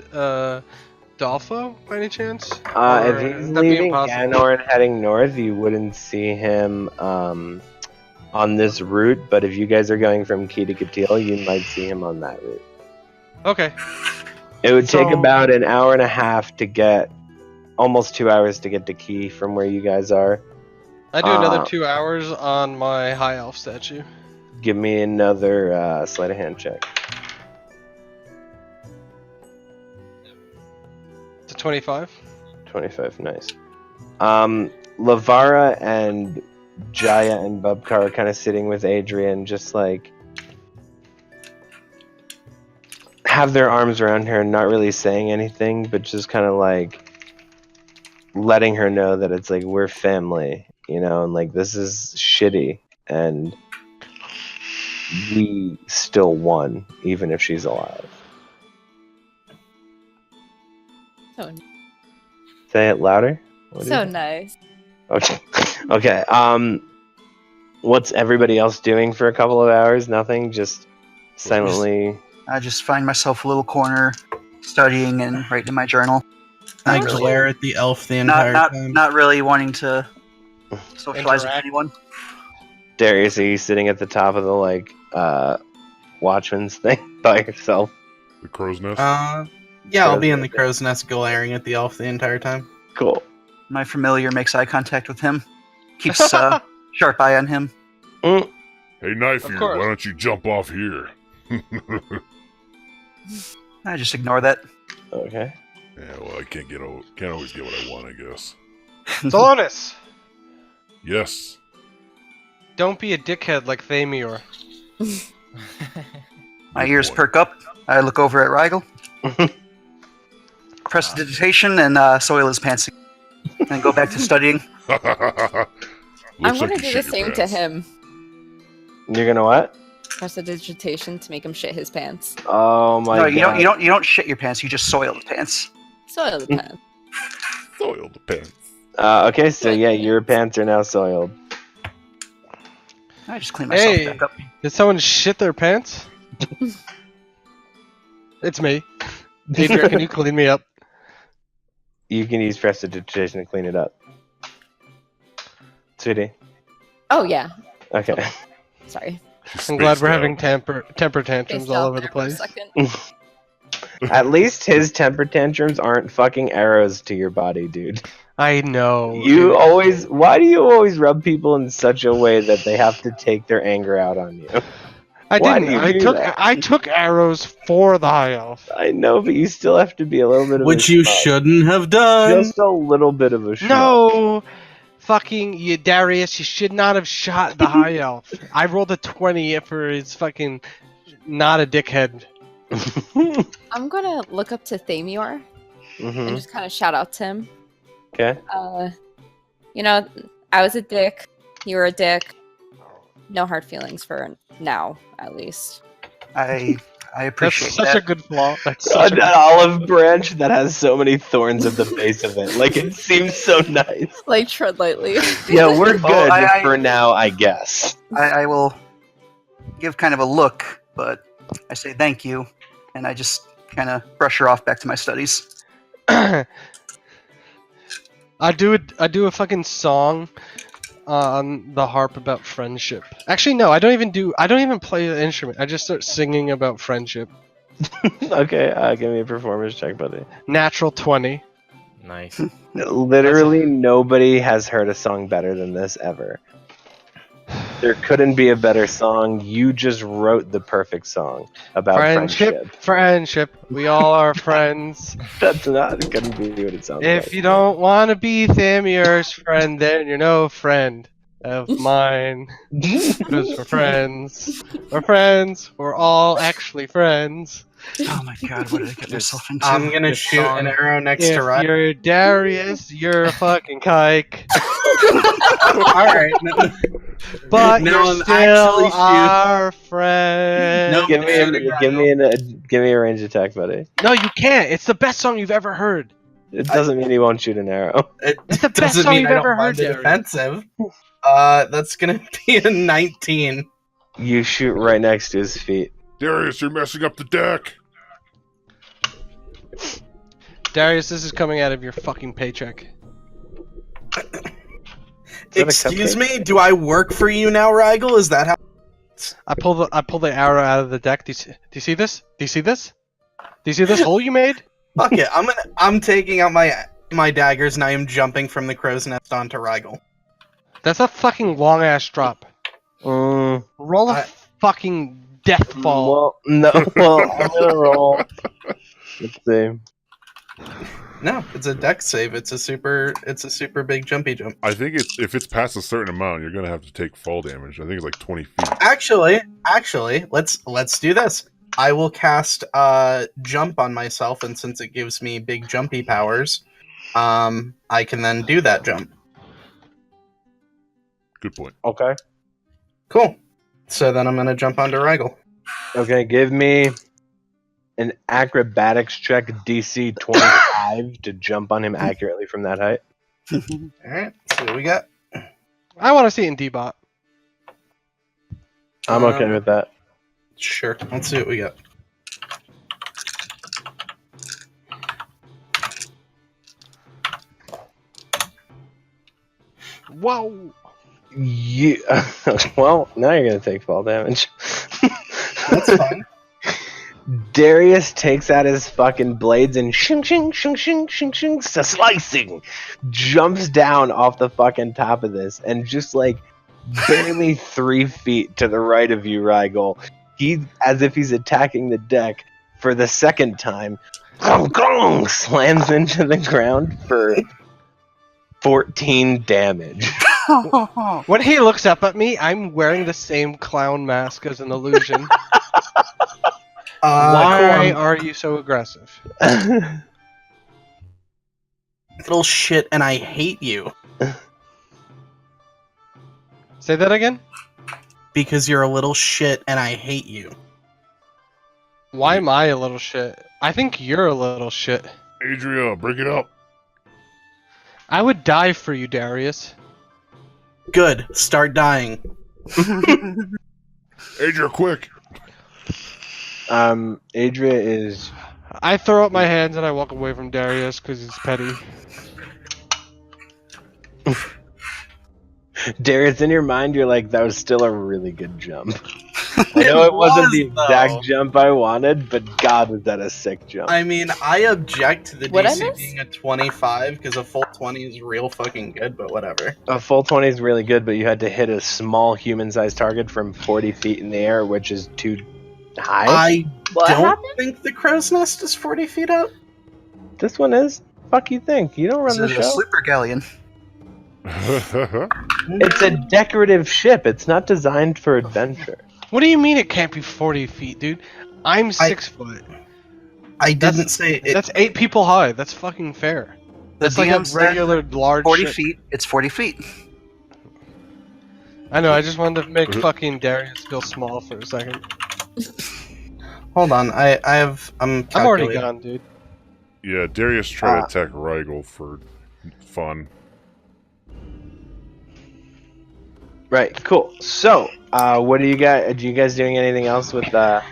[SPEAKER 2] Dolfo by any chance?
[SPEAKER 1] If
[SPEAKER 2] Or
[SPEAKER 1] he's
[SPEAKER 2] would that be
[SPEAKER 1] leaving
[SPEAKER 2] impossible?
[SPEAKER 1] Ganor and heading north, you wouldn't see him on this route. But if you guys are going from Key to Katil, you might see him on that route.
[SPEAKER 2] Okay.
[SPEAKER 1] It would take
[SPEAKER 2] So-
[SPEAKER 1] about an hour and a half to get, almost 2 hours to get to Key from where you guys are.
[SPEAKER 2] I do another
[SPEAKER 1] Uh,
[SPEAKER 2] 2 hours on my high elf statue.
[SPEAKER 1] Give me another sleight of hand check.
[SPEAKER 2] To 25.
[SPEAKER 1] 25, nice. Lavara and Jaya and Bubkar are kind of sitting with Adrian, just like have their arms around her, not really saying anything, but just kind of like letting her know that it's like we're family, you know, and like this is shitty, and we still won, even if she's alive.
[SPEAKER 7] So,
[SPEAKER 1] Say it louder. What do you
[SPEAKER 7] so
[SPEAKER 1] think?
[SPEAKER 7] nice.
[SPEAKER 1] Okay. Okay. What's everybody else doing for a couple of hours? Nothing, just silently.
[SPEAKER 8] I just find myself a little corner, studying and writing in my journal.
[SPEAKER 4] I
[SPEAKER 8] Not really,
[SPEAKER 4] glare at the elf the entire time.
[SPEAKER 8] not really wanting to socialize with
[SPEAKER 2] Interact.
[SPEAKER 8] anyone.
[SPEAKER 1] Darius, are you sitting at the top of the watchman's thing by yourself?
[SPEAKER 6] The crow's nest.
[SPEAKER 4] Yeah, I'll be in the crow's nest glaring at the elf the entire time.
[SPEAKER 1] Cool.
[SPEAKER 8] My familiar makes eye contact with him, keeps sharp eye on him.
[SPEAKER 6] Hey, Knife,
[SPEAKER 2] Of
[SPEAKER 6] you,
[SPEAKER 2] course.
[SPEAKER 6] why don't you jump off here?
[SPEAKER 8] I just ignore that.
[SPEAKER 1] Okay.
[SPEAKER 6] Yeah, well, I can't always get what I want, I guess.
[SPEAKER 2] Solonis,
[SPEAKER 6] Yes.
[SPEAKER 2] don't be a dickhead like Thamior.
[SPEAKER 8] My
[SPEAKER 6] Good
[SPEAKER 8] ears
[SPEAKER 6] point.
[SPEAKER 8] perk up. I look over at Rigel, press the digitation, and soil his pants, and go back to studying.
[SPEAKER 7] I'm
[SPEAKER 6] Looks
[SPEAKER 7] gonna
[SPEAKER 6] like you
[SPEAKER 7] do the
[SPEAKER 6] shit your
[SPEAKER 7] same to
[SPEAKER 6] pants.
[SPEAKER 7] him.
[SPEAKER 1] You're gonna what?
[SPEAKER 7] Press a digitation to make him shit his pants.
[SPEAKER 1] Oh my
[SPEAKER 8] No,
[SPEAKER 1] god.
[SPEAKER 8] you don't shit your pants. You just soil the pants.
[SPEAKER 7] Soil the pants.
[SPEAKER 6] Soil the pants.
[SPEAKER 1] Okay, so yeah, your pants are now soiled.
[SPEAKER 8] I just clean myself
[SPEAKER 2] Hey.
[SPEAKER 8] back up.
[SPEAKER 2] Did someone shit their pants? It's me. Adrian, can you clean me up?
[SPEAKER 1] You can use prestidigitation to clean it up. Sweetie.
[SPEAKER 7] Oh yeah.
[SPEAKER 1] Okay.
[SPEAKER 7] Sorry.
[SPEAKER 6] She's
[SPEAKER 2] I'm glad
[SPEAKER 6] spaced
[SPEAKER 2] we're
[SPEAKER 6] out.
[SPEAKER 2] having temper tantrums
[SPEAKER 7] Spaced
[SPEAKER 2] all
[SPEAKER 7] out
[SPEAKER 2] over the
[SPEAKER 7] there for a
[SPEAKER 2] place.
[SPEAKER 7] second.
[SPEAKER 1] At least his temper tantrums aren't fucking arrows to your body, dude.
[SPEAKER 2] I know.
[SPEAKER 1] Why do you always rub people in such a way that they have to take their anger out on you?
[SPEAKER 2] I
[SPEAKER 1] Why
[SPEAKER 2] didn't.
[SPEAKER 1] do you do that?
[SPEAKER 2] I took arrows for the high elf.
[SPEAKER 1] I know, but you still have to be a little bit of
[SPEAKER 4] Which
[SPEAKER 1] a
[SPEAKER 4] you
[SPEAKER 1] schmuck.
[SPEAKER 4] shouldn't have done.
[SPEAKER 1] Just a little bit of a schmuck.
[SPEAKER 2] No, fucking you, Darius. You should not have shot the high elf. I rolled a 20 for his fucking not a dickhead.
[SPEAKER 7] I'm gonna look up to Thamior and
[SPEAKER 1] Mhm.
[SPEAKER 7] just kind of shout out to him.
[SPEAKER 1] Okay.
[SPEAKER 7] You know, I was a dick. You were a dick. No hard feelings for now, at least.
[SPEAKER 8] I
[SPEAKER 2] That's
[SPEAKER 8] appreciate
[SPEAKER 2] such
[SPEAKER 8] that.
[SPEAKER 2] a good flaw. That's such
[SPEAKER 1] An olive branch that has so many thorns at the base of it. Like, it seems so nice.
[SPEAKER 7] Like, tread lightly.
[SPEAKER 1] Yeah, we're good
[SPEAKER 8] Well, I-
[SPEAKER 1] for now, I guess.
[SPEAKER 8] I will give kind of a look, but I say thank you, and I just kind of brush her off back to my studies.
[SPEAKER 2] I do a fucking song on the harp about friendship. Actually, no, I don't even play the instrument. I just start singing about friendship.
[SPEAKER 1] Okay, give me a performance check, buddy.
[SPEAKER 2] Natural 20.
[SPEAKER 5] Nice.
[SPEAKER 1] Literally nobody has heard a song better than this ever. There couldn't be a better song. You just wrote the perfect song about
[SPEAKER 2] Friendship. We all are friends.
[SPEAKER 1] That's not it couldn't be what it sounds
[SPEAKER 2] If
[SPEAKER 1] like.
[SPEAKER 2] you don't want to be Thamior's friend, then you're no friend of mine. Because we're friends. We're friends. We're all actually friends.
[SPEAKER 8] Oh my god, what did I get myself into?
[SPEAKER 4] I'm gonna
[SPEAKER 5] This
[SPEAKER 4] shoot
[SPEAKER 5] song-
[SPEAKER 4] an arrow next
[SPEAKER 2] If
[SPEAKER 4] to Ryan.
[SPEAKER 2] you're Darius, you're a fucking kike.
[SPEAKER 4] Alright.
[SPEAKER 2] But
[SPEAKER 4] Now
[SPEAKER 2] you're
[SPEAKER 4] I'm
[SPEAKER 2] still
[SPEAKER 4] actually shoot-
[SPEAKER 2] our friend.
[SPEAKER 4] No.
[SPEAKER 1] give me a range attack, buddy.
[SPEAKER 2] No, you can't. It's the best song you've ever heard.
[SPEAKER 1] It doesn't mean he won't shoot an arrow.
[SPEAKER 4] It
[SPEAKER 2] It's the best
[SPEAKER 4] doesn't
[SPEAKER 2] song
[SPEAKER 4] mean
[SPEAKER 2] you've
[SPEAKER 4] I
[SPEAKER 2] ever
[SPEAKER 4] don't
[SPEAKER 2] heard,
[SPEAKER 4] find it
[SPEAKER 2] Darius.
[SPEAKER 4] offensive. That's gonna be a 19.
[SPEAKER 1] You shoot right next to his feet.
[SPEAKER 6] Darius, you're messing up the deck.
[SPEAKER 2] Darius, this is coming out of your fucking paycheck.
[SPEAKER 1] that a
[SPEAKER 4] Excuse
[SPEAKER 1] cupcake?
[SPEAKER 4] me, do I work for you now, Rigel? Is that how?
[SPEAKER 2] I pull the arrow out of the deck. Do you see this? Do you see this? Do you see this hole you made?
[SPEAKER 4] Fuck it. I'm taking out my daggers and I am jumping from the crow's nest onto Rigel.
[SPEAKER 2] That's a fucking long ass drop.
[SPEAKER 1] Mm,
[SPEAKER 2] Roll a
[SPEAKER 4] I-
[SPEAKER 2] fucking death fall.
[SPEAKER 1] well, no. Well, I'm gonna roll. Let's see.
[SPEAKER 4] No, it's a deck save. It's a super big jumpy jump.
[SPEAKER 6] I think if it's past a certain amount, you're gonna have to take fall damage. I think it's like 20 feet.
[SPEAKER 4] Actually, let's do this. I will cast jump on myself, and since it gives me big jumpy powers, I can then do that jump.
[SPEAKER 6] Good point.
[SPEAKER 1] Okay.
[SPEAKER 4] Cool. So then I'm gonna jump onto Rigel.
[SPEAKER 1] Okay, give me an acrobatics check DC 25 to jump on him accurately from that height.
[SPEAKER 4] All right. See what we got.
[SPEAKER 2] I want to see it in D-Bot.
[SPEAKER 1] I'm okay with that.
[SPEAKER 4] Sure. Let's see what we got.
[SPEAKER 2] Whoa!
[SPEAKER 1] You, well, now you're gonna take fall damage.
[SPEAKER 4] That's fine.
[SPEAKER 1] Darius takes out his fucking blades and shing shing shing shing shing shing slicing, jumps down off the fucking top of this and just like barely 3 feet to the right of you, Rygol. He, as if he's attacking the deck for the second time, slams into the ground for 14 damage.
[SPEAKER 2] When he looks up at me, I'm wearing the same clown mask as an illusion. Why
[SPEAKER 4] Cool.
[SPEAKER 2] are you so aggressive?
[SPEAKER 4] Little shit, and I hate you.
[SPEAKER 2] Say that again?
[SPEAKER 4] Because you're a little shit, and I hate you.
[SPEAKER 2] Why am I a little shit? I think you're a little shit.
[SPEAKER 6] Adria, bring it up.
[SPEAKER 2] I would die for you, Darius.
[SPEAKER 4] Good. Start dying.
[SPEAKER 6] Adria, quick.
[SPEAKER 1] Adria is...
[SPEAKER 2] I throw up my hands and I walk away from Darius because he's petty.
[SPEAKER 1] Darius, in your mind, you're like, that was still a really good jump. I know it wasn't the exact jump I wanted, but God, was that a sick jump.
[SPEAKER 4] I mean, I object to the
[SPEAKER 7] What I
[SPEAKER 4] DC
[SPEAKER 7] miss?
[SPEAKER 4] being a 25 because a full 20 is real fucking good, but whatever.
[SPEAKER 1] A full 20 is really good, but you had to hit a small human-sized target from 40 feet in the air, which is too high.
[SPEAKER 4] I
[SPEAKER 7] What
[SPEAKER 4] don't
[SPEAKER 7] happened?
[SPEAKER 4] think the crow's nest is 40 feet up.
[SPEAKER 1] This one is. Fuck you think? You don't run
[SPEAKER 8] This
[SPEAKER 1] the
[SPEAKER 8] is a
[SPEAKER 1] show.
[SPEAKER 8] sleeper galleon.
[SPEAKER 1] It's a decorative ship. It's not designed for adventure.
[SPEAKER 2] What do you mean it can't be 40 feet, dude? I'm 6 foot.
[SPEAKER 4] I didn't say it.
[SPEAKER 2] That's 8 people high. That's fucking fair.
[SPEAKER 8] The
[SPEAKER 2] That's like
[SPEAKER 8] DM
[SPEAKER 2] a
[SPEAKER 8] said
[SPEAKER 2] regular large
[SPEAKER 8] 40
[SPEAKER 2] ship.
[SPEAKER 8] feet. It's 40 feet.
[SPEAKER 2] I know, I just wanted to make fucking Darius feel small for a second.
[SPEAKER 4] Hold on, I'm
[SPEAKER 2] I'm already
[SPEAKER 4] calculating.
[SPEAKER 2] gone, dude.
[SPEAKER 6] Yeah, Darius tried to attack Rygol for fun.
[SPEAKER 1] Right, cool. So, what are you guys doing anything else with the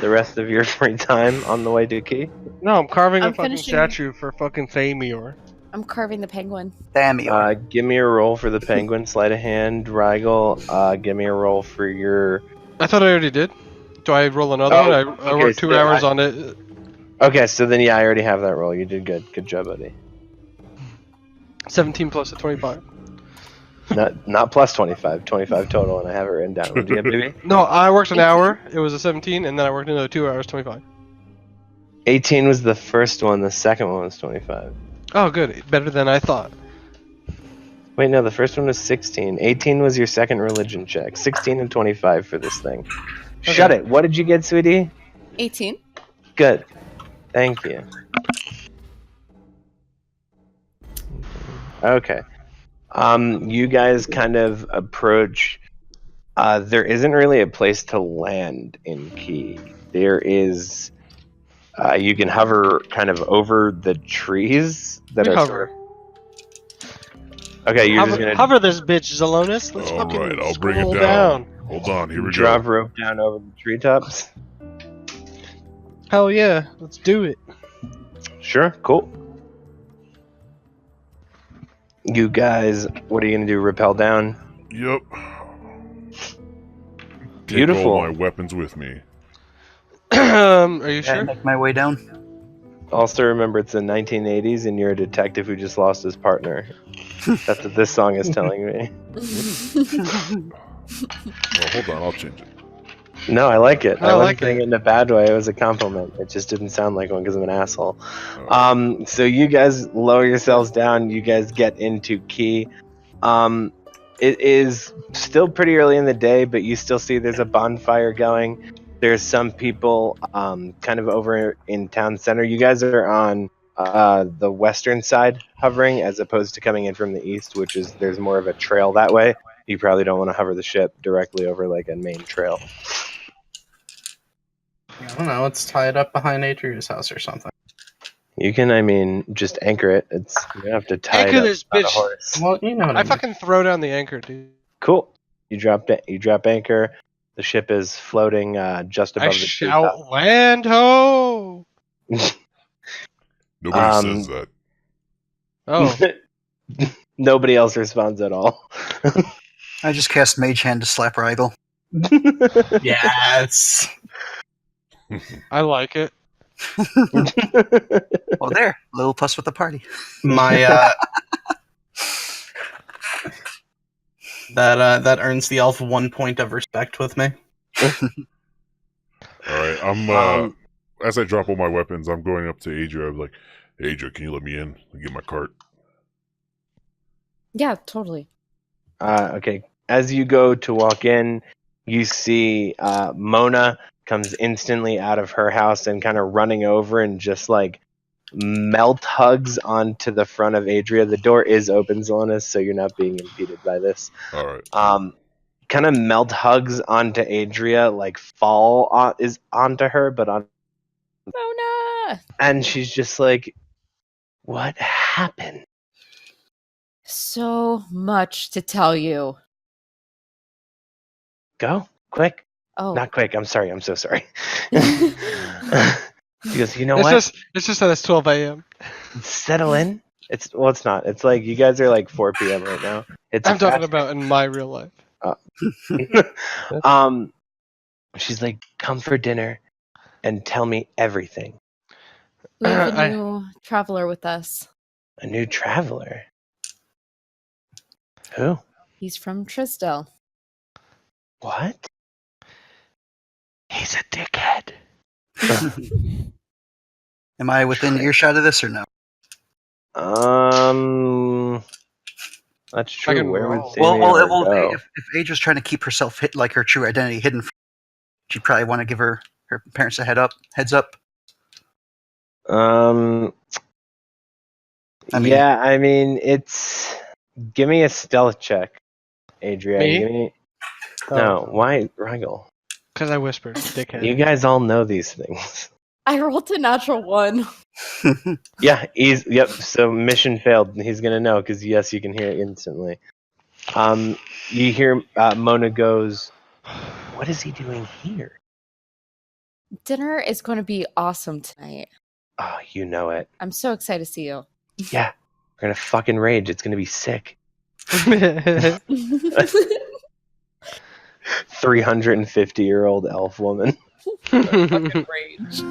[SPEAKER 1] rest of your free time on the way to Key?
[SPEAKER 2] No, I'm carving
[SPEAKER 7] I'm
[SPEAKER 2] a fucking
[SPEAKER 7] finishing-
[SPEAKER 2] statue for fucking Thamior.
[SPEAKER 7] I'm carving the penguin.
[SPEAKER 8] Damn you.
[SPEAKER 1] Give me a roll for the penguin, sleight of hand, Rygol. Give me a roll for your...
[SPEAKER 2] I thought I already did. Do I roll another
[SPEAKER 1] Oh,
[SPEAKER 2] one? I
[SPEAKER 1] okay,
[SPEAKER 2] worked 2
[SPEAKER 1] so
[SPEAKER 2] hours on it.
[SPEAKER 1] Okay, so then yeah, I already have that roll. You did good. Good job, buddy.
[SPEAKER 2] 17 plus a 25.
[SPEAKER 1] Not plus 25, 25 total, and I have it written down. What do you have, baby?
[SPEAKER 2] No, I worked an hour. It was a 17, and then I worked another 2 hours, 25.
[SPEAKER 1] 18 was the first one. The second one was 25.
[SPEAKER 2] Oh, good. Better than I thought.
[SPEAKER 1] Wait, no, the first one was 16. 18 was your second religion check. 16 and 25 for this thing. Shut it. What did you get, sweetie?
[SPEAKER 7] 18.
[SPEAKER 1] Good. Thank you. Okay. You guys kind of approach. There isn't really a place to land in Key. There is. You can hover kind of over the trees that
[SPEAKER 2] We
[SPEAKER 1] are.
[SPEAKER 2] hover.
[SPEAKER 1] Okay, you're just gonna
[SPEAKER 2] Hover this bitch, Zelonis. Let's
[SPEAKER 6] All
[SPEAKER 2] fucking
[SPEAKER 6] right, I'll bring it
[SPEAKER 2] scroll
[SPEAKER 6] down. Hold on, here we
[SPEAKER 1] drop
[SPEAKER 6] go.
[SPEAKER 1] rope down over the treetops.
[SPEAKER 2] Hell yeah, let's do it.
[SPEAKER 1] Sure, cool. You guys, what are you gonna do? Rappel down?
[SPEAKER 6] Yep. Take
[SPEAKER 1] Beautiful.
[SPEAKER 6] all my weapons with me.
[SPEAKER 2] Are you
[SPEAKER 8] Yeah,
[SPEAKER 2] sure?
[SPEAKER 8] make my way down.
[SPEAKER 1] Also, remember it's the 1980s, and you're a detective who just lost his partner. That's what this song is telling me.
[SPEAKER 6] Well, hold on, I'll change it.
[SPEAKER 1] No, I like it.
[SPEAKER 2] I
[SPEAKER 1] I wasn't
[SPEAKER 2] like
[SPEAKER 1] saying
[SPEAKER 2] it.
[SPEAKER 1] it in a bad way. It was a compliment. It just didn't sound like one because I'm an asshole. So you guys lower yourselves down. You guys get into Key. It is still pretty early in the day, but you still see there's a bonfire going. There's some people kind of over in town center. You guys are on the western side hovering as opposed to coming in from the east, which is there's more of a trail that way. You probably don't want to hover the ship directly over like a main trail.
[SPEAKER 4] I don't know. It's tied up behind Adria's house or something.
[SPEAKER 1] You can, I mean, just anchor it. It's you don't have to tie
[SPEAKER 2] Anchor
[SPEAKER 1] it up.
[SPEAKER 2] this
[SPEAKER 1] It's not a
[SPEAKER 2] bitch.
[SPEAKER 1] horse.
[SPEAKER 4] Well, you know what I
[SPEAKER 2] I
[SPEAKER 4] mean.
[SPEAKER 2] fucking throw down the anchor, dude.
[SPEAKER 1] Cool. You drop anchor. The ship is floating just above
[SPEAKER 2] I
[SPEAKER 1] the
[SPEAKER 2] shout, "Land ho!"
[SPEAKER 6] Nobody
[SPEAKER 1] Um,
[SPEAKER 6] says that.
[SPEAKER 2] Oh,
[SPEAKER 1] Nobody else responds at all.
[SPEAKER 8] I just cast Mage Hand to slap Rigel.
[SPEAKER 4] Yes.
[SPEAKER 2] I like it.
[SPEAKER 8] Well, there, little plus with the party.
[SPEAKER 4] My that earns the elf 1 point of respect with me.
[SPEAKER 6] All right, I'm as I drop all my weapons, I'm going up to Adria. I'm like, hey, Adria, can you let me in and get my cart?
[SPEAKER 7] Yeah, totally.
[SPEAKER 1] Okay. As you go to walk in, you see Mona comes instantly out of her house and kind of running over and just like melt hugs onto the front of Adria. The door is open, Zelonis, so you're not being impeded by this.
[SPEAKER 6] All right.
[SPEAKER 1] Kind of melt hugs onto Adria, like onto her, but on.
[SPEAKER 7] Mona!
[SPEAKER 1] And she's just like, "What happened?"
[SPEAKER 7] So much to tell you.
[SPEAKER 1] Go quick.
[SPEAKER 7] Oh.
[SPEAKER 1] Not quick. I'm sorry. I'm so sorry. She goes, "You know what?
[SPEAKER 2] It's just that it's 12 a.m.
[SPEAKER 1] Settle in." It's not. It's like you guys are like 4 p.m. right now.
[SPEAKER 2] I'm talking about in my real life.
[SPEAKER 1] She's like, "Come for dinner and tell me everything."
[SPEAKER 7] We have a new traveler with us.
[SPEAKER 1] A new traveler. Who?
[SPEAKER 7] He's from Trisdale.
[SPEAKER 1] What? He's a dickhead.
[SPEAKER 8] Am I within earshot of this or no?
[SPEAKER 1] That's
[SPEAKER 2] I can
[SPEAKER 1] true. Where would
[SPEAKER 2] roll.
[SPEAKER 1] Sammy
[SPEAKER 8] Well,
[SPEAKER 1] ever
[SPEAKER 8] it will
[SPEAKER 1] go?
[SPEAKER 8] be if Adra's trying to keep herself like her true identity hidden. She'd probably want to give her parents a heads up.
[SPEAKER 1] I mean, it's. Give me a stealth check, Adria.
[SPEAKER 2] Me?
[SPEAKER 1] No, why, Rigel?
[SPEAKER 2] Because I whispered, dickhead.
[SPEAKER 1] You guys all know these things.
[SPEAKER 7] I rolled a natural 1.
[SPEAKER 1] Yeah, yep. So mission failed. He's gonna know because yes, you can hear it instantly. You hear Mona goes, "What is he doing here?"
[SPEAKER 7] Dinner is going to be awesome tonight.
[SPEAKER 1] Oh, you know it.
[SPEAKER 7] I'm so excited to see you.
[SPEAKER 1] Yeah, we're gonna fucking rage. It's gonna be sick. 350-year-old elf woman.
[SPEAKER 7] Fucking rage.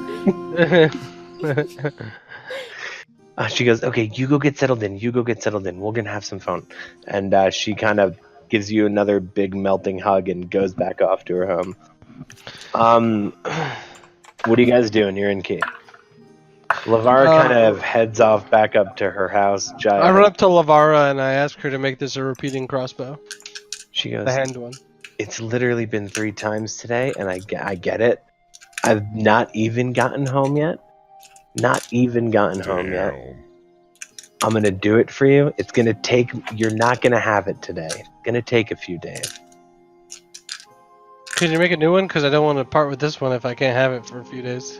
[SPEAKER 1] She goes, "Okay, you go get settled in. You go get settled in. We're gonna have some fun." And she kind of gives you another big melting hug and goes back off to her home. What are you guys doing? You're in Key. Lavara kind of heads off back up to her house.
[SPEAKER 2] I run up to Lavara and I ask her to make this a repeating crossbow.
[SPEAKER 1] She goes,
[SPEAKER 2] The hand one.
[SPEAKER 1] "It's literally been 3 times today, and I get it. I've not even gotten home yet. Not even gotten home yet. I'm gonna do it for you. It's gonna take. You're not gonna have it today. It's gonna take a few days."
[SPEAKER 2] Could you make a new one? Because I don't want to part with this one if I can't have it for a few days.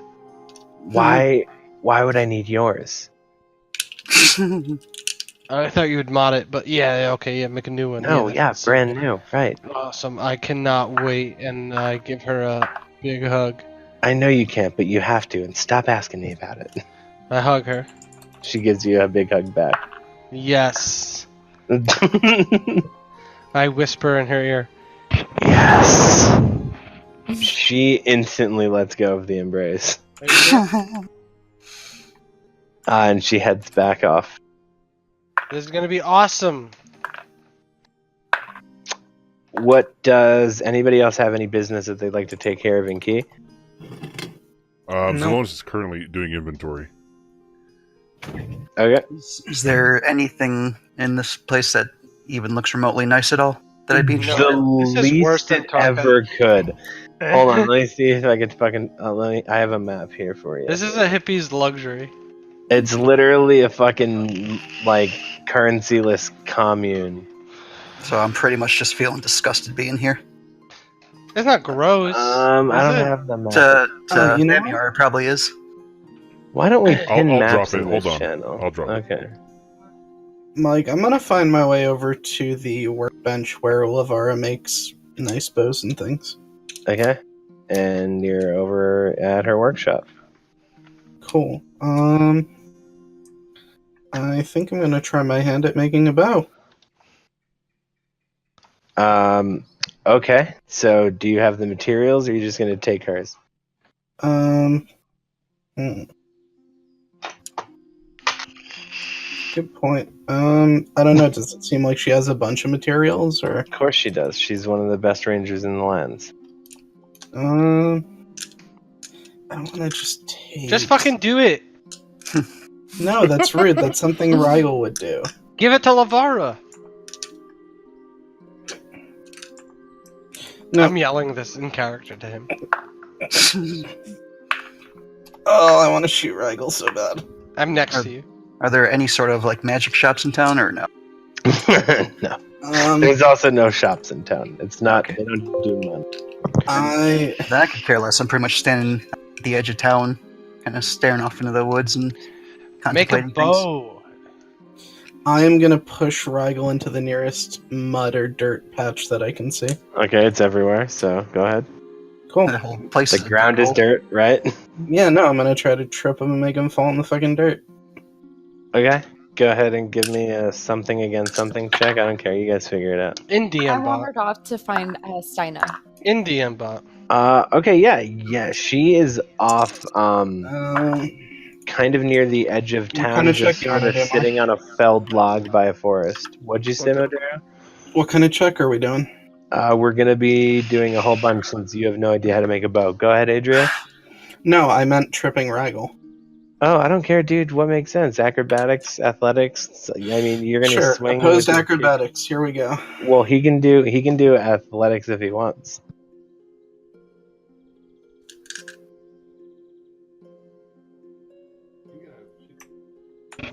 [SPEAKER 1] Why would I need yours?
[SPEAKER 2] I thought you would mod it, but yeah, okay, yeah, make a new one.
[SPEAKER 1] No, yeah,
[SPEAKER 2] that's
[SPEAKER 1] brand new, right?
[SPEAKER 2] awesome. I cannot wait, and I give her a big hug.
[SPEAKER 1] I know you can't, but you have to, and stop asking me about it.
[SPEAKER 2] I hug her.
[SPEAKER 1] She gives you a big hug back.
[SPEAKER 2] Yes. I whisper in her ear.
[SPEAKER 1] Yes. She instantly lets go of the embrace. And she heads back off.
[SPEAKER 2] This is gonna be awesome.
[SPEAKER 1] What does anybody else have any business that they'd like to take care of in Key?
[SPEAKER 6] Zelonis is currently doing inventory.
[SPEAKER 1] Okay.
[SPEAKER 8] Is there anything in this place that even looks remotely nice at all that I'd be interested in?
[SPEAKER 1] The
[SPEAKER 2] This is worse
[SPEAKER 1] least
[SPEAKER 2] than
[SPEAKER 1] it
[SPEAKER 2] Top
[SPEAKER 1] ever could. Hold on, let me see if I can fucking. I have a map here for you.
[SPEAKER 2] This is a hippie's luxury.
[SPEAKER 1] It's literally a fucking like currency-less commune.
[SPEAKER 8] So I'm pretty much just feeling disgusted being here.
[SPEAKER 2] It's not gross.
[SPEAKER 1] I don't
[SPEAKER 2] it?
[SPEAKER 1] have the map.
[SPEAKER 8] To
[SPEAKER 4] you know
[SPEAKER 8] Namiar, it probably is.
[SPEAKER 1] Why don't we pin
[SPEAKER 6] I'll
[SPEAKER 1] maps
[SPEAKER 6] drop it.
[SPEAKER 1] in
[SPEAKER 6] Hold
[SPEAKER 1] this
[SPEAKER 6] on.
[SPEAKER 1] channel?
[SPEAKER 6] I'll drop it.
[SPEAKER 1] Okay.
[SPEAKER 4] Mike, I'm gonna find my way over to the workbench where Lavara makes nice bows and things.
[SPEAKER 1] Okay. And you're over at her workshop.
[SPEAKER 4] Cool. I think I'm gonna try my hand at making a bow.
[SPEAKER 1] Okay. So do you have the materials, or are you just going to take hers?
[SPEAKER 4] Hmm. Good point. I don't know. Does it seem like she has a bunch of materials, or?
[SPEAKER 1] Of course she does. She's one of the best rangers in the lands.
[SPEAKER 4] I want to just take.
[SPEAKER 2] Just fucking do it.
[SPEAKER 4] No, that's rude. That's something Rigel would do.
[SPEAKER 2] Give it to Lavara.
[SPEAKER 4] No.
[SPEAKER 2] I'm yelling this in character to him.
[SPEAKER 4] Oh, I want to shoot Rigel so bad.
[SPEAKER 2] I'm next to you.
[SPEAKER 8] Are there any sort of like magic shops in town, or no?
[SPEAKER 1] No. There's also no shops in town. It's not. They don't do money.
[SPEAKER 4] I
[SPEAKER 8] Then I could care less. I'm pretty much standing at the edge of town, kind of staring off into the woods and
[SPEAKER 2] Make a
[SPEAKER 8] contemplating things.
[SPEAKER 2] bow.
[SPEAKER 4] am gonna push Rigel into the nearest mud or dirt patch that I can see.
[SPEAKER 1] Okay, it's everywhere. So go ahead.
[SPEAKER 4] Cool.
[SPEAKER 8] The whole place.
[SPEAKER 1] The ground is dirt, right?
[SPEAKER 4] Yeah, no, I'm gonna try to trip him and make him fall in the fucking dirt.
[SPEAKER 1] Okay. Go ahead and give me a something against something check. I don't care. You guys figure it out.
[SPEAKER 2] In
[SPEAKER 7] I
[SPEAKER 2] DM bot.
[SPEAKER 7] wandered off to find Steina.
[SPEAKER 2] In DM bot.
[SPEAKER 1] Okay, yeah. She is off,
[SPEAKER 4] Um,
[SPEAKER 1] kind of near the edge of
[SPEAKER 4] What
[SPEAKER 1] town,
[SPEAKER 4] kind of
[SPEAKER 1] just
[SPEAKER 4] check you
[SPEAKER 1] sort
[SPEAKER 4] wanna
[SPEAKER 1] of
[SPEAKER 4] do, Mark?
[SPEAKER 1] sitting on a felled log by a forest. What'd you say, Modero?
[SPEAKER 4] what kind of check are we doing?
[SPEAKER 1] We're gonna be doing a whole bunch since you have no idea how to make a bow. Go ahead, Adria.
[SPEAKER 4] No, I meant tripping Rigel.
[SPEAKER 1] Oh, I don't care, dude. What makes sense? Acrobatics, athletics. I mean, you're gonna
[SPEAKER 4] Sure,
[SPEAKER 1] swing.
[SPEAKER 4] opposed
[SPEAKER 1] with your-
[SPEAKER 4] acrobatics. Here we go.
[SPEAKER 1] Well, he can do athletics if he wants.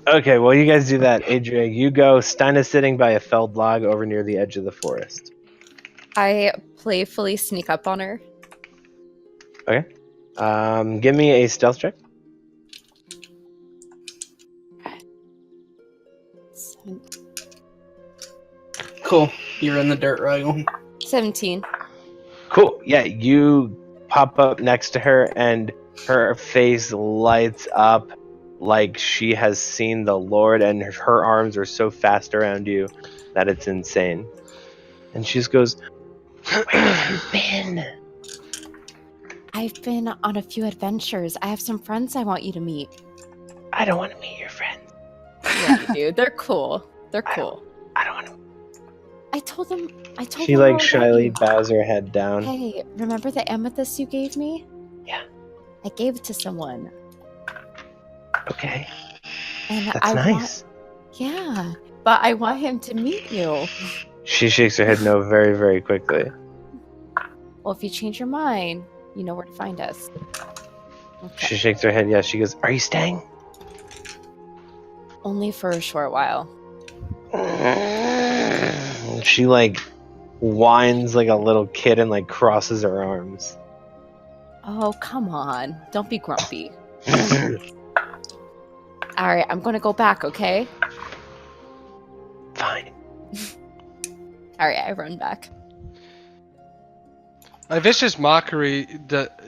[SPEAKER 1] Okay, well, you guys do that. Adria, you go. Steina's sitting by a felled log over near the edge of the forest.
[SPEAKER 7] I playfully sneak up on her.
[SPEAKER 1] Give me a stealth check.
[SPEAKER 4] Cool. You're in the dirt, Rigel.
[SPEAKER 7] 17.
[SPEAKER 1] Cool. Yeah, you pop up next to her, and her face lights up like she has seen the Lord, and her arms are so fast around you that it's insane. And she just goes, "Where have you been?"
[SPEAKER 7] I've been on a few adventures. I have some friends I want you to meet.
[SPEAKER 1] I don't want to meet your friends.
[SPEAKER 7] Yeah, you do. They're cool. They're
[SPEAKER 1] I
[SPEAKER 7] cool.
[SPEAKER 1] I don't want to.
[SPEAKER 7] I told them.
[SPEAKER 1] She
[SPEAKER 7] them
[SPEAKER 1] like
[SPEAKER 7] all
[SPEAKER 1] shyly
[SPEAKER 7] about
[SPEAKER 1] bows her head down.
[SPEAKER 7] you. Hey, remember the amethyst you gave me?
[SPEAKER 1] Yeah.
[SPEAKER 7] I gave it to someone,
[SPEAKER 1] Okay,
[SPEAKER 7] and
[SPEAKER 1] that's
[SPEAKER 7] I
[SPEAKER 1] nice.
[SPEAKER 7] yeah, but I want him to meet you.
[SPEAKER 1] She shakes her head no very, very quickly.
[SPEAKER 7] Well, if you change your mind, you know where to find us. Okay.
[SPEAKER 1] She shakes her head. Yeah. She goes, "Are you staying?"
[SPEAKER 7] Only for a short while.
[SPEAKER 1] She like whines like a little kid and like crosses her arms.
[SPEAKER 7] Oh, come on. Don't be grumpy. All right, I'm going to go back, okay?
[SPEAKER 1] Fine.
[SPEAKER 7] All right, I run back.
[SPEAKER 2] I vicious mockery,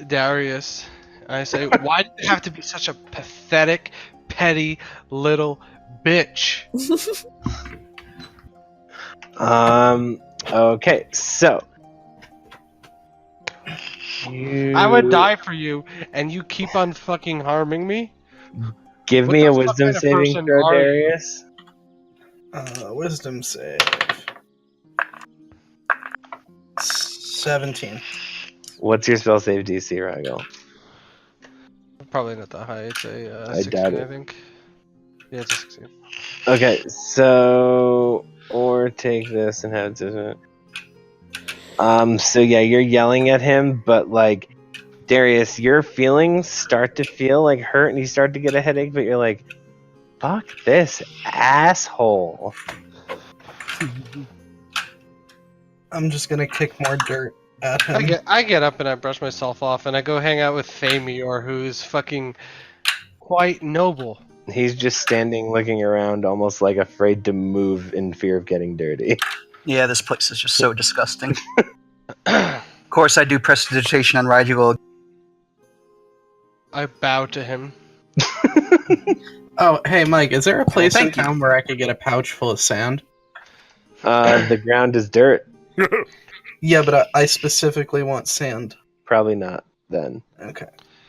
[SPEAKER 2] Darius. I say, why do you have to be such a pathetic, petty little bitch?
[SPEAKER 1] Okay, so
[SPEAKER 2] I would die for you, and you keep on fucking harming me?
[SPEAKER 1] Give
[SPEAKER 2] What
[SPEAKER 1] me
[SPEAKER 2] the
[SPEAKER 1] a
[SPEAKER 2] fuck
[SPEAKER 1] wisdom
[SPEAKER 2] kind of
[SPEAKER 1] saving
[SPEAKER 2] person
[SPEAKER 1] throw,
[SPEAKER 2] are you?
[SPEAKER 1] Darius.
[SPEAKER 4] Wisdom save. 17.
[SPEAKER 1] What's your spell save DC, Ragel?
[SPEAKER 2] Probably not that high. It's a
[SPEAKER 1] I
[SPEAKER 2] 16,
[SPEAKER 1] doubt it.
[SPEAKER 2] I think. Yeah, it's a 16.
[SPEAKER 1] Okay, so or take this and have it. So yeah, you're yelling at him, but like Darius, your feelings start to feel like hurt, and you start to get a headache, but you're like, "Fuck this asshole."
[SPEAKER 4] I'm just gonna kick more dirt at him.
[SPEAKER 2] I get up and I brush myself off, and I go hang out with Famior, who's fucking quite noble.
[SPEAKER 1] He's just standing, looking around, almost like afraid to move in fear of getting dirty.
[SPEAKER 8] Yeah, this place is just so disgusting. Of course, I do prestidigitation on Rigel.
[SPEAKER 2] I bow to him.
[SPEAKER 4] Oh, hey, Mike, is there a place in
[SPEAKER 8] thank you.
[SPEAKER 4] town where I could get a pouch full of sand?
[SPEAKER 1] The ground is dirt.
[SPEAKER 4] Yeah, but I specifically want sand.
[SPEAKER 1] Probably not then.
[SPEAKER 4] Okay.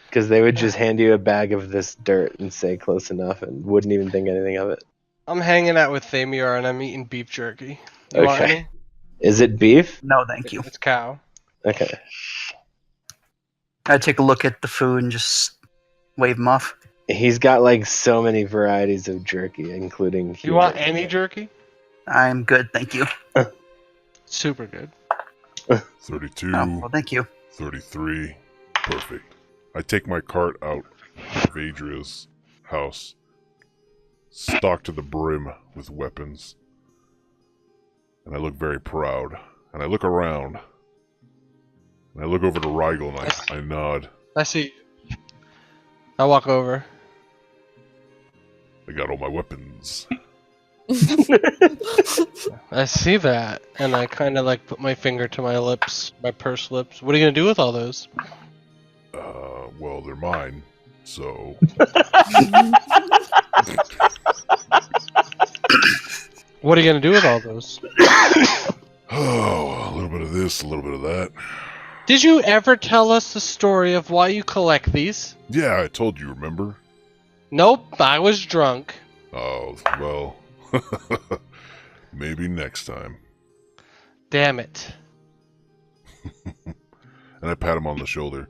[SPEAKER 1] Because they would just hand you a bag of this dirt and say close enough and wouldn't even think anything of it.
[SPEAKER 2] I'm hanging out with Thamior and I'm eating beef jerky. You want
[SPEAKER 1] Okay.
[SPEAKER 2] any?
[SPEAKER 1] Is it beef?
[SPEAKER 8] No, thank you.
[SPEAKER 2] It's cow.
[SPEAKER 1] Okay.
[SPEAKER 8] I take a look at the food and just wave him off.
[SPEAKER 1] He's got like so many varieties of jerky, including.
[SPEAKER 2] You want
[SPEAKER 1] human.
[SPEAKER 2] any jerky?
[SPEAKER 8] I'm good, thank you.
[SPEAKER 2] Super good.
[SPEAKER 6] 32,
[SPEAKER 8] Oh, well, thank you.
[SPEAKER 6] 33. Perfect. I take my cart out of Adria's house, stocked to the brim with weapons, and I look very proud. And I look around, and I look over to Rigel, and I nod.
[SPEAKER 2] I see. I walk over.
[SPEAKER 6] I got all my weapons.
[SPEAKER 2] I see that, and I kind of like put my finger to my lips, my pursed lips. What are you gonna do with all those?
[SPEAKER 6] Well, they're mine, so...
[SPEAKER 2] What are you gonna do with all those?
[SPEAKER 6] Oh, a little bit of this, a little bit of that.
[SPEAKER 2] Did you ever tell us the story of why you collect these?
[SPEAKER 6] Yeah, I told you, remember?
[SPEAKER 2] Nope, I was drunk.
[SPEAKER 6] Oh, well... maybe next time.
[SPEAKER 2] Damn it.
[SPEAKER 6] And I pat him on the shoulder.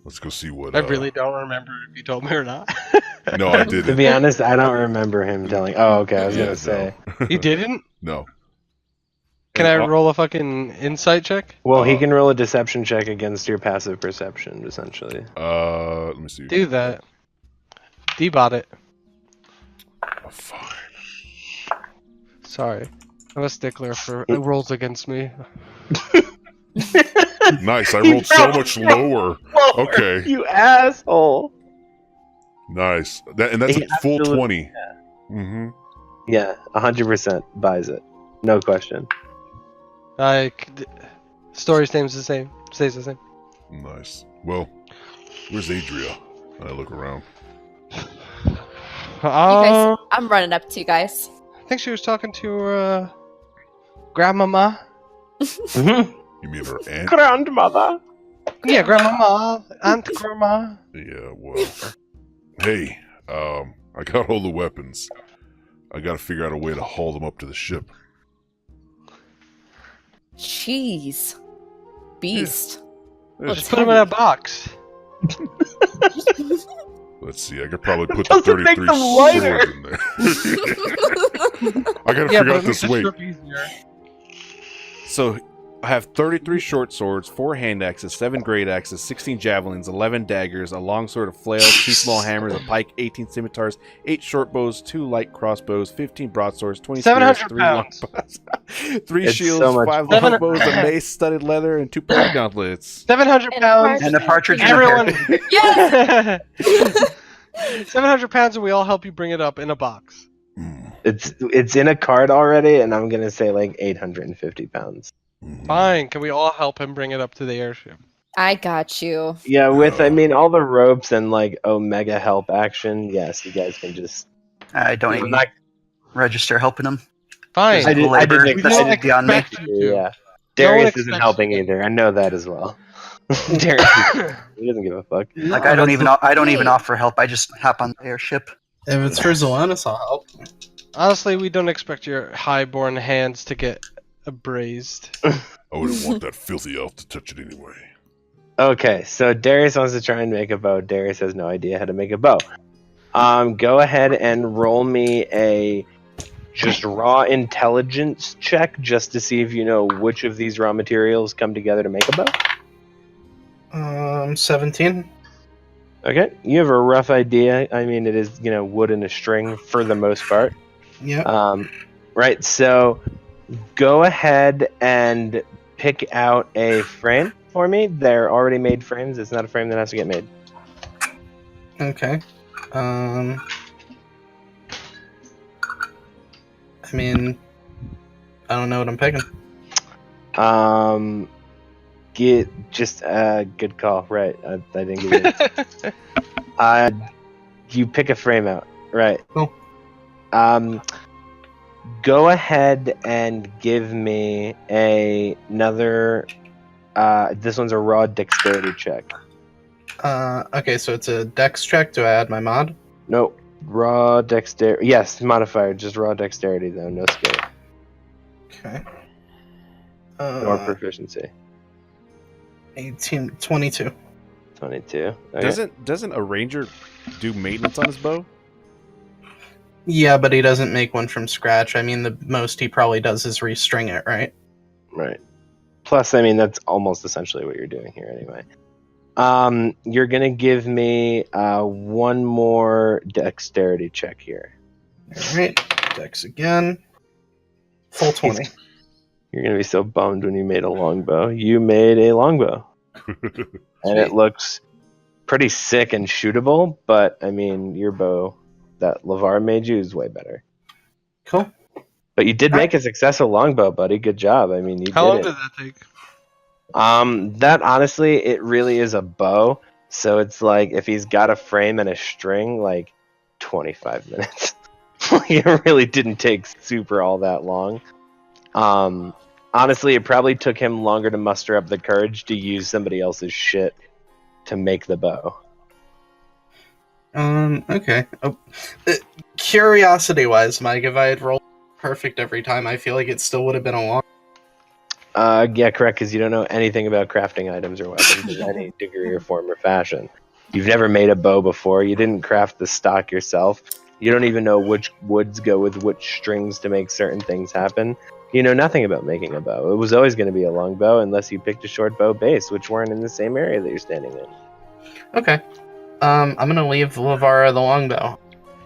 [SPEAKER 6] Let's go see what...
[SPEAKER 2] I really don't remember if you told me or not.
[SPEAKER 6] No, I
[SPEAKER 1] To
[SPEAKER 6] didn't.
[SPEAKER 1] be honest, I don't remember him telling. Oh, okay. I was
[SPEAKER 6] Yeah,
[SPEAKER 1] gonna say.
[SPEAKER 6] no.
[SPEAKER 2] You didn't?
[SPEAKER 6] No.
[SPEAKER 2] Can I roll a fucking insight check?
[SPEAKER 1] Well, he can roll a deception check against your passive perception, essentially.
[SPEAKER 6] Let me see.
[SPEAKER 2] Do that. D-bot it.
[SPEAKER 6] Oh, fine.
[SPEAKER 2] Sorry. I'm a stickler for rolls against me.
[SPEAKER 6] Nice, I rolled so much lower. Okay.
[SPEAKER 1] You asshole.
[SPEAKER 6] Nice. And that's
[SPEAKER 1] He
[SPEAKER 6] a full
[SPEAKER 1] absolutely-
[SPEAKER 6] 20. Mm-hmm.
[SPEAKER 1] Yeah, 100% buys it. No question.
[SPEAKER 2] Story stays the same. Stays the same.
[SPEAKER 6] Nice. Well, where's Adria? And I look around.
[SPEAKER 7] You guys,
[SPEAKER 2] I
[SPEAKER 7] I'm running up to you guys.
[SPEAKER 2] think she was talking to her grandmama.
[SPEAKER 6] You mean her aunt?
[SPEAKER 1] Grandmother.
[SPEAKER 2] Yeah, grandmama, aunt, grandma.
[SPEAKER 6] Yeah, well. Hey, I got all the weapons. I gotta figure out a way to haul them up to the ship.
[SPEAKER 7] Jeez. Beast.
[SPEAKER 2] Just put them in a box.
[SPEAKER 6] Let's see, I could probably put the
[SPEAKER 1] Doesn't make
[SPEAKER 6] 33
[SPEAKER 1] them lighter.
[SPEAKER 6] swords in there. I gotta
[SPEAKER 2] Yeah,
[SPEAKER 6] figure
[SPEAKER 2] but
[SPEAKER 6] out
[SPEAKER 2] it makes
[SPEAKER 6] this
[SPEAKER 2] the
[SPEAKER 6] weight.
[SPEAKER 2] trip easier.
[SPEAKER 3] So I have 33 short swords, 4 hand axes, 7 great axes, 16 javelins, 11 daggers, a long sword, a flail, 2 small hammers, a pike, 18 scimitars, 8 short bows, 2 light crossbows, 15 broadswords, 20 spears,
[SPEAKER 2] 700
[SPEAKER 3] 3 long
[SPEAKER 2] pounds.
[SPEAKER 3] bows, 3
[SPEAKER 1] It's
[SPEAKER 3] shields,
[SPEAKER 1] so much
[SPEAKER 3] 5
[SPEAKER 2] fun.
[SPEAKER 3] longbows, a mace, studded leather, and 2 pair of gauntlets.
[SPEAKER 2] 700
[SPEAKER 7] And
[SPEAKER 2] pounds.
[SPEAKER 8] And a partridge in a
[SPEAKER 2] Everyone.
[SPEAKER 8] pear.
[SPEAKER 7] Yes!
[SPEAKER 2] 700 pounds, and we all help you bring it up in a box.
[SPEAKER 6] Mm,
[SPEAKER 1] It's in a cart already, and I'm gonna say like 850 pounds.
[SPEAKER 6] mm.
[SPEAKER 2] Fine. Can we all help him bring it up to the airship?
[SPEAKER 7] I got you.
[SPEAKER 1] Yeah, with I mean all the ropes and like Omega help action. Yes, you guys can just.
[SPEAKER 8] I don't
[SPEAKER 1] I'm
[SPEAKER 8] even
[SPEAKER 1] not-
[SPEAKER 8] register helping him.
[SPEAKER 2] Fine.
[SPEAKER 1] I didn't
[SPEAKER 8] labor,
[SPEAKER 1] expect-
[SPEAKER 8] that's
[SPEAKER 2] We don't
[SPEAKER 8] beyond me.
[SPEAKER 2] expect you to.
[SPEAKER 1] Yeah,
[SPEAKER 2] No one
[SPEAKER 1] Darius isn't
[SPEAKER 2] expects
[SPEAKER 1] helping
[SPEAKER 2] you.
[SPEAKER 1] either. I know that as well. Darius, he doesn't give a fuck.
[SPEAKER 8] Like I don't even offer help. I just hop on the airship.
[SPEAKER 4] If it's for Zelonis, I'll help.
[SPEAKER 2] Honestly, we don't expect your highborn hands to get abrased.
[SPEAKER 6] I wouldn't want that filthy elf to touch it anyway.
[SPEAKER 1] Okay, so Darius wants to try and make a bow. Darius has no idea how to make a bow. Go ahead and roll me a just raw intelligence check just to see if you know which of these raw materials come together to make a bow.
[SPEAKER 4] 17.
[SPEAKER 1] Okay, you have a rough idea. I mean, it is, wood and a string for the most part.
[SPEAKER 4] Yeah.
[SPEAKER 1] Right, so go ahead and pick out a frame for me. They're already made frames. It's not a frame that has to get made.
[SPEAKER 4] Okay. I mean, I don't know what I'm picking.
[SPEAKER 1] get just good call. Right, I didn't give you. You pick a frame out. Right.
[SPEAKER 4] Cool.
[SPEAKER 1] Go ahead and give me another. This one's a raw dexterity check.
[SPEAKER 4] Okay, so it's a dex check. Do I add my mod?
[SPEAKER 1] Nope. Raw dexterity. Yes, modifier. Just raw dexterity though. No skill.
[SPEAKER 4] Okay.
[SPEAKER 1] Or proficiency.
[SPEAKER 4] 18, 22.
[SPEAKER 1] 22. Okay.
[SPEAKER 3] Doesn't a ranger do maintenance on his bow?
[SPEAKER 4] Yeah, but he doesn't make one from scratch. I mean, the most he probably does is restring it, right?
[SPEAKER 1] Right. Plus, I mean, that's almost essentially what you're doing here anyway. You're going to give me one more dexterity check here.
[SPEAKER 4] Alright, dex again. Full 20.
[SPEAKER 1] You're going to be so bummed when you made a longbow. You made a longbow. And it looks pretty sick and shootable, but, I mean, your bow that LeVar made you is way better.
[SPEAKER 4] Cool.
[SPEAKER 1] But you did make a successful longbow, buddy. Good job. I mean, you
[SPEAKER 2] How long
[SPEAKER 1] did it.
[SPEAKER 2] did that take?
[SPEAKER 1] That honestly, it really is a bow. So it's like if he's got a frame and a string, like 25 minutes. It really didn't take super all that long. Honestly, it probably took him longer to muster up the courage to use somebody else's shit to make the bow.
[SPEAKER 4] Okay. Curiosity-wise, Mike, if I had rolled perfect every time, I feel like it still would have been a long...
[SPEAKER 1] Yeah, correct, because you don't know anything about crafting items or weapons in any degree or form or fashion. You've never made a bow before. You didn't craft the stock yourself. You don't even know which woods go with which strings to make certain things happen. You know nothing about making a bow. It was always going to be a long bow unless you picked a short bow base, which weren't in the same area that you're standing in.
[SPEAKER 4] Okay. I'm gonna leave Lavara the longbow.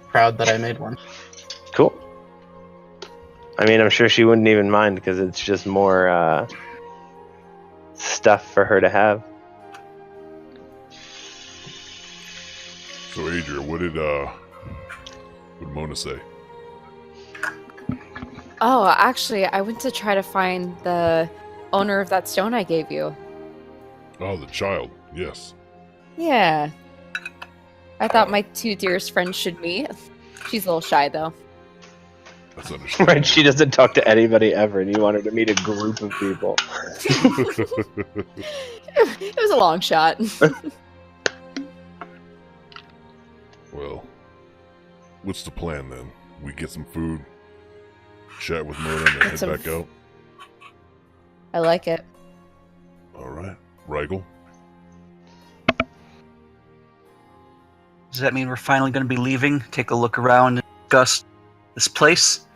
[SPEAKER 4] Proud that I made one.
[SPEAKER 1] Cool. I mean, I'm sure she wouldn't even mind because it's just more stuff for her to have.
[SPEAKER 6] So, Adria, what did Mona say?
[SPEAKER 7] Oh, actually, I went to try to find the owner of that stone I gave you.
[SPEAKER 6] Oh, the child. Yes.
[SPEAKER 7] Yeah. I thought my two dearest friends should meet. She's a little shy, though.
[SPEAKER 6] That's understandable.
[SPEAKER 1] Right? She doesn't talk to anybody ever, and you want her to meet a group of people.
[SPEAKER 7] It was a long shot.
[SPEAKER 6] Well, what's the plan then? We get some food, chat with Mona, and then
[SPEAKER 7] Get
[SPEAKER 6] head
[SPEAKER 7] some
[SPEAKER 6] back out?
[SPEAKER 7] I like it.
[SPEAKER 6] Alright. Rigel?
[SPEAKER 8] Does that mean we're finally going to be leaving? Take a look around and discuss this place?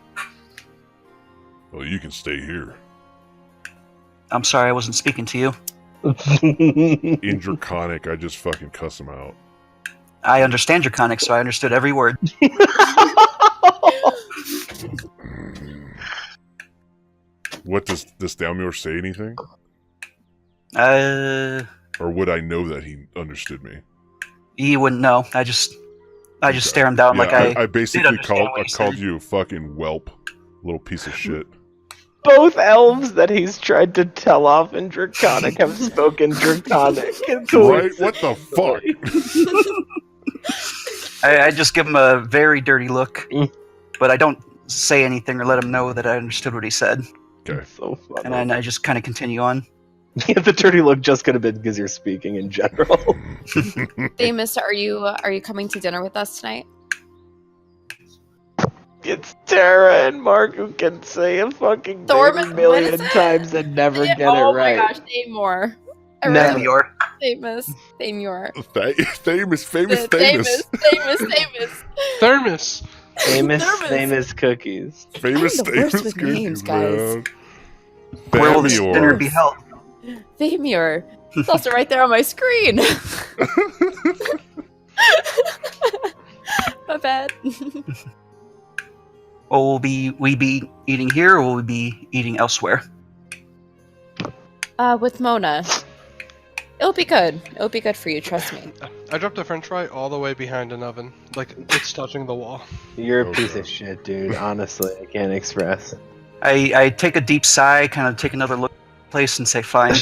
[SPEAKER 6] Well, you can stay here.
[SPEAKER 8] I'm sorry, I wasn't speaking to you.
[SPEAKER 6] In Draconic, I just fucking cuss him out.
[SPEAKER 8] I understand Draconic, so I understood every word.
[SPEAKER 6] What does Dalmor say anything?
[SPEAKER 8] He
[SPEAKER 6] Or would I know that he understood me?
[SPEAKER 8] wouldn't know. I just stare him down
[SPEAKER 6] Yeah,
[SPEAKER 8] like
[SPEAKER 6] I basically
[SPEAKER 8] understand what he
[SPEAKER 6] called
[SPEAKER 8] said.
[SPEAKER 6] you a fucking whelp, little piece of shit.
[SPEAKER 1] Both elves that he's tried to tell off in Draconic have spoken Draconic. It's
[SPEAKER 6] Right? What the fuck?
[SPEAKER 8] I just give him a very dirty look, but I don't say anything or let him know that I understood what he said.
[SPEAKER 6] Okay.
[SPEAKER 1] So funny.
[SPEAKER 8] And then I just kind of continue on.
[SPEAKER 1] Yeah, the dirty look just could have been because you're speaking in general.
[SPEAKER 7] Famous, are you coming to dinner with us tonight?
[SPEAKER 1] It's Tara and Mark who can say a fucking
[SPEAKER 7] Thorman-
[SPEAKER 1] name a million
[SPEAKER 7] what is it?
[SPEAKER 1] times and never get
[SPEAKER 7] Oh
[SPEAKER 1] it right.
[SPEAKER 7] my gosh, Thamor.
[SPEAKER 1] Never.
[SPEAKER 8] Thamor.
[SPEAKER 7] Thamor.
[SPEAKER 6] Famous.
[SPEAKER 7] Famous.
[SPEAKER 2] Thermos.
[SPEAKER 1] Famous cookies.
[SPEAKER 6] Famous,
[SPEAKER 7] I'm the worst
[SPEAKER 6] famous
[SPEAKER 7] with
[SPEAKER 6] cookies,
[SPEAKER 7] names, guys.
[SPEAKER 6] man.
[SPEAKER 8] Where will this
[SPEAKER 6] Famior.
[SPEAKER 8] dinner be held?
[SPEAKER 7] Thamor. It's also right there on my screen. My bad.
[SPEAKER 8] Well, will we be eating here, or will we be eating elsewhere?
[SPEAKER 7] With Mona. It'll be good. It'll be good for you, trust me.
[SPEAKER 2] I dropped a french fry all the way behind an oven. Like, it's touching the wall.
[SPEAKER 1] You're a
[SPEAKER 6] Okay.
[SPEAKER 1] piece of shit, dude. Honestly, I can't express.
[SPEAKER 8] I take a deep sigh, kind of take another look at the place, and say, "Fine."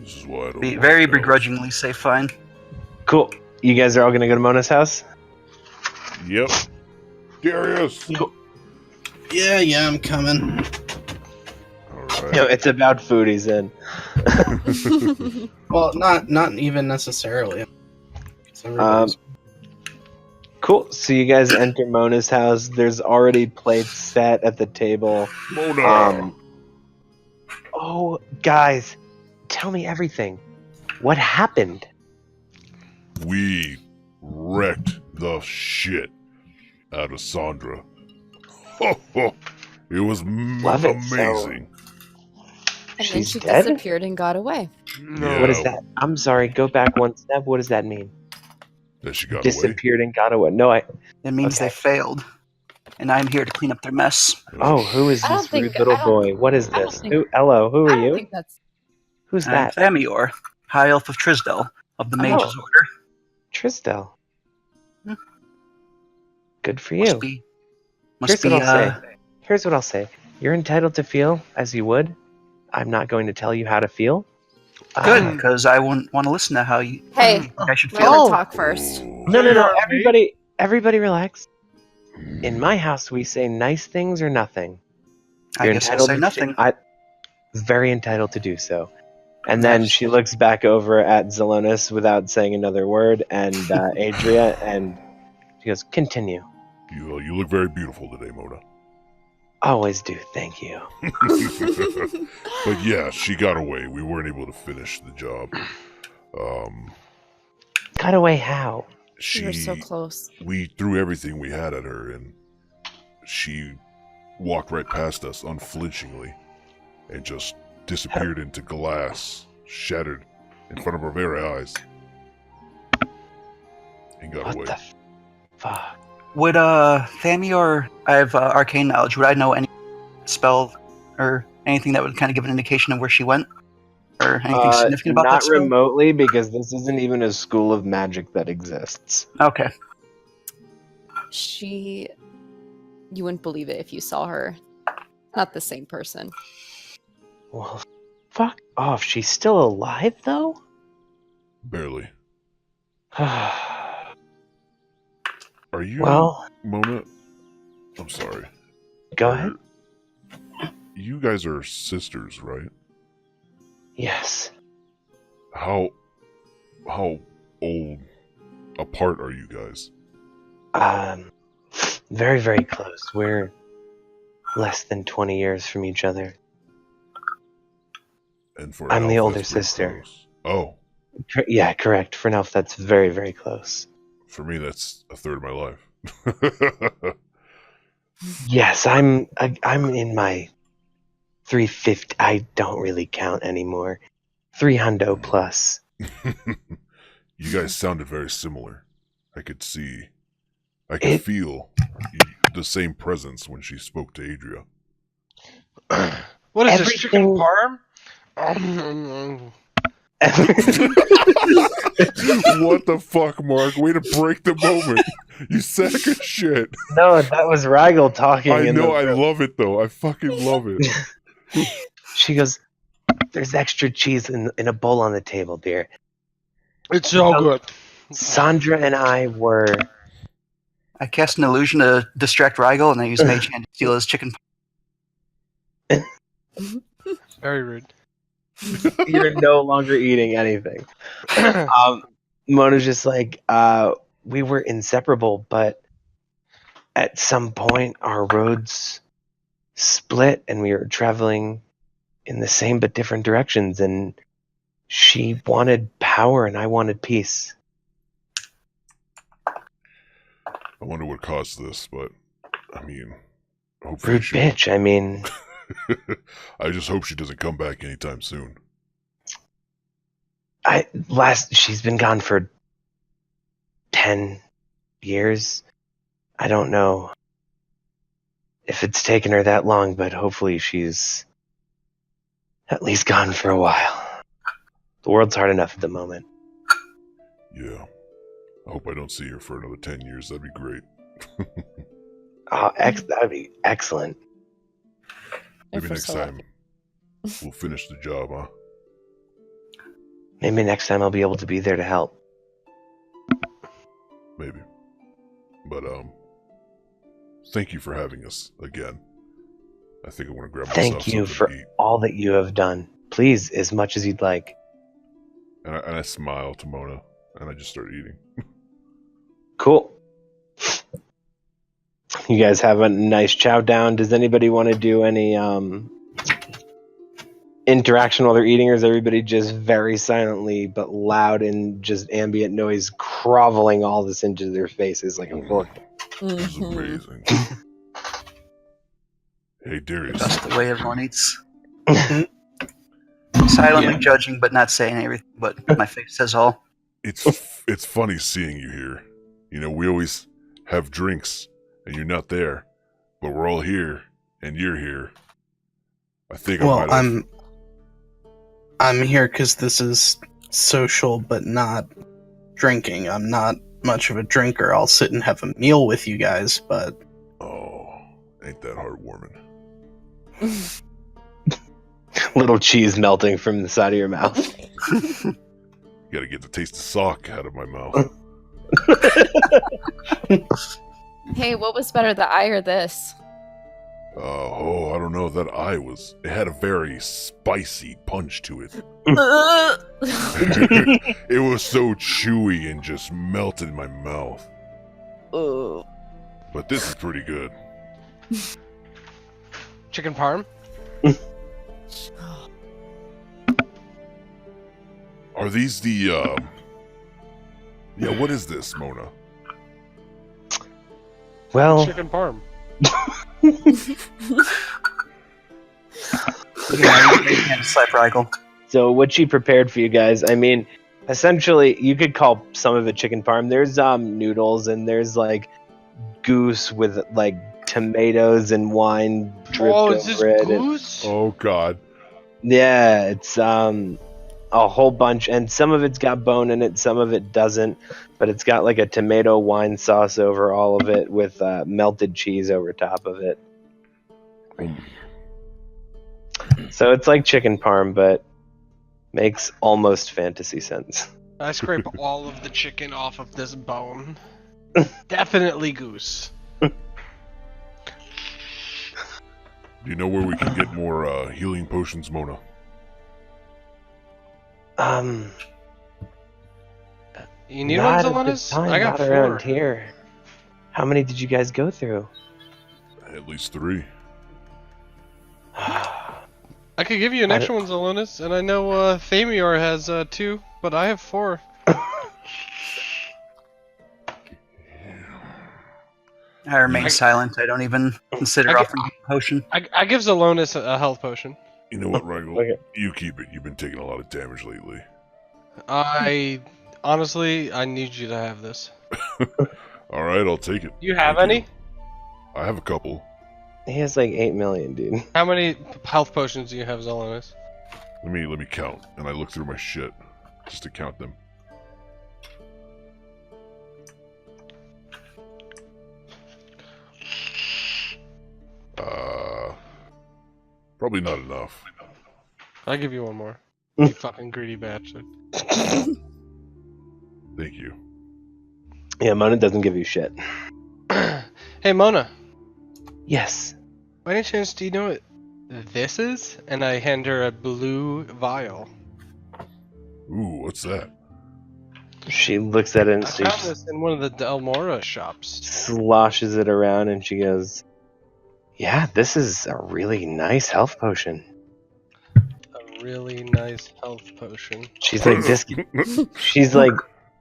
[SPEAKER 6] This is why I don't
[SPEAKER 8] Be
[SPEAKER 6] like
[SPEAKER 8] very
[SPEAKER 6] elves.
[SPEAKER 8] begrudgingly say fine.
[SPEAKER 1] Cool. You guys are all gonna go to Mona's house?
[SPEAKER 6] Yep. Darius!
[SPEAKER 4] Yeah, I'm coming.
[SPEAKER 6] Alright.
[SPEAKER 1] No, it's about food he's in.
[SPEAKER 4] Well, not even necessarily. 'Cause everybody's-
[SPEAKER 1] Cool. So you guys enter Mona's house. There's already plates set at the table.
[SPEAKER 6] Mona!
[SPEAKER 1] Oh, guys, tell me everything. What happened?
[SPEAKER 6] We wrecked the shit out of Sandra. It was
[SPEAKER 1] Love it, so-
[SPEAKER 6] amazing.
[SPEAKER 7] And then
[SPEAKER 1] She's
[SPEAKER 7] she
[SPEAKER 1] dead?
[SPEAKER 7] disappeared and got away.
[SPEAKER 6] Yeah,
[SPEAKER 1] What is that? I'm sorry. Go back one step. What does that mean?
[SPEAKER 6] That she got away.
[SPEAKER 1] Disappeared and got away. No, I.
[SPEAKER 8] It means
[SPEAKER 1] Okay.
[SPEAKER 8] they failed, and I'm here to clean up their mess.
[SPEAKER 1] Oh, who is
[SPEAKER 7] I don't
[SPEAKER 1] this
[SPEAKER 7] think-
[SPEAKER 1] rude little
[SPEAKER 7] I don't-
[SPEAKER 1] boy? What is
[SPEAKER 7] I don't
[SPEAKER 1] this?
[SPEAKER 7] think-
[SPEAKER 1] Who? Hello. Who
[SPEAKER 7] I
[SPEAKER 1] are
[SPEAKER 7] don't
[SPEAKER 1] you?
[SPEAKER 7] think that's.
[SPEAKER 1] Who's
[SPEAKER 8] I'm
[SPEAKER 1] that?
[SPEAKER 8] Thamior, High Elf of Trisdell, of the Mage's
[SPEAKER 1] Oh.
[SPEAKER 8] Order.
[SPEAKER 1] Tristel.
[SPEAKER 8] Hmm.
[SPEAKER 1] Good for
[SPEAKER 8] Must
[SPEAKER 1] you.
[SPEAKER 8] be.
[SPEAKER 1] Here's
[SPEAKER 8] Must be.
[SPEAKER 1] what I'll say. Here's what I'll say. You're entitled to feel as you would. I'm not going to tell you how to feel.
[SPEAKER 8] Good, because I wouldn't want to listen to how you.
[SPEAKER 7] Hey,
[SPEAKER 8] think I should
[SPEAKER 7] let
[SPEAKER 8] feel.
[SPEAKER 7] her
[SPEAKER 2] Oh.
[SPEAKER 7] talk first.
[SPEAKER 6] Ooh.
[SPEAKER 1] No.
[SPEAKER 2] Yeah,
[SPEAKER 1] Everybody relax. In my house, we say nice things or nothing.
[SPEAKER 8] I guess I'll say
[SPEAKER 1] to
[SPEAKER 8] nothing.
[SPEAKER 1] I very entitled to do so. And then she looks back over at Zelonis without saying another word, and Adria, and she goes, "Continue."
[SPEAKER 6] You look very beautiful today, Mona.
[SPEAKER 1] Always do. Thank you.
[SPEAKER 6] But yeah, she got away. We weren't able to finish the job.
[SPEAKER 1] Got away how?
[SPEAKER 7] You were so close.
[SPEAKER 6] We threw everything we had at her, and she walked right past us unflinchingly and just disappeared into glass, shattered in front of our very eyes, and got
[SPEAKER 1] What
[SPEAKER 6] away.
[SPEAKER 1] the fuck?
[SPEAKER 8] Would Thamior, I have arcane knowledge. Would I know any spell or anything that would kind of give an indication of where she went, or anything significant about
[SPEAKER 1] not
[SPEAKER 8] that spell?
[SPEAKER 1] remotely, because this isn't even a school of magic that exists.
[SPEAKER 8] Okay.
[SPEAKER 7] You wouldn't believe it if you saw her. Not the same person.
[SPEAKER 1] Well, fuck off. She's still alive, though?
[SPEAKER 6] Barely.
[SPEAKER 1] Well,
[SPEAKER 6] Are you, Mona? I'm sorry.
[SPEAKER 1] go ahead.
[SPEAKER 6] You guys are sisters, right?
[SPEAKER 1] Yes.
[SPEAKER 6] How old apart are you guys?
[SPEAKER 1] Very, very close. We're less than 20 years from each other.
[SPEAKER 6] And for
[SPEAKER 1] I'm the
[SPEAKER 6] Alpha,
[SPEAKER 1] older
[SPEAKER 6] that's pretty
[SPEAKER 1] sister.
[SPEAKER 6] close. Oh,
[SPEAKER 1] Yeah, correct. For an elf, that's very, very close.
[SPEAKER 6] for me, that's a third of my life.
[SPEAKER 1] Yes, I'm in my 350. I don't really count anymore. 300 plus.
[SPEAKER 6] You guys sounded very similar. I could feel the same presence when she spoke to Adria.
[SPEAKER 2] What is this, chicken
[SPEAKER 1] Everything-
[SPEAKER 2] parm?
[SPEAKER 6] What the fuck, Mark? Way to break the moment. You sack of shit.
[SPEAKER 1] No, that was Ragel talking.
[SPEAKER 6] I
[SPEAKER 1] in
[SPEAKER 6] know,
[SPEAKER 1] the
[SPEAKER 6] I
[SPEAKER 1] room.
[SPEAKER 6] love it though. I fucking love it.
[SPEAKER 1] She goes, "There's extra cheese in a bowl on the table, dear."
[SPEAKER 2] It's so good.
[SPEAKER 1] Sandra and I were.
[SPEAKER 8] I cast an illusion to distract Rigel, and I use Mage Hand to steal his chicken.
[SPEAKER 2] Very rude.
[SPEAKER 1] You're no longer eating anything. Mona's just like, we were inseparable, but at some point our roads split and we were traveling in the same but different directions, and she wanted power and I wanted peace.
[SPEAKER 6] I wonder what caused this, but I mean, hopefully
[SPEAKER 1] Rude bitch, I mean,
[SPEAKER 6] I just hope she doesn't come back anytime soon.
[SPEAKER 1] she's been gone for 10 years. I don't know if it's taken her that long, but hopefully she's at least gone for a while. The world's hard enough at the moment.
[SPEAKER 6] Yeah. I hope I don't see her for another 10 years. That'd be great.
[SPEAKER 1] That'd be excellent.
[SPEAKER 6] Maybe
[SPEAKER 7] for
[SPEAKER 6] next
[SPEAKER 7] so
[SPEAKER 6] time we'll finish the job, huh?
[SPEAKER 1] Maybe next time I'll be able to be there to help.
[SPEAKER 6] Maybe. But, thank you for having us again. I think I want to grab myself
[SPEAKER 1] Thank you
[SPEAKER 6] something
[SPEAKER 1] for
[SPEAKER 6] to eat.
[SPEAKER 1] all that you have done. Please, as much as you'd like.
[SPEAKER 6] And I smile to Mona, and I just start eating.
[SPEAKER 1] Cool. You guys have a nice chow down. Does anybody want to do any interaction while they're eating, or is everybody just very silently but loud and just ambient noise groveling all this into their faces like a book?
[SPEAKER 6] This is amazing. Hey, Darius.
[SPEAKER 8] That's the way everyone eats. Silently judging, but not saying everything. But my face says all.
[SPEAKER 6] It's funny seeing you here. You know, we always have drinks, and you're not there. But we're all here, and you're here. I think
[SPEAKER 4] I'm here because this is social, but not drinking. I'm not much of a drinker. I'll sit and have a meal with you guys, but...
[SPEAKER 6] Oh, ain't that heartwarming.
[SPEAKER 1] Little cheese melting from the side of your mouth.
[SPEAKER 6] Gotta get the taste of sock out of my mouth.
[SPEAKER 7] Hey, what was better, the eye or this?
[SPEAKER 6] I don't know. That eye it had a very spicy punch to it. It was so chewy and just melted in my mouth. But this is pretty good.
[SPEAKER 2] Chicken parm?
[SPEAKER 6] Are these the, Yeah, what is this, Mona?
[SPEAKER 1] Well,
[SPEAKER 2] Chicken parm.
[SPEAKER 8] Slap Rigel.
[SPEAKER 1] so what she prepared for you guys, I mean, essentially, you could call some of it chicken parm. There's noodles, and there's like goose with like tomatoes and wine dripped
[SPEAKER 2] Oh, is this
[SPEAKER 1] over it.
[SPEAKER 2] goose?
[SPEAKER 6] Oh, God.
[SPEAKER 1] Yeah, it's a whole bunch, and some of it's got bone in it, some of it doesn't, but it's got like a tomato wine sauce over all of it with melted cheese over top of it. So it's like chicken parm, but makes almost fantasy sense.
[SPEAKER 2] I scrape all of the chicken off of this bone. Definitely goose.
[SPEAKER 6] Do you know where we can get more healing potions, Mona?
[SPEAKER 2] You need one,
[SPEAKER 1] not at this
[SPEAKER 2] Zelenis?
[SPEAKER 1] time,
[SPEAKER 2] I got
[SPEAKER 1] not
[SPEAKER 2] 4.
[SPEAKER 1] around here. How many did you guys go through?
[SPEAKER 6] At least 3.
[SPEAKER 2] I could give you an extra one, Zelenis, and I know Thamior has 2, but I have 4.
[SPEAKER 8] I remain silent. I don't even consider offering a potion.
[SPEAKER 2] I give Zelenis a health potion.
[SPEAKER 6] You know what, Rigel?
[SPEAKER 1] Okay.
[SPEAKER 6] You keep it. You've been taking a lot of damage lately.
[SPEAKER 2] Honestly, I need you to have this.
[SPEAKER 6] All right, I'll take it.
[SPEAKER 2] You have
[SPEAKER 6] Thank
[SPEAKER 2] any?
[SPEAKER 6] I have a couple.
[SPEAKER 1] He has like 8 million, dude.
[SPEAKER 2] How many health potions do you have, Zelenis?
[SPEAKER 6] Let me count, and I look through my shit just to count them. Probably not enough.
[SPEAKER 2] I'll give you one more. You fucking greedy bastard.
[SPEAKER 6] Thank you.
[SPEAKER 1] Yeah, Mona doesn't give you shit.
[SPEAKER 2] Hey, Mona.
[SPEAKER 1] Yes.
[SPEAKER 2] By any chance, do you know what this is? And I hand her a blue vial.
[SPEAKER 6] Ooh, what's that?
[SPEAKER 1] She looks at it and
[SPEAKER 2] I
[SPEAKER 1] she
[SPEAKER 2] found this in one of the Delmora shops.
[SPEAKER 1] sloshes it around and she goes, "Yeah, this is a really nice health potion."
[SPEAKER 2] A really nice health potion.
[SPEAKER 1] She's like, she's like,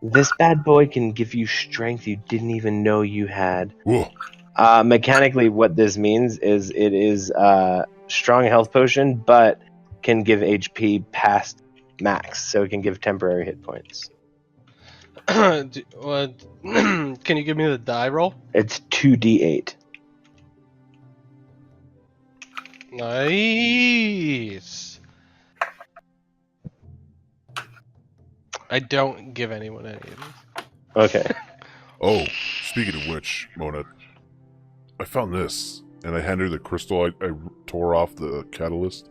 [SPEAKER 1] "This bad boy can give you strength you didn't even know you had."
[SPEAKER 6] Whoa.
[SPEAKER 1] Mechanically, what this means is it is a strong health potion, but can give HP past max, so it can give temporary hit points.
[SPEAKER 2] Can you give me the die roll?
[SPEAKER 1] It's 2d8.
[SPEAKER 2] Nice. I don't give anyone any of these.
[SPEAKER 1] Okay.
[SPEAKER 6] Oh, speaking of which, Mona, I found this, and I handed her the crystal I tore off the catalyst.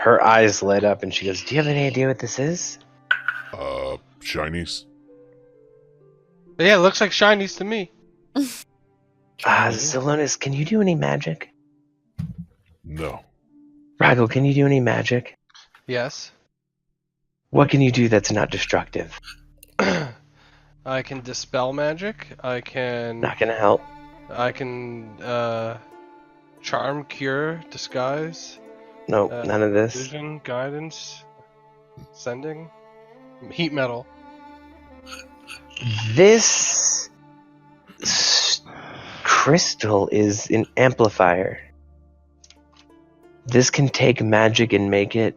[SPEAKER 1] Her eyes light up and she goes, "Do you have any idea what this is?"
[SPEAKER 6] Shinies?
[SPEAKER 2] Yeah, it looks like shinies to me.
[SPEAKER 1] Zelonis, can you do any magic?
[SPEAKER 6] No.
[SPEAKER 1] Ragel, can you do any magic?
[SPEAKER 2] Yes.
[SPEAKER 1] What can you do that's not destructive?
[SPEAKER 2] I can dispel magic. I can.
[SPEAKER 1] Not gonna help.
[SPEAKER 2] I can charm, cure, disguise,
[SPEAKER 1] Nope, none of this.
[SPEAKER 2] vision, guidance, sending, heat metal.
[SPEAKER 1] This crystal is an amplifier. This can take magic and make it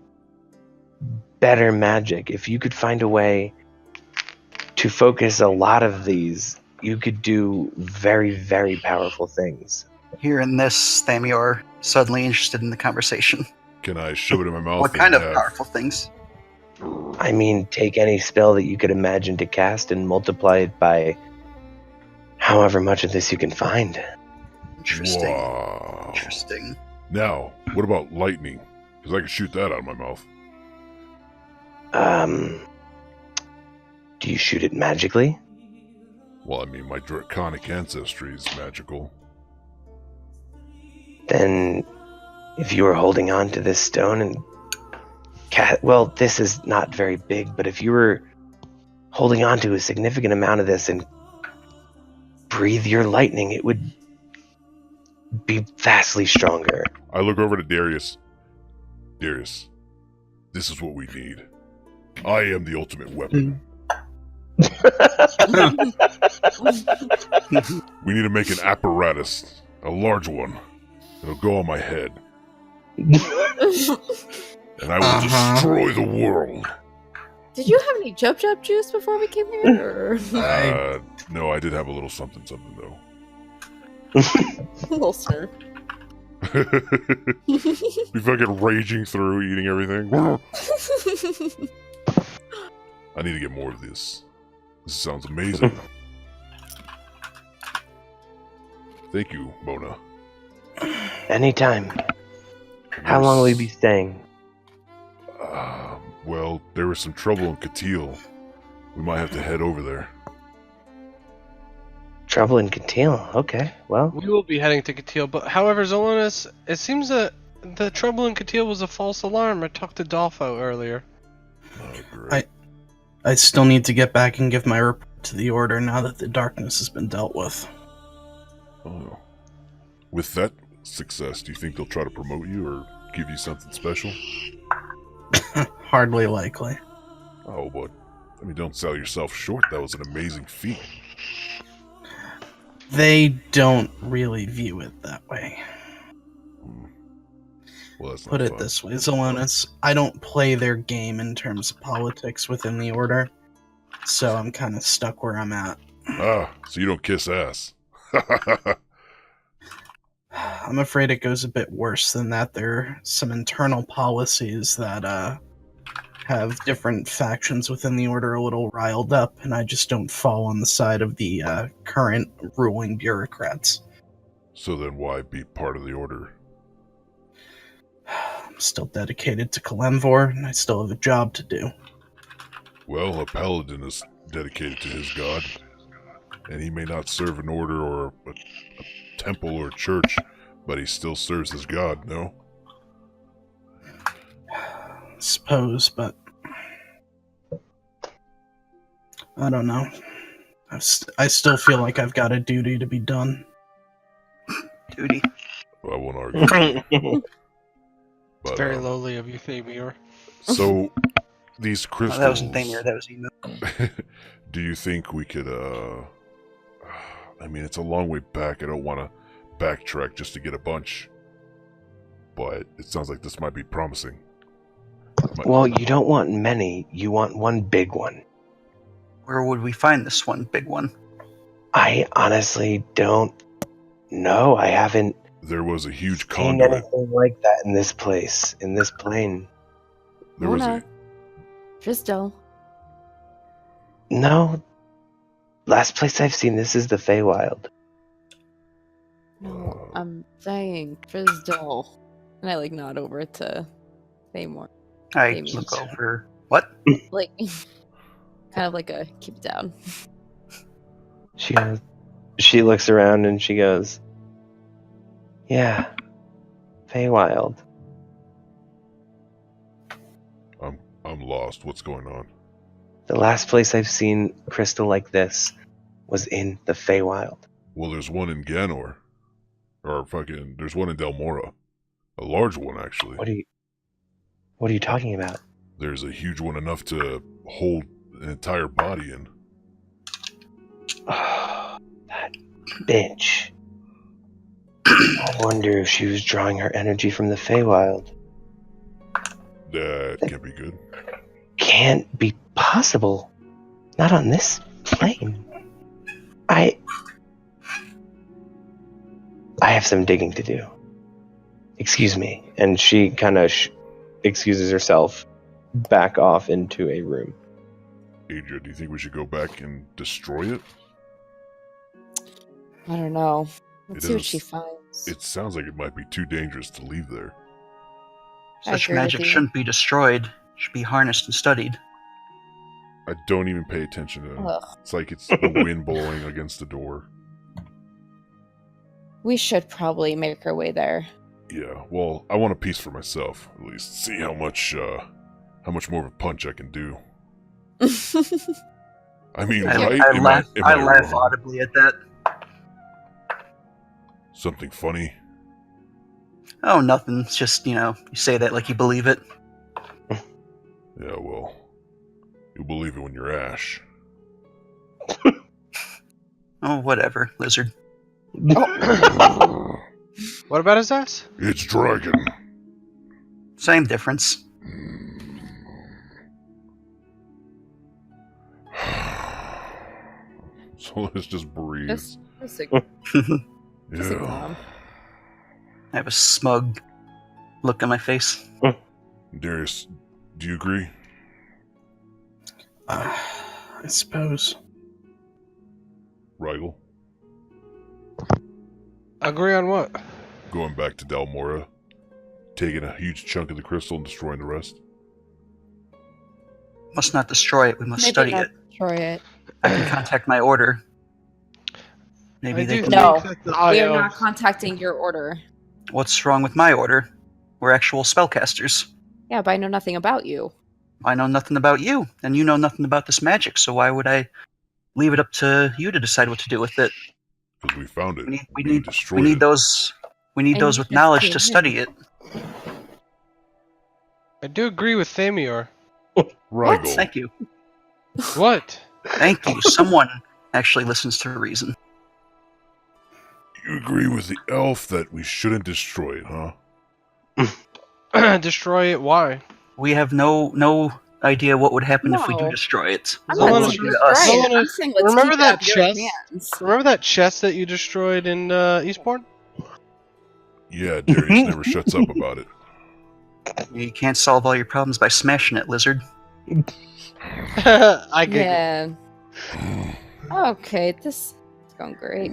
[SPEAKER 1] better magic. If you could find a way to focus a lot of these, you could do very, very powerful things.
[SPEAKER 8] Hearing this, Thamior suddenly interested in the conversation.
[SPEAKER 6] Can I shove it in my mouth?
[SPEAKER 8] What kind
[SPEAKER 6] and
[SPEAKER 8] of
[SPEAKER 6] have-
[SPEAKER 8] powerful things?
[SPEAKER 1] I mean, take any spell that you could imagine to cast and multiply it by however much of this you can find.
[SPEAKER 8] Interesting.
[SPEAKER 6] Wow.
[SPEAKER 8] Interesting.
[SPEAKER 6] Now, what about lightning? Because I can shoot that out of my mouth.
[SPEAKER 1] Do you shoot it magically?
[SPEAKER 6] Well, I mean, my draconic ancestry is magical.
[SPEAKER 1] Then, if you were holding on to this stone and well, this is not very big, but if you were holding on to a significant amount of this and breathe your lightning, it would be vastly stronger.
[SPEAKER 6] I look over to Darius. Darius, this is what we need. I am the ultimate weapon. We need to make an apparatus, a large one. It'll go on my head, and I will destroy the world.
[SPEAKER 7] Did you have any Jub Jub juice before we came here? Or...
[SPEAKER 6] No, I did have a little something though.
[SPEAKER 7] Little sir.
[SPEAKER 6] Be fucking raging through, eating everything. I need to get more of this. This sounds amazing. Thank you, Mona.
[SPEAKER 1] Anytime. How long will you be staying?
[SPEAKER 6] Well, there was some trouble in Katil. We might have to head over there.
[SPEAKER 1] Trouble in Katil. Okay, well.
[SPEAKER 2] We will be heading to Katil, but however, Zelonis, it seems that the trouble in Katil was a false alarm. I talked to Dolfo earlier.
[SPEAKER 6] Oh, great.
[SPEAKER 4] I still need to get back and give my report to the Order now that the darkness has been dealt with.
[SPEAKER 6] Oh. With that success, do you think they'll try to promote you or give you something special?
[SPEAKER 4] Hardly likely.
[SPEAKER 6] Oh, but I mean, don't sell yourself short. That was an amazing feat.
[SPEAKER 4] They don't really view it that way.
[SPEAKER 6] Well, that's not
[SPEAKER 4] Put it
[SPEAKER 6] fun.
[SPEAKER 4] this way, Zelonis, I don't play their game in terms of politics within the Order, so I'm kind of stuck where I'm at.
[SPEAKER 6] Ah, so you don't kiss ass.
[SPEAKER 4] I'm afraid it goes a bit worse than that. There are some internal policies that have different factions within the Order a little riled up, and I just don't fall on the side of the current ruling bureaucrats.
[SPEAKER 6] So then why be part of the Order?
[SPEAKER 4] I'm still dedicated to Kalemvor, and I still have a job to do.
[SPEAKER 6] Well, a paladin is dedicated to his god, and he may not serve an order or a temple or church, but he still serves his god, no?
[SPEAKER 4] Suppose, but I don't know. I still feel like I've got a duty to be done.
[SPEAKER 8] Duty.
[SPEAKER 6] Well, I won't argue. But,
[SPEAKER 2] Very lowly of you, Thamir.
[SPEAKER 6] So, these
[SPEAKER 8] Oh,
[SPEAKER 6] crystals...
[SPEAKER 8] that wasn't Thamir, that was Emo.
[SPEAKER 6] Do you think we could, I mean, it's a long way back. I don't want to backtrack just to get a bunch. But it sounds like this might be promising.
[SPEAKER 1] Well, you don't want many. You want one big one.
[SPEAKER 8] Where would we find this one big one?
[SPEAKER 1] I honestly don't know. I haven't
[SPEAKER 6] There was a huge
[SPEAKER 1] seen
[SPEAKER 6] conduit.
[SPEAKER 1] anything like that in this place, in this plane.
[SPEAKER 6] There was
[SPEAKER 7] Mona. Dristo.
[SPEAKER 1] No. Last place I've seen this is the Feywild.
[SPEAKER 7] No, I'm saying Drizdal. And I nod over to Faymore.
[SPEAKER 8] I
[SPEAKER 7] Maybe.
[SPEAKER 8] look over. What?
[SPEAKER 7] Like, kind of like a keep it down.
[SPEAKER 1] She looks around and she goes, "Yeah, Feywild."
[SPEAKER 6] I'm lost. What's going on?
[SPEAKER 1] The last place I've seen crystal like this was in the Feywild.
[SPEAKER 6] Well, there's one in Ganor. There's one in Delmora. A large one, actually.
[SPEAKER 1] What are you talking about?
[SPEAKER 6] There's a huge one enough to hold an entire body in.
[SPEAKER 1] Oh, that bitch. I wonder if she was drawing her energy from the Feywild.
[SPEAKER 6] That can't be good.
[SPEAKER 1] Can't be possible. Not on this plane. I have some digging to do. Excuse me. And she kind of excuses herself back off into a room.
[SPEAKER 6] Adria, do you think we should go back and destroy it?
[SPEAKER 7] I don't know.
[SPEAKER 6] It
[SPEAKER 7] Let's see what
[SPEAKER 6] is-
[SPEAKER 7] she finds.
[SPEAKER 6] It sounds like it might be too dangerous to leave there.
[SPEAKER 7] I
[SPEAKER 8] Such
[SPEAKER 7] agree with
[SPEAKER 8] magic
[SPEAKER 7] you.
[SPEAKER 8] shouldn't be destroyed. It should be harnessed and studied.
[SPEAKER 6] I don't even pay attention to it.
[SPEAKER 7] Ugh.
[SPEAKER 6] It's like it's the wind blowing against the door.
[SPEAKER 7] We should probably make our way there.
[SPEAKER 6] Yeah, well, I want a piece for myself, at least. See how much more of a punch I can do. I mean,
[SPEAKER 7] I-
[SPEAKER 6] right?
[SPEAKER 8] I laugh
[SPEAKER 6] wrong?
[SPEAKER 8] audibly at that.
[SPEAKER 6] Something funny?
[SPEAKER 8] Oh, nothing. It's just, you say that like you believe it.
[SPEAKER 6] Yeah, well, you'll believe it when you're Ash.
[SPEAKER 8] Oh, whatever, lizard.
[SPEAKER 2] What about his ass?
[SPEAKER 6] It's dragon.
[SPEAKER 8] Same difference.
[SPEAKER 6] So let's just breathe.
[SPEAKER 7] Just
[SPEAKER 6] Yeah.
[SPEAKER 7] ignore him.
[SPEAKER 8] I have a smug look on my face.
[SPEAKER 6] Darius, do you agree?
[SPEAKER 4] I suppose.
[SPEAKER 6] Rigel?
[SPEAKER 2] Agree on what?
[SPEAKER 6] Going back to Delmora, taking a huge chunk of the crystal and destroying the rest?
[SPEAKER 8] Must not destroy it. We must
[SPEAKER 7] Maybe
[SPEAKER 8] study
[SPEAKER 7] not
[SPEAKER 8] it.
[SPEAKER 7] destroy it.
[SPEAKER 8] I can contact my order. Maybe
[SPEAKER 2] I
[SPEAKER 8] they
[SPEAKER 2] do
[SPEAKER 8] can.
[SPEAKER 2] think
[SPEAKER 7] No,
[SPEAKER 2] that the
[SPEAKER 7] We
[SPEAKER 2] high
[SPEAKER 7] are not
[SPEAKER 2] elves-
[SPEAKER 7] contacting your order.
[SPEAKER 8] What's wrong with my order? We're actual spellcasters.
[SPEAKER 7] Yeah, but I know nothing about you.
[SPEAKER 8] I know nothing about you, and you know nothing about this magic. So why would I leave it up to you to decide what to do with it?
[SPEAKER 6] Because we found it.
[SPEAKER 8] We need
[SPEAKER 6] destroyed
[SPEAKER 8] we need
[SPEAKER 6] it.
[SPEAKER 8] those. We need
[SPEAKER 7] And
[SPEAKER 8] those
[SPEAKER 7] you
[SPEAKER 8] with
[SPEAKER 7] just
[SPEAKER 8] knowledge
[SPEAKER 7] came
[SPEAKER 8] to
[SPEAKER 7] in.
[SPEAKER 8] study it.
[SPEAKER 2] I do agree with Thamior.
[SPEAKER 6] Rigel.
[SPEAKER 8] Thank you.
[SPEAKER 2] What?
[SPEAKER 8] Thank you. Someone actually listens to reason.
[SPEAKER 6] You agree with the elf that we shouldn't destroy it, huh?
[SPEAKER 2] Destroy it? Why?
[SPEAKER 8] We have no idea what would happen if we do
[SPEAKER 7] No.
[SPEAKER 8] destroy it.
[SPEAKER 7] I'm
[SPEAKER 2] Zelena-
[SPEAKER 7] not
[SPEAKER 8] What
[SPEAKER 7] saying
[SPEAKER 8] would do to us?
[SPEAKER 7] destroy it.
[SPEAKER 2] Zelena,
[SPEAKER 7] I'm saying let's
[SPEAKER 2] remember
[SPEAKER 7] keep it
[SPEAKER 2] that
[SPEAKER 7] out of your
[SPEAKER 2] chest?
[SPEAKER 7] hands.
[SPEAKER 2] Remember that chest that you destroyed in Eastbourne?
[SPEAKER 6] Yeah, Darius never shuts up about it.
[SPEAKER 8] You can't solve all your problems by smashing it, lizard.
[SPEAKER 2] I giggle.
[SPEAKER 7] Yeah. Okay, this is going great.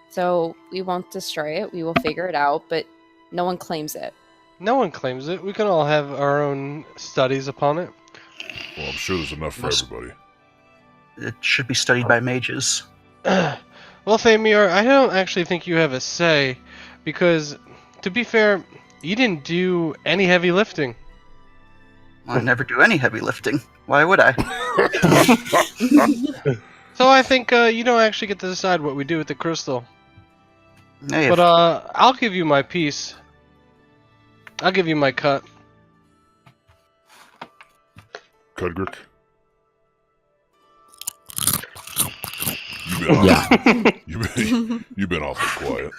[SPEAKER 7] So we won't destroy it. We will figure it out, but no one claims it.
[SPEAKER 2] No one claims it. We can all have our own studies upon it.
[SPEAKER 6] Well, I'm sure there's enough for
[SPEAKER 8] Must-
[SPEAKER 6] everybody.
[SPEAKER 8] It should be studied by mages.
[SPEAKER 2] Well, Thamior, I don't actually think you have a say, because, to be fair, you didn't do any heavy lifting.
[SPEAKER 8] I never do any heavy lifting. Why would I?
[SPEAKER 2] So I think you don't actually get to decide what we do with the crystal.
[SPEAKER 8] Hey,
[SPEAKER 2] But I'll give you my piece. I'll give you my cut.
[SPEAKER 6] Cudrick? You've been awfully quiet.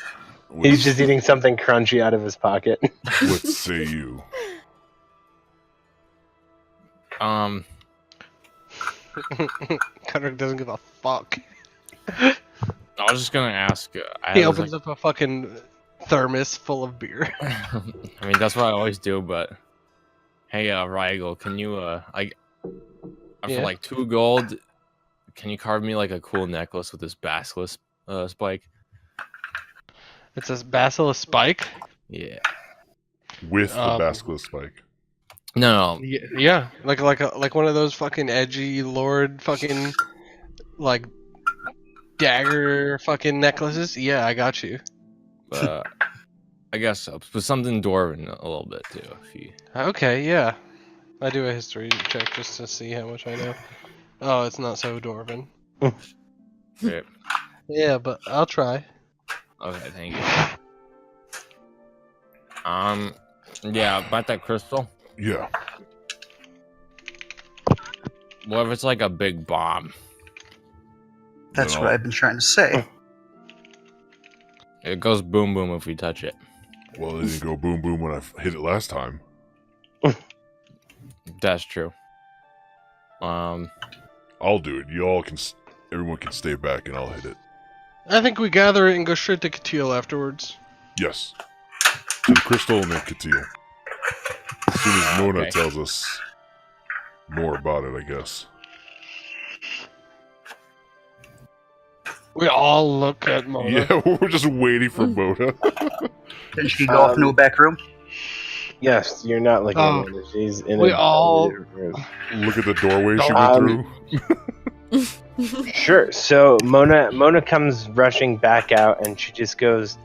[SPEAKER 1] He's just eating something crunchy out of his pocket.
[SPEAKER 6] What say you?
[SPEAKER 2] Cudrick doesn't give a fuck.
[SPEAKER 5] I was just gonna ask.
[SPEAKER 2] He opens up a fucking thermos full of beer.
[SPEAKER 5] I mean, that's what I always do. But hey, Rigel, can you for
[SPEAKER 2] Yeah?
[SPEAKER 5] like 2 gold, can you carve me like a cool necklace with this basilisk spike?
[SPEAKER 2] It says Basilisk Spike.
[SPEAKER 5] Yeah.
[SPEAKER 6] with the basilisk spike.
[SPEAKER 5] No,
[SPEAKER 2] Yeah, like one of those fucking edgy lord fucking like dagger fucking necklaces. Yeah, I got you.
[SPEAKER 5] I guess so. But something dwarven a little bit too. If you...
[SPEAKER 2] Okay, yeah. I do a history check just to see how much I know. Oh, it's not so dwarven.
[SPEAKER 5] Right.
[SPEAKER 2] Yeah, but I'll try.
[SPEAKER 5] Okay, thank you. Yeah, about that crystal.
[SPEAKER 6] Yeah.
[SPEAKER 5] What if it's like a big bomb?
[SPEAKER 8] That's
[SPEAKER 6] No.
[SPEAKER 8] what I've been trying to say.
[SPEAKER 5] It goes boom boom if we touch it.
[SPEAKER 6] Well, it didn't go boom boom when I hit it last time.
[SPEAKER 5] That's true.
[SPEAKER 6] I'll do it. Everyone can stay back and I'll hit it.
[SPEAKER 2] I think we gather it and go straight to Katil afterwards.
[SPEAKER 6] Yes. To the crystal and then Katil. As soon as Mona
[SPEAKER 5] Okay.
[SPEAKER 6] tells us more about it, I guess.
[SPEAKER 2] We all look at Mona.
[SPEAKER 6] Yeah, we're just waiting for Mona.
[SPEAKER 8] Did she go off into a back room?
[SPEAKER 1] Yes, you're not looking
[SPEAKER 2] Oh.
[SPEAKER 1] at her. She's in
[SPEAKER 2] We
[SPEAKER 1] a
[SPEAKER 2] all-
[SPEAKER 1] different room.
[SPEAKER 6] Look at the doorway she
[SPEAKER 1] Um,
[SPEAKER 6] went through.
[SPEAKER 1] Sure. So Mona comes rushing back out, and she just goes,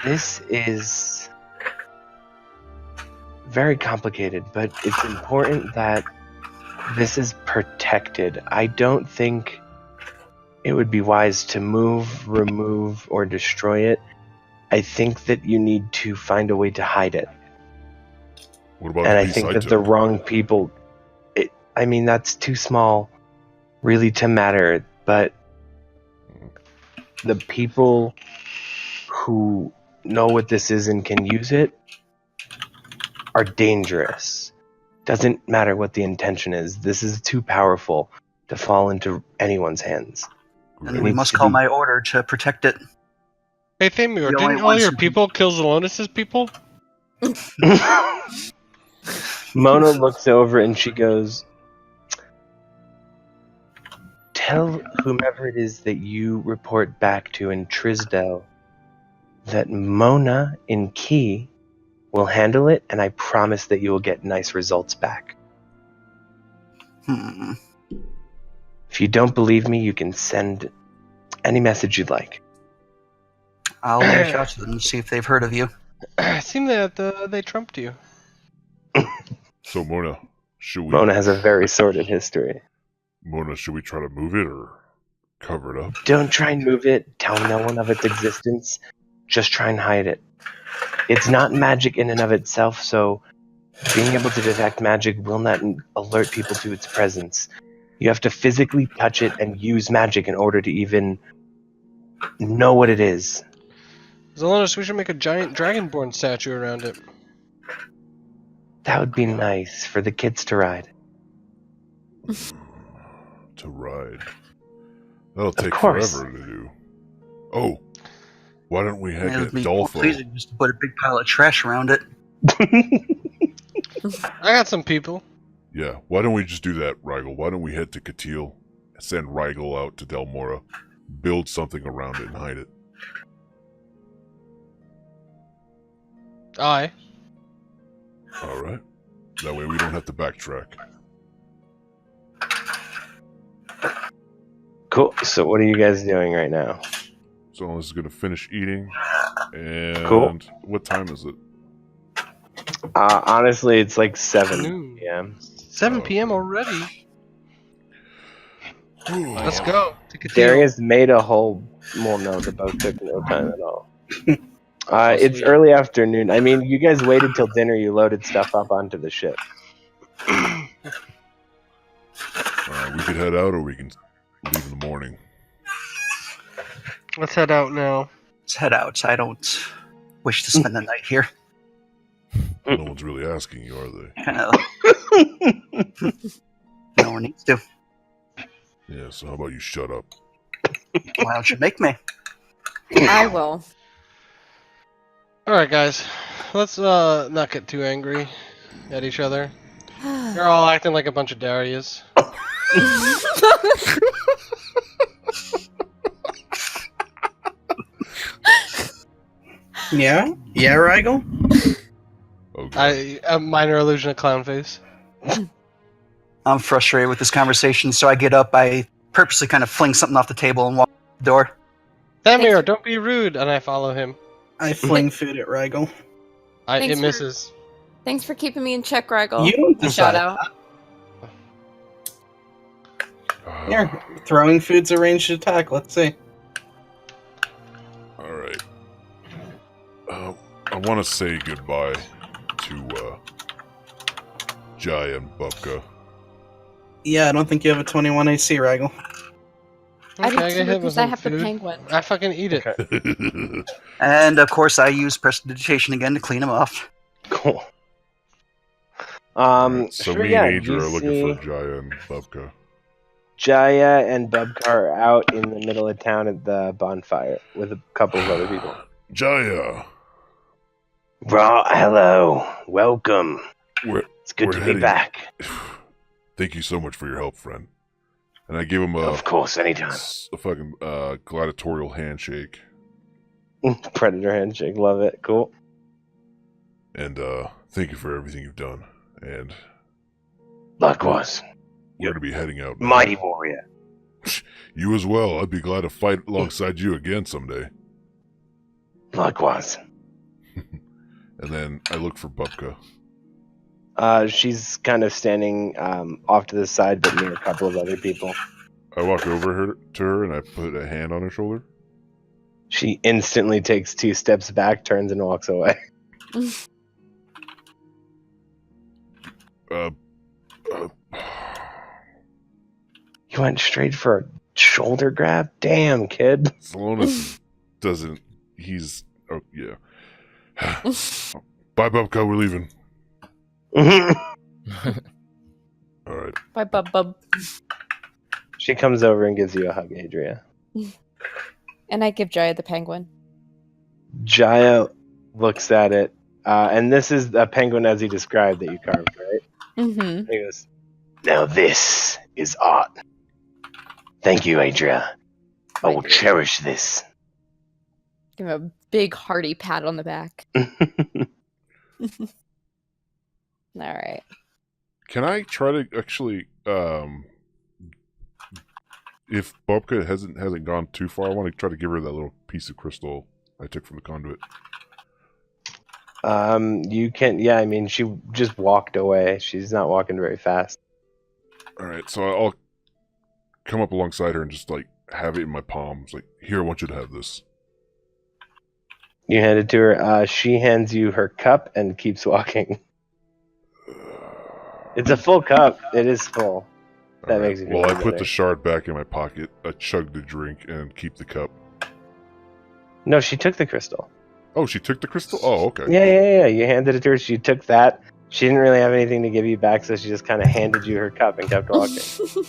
[SPEAKER 1] "This is very complicated, but it's important that this is protected. I don't think it would be wise to move, remove, or destroy it. I think that you need to find a way to hide it.
[SPEAKER 6] What about
[SPEAKER 1] And
[SPEAKER 6] the
[SPEAKER 1] I
[SPEAKER 6] piece
[SPEAKER 1] think
[SPEAKER 6] I
[SPEAKER 1] that
[SPEAKER 6] took?
[SPEAKER 1] the wrong people. That's too small, really, to matter. But the people who know what this is and can use it are dangerous. Doesn't matter what the intention is. This is too powerful to fall into anyone's hands."
[SPEAKER 8] And
[SPEAKER 1] It
[SPEAKER 8] we
[SPEAKER 1] needs
[SPEAKER 8] must
[SPEAKER 1] to
[SPEAKER 8] call
[SPEAKER 1] be-
[SPEAKER 8] my order to protect it.
[SPEAKER 2] Hey, Thamir,
[SPEAKER 8] The only
[SPEAKER 2] didn't all
[SPEAKER 8] ones
[SPEAKER 2] your
[SPEAKER 8] who-
[SPEAKER 2] people kill Zelonis' people?
[SPEAKER 1] Mona looks over and she goes, "Tell whomever it is that you report back to in Trisdale that Mona in Key will handle it, and I promise that you will get nice results back. If you don't believe me, you can send any message you'd like."
[SPEAKER 8] I'll reach out to them and see if they've heard of you.
[SPEAKER 2] It seemed that they trumped you.
[SPEAKER 6] So Mona, should we?
[SPEAKER 1] Mona has a very sordid history.
[SPEAKER 6] Mona, should we try to move it or cover it up?
[SPEAKER 1] Don't try and move it. Tell no one of its existence. Just try and hide it. It's not magic in and of itself, so being able to detect magic will not alert people to its presence. You have to physically touch it and use magic in order to even know what it is.
[SPEAKER 2] Zelonis, we should make a giant dragonborn statue around it.
[SPEAKER 1] That would be nice for the kids to ride.
[SPEAKER 6] To ride. That'll take
[SPEAKER 1] course.
[SPEAKER 6] forever to do. Oh, why don't we
[SPEAKER 8] It
[SPEAKER 6] head
[SPEAKER 8] would
[SPEAKER 6] get
[SPEAKER 8] be more
[SPEAKER 6] Dolpho?
[SPEAKER 8] pleasing just to put a big pile of trash around it.
[SPEAKER 2] I got some people.
[SPEAKER 6] Yeah, why don't we just do that, Rigel? Why don't we head to Katil, send Rigel out to Delmora, build something around it and hide it?
[SPEAKER 2] Aye.
[SPEAKER 6] Alright. That way we don't have to backtrack.
[SPEAKER 1] Cool. So what are you guys doing right now?
[SPEAKER 6] So this is gonna finish eating. And
[SPEAKER 1] Cool.
[SPEAKER 6] what time is it?
[SPEAKER 1] Honestly, it's like 7
[SPEAKER 2] Noon.
[SPEAKER 1] p.m.
[SPEAKER 2] 7 p.m. already. Let's
[SPEAKER 6] Oh,
[SPEAKER 2] go. To Katil.
[SPEAKER 1] Darius made a whole. Well, no, the boat took no time at all. It's early afternoon. I mean, you guys waited till dinner. You loaded stuff up onto the ship.
[SPEAKER 6] we could head out or we can leave in the morning.
[SPEAKER 2] Let's head out now.
[SPEAKER 8] Let's head out. I don't wish to spend the night here.
[SPEAKER 6] No one's really asking you, are they?
[SPEAKER 8] No one needs to.
[SPEAKER 6] Yeah, so how about you shut up?
[SPEAKER 8] Why don't you make me?
[SPEAKER 7] I will.
[SPEAKER 2] Alright, guys. Let's not get too angry at each other. You're all acting like a bunch of Darius.
[SPEAKER 4] Yeah? Yeah, Rigel?
[SPEAKER 6] Okay.
[SPEAKER 2] A minor illusion of clown face.
[SPEAKER 8] I'm frustrated with this conversation, so I get up. I purposely kind of fling something off the table and walk out the door.
[SPEAKER 2] Thamir, don't be rude, and I follow him.
[SPEAKER 4] I fling food at Rigel.
[SPEAKER 7] Thanks
[SPEAKER 2] It
[SPEAKER 7] for-
[SPEAKER 2] misses.
[SPEAKER 7] Thanks for keeping me in check, Rigel.
[SPEAKER 4] You don't
[SPEAKER 7] Shout
[SPEAKER 4] decide.
[SPEAKER 7] out.
[SPEAKER 4] Here, throwing food's a ranged attack. Let's see.
[SPEAKER 6] All right. I want to say goodbye to Jaya and Bubka.
[SPEAKER 4] Yeah, I don't think you have a 21 AC, Rigel.
[SPEAKER 7] I
[SPEAKER 2] Okay,
[SPEAKER 7] did
[SPEAKER 2] get
[SPEAKER 7] too
[SPEAKER 2] hit
[SPEAKER 7] because
[SPEAKER 2] with
[SPEAKER 7] I
[SPEAKER 2] some
[SPEAKER 7] have the
[SPEAKER 2] food.
[SPEAKER 7] penguin.
[SPEAKER 2] I fucking eat it.
[SPEAKER 1] Okay.
[SPEAKER 8] And of course, I use prestidigitation again to clean him off.
[SPEAKER 1] Cool.
[SPEAKER 6] Alright, so
[SPEAKER 1] sure,
[SPEAKER 6] me
[SPEAKER 1] yeah,
[SPEAKER 6] and Adria
[SPEAKER 1] you
[SPEAKER 6] are looking
[SPEAKER 1] see
[SPEAKER 6] for Jaya and Bubka.
[SPEAKER 1] Jaya and Bubka are out in the middle of town at the bonfire with a couple of other people.
[SPEAKER 6] Jaya,
[SPEAKER 1] Hello, welcome.
[SPEAKER 6] we're
[SPEAKER 1] It's good
[SPEAKER 6] We're
[SPEAKER 1] to be
[SPEAKER 6] heading-
[SPEAKER 1] back.
[SPEAKER 6] thank you so much for your help, friend. And I give him a
[SPEAKER 1] Of course, anytime.
[SPEAKER 6] a fucking gladiatorial handshake.
[SPEAKER 1] Predator handshake, love it. Cool.
[SPEAKER 6] And thank you for everything you've done. And
[SPEAKER 1] Likewise,
[SPEAKER 6] we're gonna be heading out now.
[SPEAKER 1] mighty warrior.
[SPEAKER 6] You as well. I'd be glad to fight alongside you again someday.
[SPEAKER 1] Likewise.
[SPEAKER 6] And then I look for Bubka.
[SPEAKER 1] She's kind of standing off to the side, but near a couple of other people.
[SPEAKER 6] I walk over to her and I put a hand on her shoulder.
[SPEAKER 1] She instantly takes 2 steps back, turns, and walks away. You went straight for a shoulder grab? Damn, kid.
[SPEAKER 6] Salonis doesn't. He's. Oh, yeah. Bye, Bubka. We're leaving. All right.
[SPEAKER 7] Bye, bub.
[SPEAKER 1] She comes over and gives you a hug, Adria.
[SPEAKER 7] And I give Jaya the penguin.
[SPEAKER 1] Jaya looks at it, and this is a penguin as he described that you carved, right?
[SPEAKER 7] Mm-hmm.
[SPEAKER 1] He goes, "Now this is art. Thank you, Adria. I will cherish this."
[SPEAKER 7] Give him a big hearty pat on the back. All right.
[SPEAKER 6] Can I try to actually, if Bubka hasn't gone too far, I want to try to give her that little piece of crystal I took from the conduit.
[SPEAKER 1] You can, yeah, I mean, she just walked away. She's not walking very fast.
[SPEAKER 6] All right, so I'll come up alongside her and just like have it in my palms. Like, here, I want you to have this.
[SPEAKER 1] You hand it to her. She hands you her cup and keeps walking. It's a full cup. It is full. That makes you feel
[SPEAKER 6] Well, I
[SPEAKER 1] better.
[SPEAKER 6] put the shard back in my pocket. I chug the drink and keep the cup.
[SPEAKER 1] No, she took the crystal.
[SPEAKER 6] Oh, she took the crystal? Oh, okay.
[SPEAKER 1] Yeah. You handed it to her. She took that. She didn't really have anything to give you back, so she just kind of handed you her cup and kept walking.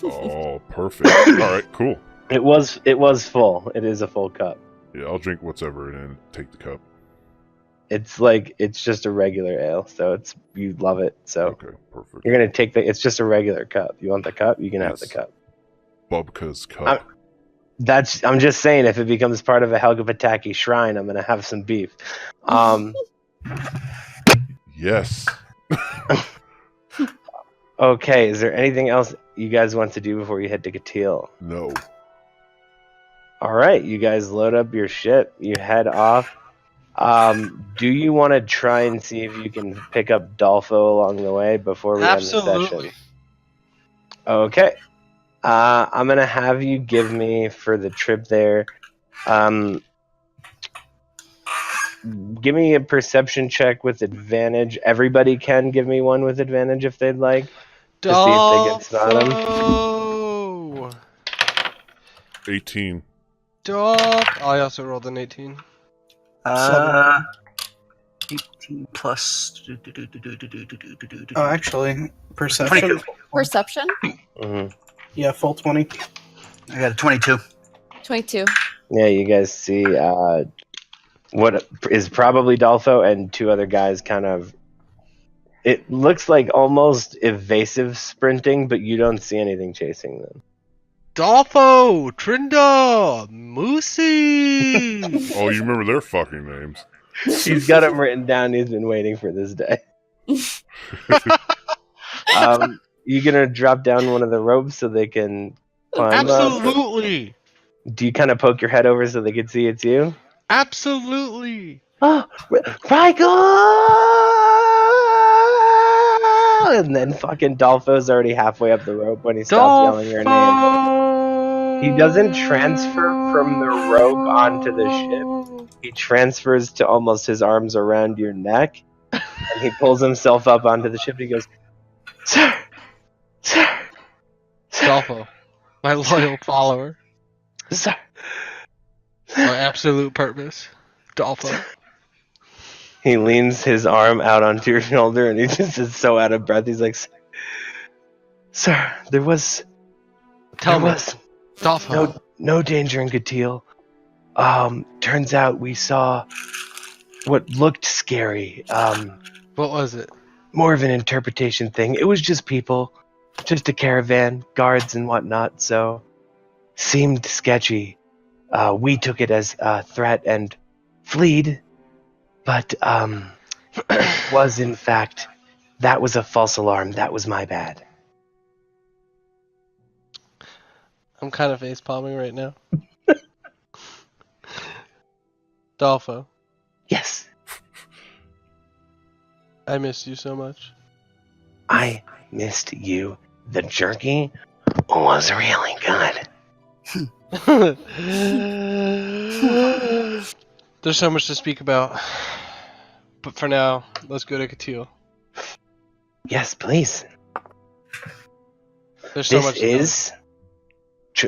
[SPEAKER 6] Oh, perfect. All right, cool.
[SPEAKER 1] It was full. It is a full cup.
[SPEAKER 6] Yeah, I'll drink whatever and then take the cup.
[SPEAKER 1] It's just a regular ale, so you love it. So
[SPEAKER 6] Okay, perfect.
[SPEAKER 1] you're gonna take it's just a regular cup. You want the cup? You can have the
[SPEAKER 6] Yes.
[SPEAKER 1] cup.
[SPEAKER 6] Bubka's cup.
[SPEAKER 1] I'm just saying, if it becomes part of a Helga Pataki shrine, I'm gonna have some beef.
[SPEAKER 6] Yes.
[SPEAKER 1] Okay, is there anything else you guys want to do before you head to Katil?
[SPEAKER 6] No.
[SPEAKER 1] All right, you guys load up your ship. You head off. Do you want to try and see if you can pick up Dolfo along the way before we end the
[SPEAKER 2] Absolutely.
[SPEAKER 1] session? Okay. I'm gonna have you give me for the trip there. Give me a perception check with advantage. Everybody can give me one with advantage if they'd like. To see if they get spotted.
[SPEAKER 2] Dolfo!
[SPEAKER 6] 18.
[SPEAKER 2] I also rolled an 18.
[SPEAKER 8] 18 plus.
[SPEAKER 4] Oh, actually, perception.
[SPEAKER 8] 22.
[SPEAKER 7] Perception?
[SPEAKER 1] hmm
[SPEAKER 4] Yeah, full 20.
[SPEAKER 8] I got a 22.
[SPEAKER 7] 22.
[SPEAKER 1] Yeah, you guys see what is probably Dolfo and 2 other guys kind of. It looks like almost evasive sprinting, but you don't see anything chasing them.
[SPEAKER 2] Dolfo! Trinda! Moosey!
[SPEAKER 6] Oh, you remember their fucking names.
[SPEAKER 1] He's got them written down. He's been waiting for this day. You gonna drop down one of the ropes so they can climb up?
[SPEAKER 2] Absolutely.
[SPEAKER 1] Do you kind of poke your head over so they can see it's you?
[SPEAKER 2] Absolutely.
[SPEAKER 1] Oh, Rigel! And then fucking Dolfo's already halfway up the rope when he stops yelling your name. He doesn't transfer from the rope onto the ship. He transfers to almost his arms around your neck, and he pulls himself up onto the ship. And he goes, "Sir, sir, sir,
[SPEAKER 2] Dolfo, my loyal follower,
[SPEAKER 1] sir."
[SPEAKER 2] my absolute purpose, Dolfo.
[SPEAKER 1] He leans his arm out onto your shoulder, and he just is so out of breath. He's like, "Sir, there was
[SPEAKER 2] Dolfo.
[SPEAKER 1] no danger in Gatil. Turns out we saw what looked scary.
[SPEAKER 2] What was it?
[SPEAKER 1] More of an interpretation thing. It was just people, just a caravan, guards and whatnot. So seemed sketchy. We took it as a threat and fled, but was in fact that was a false alarm. That was my bad."
[SPEAKER 2] I'm kind of face palming right now. Dolfo,
[SPEAKER 1] Yes,
[SPEAKER 2] I missed you so much.
[SPEAKER 1] I missed you. The jerky was really good.
[SPEAKER 2] There's so much to speak about. But for now, let's go to Katil.
[SPEAKER 1] Yes, please.
[SPEAKER 2] There's so
[SPEAKER 1] This
[SPEAKER 2] much to know.
[SPEAKER 1] is.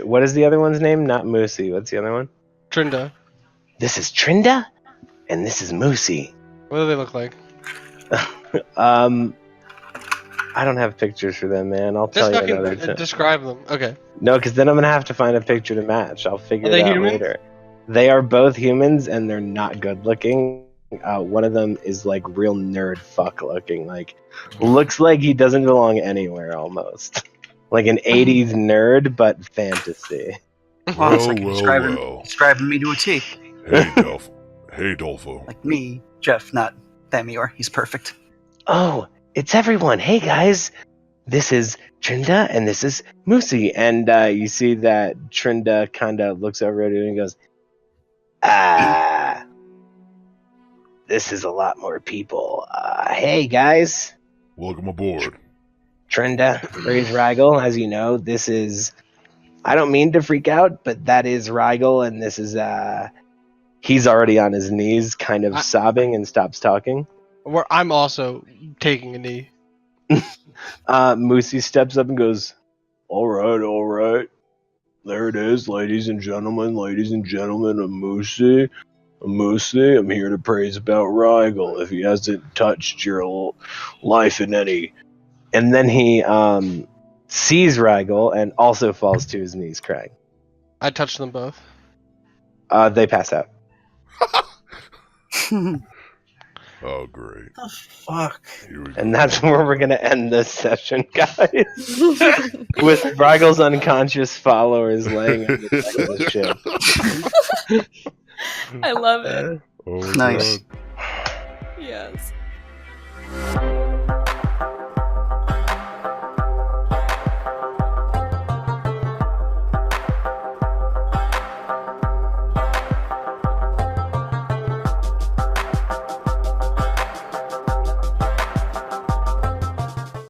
[SPEAKER 1] What is the other one's name? Not Moosey. What's the other one?
[SPEAKER 2] Trinda.
[SPEAKER 1] This is Trinda, and this is Moosey.
[SPEAKER 2] What do they look like?
[SPEAKER 1] I don't have pictures for them, man. I'll tell
[SPEAKER 2] Just
[SPEAKER 1] you another
[SPEAKER 2] fucking
[SPEAKER 1] time.
[SPEAKER 2] describe them. Okay.
[SPEAKER 1] No, because then I'm gonna have to find a picture to match. I'll figure
[SPEAKER 2] Are they
[SPEAKER 1] it out
[SPEAKER 2] humans?
[SPEAKER 1] later. They are both humans, and they're not good looking. One of them is like real nerd fuck looking. Like, looks like he doesn't belong anywhere almost. Like an 80s nerd, but fantasy.
[SPEAKER 8] Well, it's
[SPEAKER 6] Well,
[SPEAKER 8] like
[SPEAKER 6] well.
[SPEAKER 8] describing me to a T.
[SPEAKER 6] Hey, Dolfo.
[SPEAKER 8] Like me, Jeff, not Thamior. He's perfect.
[SPEAKER 1] Oh, it's everyone. Hey guys, this is Trinda and this is Moosey. And you see that Trinda kind of looks over at you and goes, this is a lot more people. Hey guys,
[SPEAKER 6] Welcome aboard.
[SPEAKER 1] Trinda, Raise Rigel. As you know, this is, I don't mean to freak out, but that is Rigel, and this is, he's already on his knees, kind of sobbing, and stops talking.
[SPEAKER 2] I'm also taking a knee.
[SPEAKER 1] Moosey steps up and goes, all right. There it is, ladies and gentlemen, I'm Moosey. I'm here to praise about Rigel if he hasn't touched your life in any. And then he sees Rigel and also falls to his knees crying.
[SPEAKER 2] I touched them both.
[SPEAKER 1] They pass out.
[SPEAKER 6] Oh, great.
[SPEAKER 4] The fuck?
[SPEAKER 6] Here we go.
[SPEAKER 1] And that's where we're going to end this session, guys. With Rigel's unconscious followers laying on the deck of the ship.
[SPEAKER 7] I love it.
[SPEAKER 6] Oh, my
[SPEAKER 8] Nice.
[SPEAKER 6] God.
[SPEAKER 7] Yes.